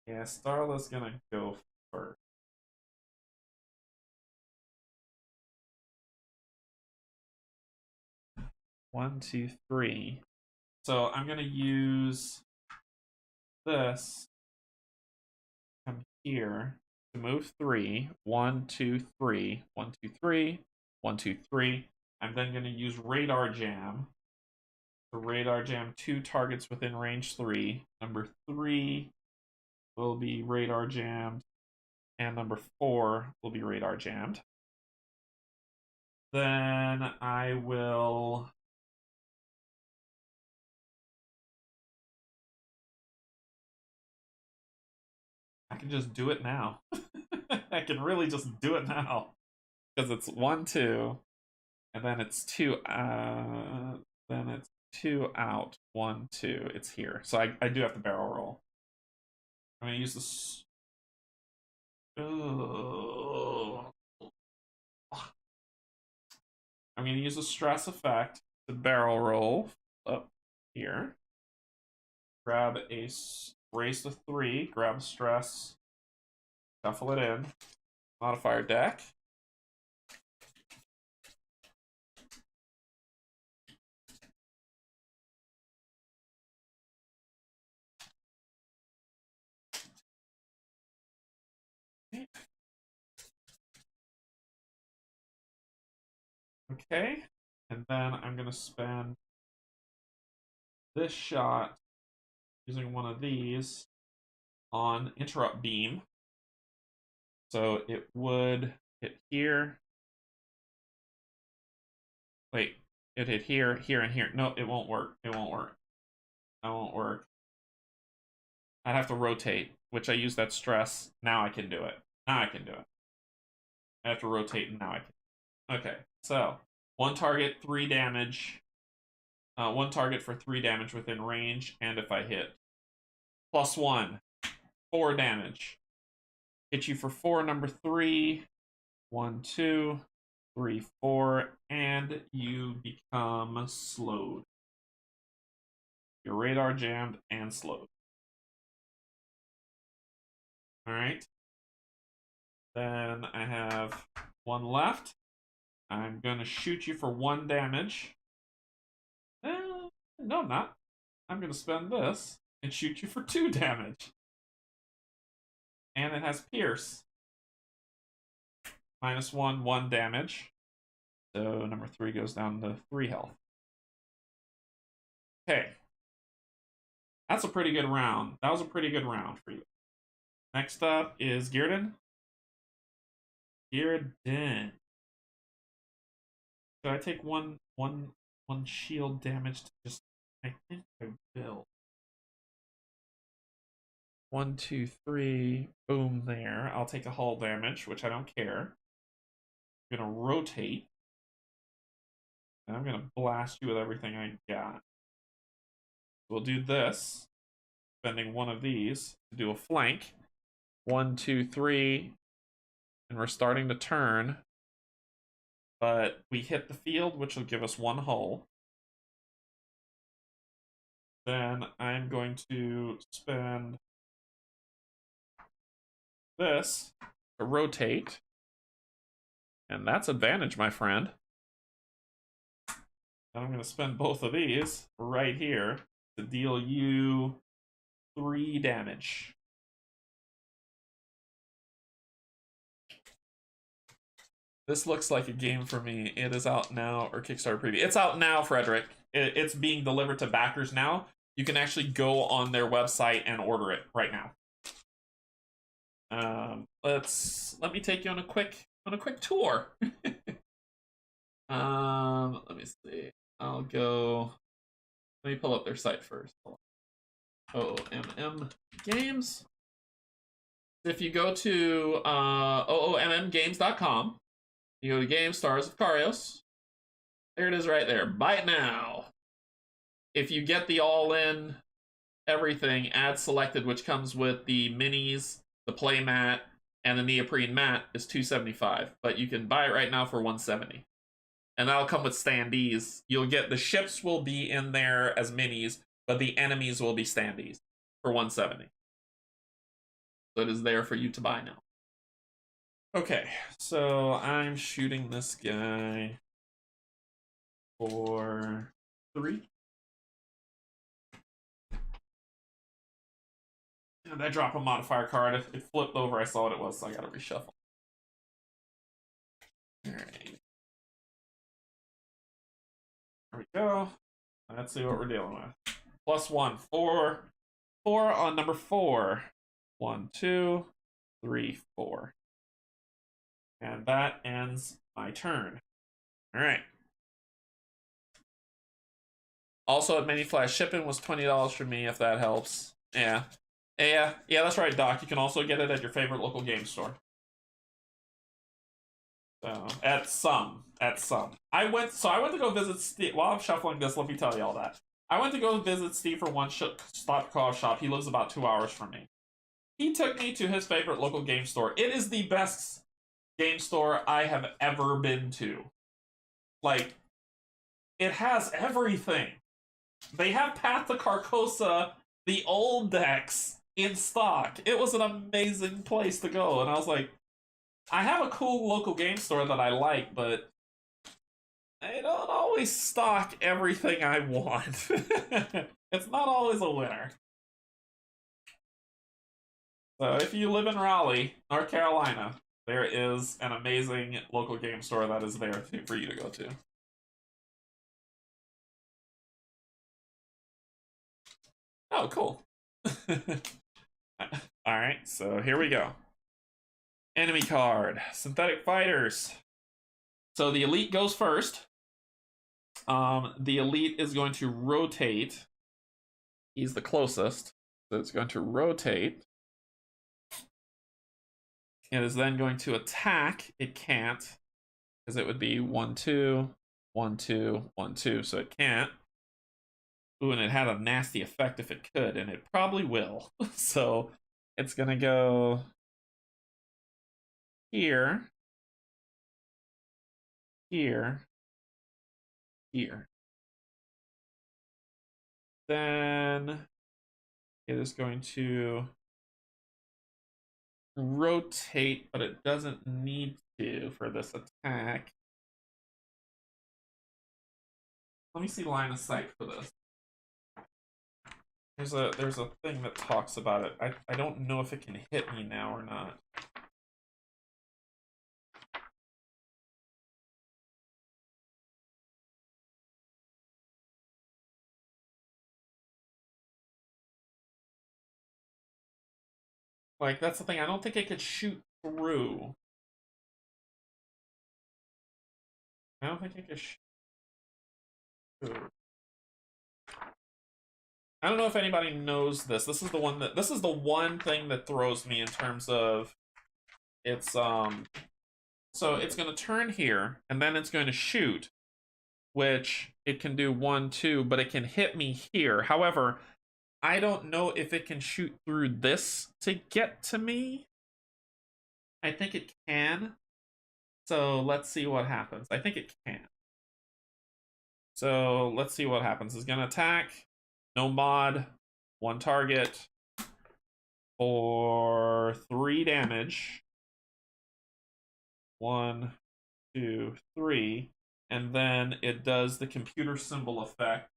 Yeah, Starla's gonna go first. One, two, three. So I'm gonna use this. Come here to move 3. 1, 2, 3. 1, 2, 3. 1, 2, 3. I'm then gonna use Radar Jam. The Radar Jam 2 targets within range 3. Number 3 will be Radar Jammed. And number 4 will be Radar Jammed. Then I will... I can just do it now. I can really just do it now. Because it's 1, 2. And then it's 2. Then it's 2 out. 1, 2. It's here. So I do have to barrel roll. I'm going to use this. I'm going to use the stress effect to barrel roll up here. grab a raise to 3, grab stress, shuffle it in, modifier deck. Okay, and then I'm going to spend this shot using one of these on interrupt beam. So it would hit here. Wait, it hit here, here, and here. No, it won't work. It won't work. That won't work. I'd have to rotate, which I use that stress. Now I can do it. Now I can do it. I have to rotate, and now I can. Okay, so one target, 3 damage. One target for 3 damage within range, and if I hit, +1, 4 damage. Hit you for 4, number 3. 1, 2, 3, 4, and you become slowed. Your radar jammed and slowed. Alright. Then I have 1 left. I'm going to shoot you for 1 damage. No, I'm not. I'm going to spend this and shoot you for 2 damage. And it has Pierce. -1, 1 damage. So number 3 goes down to 3 health. Okay. That's a pretty good round. That was a pretty good round for you. Next up is Gearden. Gearden. So I take one shield damage to just, I think I will. 1, 2, 3, boom there. I'll take a hull damage, which I don't care. I'm gonna rotate. And I'm gonna blast you with everything I got. We'll do this, spending one of these to do a flank. 1, 2, 3, and we're starting to turn. But we hit the field, which will give us 1 hull. Then I'm going to spend this to rotate. And that's advantage, my friend. And I'm going to spend both of these right here to deal you 3 damage. This looks like a game for me. It is out now, or Kickstarter preview. It's out now, Frederick. It's being delivered to backers now. You can actually go on their website and order it right now. Let me take you on a quick tour. Let me see. I'll go. Let me pull up their site first. OOMM Games. If you go to OOMMGames.com, you go to Games, Stars of Akarios. There it is right there. Buy it now. If you get the all-in everything, ad selected, which comes with the minis, the play mat, and the neoprene mat, is $275. But you can buy it right now for $170. And that'll come with standees. You'll get the ships will be in there as minis, but the enemies will be standees for $170. So it is there for you to buy now. Okay, so I'm shooting this guy for 3. And I drop a modifier card. It flipped over. I saw what it was, so I gotta reshuffle. Alright. There we go. Let's see what we're dealing with. +1, 4. 4 on number 4. 1, 2, 3, 4. And that ends my turn. Alright. Also, at Mini Flash shipping was $20 for me, if that helps. Yeah, that's right, Doc. You can also get it at your favorite local game store. So, at some. I went to go visit Steve. While I'm shuffling this, let me tell you all that. I went to go visit Steve for one stop coffee shop. He lives about 2 hours from me. He took me to his favorite local game store. It is the best game store I have ever been to. Like, it has everything. They have Path to Carcosa the old decks in stock. It was an amazing place to go, and I was like, I have a cool local game store that I like, but I don't always stock everything I want. It's not always a winner. So if you live in Raleigh, North Carolina, there is an amazing local game store that is there for you to go to. Oh, cool. Alright, so here we go. Enemy card. Synthetic Fighters. So the elite goes first. The elite is going to rotate. He's the closest. So it's going to rotate. It is then going to attack. It can't. Because it would be 1, 2, 1, 2, 1, 2. So it can't. Ooh, and it had a nasty effect if it could, and it probably will. So it's going to go here, here, here. Then it is going to rotate, but it doesn't need to for this attack. Let me see line of sight for this. There's a thing that talks about it. I don't know if it can hit me now or not. Like, that's the thing. I don't think it could shoot through. I don't think it could shoot through. I don't know if anybody knows this. This is the one thing that throws me in terms of it's so it's going to turn here and then it's going to shoot, which it can do 1, 2, but it can hit me here. However, I don't know if it can shoot through this to get to me. I think it can. So let's see what happens. I think it can. So let's see what happens. It's going to attack. No mod. 1 target. For 3 damage. 1, 2, 3. And then it does the computer symbol effect.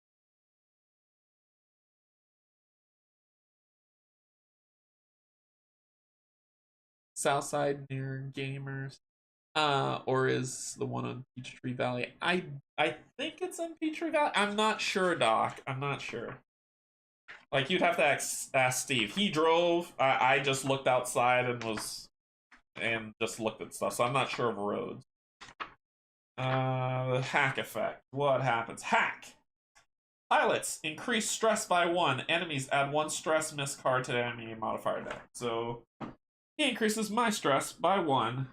Southside near Gamers. Or is the one on Peachtree Valley? I think it's in Peachtree Valley. I'm not sure, Doc. I'm not sure. Like, you'd have to ask Steve. He drove. I just looked outside and just looked at stuff. So I'm not sure of roads. The hack effect. What happens? Hack. Pilots increase stress by 1. Enemies add 1 stress miss card to the enemy modifier deck. So he increases my stress by 1.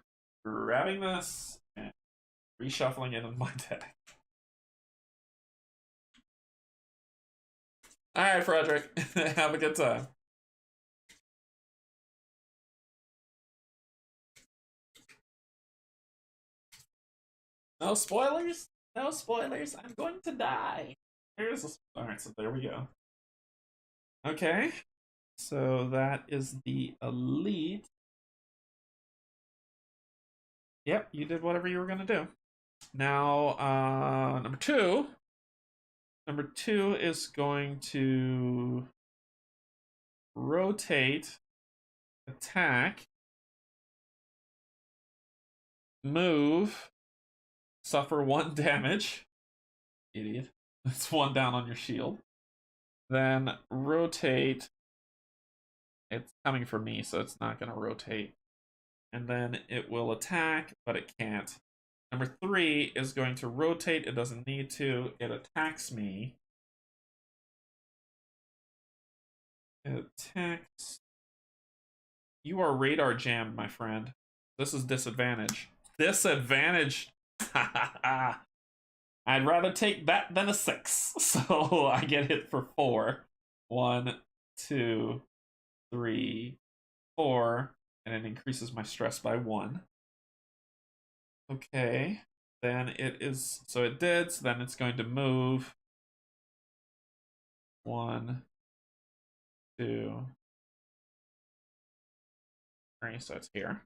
Grabbing this and reshuffling it in my deck. Alright, Frederick. Have a good time. No spoilers? No spoilers. I'm going to die. Alright, so there we go. Okay. So that is the elite. Yep, you did whatever you were going to do. Now, number 2. Number 2 is going to rotate, attack, move, suffer 1 damage. Idiot. That's 1 down on your shield. Then rotate. It's coming for me, so it's not going to rotate. And then it will attack, but it can't. Number 3 is going to rotate. It doesn't need to. It attacks me. It attacks. You are radar jammed, my friend. This is disadvantage. Disadvantage. I'd rather take that than a 6. So I get hit for 4. 1, 2, 3, 4. And it increases my stress by 1. Okay. Then it is, so it did, so then it's going to move. 1, 2. Alright, so it's here.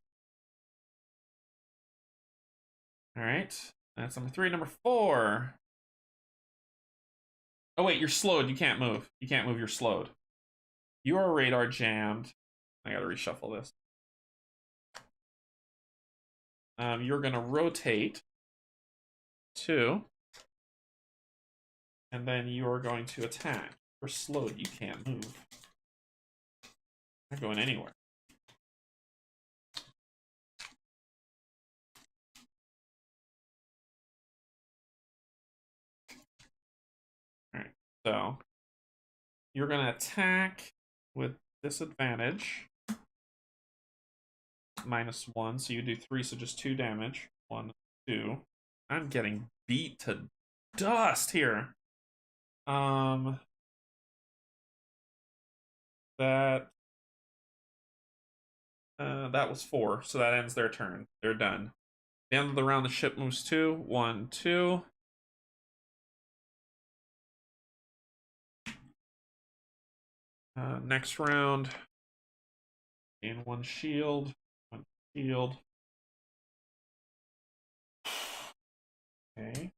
Alright. That's number 3. Number 4. Oh wait, you're slowed. You can't move. You can't move. You're slowed. You are radar jammed. I gotta reshuffle this. You're gonna rotate 2. And then you are going to attack. You're slowed. You can't move. You're not going anywhere. Alright, so you're going to attack with disadvantage. -1, so you do 3, so just 2 damage. 1, 2. I'm getting beat to dust here. That was 4, so that ends their turn. They're done. At the end of the round, the ship moves 2. 1, 2. Next round, gain 1 shield. 1 shield. Okay.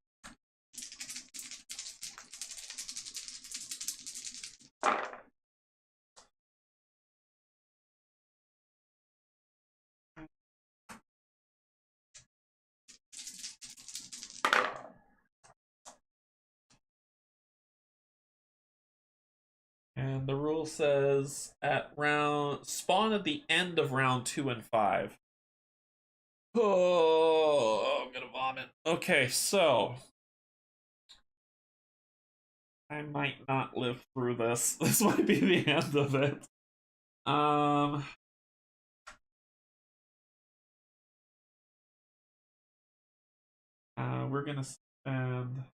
And the rule says spawn at the end of round 2 and 5. Oh, I'm gonna vomit. Okay, so I might not live through this. This might be the end of it. We're gonna spend.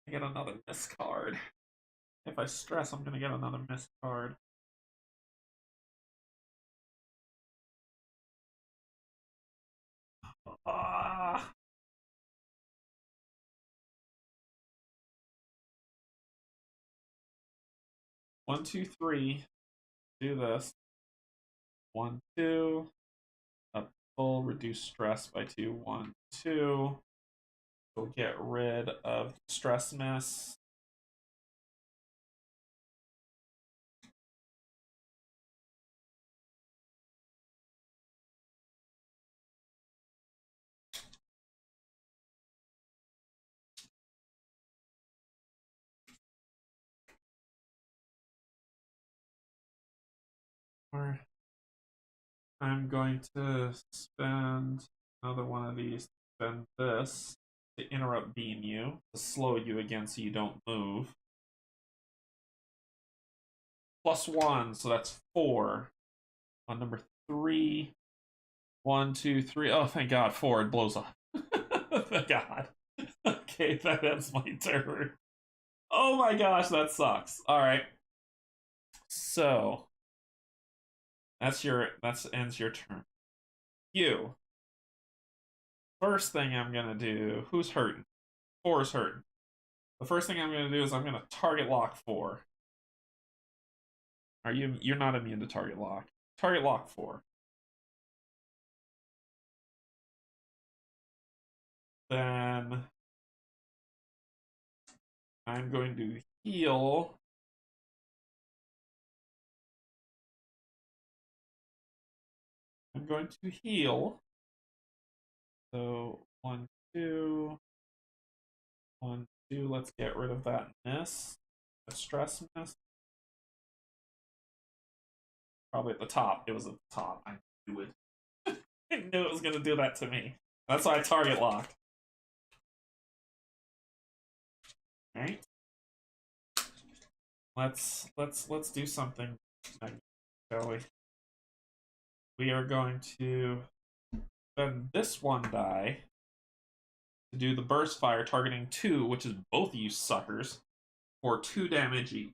I get another miss card. If I stress, I'm gonna get another miss card. Ah. One, 2, 3. Do this. 1, 2. Up full. Reduce stress by 2. 1, 2. We'll get rid of stress miss. I'm going to spend another one of these. Spend this to interrupt beam you, to slow you again so you don't move. +1, so that's 4. On number 3. 1, 2, 3. Oh, thank God, 4. It blows up. Thank God. Okay, that ends my turn. Oh my gosh, that sucks. All right. So that's ends your turn. You. First thing I'm gonna do. Who's hurting? 4 is hurting. The first thing I'm gonna do is I'm gonna target lock 4. You're not immune to target lock. Target lock 4. Then I'm going to heal. I'm going to heal. So 1, 2. 1, 2. Let's get rid of that miss. The stress miss. Probably at the top. It was at the top. I knew it. I knew it was gonna do that to me. That's why I target locked. Alright. Let's do something, shall we? We are going to spend this 1 die to do the burst fire, targeting 2, which is both of you suckers, for 2 damage each.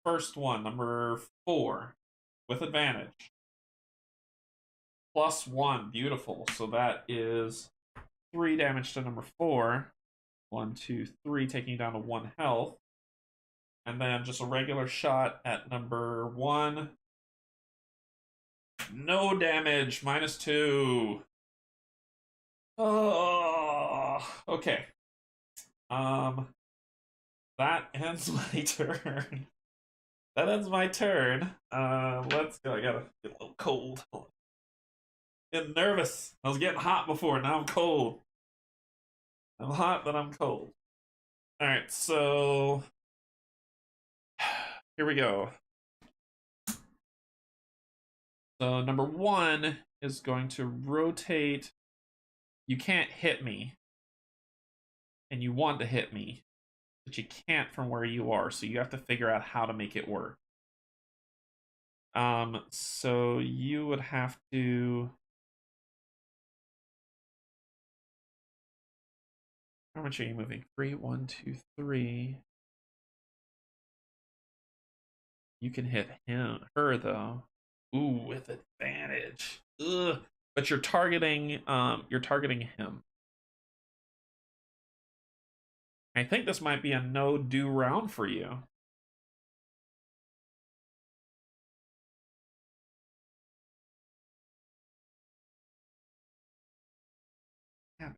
First one, number 4, with advantage. +1, beautiful. So that is 3 damage to number 4. 1, 2, 3, taking you down to 1 health. And then just a regular shot at number 1. No damage, -2. Oh, okay. That ends my turn. That ends my turn. Let's go. I gotta get a little cold. Getting nervous. I was getting hot before. Now I'm cold. I'm hot, but I'm cold. All right, so here we go. So number 1 is going to rotate. You can't hit me, and you want to hit me, but you can't from where you are. So you have to figure out how to make it work. So you would have to. How much are you moving? 3, 1, 2, 3. You can hit her though. Ooh, with advantage. Ugh. But you're targeting him. I think this might be a no-do round for you. Yeah.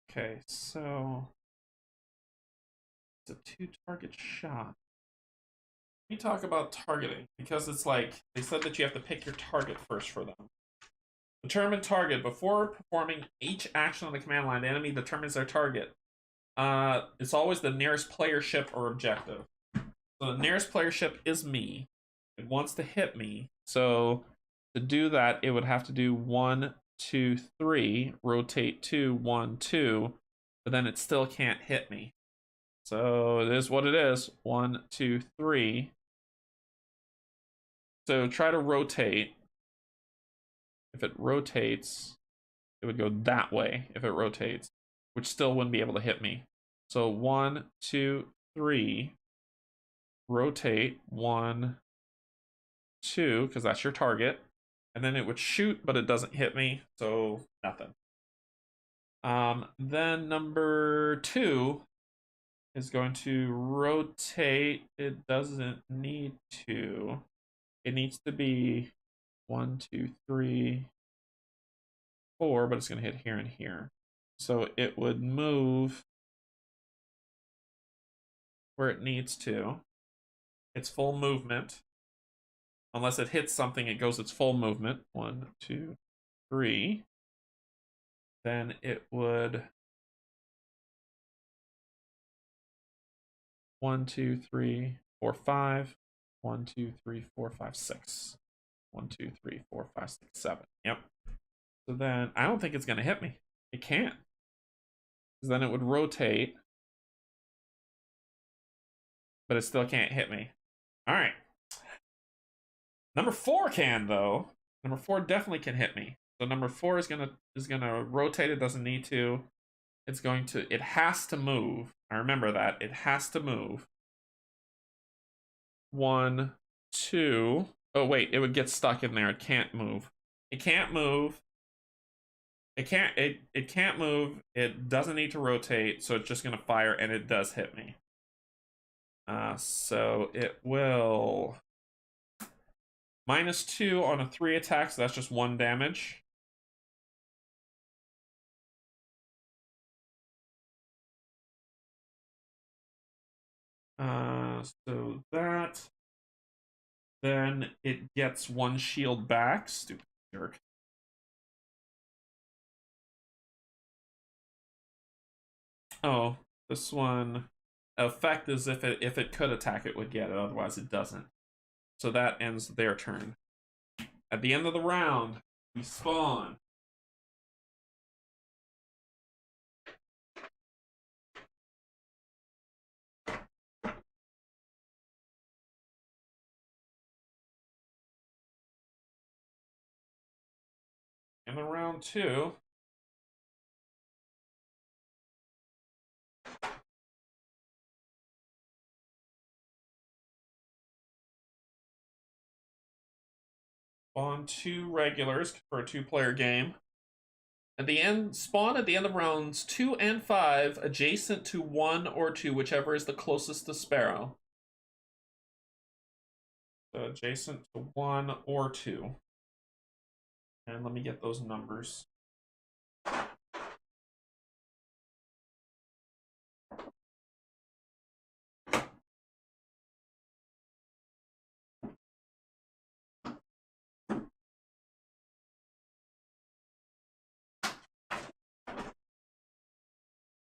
Okay, so it's a 2-target shot. Let me talk about targeting, because it's like they said that you have to pick your target first for them. Determine target. Before performing each action on the command line, the enemy determines their target. It's always the nearest player ship or objective. So the nearest player ship is me. It wants to hit me. So to do that, it would have to do 1, 2, 3, rotate 2, 1, 2, but then it still can't hit me. So it is what it is. 1, 2, 3. So try to rotate. If it rotates, it would go that way if it rotates, which still wouldn't be able to hit me. So 1, 2, 3. Rotate 1, 2, because that's your target. And then it would shoot, but it doesn't hit me, so nothing. Then number 2 is going to rotate. It doesn't need to. It needs to be 1, 2, 3, 4, but it's going to hit here and here. So it would move where it needs to. Its full movement. Unless it hits something, it goes its full movement. 1, 2, 3. Then it would 1, 2, 3, 4, 5. 1, 2, 3, 4, 5, 6. 1, 2, 3, 4, 5, 6, 7. Yep. So then I don't think it's gonna hit me. It can't. Because then it would rotate. But it still can't hit me. Alright. Number 4 can though. Number 4 definitely can hit me. So number 4 is gonna rotate. It doesn't need to. It has to move. I remember that. It has to move. 1, 2. Oh wait, it would get stuck in there. It can't move. It can't move. It can't move. It doesn't need to rotate, so it's just gonna fire, and it does hit me. So it will -2 on a 3 attack, so that's just 1 damage. So that. Then it gets 1 shield back. Stupid jerk. Oh, this one effect is if it could attack, it would get it. Otherwise, it doesn't. So that ends their turn. At the end of the round, we spawn. And in round 2, spawn 2 regulars for a 2-player game. Spawn at the end of rounds 2 and 5, adjacent to 1 or 2, whichever is the closest to Sparrow. adjacent to 1 or 2. And let me get those numbers.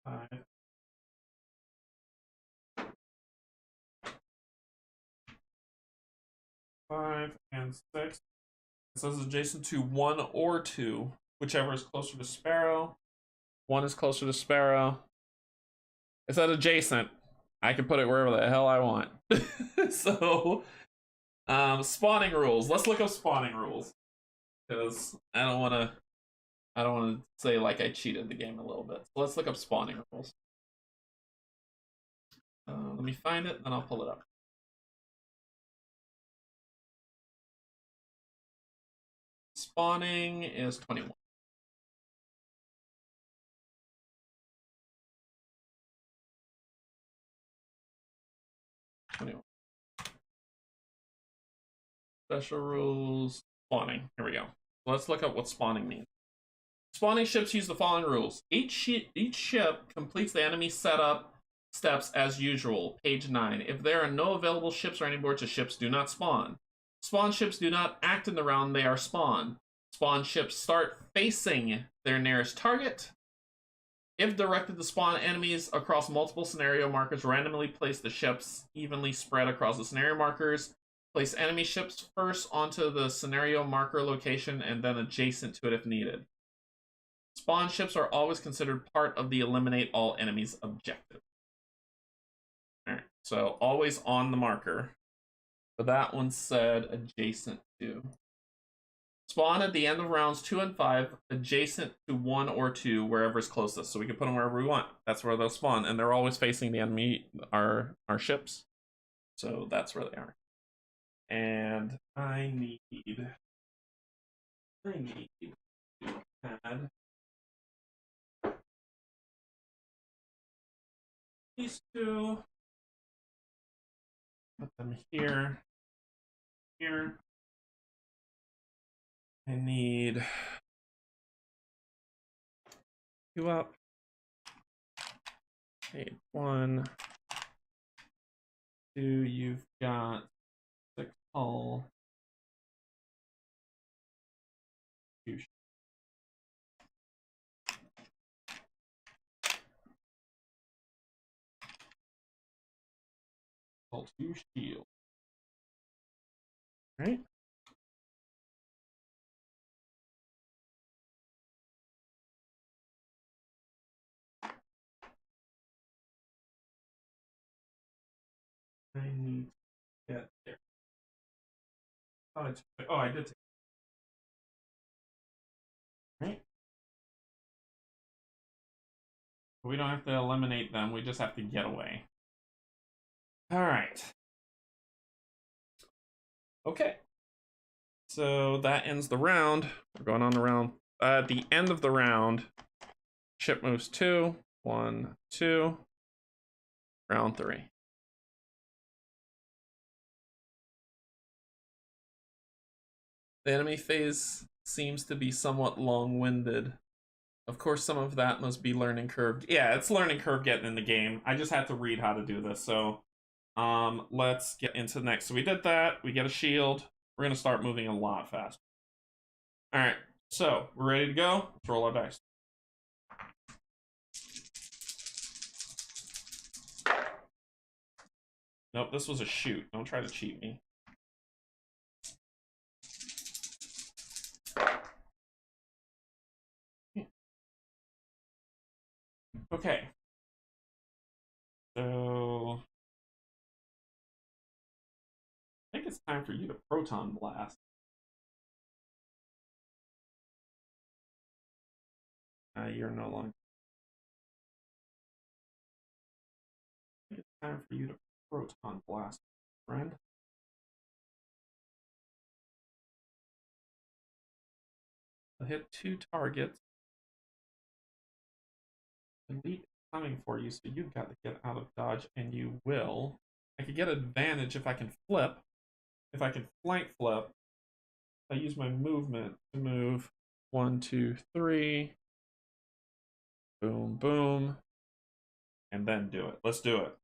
Five. Five and 6. It says adjacent to 1 or 2, whichever is closer to Sparrow. 1 is closer to Sparrow. It says adjacent. I can put it wherever the hell I want. So, spawning rules. Let's look up spawning rules, because I don't want to say like I cheated the game a little bit. So let's look up spawning rules. Let me find it, then I'll pull it up. Spawning is 21. 21. Special rules. Spawning. Here we go. Let's look up what spawning means. Spawning ships use the following rules. Each ship completes the enemy setup steps as usual. Page 9. If there are no available ships or any boards of ships, do not spawn. Spawn ships do not act in the round they are spawned. Spawn ships start facing their nearest target. If directed to spawn enemies across multiple scenario markers, randomly place the ships evenly spread across the scenario markers. Place enemy ships first onto the scenario marker location and then adjacent to it if needed. Spawn ships are always considered part of the eliminate all enemies objective. Alright, so always on the marker. But that one said adjacent to. Spawn at the end of rounds 2 and 5, adjacent to 1 or 2, wherever is closest. So we can put them wherever we want. That's where they'll spawn. And they're always facing the enemy, our ships. So that's where they are. And I need to add these two. Put them here. Here. I need 2 up. Okay, 1, 2. You've got 6 hull. 2. Hull 2 shield. Right. I need to get there. Oh, I did take it. Right. We don't have to eliminate them, we just have to get away. Alright. Okay. So that ends the round. We're going on the round. At the end of the round, ship moves 2. 1, 2. Round 3. The enemy phase seems to be somewhat long-winded. Of course, some of that must be learning curve. Yeah, it's learning curve getting in the game. I just had to read how to do this. So let's get into the next. So we did that. We get a shield. We're going to start moving a lot faster. All right. So we're ready to go. Let's roll our dice. Nope, this was a shoot. Don't try to cheat me. Okay. So I think it's time for you to Proton Blast. You're no longer. I think it's time for you to Proton Blast, friend. I'll hit 2 targets. Elite is coming for you, so you've got to get out of dodge, and you will. I could get advantage if I can flip. if I can flank flip, I use my movement to move 1, 2, 3. Boom, boom. And then do it. Let's do it.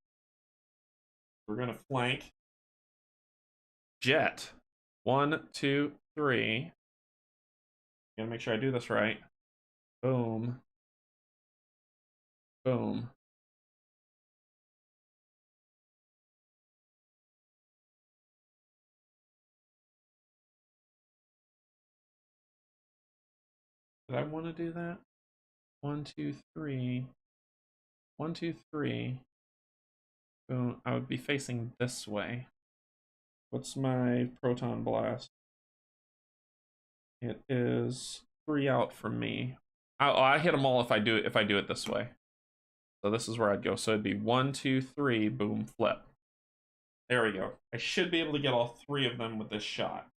We're gonna flank. Jet. 1, 2, 3. Gotta make sure I do this right. Boom. Boom. Did I want to do that? 1, 2, 3. 1, 2, 3. Boom. I would be facing this way. What's my Proton Blast? It is 3 out from me. I hit them all if I do it this way. So this is where I'd go. So it'd be 1, 2, 3, boom, flip. There we go. I should be able to get all 3 of them with this shot.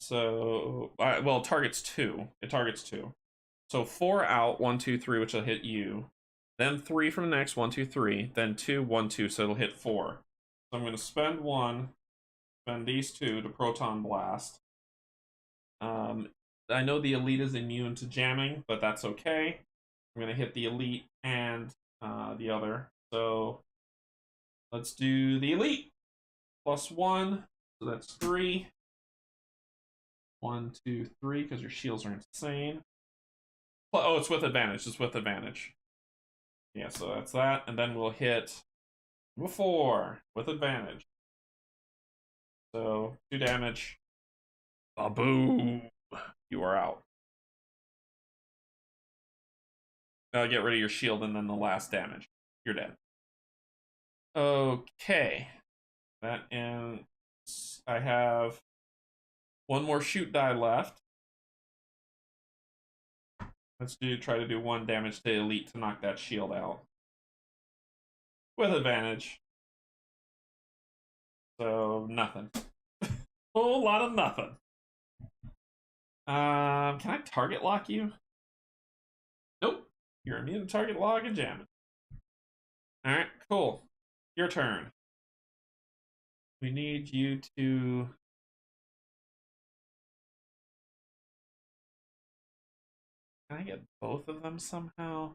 So, well, it targets 2. It targets 2. So 4 out, 1, 2, 3, which will hit you. Then 3 from the next, 1, 2, 3. Then 2, 1, 2, so it'll hit 4. So I'm going to spend 1, spend these 2 to Proton Blast. I know the elite is immune to jamming, but that's okay. I'm going to hit the elite and the other. So let's do the elite. +1, so that's 3. 1, 2, 3, because your shields are insane. Oh, it's with advantage. It's with advantage. Yeah, so that's that. And then we'll hit 4 with advantage. So 2 damage. Boom. You are out. Get rid of your shield and then the last damage. You're dead. Okay. That ends. I have 1 more shoot die left. Let's try to do 1 damage to elite to knock that shield out. With advantage. So nothing. Whole lot of nothing. Can I target lock you? Nope. You're immune to target lock and jamming. Alright, cool. Your turn. We need you to... Can I get both of them somehow?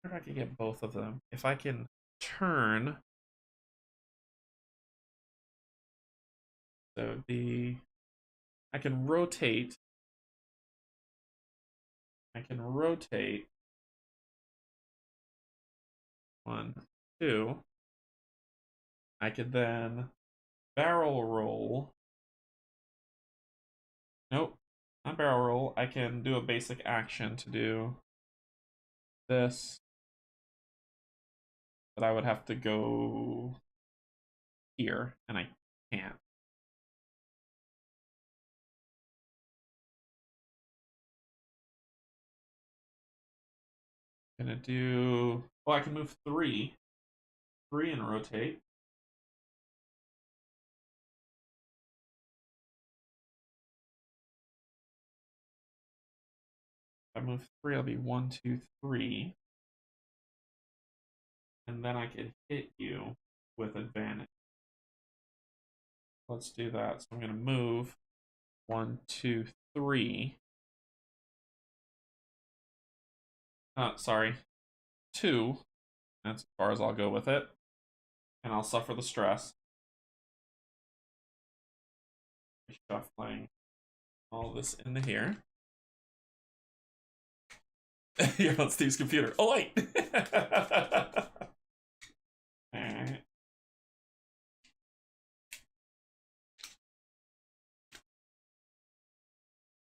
I wonder if I can get both of them. If I can turn... So I can rotate. I can rotate. 1, 2. I could then barrel roll. Nope, not barrel roll. I can do a basic action to do this. But I would have to go here, and I can't. Gonna do... Oh, I can move 3. 3 and rotate. If I move 3, I'll be 1, 2, 3. And then I could hit you with advantage. Let's do that. So I'm gonna move 1, 2, 3. Sorry. 2. That's as far as I'll go with it. And I'll suffer the stress. Shuffling all this into here. You're on Steve's computer. Oh, wait! Alright.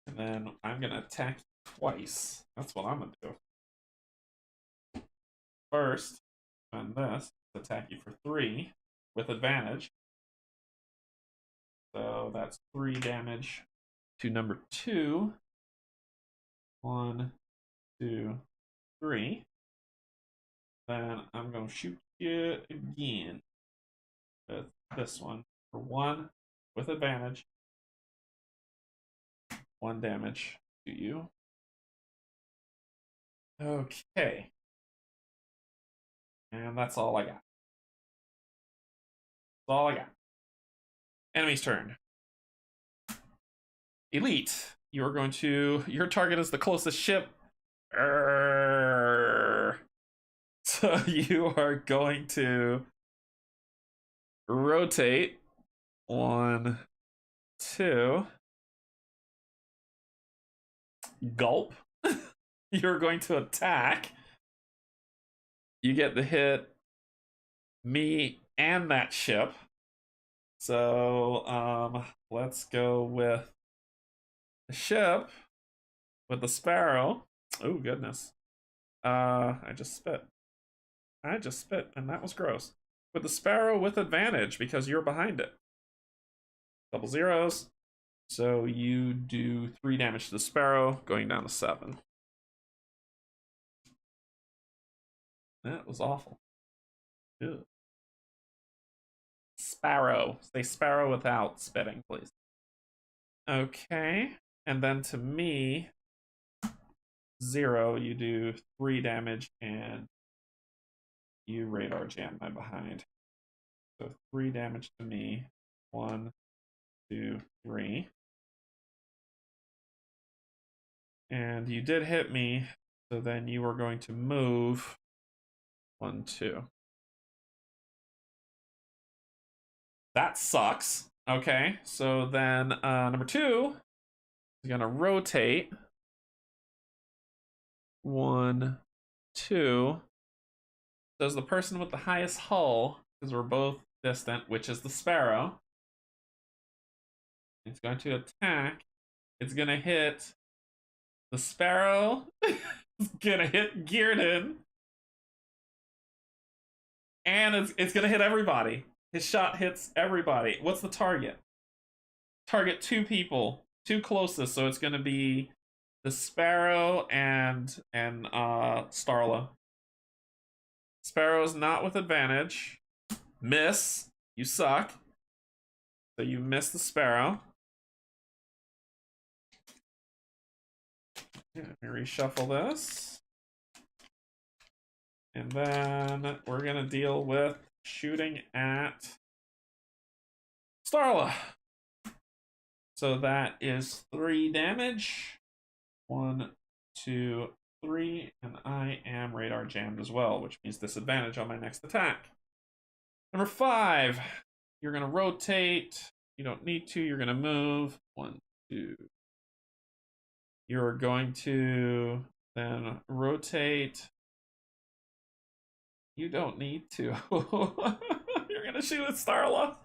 And then I'm gonna attack twice. That's what I'm gonna do. First, spend this to attack you for 3 with advantage. So that's 3 damage to number 2. 1, 2, 3. Then I'm gonna shoot you again with this one for 1 with advantage. 1 damage to you. Okay. And that's all I got. That's all I got. Enemy's turn. Elite. You're going to... Your target is the closest ship. So you are going to rotate 1, 2. Gulp. You're going to attack. You get to hit me and that ship. So let's go with the ship with the sparrow. Oh goodness. I just spit, and that was gross. With the sparrow with advantage because you're behind it. Double zeros. So you do 3 damage to the sparrow, going down to 7. That was awful. Ew. Sparrow. Say sparrow without spitting, please. Okay. And then to me, 0, you do 3 damage and you radar jam my behind. So 3 damage to me. 1, 2, 3. And you did hit me, so then you are going to move 1, 2. That sucks. Okay, so then number 2 is gonna rotate 1, 2. Does the person with the highest hull, because we're both distant, which is the sparrow. It's going to attack. It's gonna hit the sparrow. It's gonna hit Gearden. And it's gonna hit everybody. His shot hits everybody. What's the target? Target 2 people. 2 closest, so it's gonna be the sparrow and Starla. Sparrow's not with advantage. Miss. You suck. So you miss the sparrow. Let me reshuffle this. And then we're gonna deal with shooting at Starla. So that is 3 damage. 1, 2, 3, and I am radar jammed as well, which means disadvantage on my next attack. Number 5, you're gonna rotate. You don't need to, you're gonna move. 1, 2. You're going to then rotate. You don't need to. You're gonna shoot at Starla.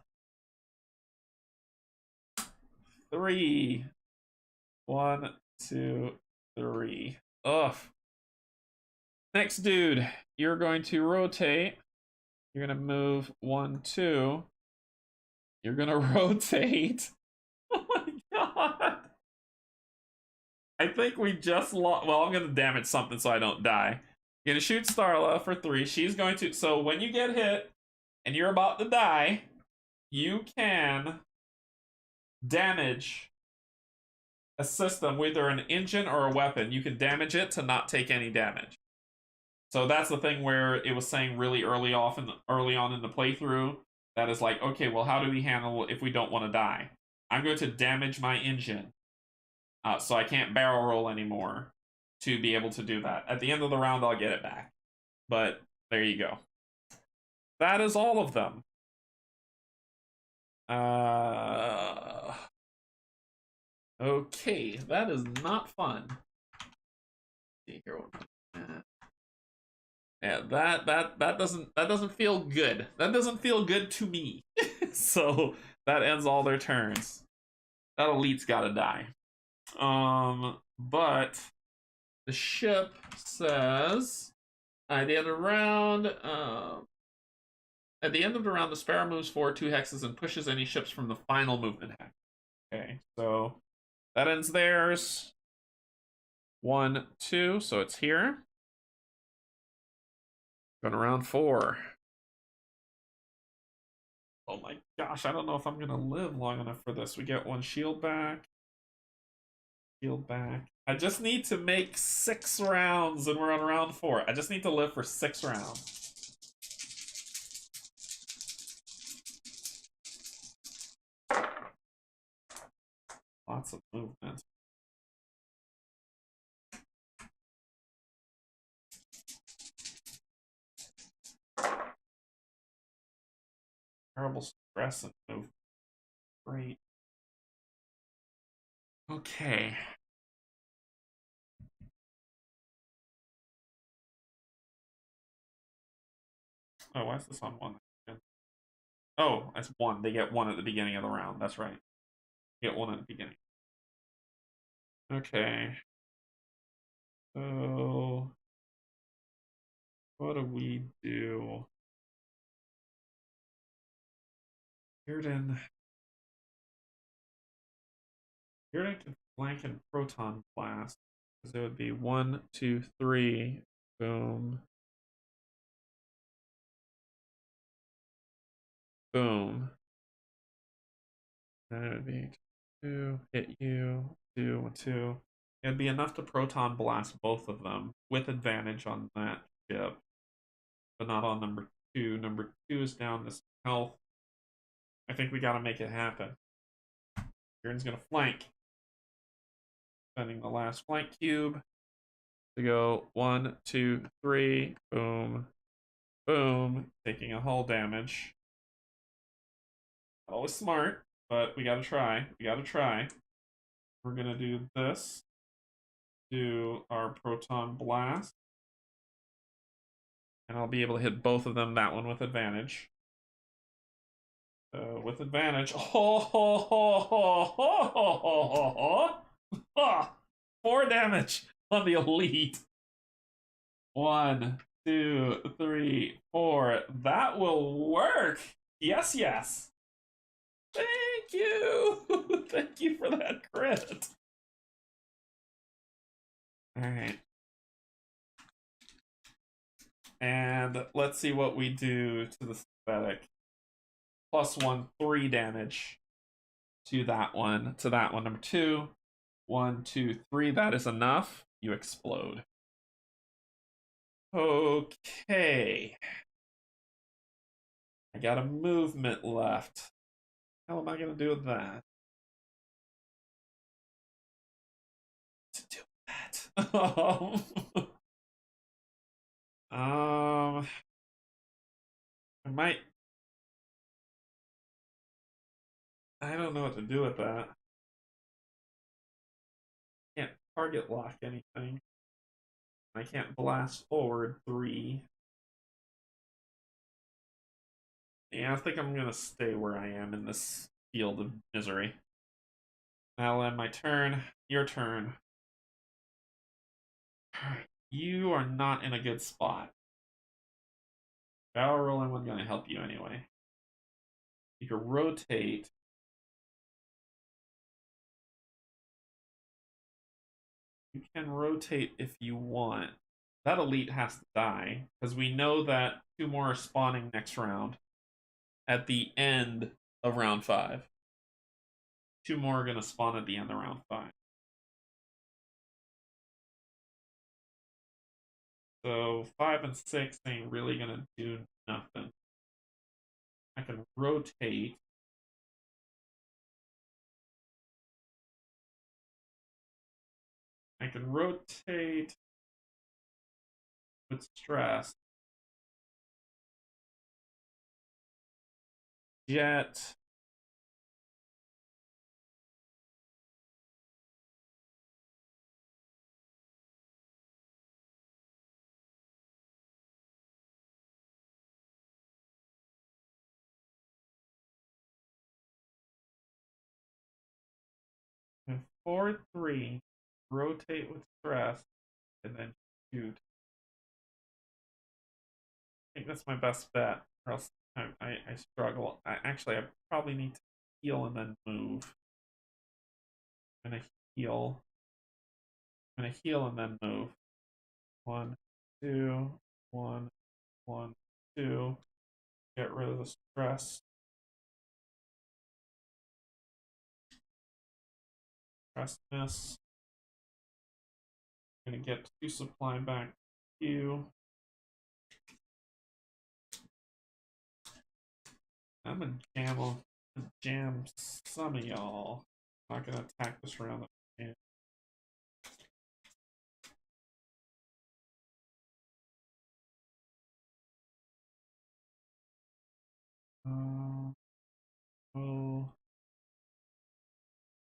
3. 1, 2, 3. Ugh. Next dude, you're going to rotate. You're gonna move 1, 2. You're gonna rotate. Oh my god. I think we just lost. Well, I'm gonna damage something so I don't die. You're gonna shoot Starla for 3. She's going to. So when you get hit and you're about to die, you can damage a system with either an engine or a weapon. You can damage it to not take any damage. So that's the thing where it was saying really early on in the playthrough that is like, okay, well, how do we handle if we don't want to die? I'm going to damage my engine, so I can't barrel roll anymore to be able to do that. At the end of the round, I'll get it back. But there you go. That is all of them. Okay, that is not fun. See here. Yeah, that doesn't feel good. That doesn't feel good to me. So that ends all their turns. That elite's gotta die. But the ship says at the end of the round, the sparrow moves forward 2 hexes and pushes any ships from the final movement hex. Okay, so that ends theirs. 1, 2, so it's here. Going to round 4. Oh my gosh, I don't know if I'm gonna live long enough for this. We get 1 shield back. Shield back. I just need to make 6 rounds and we're on round 4. I just need to live for 6 rounds. Lots of movement. Terrible stress and movement. Great. Okay. Oh, why is this on one? Oh, that's one. They get one at the beginning of the round. That's right. They get one at the beginning. Okay. So, what do we do? Bearden. Bearden can flank and Proton Blast. Because it would be 1, 2, 3. Boom. Boom. Then it would be 2, hit you, 2, 2. It'd be enough to Proton Blast both of them with advantage on that ship, but not on number 2. Number 2 is down this health. I think we gotta make it happen. Bearden's gonna flank. Spending the last flank cube to go 1, 2, 3. Boom. Boom. Taking a hull damage. Always smart, but we gotta try. We gotta try. We're gonna do this. Do our Proton Blast. And I'll be able to hit both of them, that one with advantage. With advantage. Oh, 4 damage on the elite. 1, 2, 3, 4. That will work. Yes, yes. Thank you. Thank you for that crit. All right. And let's see what we do to the synthetic. +1, 3 damage to that one. To that one. Number 2. 1, 2, 3. That is enough. You explode. Okay. I got a movement left. How am I going to do with that? To do that. I might. I don't know what to do with that. Can't target lock anything. I can't blast forward 3. Yeah, I think I'm gonna stay where I am in this field of misery. I'll end my turn. Your turn. You are not in a good spot. Barrel rolling wasn't gonna help you anyway. You can rotate. You can rotate if you want. That elite has to die, because we know that 2 more are spawning next round. At the end of round 5. 2 more are going to spawn at the end of round 5. So 5 and 6 ain't really going to do nothing. I can rotate. I can rotate with stress. Jet. And 4, 3. Rotate with stress. And then shoot. I think that's my best bet. Or else I struggle. Actually, I probably need to heal and then move. I'm gonna heal. I'm gonna heal and then move. 1, 2, 1, 1, 2. Get rid of the stress. Stress miss. I'm gonna get 2 supply back to you. I'm gonna jam some of y'all. not gonna attack this round. Oh.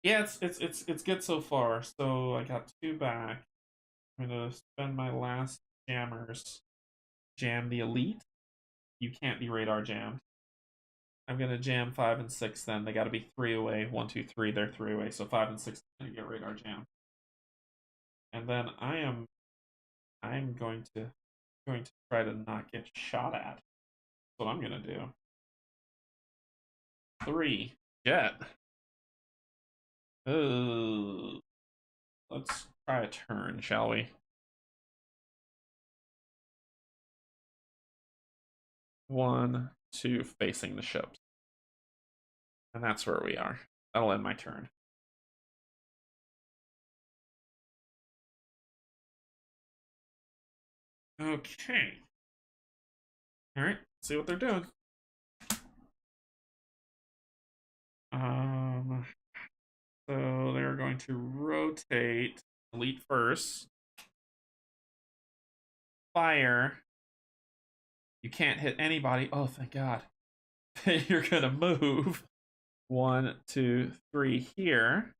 Yeah, it's good so far. So I got 2 back. I'm gonna spend my last jammers. Jam the elite. You can't be radar jammed. I'm gonna jam 5 and 6 then. They gotta be 3 away. 1, 2, 3, they're 3 away. So 5 and 6 are gonna get radar jam. And then I'm going to try to not get shot at. That's what I'm gonna do. 3. Jet. Let's try a turn, shall we? 1, 2, facing the ships. And that's where we are. That'll end my turn. Okay. Alright, see what they're doing. So they're going to rotate elite first. Fire. You can't hit anybody. Oh, thank God. You're gonna move 1, 2, 3 here.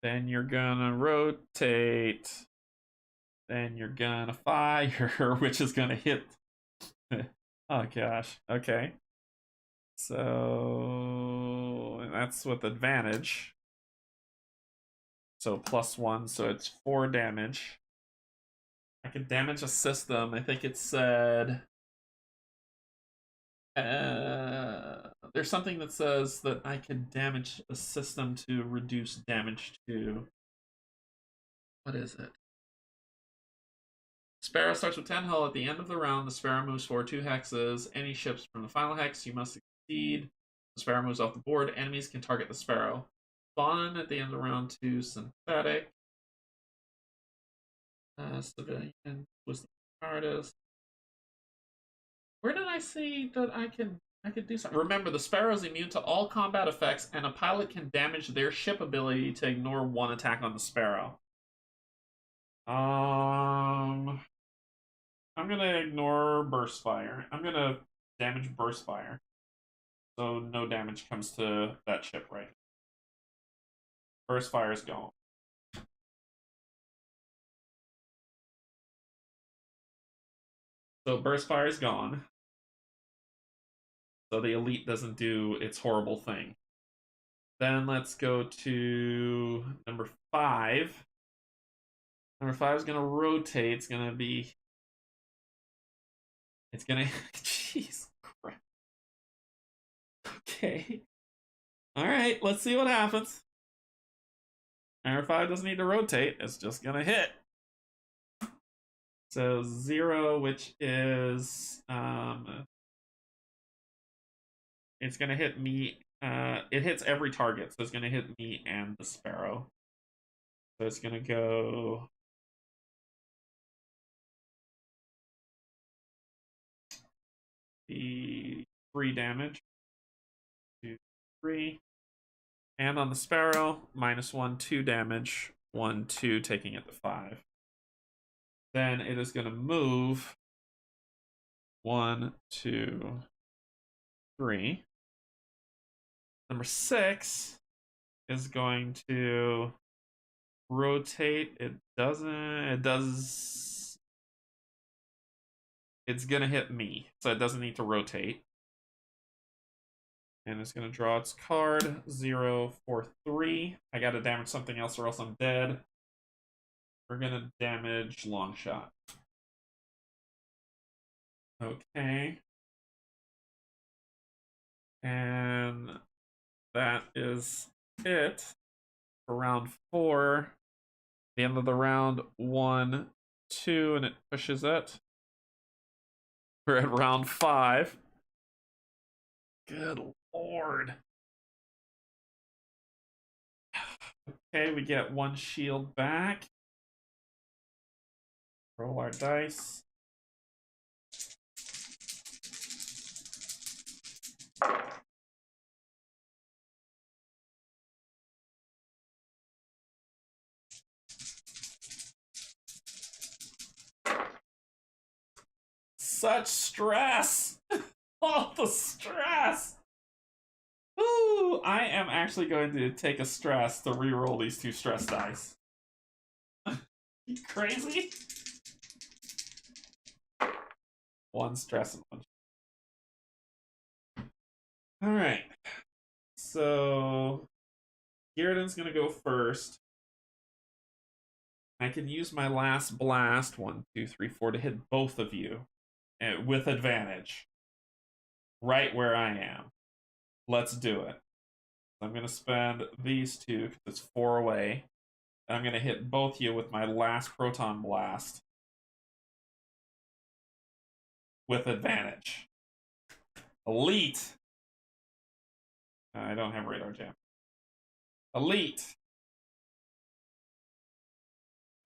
Then you're gonna rotate. Then you're gonna fire, which is gonna hit. Oh gosh. Okay. So that's with advantage. So +1, so it's 4 damage. I can damage a system. I think it said there's something that says that I can damage a system to reduce damage to. What is it? Sparrow starts with 10 hull. At the end of the round, the Sparrow moves forward 2 hexes. Any ships from the final hex you must succeed. The Sparrow moves off the board. Enemies can target the Sparrow. Spawn at the end of the round 2 synthetic. Civilian was the artist. Where did I see that I could do something? Remember, the Sparrow is immune to all combat effects, and a pilot can damage their ship ability to ignore 1 attack on the Sparrow. I'm gonna ignore burst fire. I'm gonna damage burst fire, so no damage comes to that ship, right? Burst fire is gone. So burst fire is gone. So the elite doesn't do its horrible thing. Then let's go to number 5. Number 5 is gonna rotate. It's gonna be. It's gonna. Jeez, crap. Okay. All right. Let's see what happens. Number 5 doesn't need to rotate. It's just gonna hit. So 0, which is it's gonna hit me. It hits every target, so it's gonna hit me and the Sparrow. So it's gonna go. The 3 damage. 2, 3. And on the Sparrow, -1, 2 damage. 1, 2, taking it to 5. Then it is going to move 1, 2, 3. Number 6 is going to rotate. It doesn't. It does. It's going to hit me, so it doesn't need to rotate. And it's going to draw its card. 0, 4, 3. I got to damage something else or else I'm dead. We're going to damage long shot. Okay. And that is it for round 4. The end of the round, 1, 2, and it pushes it. We're at round 5. Good lord. Okay, we get 1 shield back. Roll our dice. such stress. All the stress. Ooh, I am actually going to take a stress to reroll these 2 stress dice. You crazy? 1 stress and 1. Alright. So Girardin's gonna go first. I can use my last blast, 1, 2, 3, 4, to hit both of you with advantage. Right where I am. Let's do it. I'm going to spend these 2 because it's 4 away. And I'm going to hit both you with my last Proton Blast. With advantage. Elite. I don't have Radar Jam. Elite.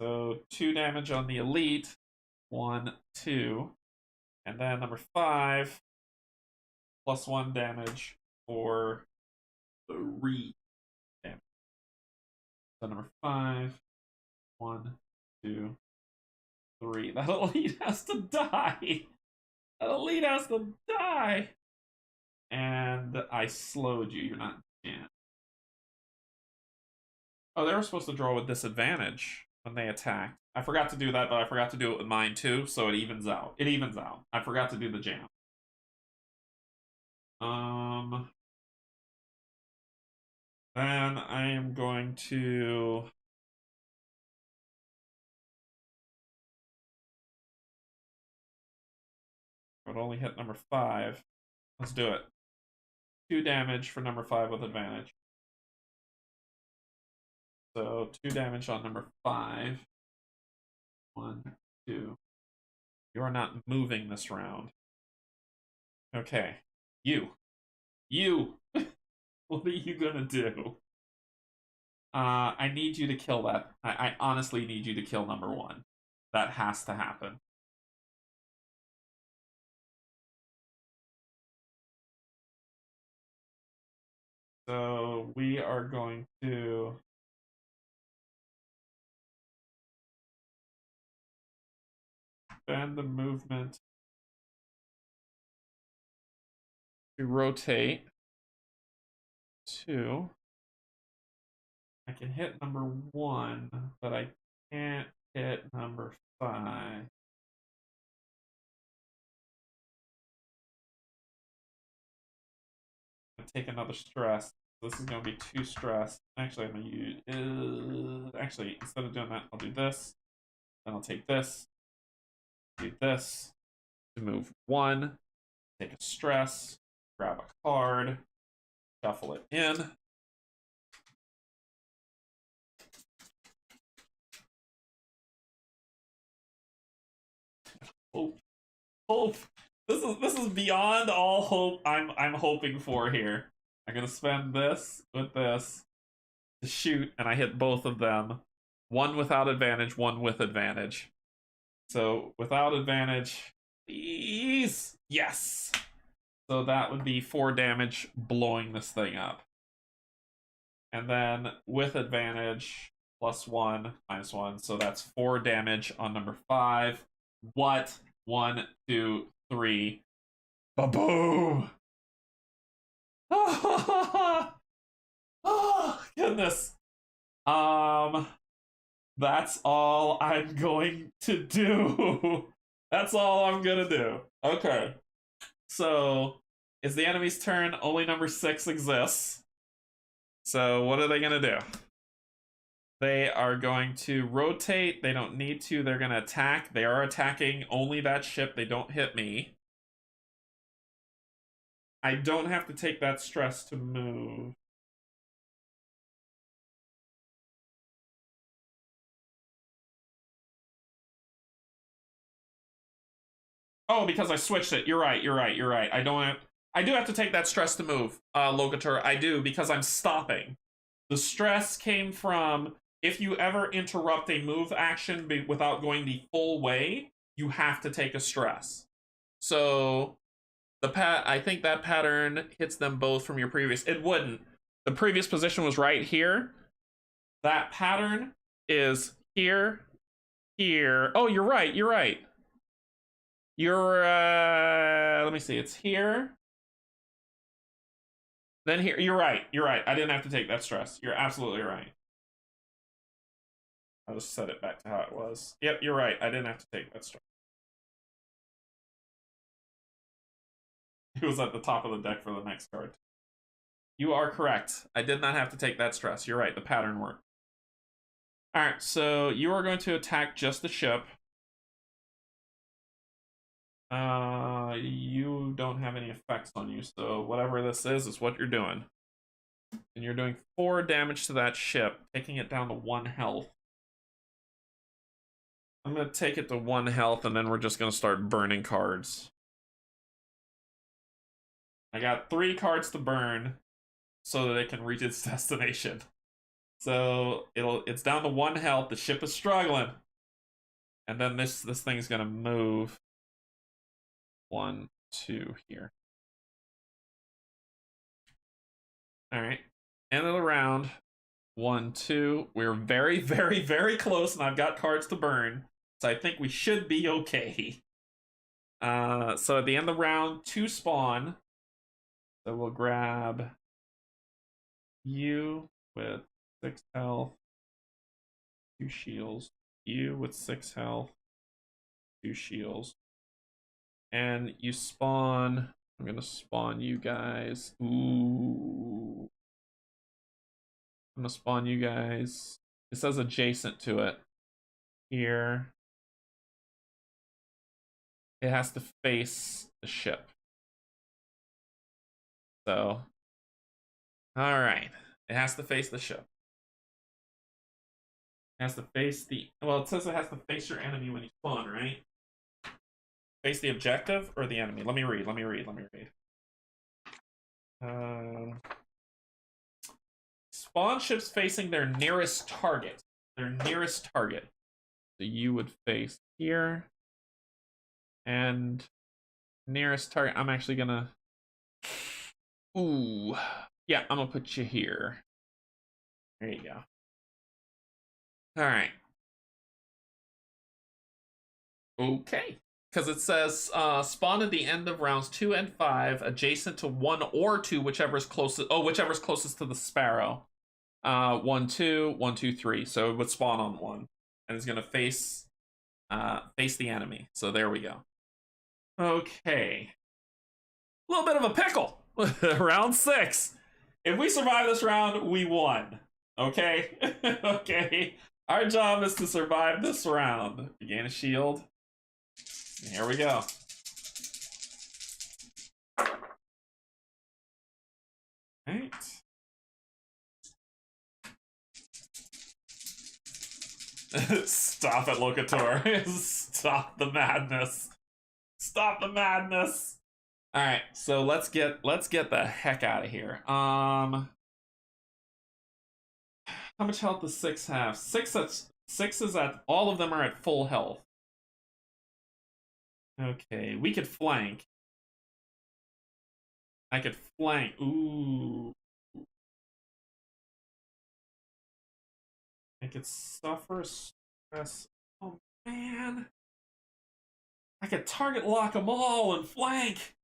So 2 damage on the Elite. 1, 2. And then number 5. +1 damage for 3 damage. So number 5. 1, 2, 3. That Elite has to die. That Elite has to die. And I slowed you. You're not jammed. Oh, they were supposed to draw with disadvantage when they attacked. I forgot to do that, but I forgot to do it with mine too, so it evens out. It evens out. I forgot to do the jam. Then I am going to... I'd only hit number 5. Let's do it. 2 damage for number 5 with advantage. So 2 damage on number 5. 1, 2. You are not moving this round. Okay. You. What are you gonna do? I need you to kill that. I honestly need you to kill number 1. That has to happen. So we are going to... spend the movement to rotate 2. I can hit number 1, but I can't hit number 5. Take another stress. This is going to be 2 stress. Actually, I'm going to use... actually, instead of doing that, I'll do this. Then I'll take this. Do this. To move 1. Take a stress. Grab a card. Shuffle it in. Hope. This is beyond all hope I'm hoping for here. I'm gonna spend this with this to shoot, and I hit both of them. 1 without advantage, 1 with advantage. So without advantage, please, yes. So that would be 4 damage blowing this thing up. And then with advantage, +1, -1. So that's 4 damage on number 5. What? 1, 2, 3. Ba-boom! Oh, goodness. That's all I'm going to do. That's all I'm gonna do. Okay. So, it's the enemy's turn. Only number 6 exists. So, what are they gonna do? They are going to rotate. They don't need to. They're gonna attack. They are attacking only that ship. They don't hit me. I don't have to take that stress to move. Oh, because I switched it. You're right. I do have to take that stress to move, Locator. I do, because I'm stopping. The stress came from, if you ever interrupt a move action without going the full way, you have to take a stress. So, I think that pattern hits them both from your previous... It wouldn't. The previous position was right here. That pattern is here, here. Oh, you're right. You're, let me see, it's here. Then here, you're right, I didn't have to take that stress. You're absolutely right. I'll just set it back to how it was. Yep, you're right, I didn't have to take that stress. It was at the top of the deck for the next card. You are correct. I did not have to take that stress. You're right, the pattern worked. Alright, so you are going to attack just the ship. You don't have any effects on you, so whatever this is what you're doing. And you're doing 4 damage to that ship, taking it down to 1 health. I'm going to take it to 1 health, and then we're just going to start burning cards. I got 3 cards to burn so that it can reach its destination. So it's down to 1 health. The ship is struggling. And then this thing is going to move 1, 2 here. All right. End of the round. 1, 2. We're very, very, very close, and I've got cards to burn. So I think we should be okay. So at the end of the round, 2 spawn. So we'll grab you with 6 health, 2 shields. You with 6 health, 2 shields. And you spawn. I'm gonna spawn you guys. Ooh. I'm gonna spawn you guys. It says adjacent to it. Here. It has to face the ship. So. Alright. It has to face the ship. It has to face the... Well, it says it has to face your enemy when you spawn, right? Face the objective or the enemy? Let me read. Spawn ships facing their nearest target. So you would face here. And nearest target, I'm actually gonna... Ooh. Yeah, I'm gonna put you here. There you go. Alright. Okay. Because it says spawn at the end of rounds 2 and 5, adjacent to 1 or 2, whichever's closest. Oh, whichever's closest to the sparrow. 1, 2, 1, 2, 3. So it would spawn on 1, and it's gonna face the enemy. So there we go. Okay. A little bit of a pickle. Round 6. If we survive this round, we won. Okay. Okay. Our job is to survive this round. Gain a shield. Here we go. Right. Stop it, Locator. Stop the madness. Stop the madness. Alright, so let's get the heck out of here. How much health does 6 have? 6 is at all of them are at full health. Okay, we could flank. I could flank. Ooh. I could suffer stress. Oh, man. I could target lock them all and flank.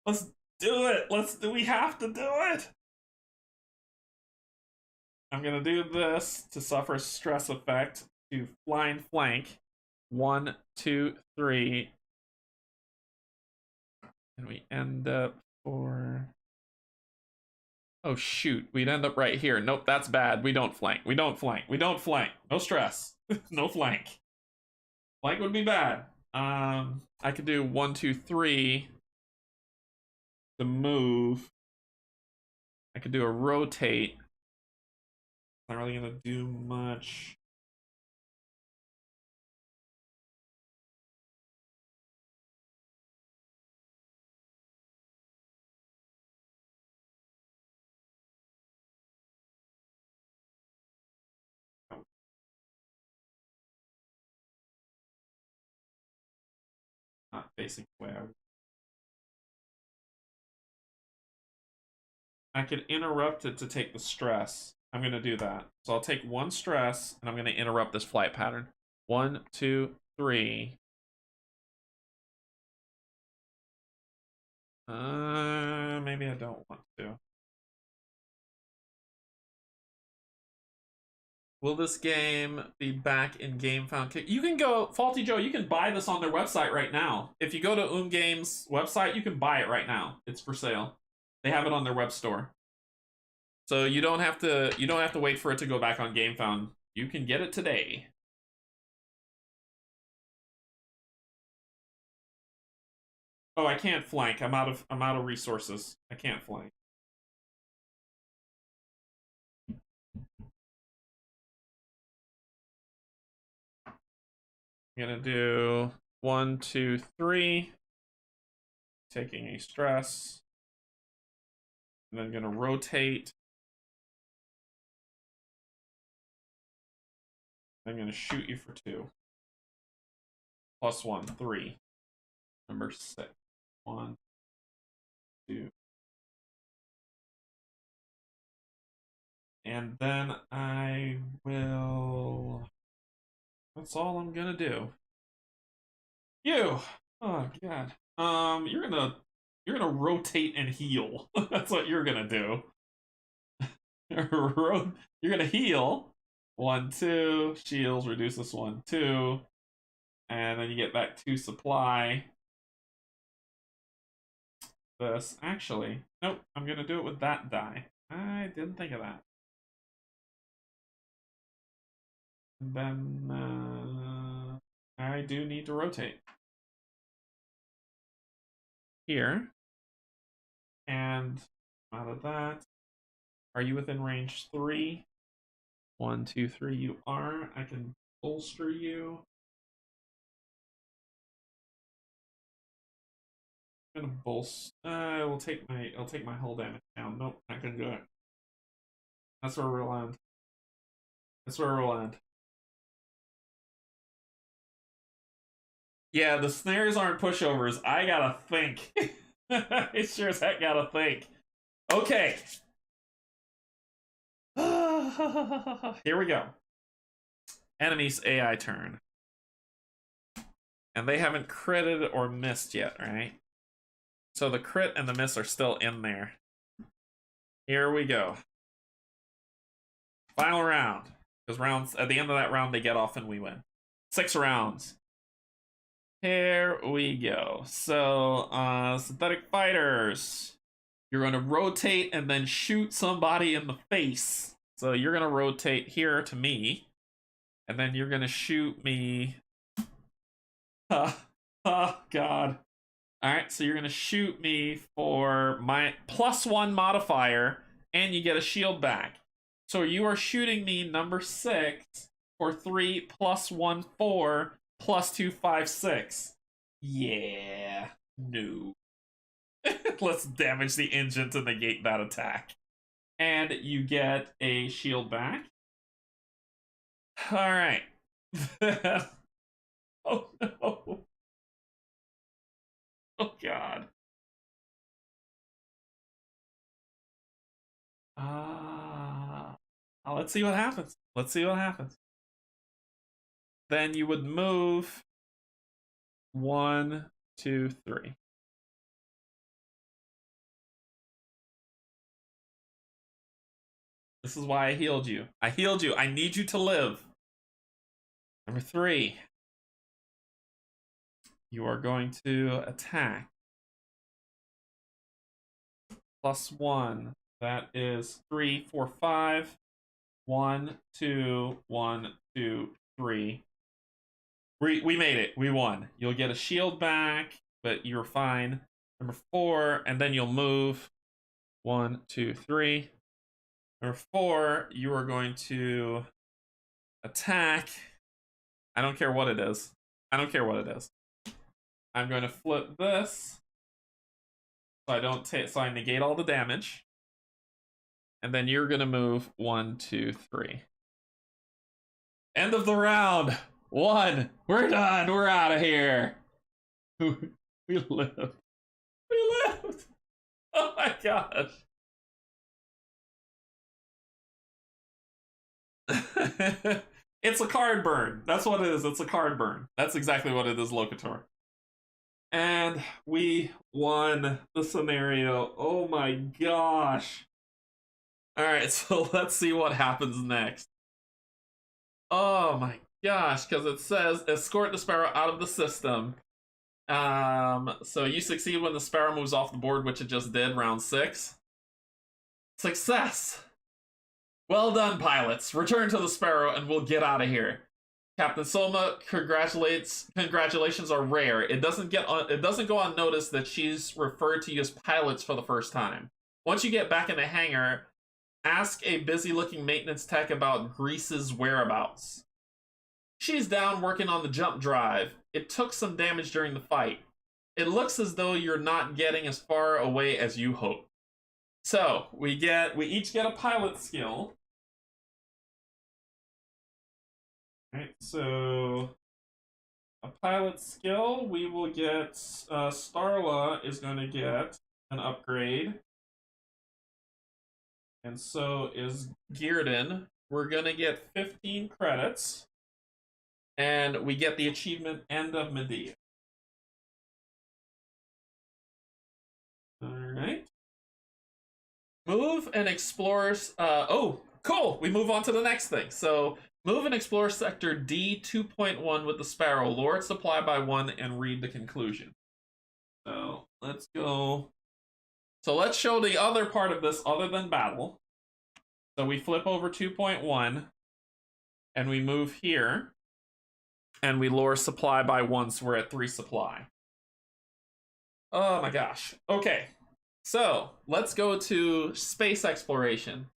Let's do it. We have to do it. I'm going to do this to suffer stress effect to blind flank. 1, 2, 3. And we end up for... Oh, shoot. We'd end up right here. Nope, that's bad. We don't flank. No stress. No flank. Flank would be bad. I could do 1, 2, 3 to move. I could do a rotate. Not really gonna do much. Not facing the way I could interrupt it to take the stress. I'm gonna do that. So I'll take 1 stress and I'm gonna interrupt this flight pattern. 1, 2, 3. Maybe I don't want to. Will this game be back in GameFound? You can go, Faulty Joe, you can buy this on their website right now. If you go to Game's website, you can buy it right now. It's for sale. They have it on their web store. So you don't have to wait for it to go back on GameFound. You can get it today. Oh, I can't flank. I'm out of resources. I can't flank. I'm gonna do 1, 2, 3. Taking a stress. And then gonna rotate. I'm gonna shoot you for 2. +1, 3. Number 6. 1, 2. And then I will. That's all I'm gonna do. You. Oh god. You're gonna rotate and heal. That's what you're gonna do. You're gonna heal. 1, 2. Shields reduce this 1, 2. And then you get back 2 supply. This actually. Nope. I'm gonna do it with that die. I didn't think of that. And then I do need to rotate here. And out of that, are you within range 3? 1, 2, 3. You are. I can bolster you. I'm gonna bolster. I'll take my hull damage down. Nope, not gonna do it. That's where we'll end. That's where we'll end. Yeah, the snares aren't pushovers. I gotta think. I sure as heck gotta think. Okay. Here we go. Enemy's AI turn. And they haven't critted or missed yet, right? So the crit and the miss are still in there. Here we go. Final round. Because rounds at the end of that round they get off and we win. 6 rounds. Here we go. So, synthetic fighters. You're going to rotate and then shoot somebody in the face. So you're going to rotate here to me. And then you're going to shoot me. Oh, God. Alright, so you're going to shoot me for my +1 modifier. And you get a shield back. So you are shooting me number 6 for 3 +1, 4. +2, 5, 6. Yeah. No. Let's damage the engine to negate that attack. And you get a shield back. Alright. Oh no. Oh god. Let's see what happens. Let's see what happens. Then you would move 1, 2, 3. This is why I healed you. I healed you. I need you to live. Number 3. You are going to attack. +1. That is 3, 4, 5. 1, 2, 1, 2, 3. We made it. We won. You'll get a shield back, but you're fine. Number 4, and then you'll move 1, 2, 3. Number 4, you are going to attack. I don't care what it is. I don't care what it is. I'm going to flip this so I don't take, so I negate all the damage. And then you're going to move 1, 2, 3. End of the round. 1. We're done. We're out of here. We lived. We lived. Oh my gosh. It's a card burn. That's what it is. It's a card burn. That's exactly what it is, Locator. And we won the scenario. Oh my gosh. Alright, so let's see what happens next. Oh my gosh, because it says escort the sparrow out of the system. So you succeed when the sparrow moves off the board, which it just did, round 6. Success! Well done, pilots. Return to the sparrow and we'll get out of here. Captain Soma congratulations are rare. It doesn't go unnoticed that she's referred to you as pilots for the first time. Once you get back in the hangar, ask a busy-looking maintenance tech about Grease's whereabouts. She's down working on the jump drive. It took some damage during the fight. It looks as though you're not getting as far away as you hoped. So, we each get a pilot skill. Alright, so a pilot skill, we will get, Starla is going to get an upgrade. And so is Gearden. We're going to get 15 credits. And we get the achievement End of Medea. Alright. Move and explore... oh, cool! We move on to the next thing. So, move and explore Sector D 2.1 with the Sparrow. Lure its supply by 1 and read the conclusion. So, let's go... So let's show the other part of this other than battle. So we flip over 2.1 and we move here and we lure supply by 1, so we're at 3 supply. Oh my gosh. Okay, so let's go to space exploration.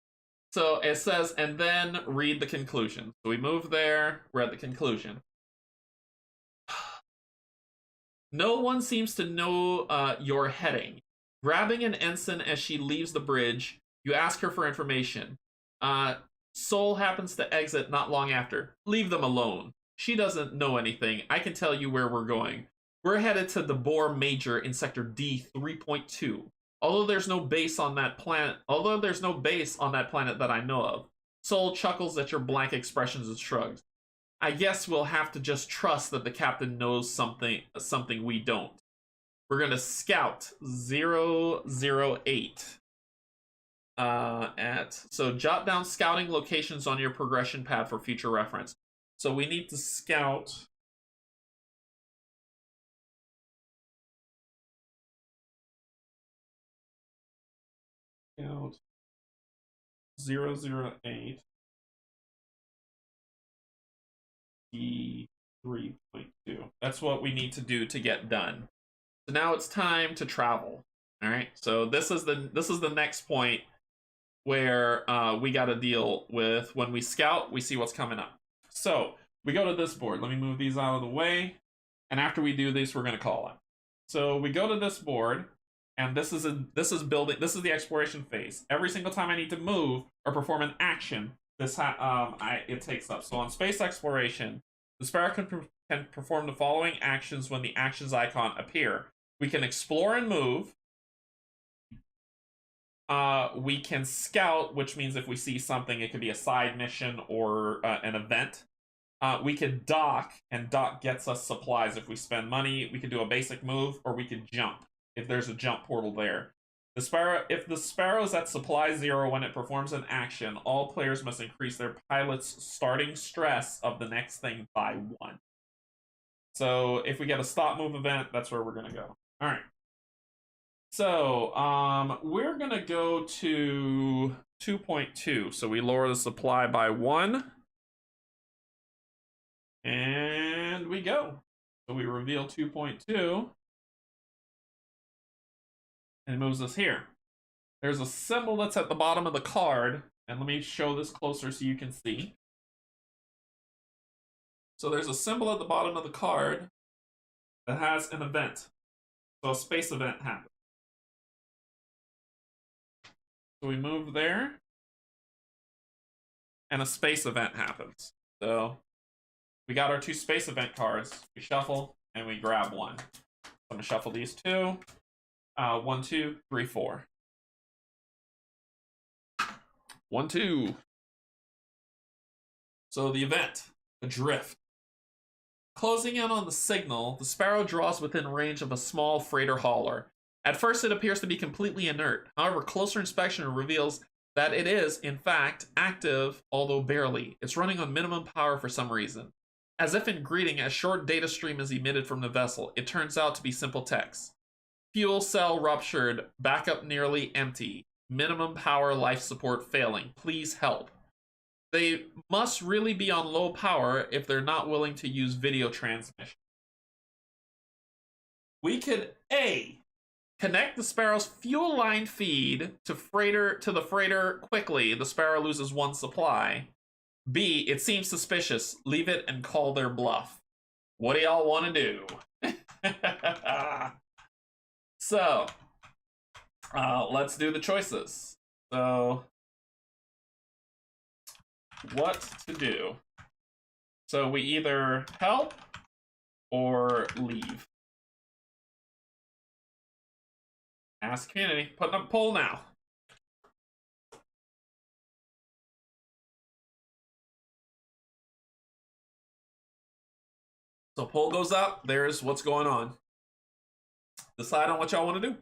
So it says, and then read the conclusion. So we move there, we're at the conclusion. No one seems to know your heading. Grabbing an ensign as she leaves the bridge, you ask her for information. Sol happens to exit not long after. Leave them alone. She doesn't know anything. I can tell you where we're going. We're headed to the Boar Major in Sector D 3.2. Although there's no base on that planet that I know of. Sol chuckles at your blank expressions and shrugs. I guess we'll have to just trust that the captain knows something we don't. We're going to scout 008. So jot down scouting locations on your progression pad for future reference. So we need to scout scout 008 D3.2. That's what we need to do to get done. So now it's time to travel. All right. So this is the next point where we got to deal with when we scout. We see what's coming up. So we go to this board. Let me move these out of the way. And after we do this, we're going to call it. So we go to this board, and this is the exploration phase. Every single time I need to move or perform an action, it takes up. So on space exploration, the Sparrow can perform the following actions when the actions icon appear. We can explore and move. We can scout, which means if we see something, it could be a side mission or an event. We could dock, and dock gets us supplies if we spend money. We could do a basic move, or we could jump if there's a jump portal there. If the Sparrow's at supply 0 when it performs an action, all players must increase their pilot's starting stress of the next thing by 1. So if we get a stop move event, that's where we're going to go. All right. So we're going to go to 2.2. So we lower the supply by 1. And we go. So we reveal 2.2. And it moves us here. There's a symbol that's at the bottom of the card. And let me show this closer so you can see. So there's a symbol at the bottom of the card that has an event. So a space event happens. So we move there, and a space event happens. So we got our 2 space event cards. We shuffle, and we grab 1. So I'm gonna shuffle these 2. 1, 2, 3, 4. 1, 2. So the event. Adrift. Closing in on the signal, the Sparrow draws within range of a small freighter hauler. At first, it appears to be completely inert. However, closer inspection reveals that it is, in fact, active, although barely. It's running on minimum power for some reason. As if in greeting, a short data stream is emitted from the vessel. It turns out to be simple text. Fuel cell ruptured, backup nearly empty. Minimum power life support failing. Please help. They must really be on low power if they're not willing to use video transmission. We could A, connect the Sparrow's fuel line feed to the freighter quickly. The Sparrow loses one supply. B, it seems suspicious. Leave it and call their bluff. What do y'all want to do? So, let's do the choices. So, what to do? So we either help or leave. Ask community. Putting up a poll now. So poll goes up. There's what's going on. Decide on what y'all want to do.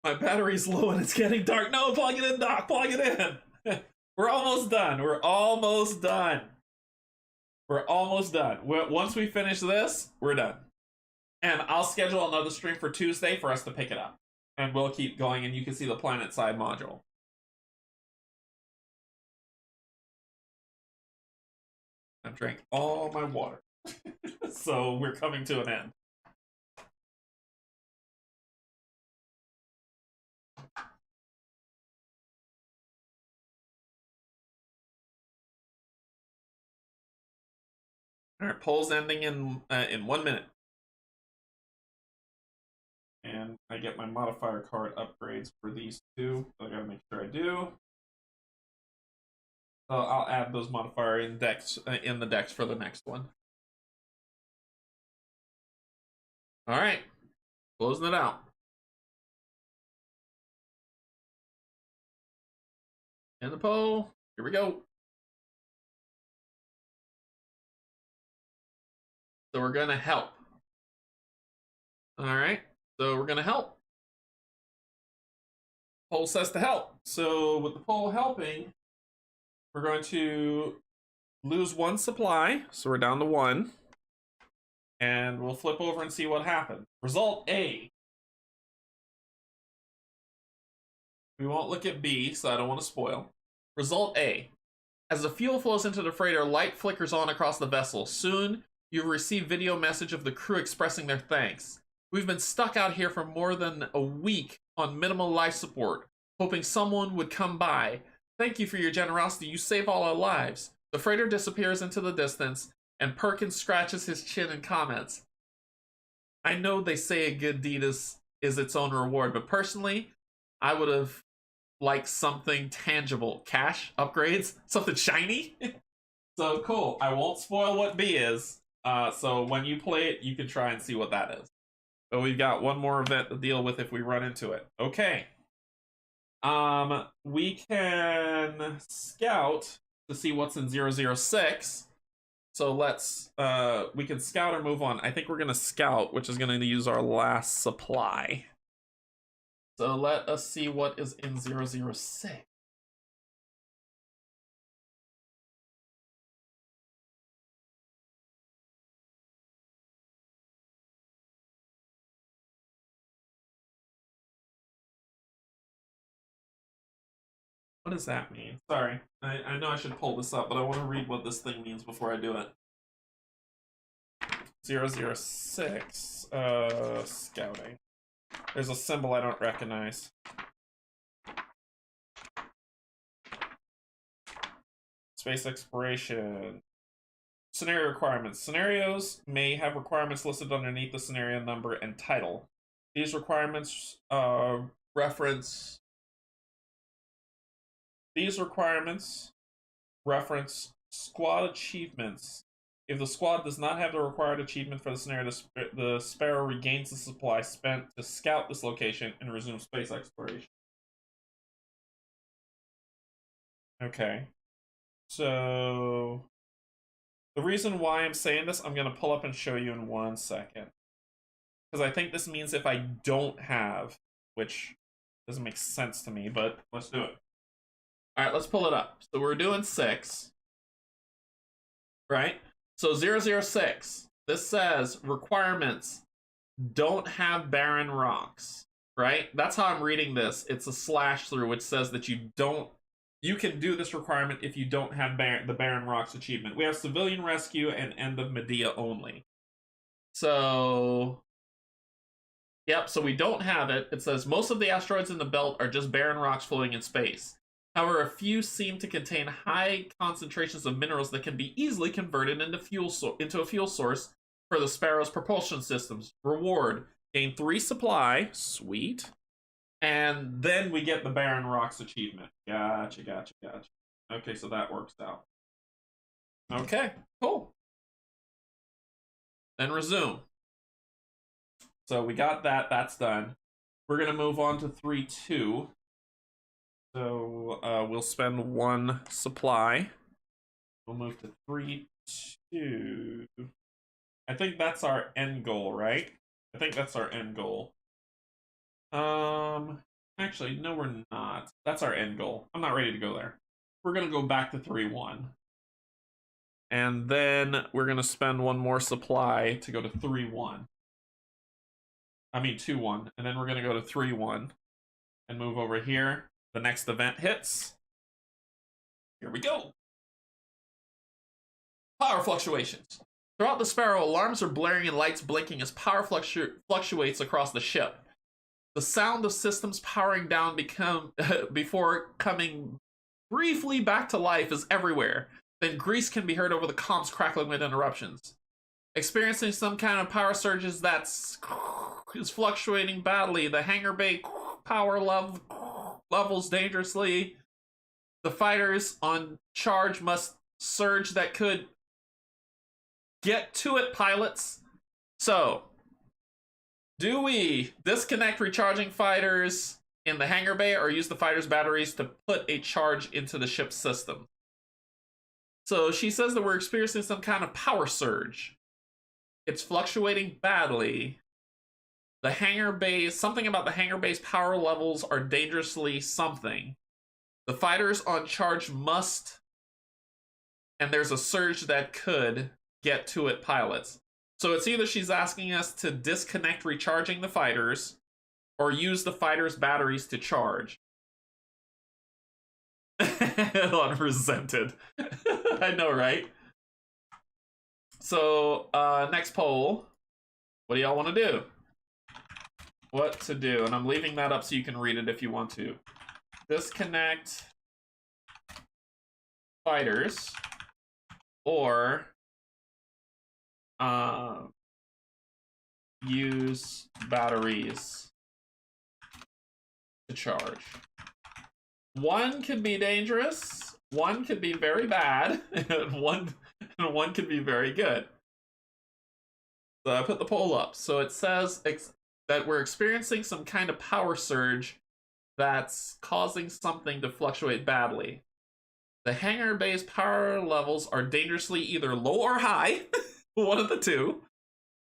My battery's low and it's getting dark. No, plug it in, Doc. Plug it in. We're almost done. We're almost done. We're almost done. Once we finish this, we're done. And I'll schedule another stream for Tuesday for us to pick it up. And we'll keep going, and you can see the planet side module. I've drank all my water. So we're coming to an end. All right, poll's ending in 1 minute. And I get my modifier card upgrades for these two. So I gotta make sure I do. So I'll add those modifier index in the decks for the next one. All right, closing it out. And the poll. Here we go. So we're gonna help. All right. So we're gonna help. Poll says to help. So with the poll helping, we're going to lose one supply. So we're down to one. And we'll flip over and see what happens. Result A. We won't look at B, so I don't want to spoil. Result A. As the fuel flows into the freighter, light flickers on across the vessel. Soon, you've received video message of the crew expressing their thanks. We've been stuck out here for more than a week on minimal life support, hoping someone would come by. Thank you for your generosity. You save all our lives. The freighter disappears into the distance, and Perkins scratches his chin and comments. I know they say a good deed is its own reward, but personally, I would have liked something tangible. Cash, upgrades, something shiny. So cool. I won't spoil what B is. So when you play it, you can try and see what that is. But we've got one more event to deal with if we run into it. Okay. We can scout to see what's in 006. So let's, we can scout or move on. I think we're going to scout, which is going to use our last supply. So let us see what is in 006. What does that mean? Sorry, I know I should pull this up, but I want to read what this thing means before I do it. 006, scouting. There's a symbol I don't recognize. Space exploration. Scenario requirements. Scenarios may have requirements listed underneath the scenario number and title. These requirements reference squad achievements. If the squad does not have the required achievement for the scenario, the Sparrow regains the supply spent to scout this location and resume space exploration. Okay. So the reason why I'm saying this, I'm going to pull up and show you in 1 second. Because I think this means if I don't have, which doesn't make sense to me, but let's do it. All right, let's pull it up. So we're doing 6, right? So 006, this says requirements don't have barren rocks, right? That's how I'm reading this. It's a slash through, which says that you can do this requirement if you don't have the barren rocks achievement. We have civilian rescue and end of Medea only. So, yep, so we don't have it. It says most of the asteroids in the belt are just barren rocks floating in space. However, a few seem to contain high concentrations of minerals that can be easily converted into a fuel source for the Sparrow's propulsion systems. Reward: gain 3 supply. Sweet. And then we get the barren rocks achievement. Gotcha. Okay, so that works out. Okay, cool. Then resume. So we got that. That's done. We're going to move on to 3-2. So we'll spend 1 supply. We'll move to 3-2. I think that's our end goal, right? I think that's our end goal. Actually, no, we're not. That's our end goal. I'm not ready to go there. We're gonna go back to 3-1. And then we're gonna spend 1 more supply to go to 3-1. I mean 2-1. And then we're gonna go to 3-1 and move over here. The next event hits. Here we go. Power fluctuations. Throughout the Sparrow, alarms are blaring and lights blinking as power fluctuates across the ship. The sound of systems powering down before coming briefly back to life is everywhere. Then grease can be heard over the comms crackling with interruptions. Experiencing some kind of power surges that is fluctuating badly. The hangar bay power levels dangerously. The fighters on charge must surge that could get to it, pilots. So, do we disconnect recharging fighters in the hangar bay or use the fighters' batteries to put a charge into the ship's system? So she says that we're experiencing some kind of power surge. It's fluctuating badly. The hangar bay, something about the hangar bay's power levels are dangerously something. The fighters on charge must, and there's a surge that could get to it, pilots. So it's either she's asking us to disconnect recharging the fighters or use the fighters' batteries to charge. Unresented. I know, right? So, next poll. What do y'all want to do? What to do? And I'm leaving that up so you can read it if you want to. Disconnect fighters or use batteries to charge. One could be dangerous, one could be very bad, and one could be very good. So I put the poll up. So it says that we're experiencing some kind of power surge that's causing something to fluctuate badly. The hangar bay's power levels are dangerously either low or high, one of the two.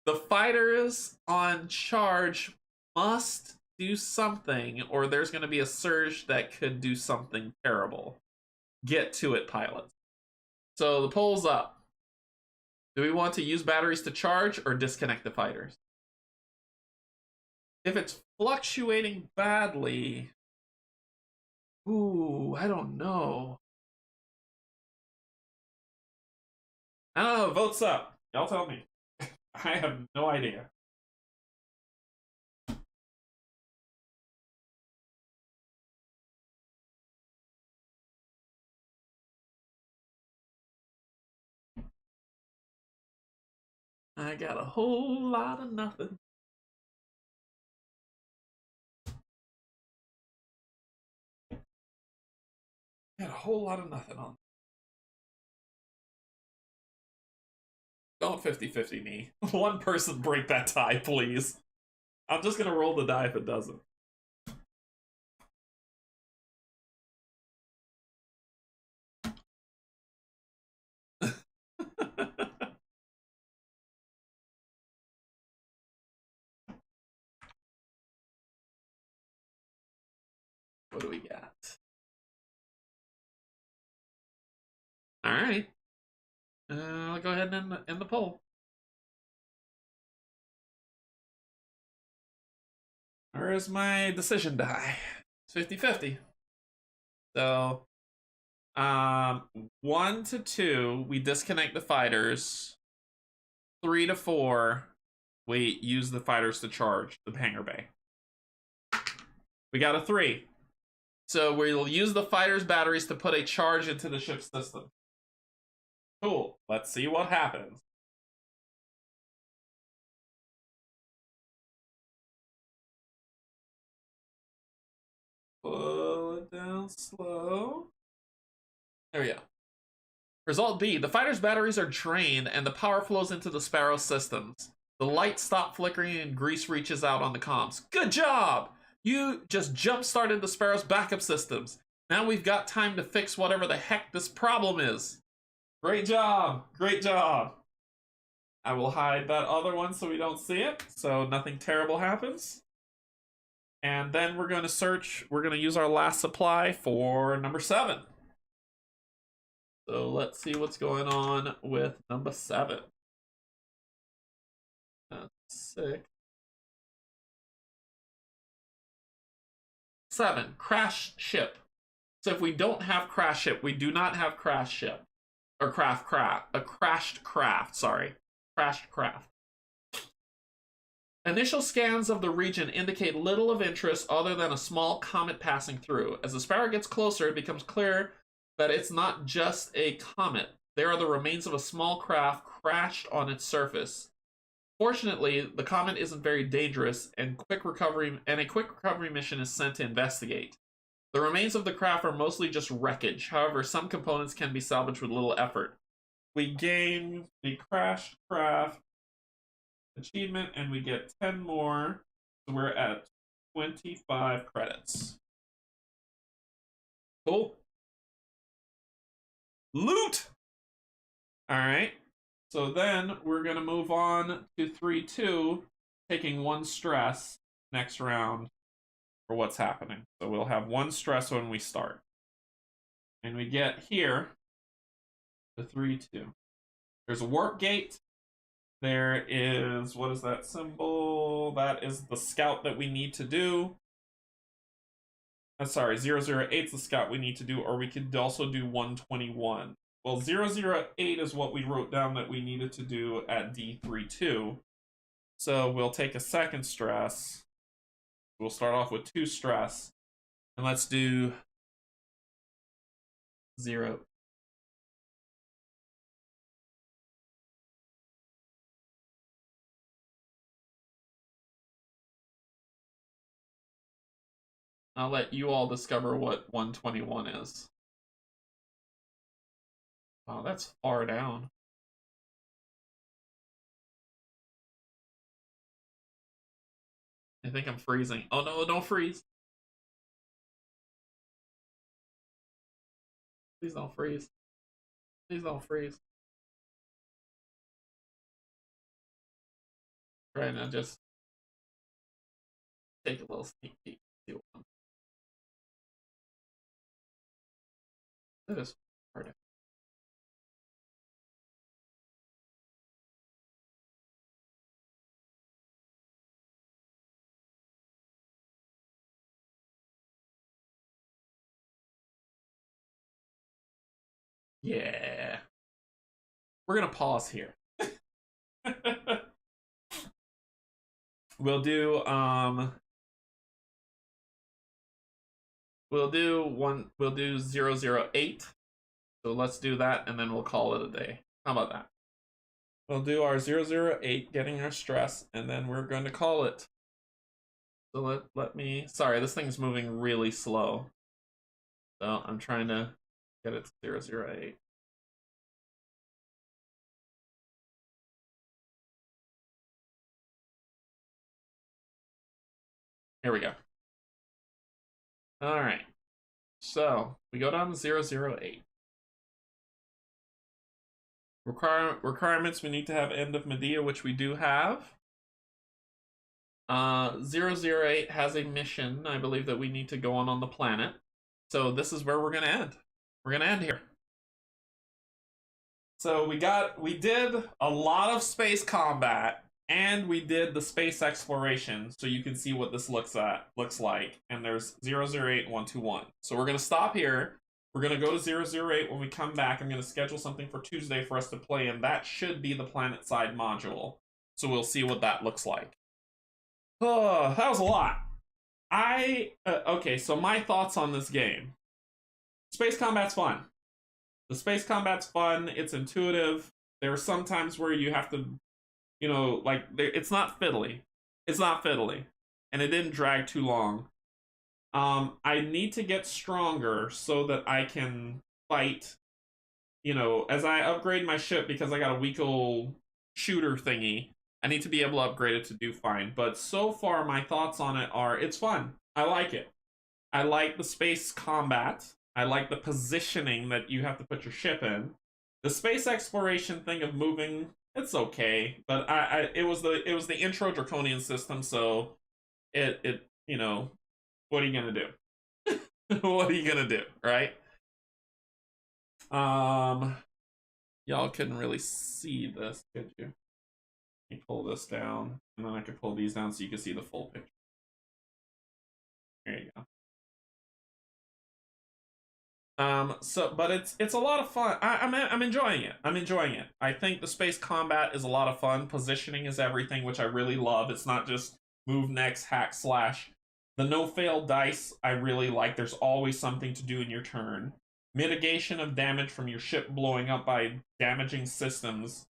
The fighters on charge must do something, or there's going to be a surge that could do something terrible. Get to it, pilots. So the poll's up. Do we want to use batteries to charge or disconnect the fighters? If it's fluctuating badly, ooh, I don't know. I don't know, votes up. Y'all tell me. I have no idea. I got a whole lot of nothing. Got a whole lot of nothing on. Don't 50-50 me. One person break that tie, please. I'm just gonna roll the die if it doesn't. What do we got? All right. I'll go ahead and end the poll. Where is my decision die? It's 50-50. So, 1 to 2, we disconnect the fighters. 3 to 4, we use the fighters to charge the hangar bay. We got a 3. So we'll use the fighters' batteries to put a charge into the ship system. Cool. Let's see what happens. Pull it down slow. There we go. Result B. The fighters' batteries are drained and the power flows into the Sparrow systems. The lights stop flickering and grease reaches out on the comms. Good job! You just jump-started the Sparrow's backup systems. Now we've got time to fix whatever the heck this problem is. Great job! Great job! I will hide that other one so we don't see it, so nothing terrible happens. And then we're going to search, we're going to use our last supply for number 7. So let's see what's going on with number 7. That's 6. 7, crash ship. So if we don't have crash ship, we do not have crash ship. Or crashed craft, sorry. Crashed craft. Initial scans of the region indicate little of interest other than a small comet passing through. As the Sparrow gets closer, it becomes clear that it's not just a comet. There are the remains of a small craft crashed on its surface. Fortunately, the comet isn't very dangerous, and a quick recovery mission is sent to investigate. The remains of the craft are mostly just wreckage. However, some components can be salvaged with little effort. We gain the crashed craft achievement, and we get 10 more. So we're at 25 credits. Cool. Loot! Alright. So then we're going to move on to 3-2, taking 1 stress next round for what's happening. So we'll have 1 stress when we start. And we get here the 3-2. There's a warp gate. There is, what is that symbol? That is the scout that we need to do. Sorry, 008 is the scout we need to do, or we could also do 121. Well, 008 is what we wrote down that we needed to do at D32. So we'll take a second stress. We'll start off with 2 stress. And let's do 0. I'll let you all discover what 121 is. Oh, that's far down. I think I'm freezing. Oh no, don't freeze. Please don't freeze. Please don't freeze. Right now, just take a little sneak peek. See what that is hard. Yeah. We're gonna pause here. We'll do we'll do 008. So let's do that and then we'll call it a day. How about that? We'll do our 008, getting our stress, and then we're going to call it. So let me... Sorry, this thing's moving really slow. So I'm trying to get it to 008. Here we go. All right. So we go down to 008. Requirements, we need to have End of Medea, which we do have. 008 has a mission, I believe, that we need to go on the planet. So this is where we're going to end. We're going to end here. So we did a lot of space combat, and we did the space exploration, so you can see what this looks like. And there's 008 and 121. So we're going to stop here. We're going to go to 008 when we come back. I'm going to schedule something for Tuesday for us to play, and that should be the planet side module. So we'll see what that looks like. Oh, that was a lot. Okay, so my thoughts on this game. Space combat's fun. The space combat's fun. It's intuitive. There are some times where you have to, you know, like, it's not fiddly. It's not fiddly. And it didn't drag too long. I need to get stronger so that I can fight, you know, as I upgrade my ship, because I got a weak old shooter thingy. I need to be able to upgrade it to do fine. But so far, my thoughts on it are, it's fun. I like it. I like the space combat. I like the positioning that you have to put your ship in. The space exploration thing of moving, it's okay. But it was the intro Draconian System, so it you know, what are you gonna do? What are you gonna do, right? Y'all couldn't really see this, could you? Let me pull this down, and then I could pull these down so you can see the full picture. There you go. But it's a lot of fun. I'm enjoying it. I'm enjoying it. I think the space combat is a lot of fun. Positioning is everything, which I really love. It's not just move next, hack, slash. The no-fail dice, I really like. There's always something to do in your turn. Mitigation of damage from your ship blowing up by damaging systems,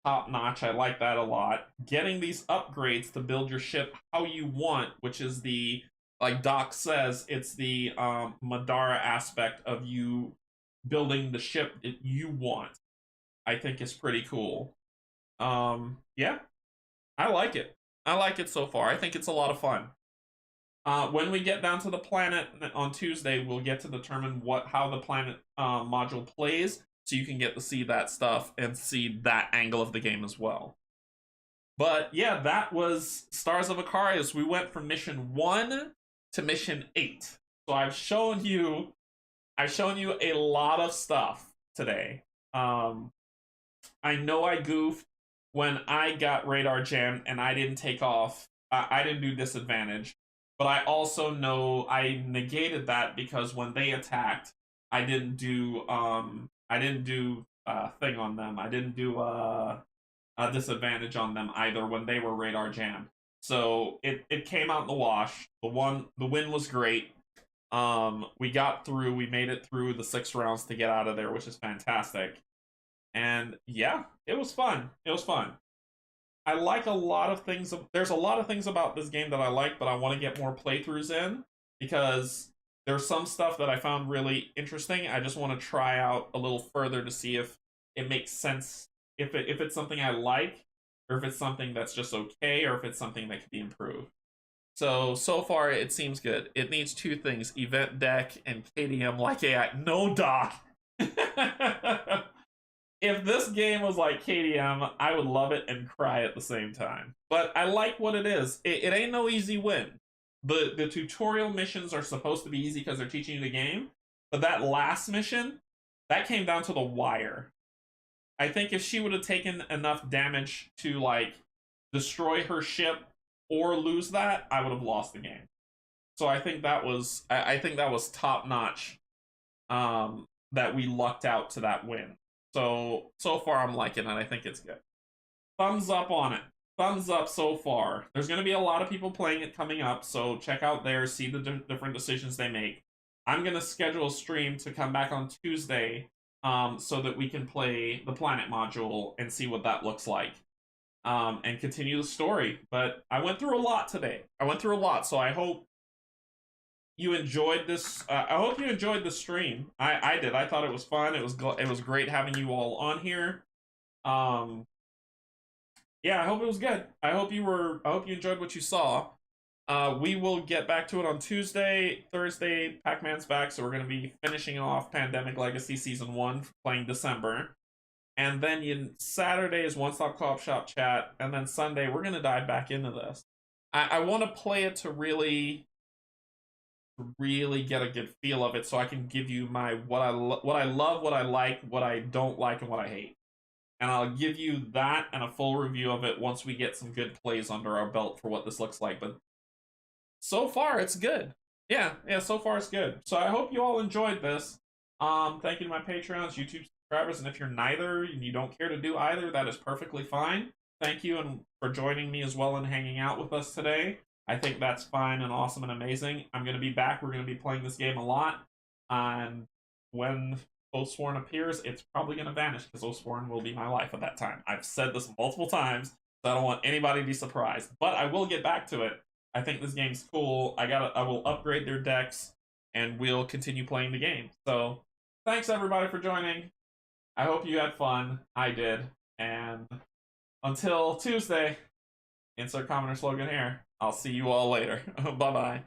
top notch. I like that a lot. Getting these upgrades to build your ship how you want, which is the, like Doc says, it's the Madara aspect of you building the ship that you want. I think is pretty cool. Yeah, I like it. I like it so far. I think it's a lot of fun. When we get down to the planet on Tuesday, we'll get to determine how the planet module plays, so you can get to see that stuff and see that angle of the game as well. But yeah, that was Stars of Akarios. We went from mission 1 to mission 8. So I've shown you a lot of stuff today. I know I goofed when I got radar jammed and I didn't take off. I didn't do disadvantage. But I also know I negated that because when they attacked, I didn't do thing on them. I didn't do a disadvantage on them either when they were radar jammed. So it came out in the wash. The win was great. We got through. We made it through the 6 rounds to get out of there, which is fantastic. And yeah, it was fun. It was fun. I like a lot of things. There's a lot of things about this game that I like, but I want to get more playthroughs in because there's some stuff that I found really interesting. I just want to try out a little further to see if it makes sense, if it's something I like, or if it's something that's just okay, or if it's something that could be improved. So far it seems good. It needs 2 things: event deck and KDM like AI. No, Doc. If this game was like KDM, I would love it and cry at the same time. But I like what it is. It ain't no easy win. The tutorial missions are supposed to be easy because they're teaching you the game. But that last mission, that came down to the wire. I think if she would have taken enough damage to, like, destroy her ship or lose that, I would have lost the game. So I think that was top notch. That we lucked out to that win. So far I'm liking it. I think it's good. Thumbs up on it. Thumbs up so far. There's going to be a lot of people playing it coming up, so check out there, see the different decisions they make. I'm going to schedule a stream to come back on Tuesday so that we can play the planet module and see what that looks like. And continue the story. But I went through a lot today. I went through a lot, so I hope you enjoyed this. I hope you enjoyed the stream. I did. I thought it was fun. It was great having you all on here. Yeah, I hope it was good. I hope you enjoyed what you saw. We will get back to it on Tuesday. Thursday, Pac-Man's back, so we're going to be finishing off Pandemic Legacy Season 1, playing December. And then Saturday is One Stop Co-op Shop Chat, and then Sunday, we're going to dive back into this. I want to play it to really get a good feel of it, so I can give you my what I love, what I like, what I don't like, and what I hate. And I'll give you that and a full review of it once we get some good plays under our belt for what this looks like. But so far, it's good. Yeah, so far it's good. So I hope you all enjoyed this. Thank you to my Patreons, YouTube subscribers, and if you're neither and you don't care to do either, that is perfectly fine. Thank you and for joining me as well and hanging out with us today. I think that's fine and awesome and amazing. I'm going to be back. We're going to be playing this game a lot. And when Oathsworn appears, it's probably going to vanish because Oathsworn will be my life at that time. I've said this multiple times, so I don't want anybody to be surprised. But I will get back to it. I think this game's cool. I will upgrade their decks, and we'll continue playing the game. So, thanks everybody for joining. I hope you had fun. I did. And until Tuesday, insert comment or slogan here. I'll see you all later. Bye-bye.